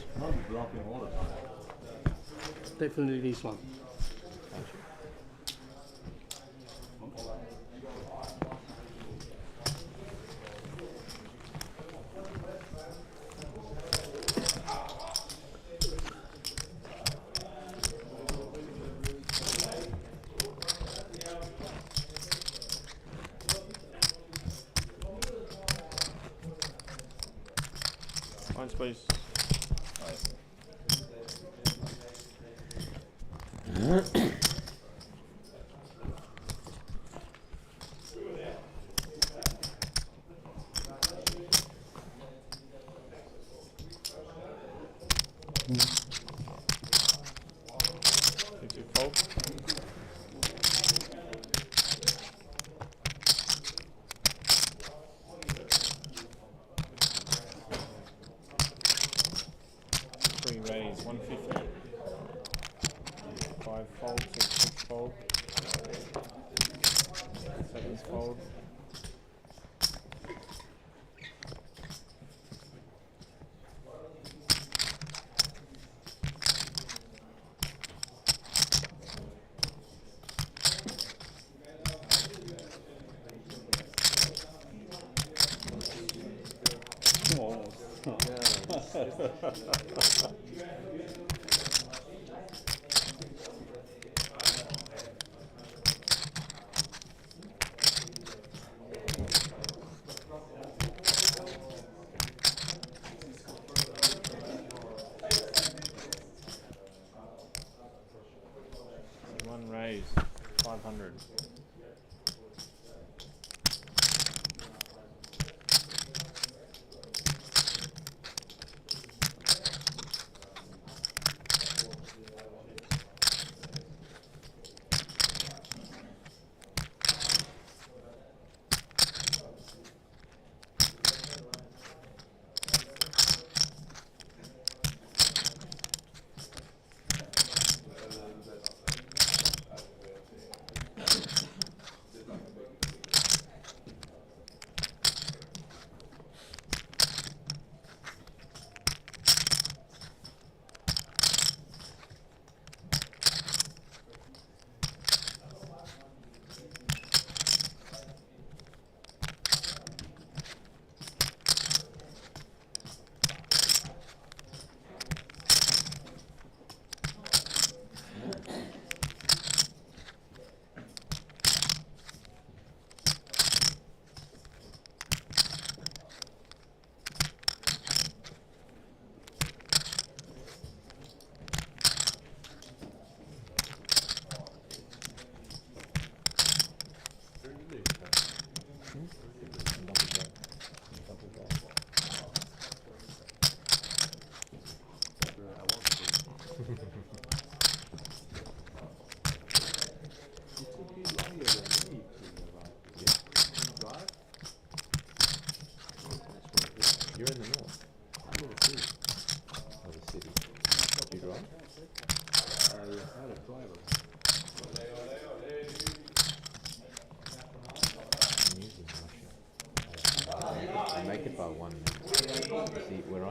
Definitely this one. Lines, please. Fold. Three raise 150. 5 fold, 6 fold. 7 fold. One raise, 500.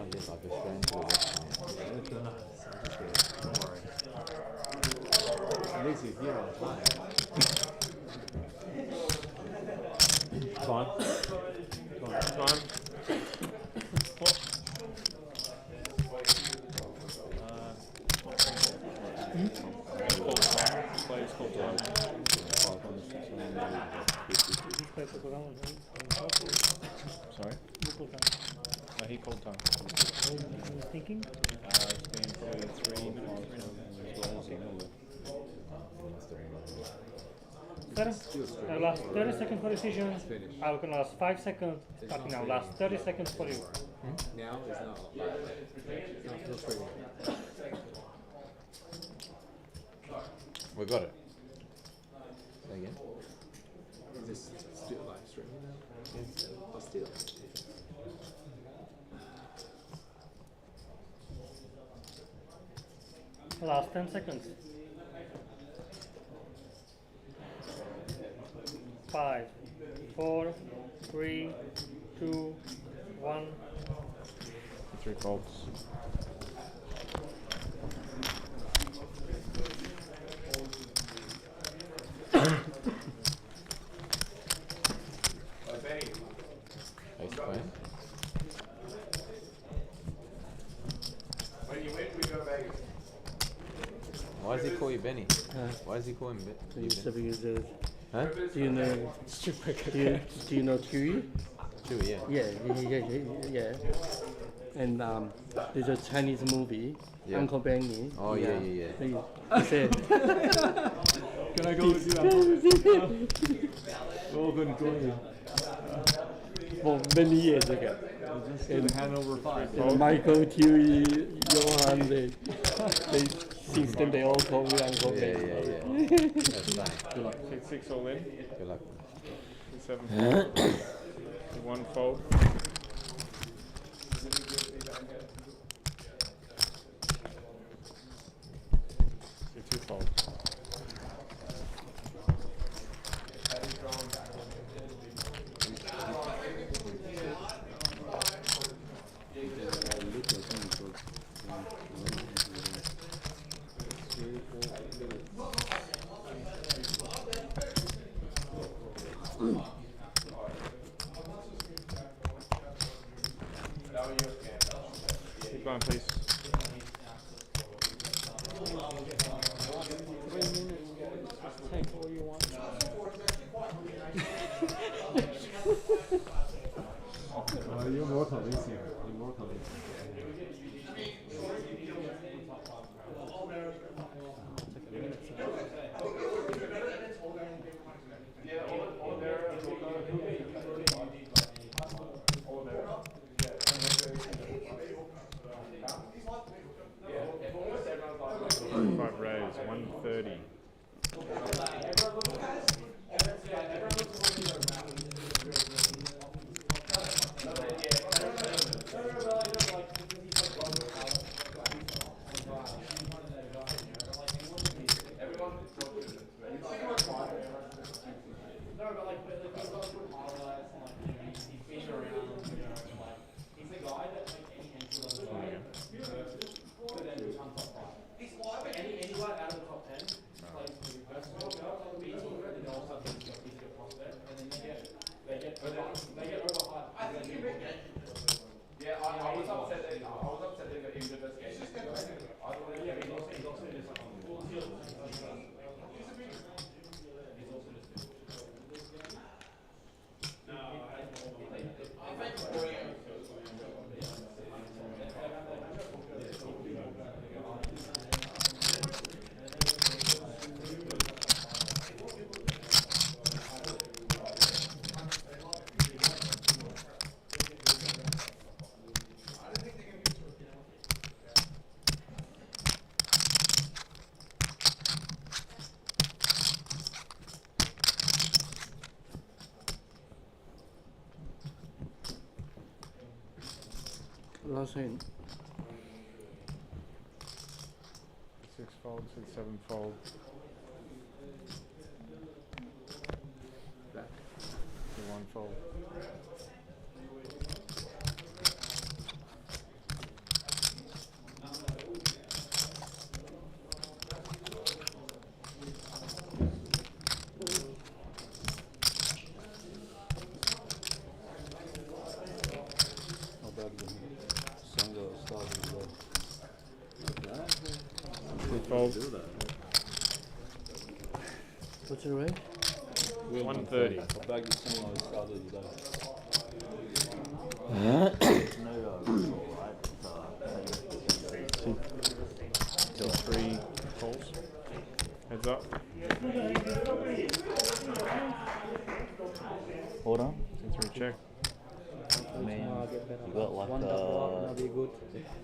try and get like a strand to the Don't worry. At least you're here on time. Fine. Time. Players called time. Sorry? No, he called time. Thinking? It's been probably 3 minutes. 30, last 30 seconds for decision. I will last 5 seconds. Starting now. Last 30 seconds for you. Now is not no streaming. We got it. Say again. Is this still live streaming now? Yes. But still. Last 10 seconds. 5, 4, 3, 2, 1. 3 faults. Ace queen. When you win, we go to Vegas. Why does he call you Benny? Why does he call him Benny? Because Huh? do you know? Do you know Chewy? Chewy, yeah. Yeah. And there's a Chinese movie, Yeah. Uncle Benny. Oh yeah. He said. Can I go with you, Uncle? We're all going to join you. For many years ago. Just in Hanover 5. And Michael, Chewy, Johan, they since then they all call me Uncle Benny. Yeah. That's funny. Good luck. 6 all in. Good luck. 7 fold. 1 fold. 2 fold. Keep going, please. 3 minutes. Take all you want. You're more convincing. You're more convincing. Five raise, 130. Last hand. 6 fold, 7 fold. Back. 1 fold. Fold. What's your range? 130. Till 3 calls. Heads up. Hold on. 3 check. I mean, you got like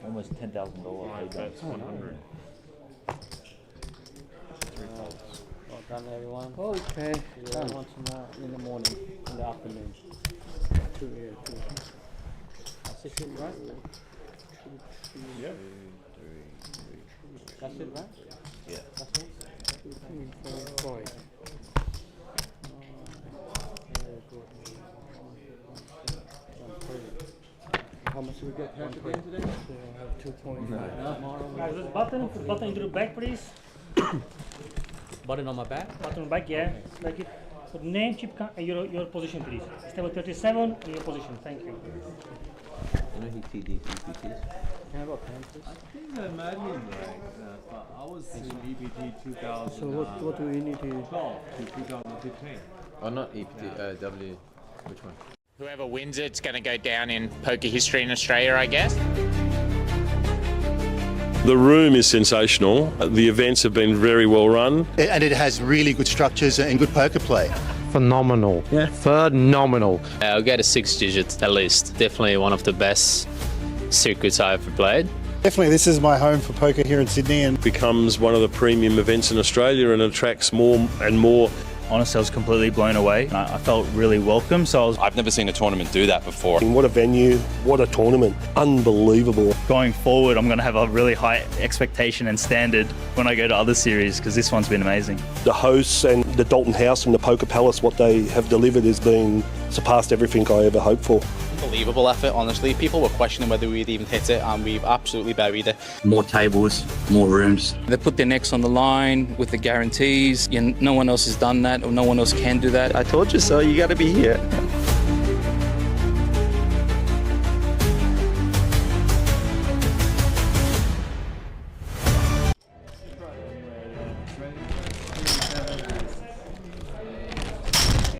almost $10,000 Right, that's 100. Well done, everyone. Okay. Done. Want tomorrow in the morning, in the afternoon. 2, yeah, 2. That's it, right? Yep. That's it, right? Yeah. That's it? 2, 3, 4, 5. How much do we get cash again today? 2.5. Guys, this button into the back, please. Button on my back? Button on the back, yeah. Like it. So name, chip, your position, please. Stable 37, and your position. Thank you. You know he TDs EPTs? Can I have a pen, please? I think I met him right. I was in EPT 2000. So what do we need to... 12 to 2015. Oh, not EPT, W, which one? Whoever wins it's going to go down in poker history in Australia, I guess. The room is sensational. The events have been very well run. And it has really good structures and good poker play. Phenomenal. Yeah. Phenomenal. I'll get a 6 digits at least. Definitely one of the best circuits I've ever played. Definitely, this is my home for poker here in Sydney. And becomes one of the premium events in Australia and attracts more and more. Honestly, I was completely blown away. I felt really welcome. I've never seen a tournament do that before. what a venue, what a tournament. Unbelievable. Going forward, I'm going to have a really high expectation and standard when I go to other series because this one's been amazing. The hosts and the Dolton House and the Poker Palace, what they have delivered has been surpassed everything I ever hoped for. Unbelievable effort, honestly. People were questioning whether we'd even hit it, and we've absolutely buried it. More tables, more rooms. They put their necks on the line with the guarantees. No one else has done that, or no one else can do that. I told you so, you got to be here.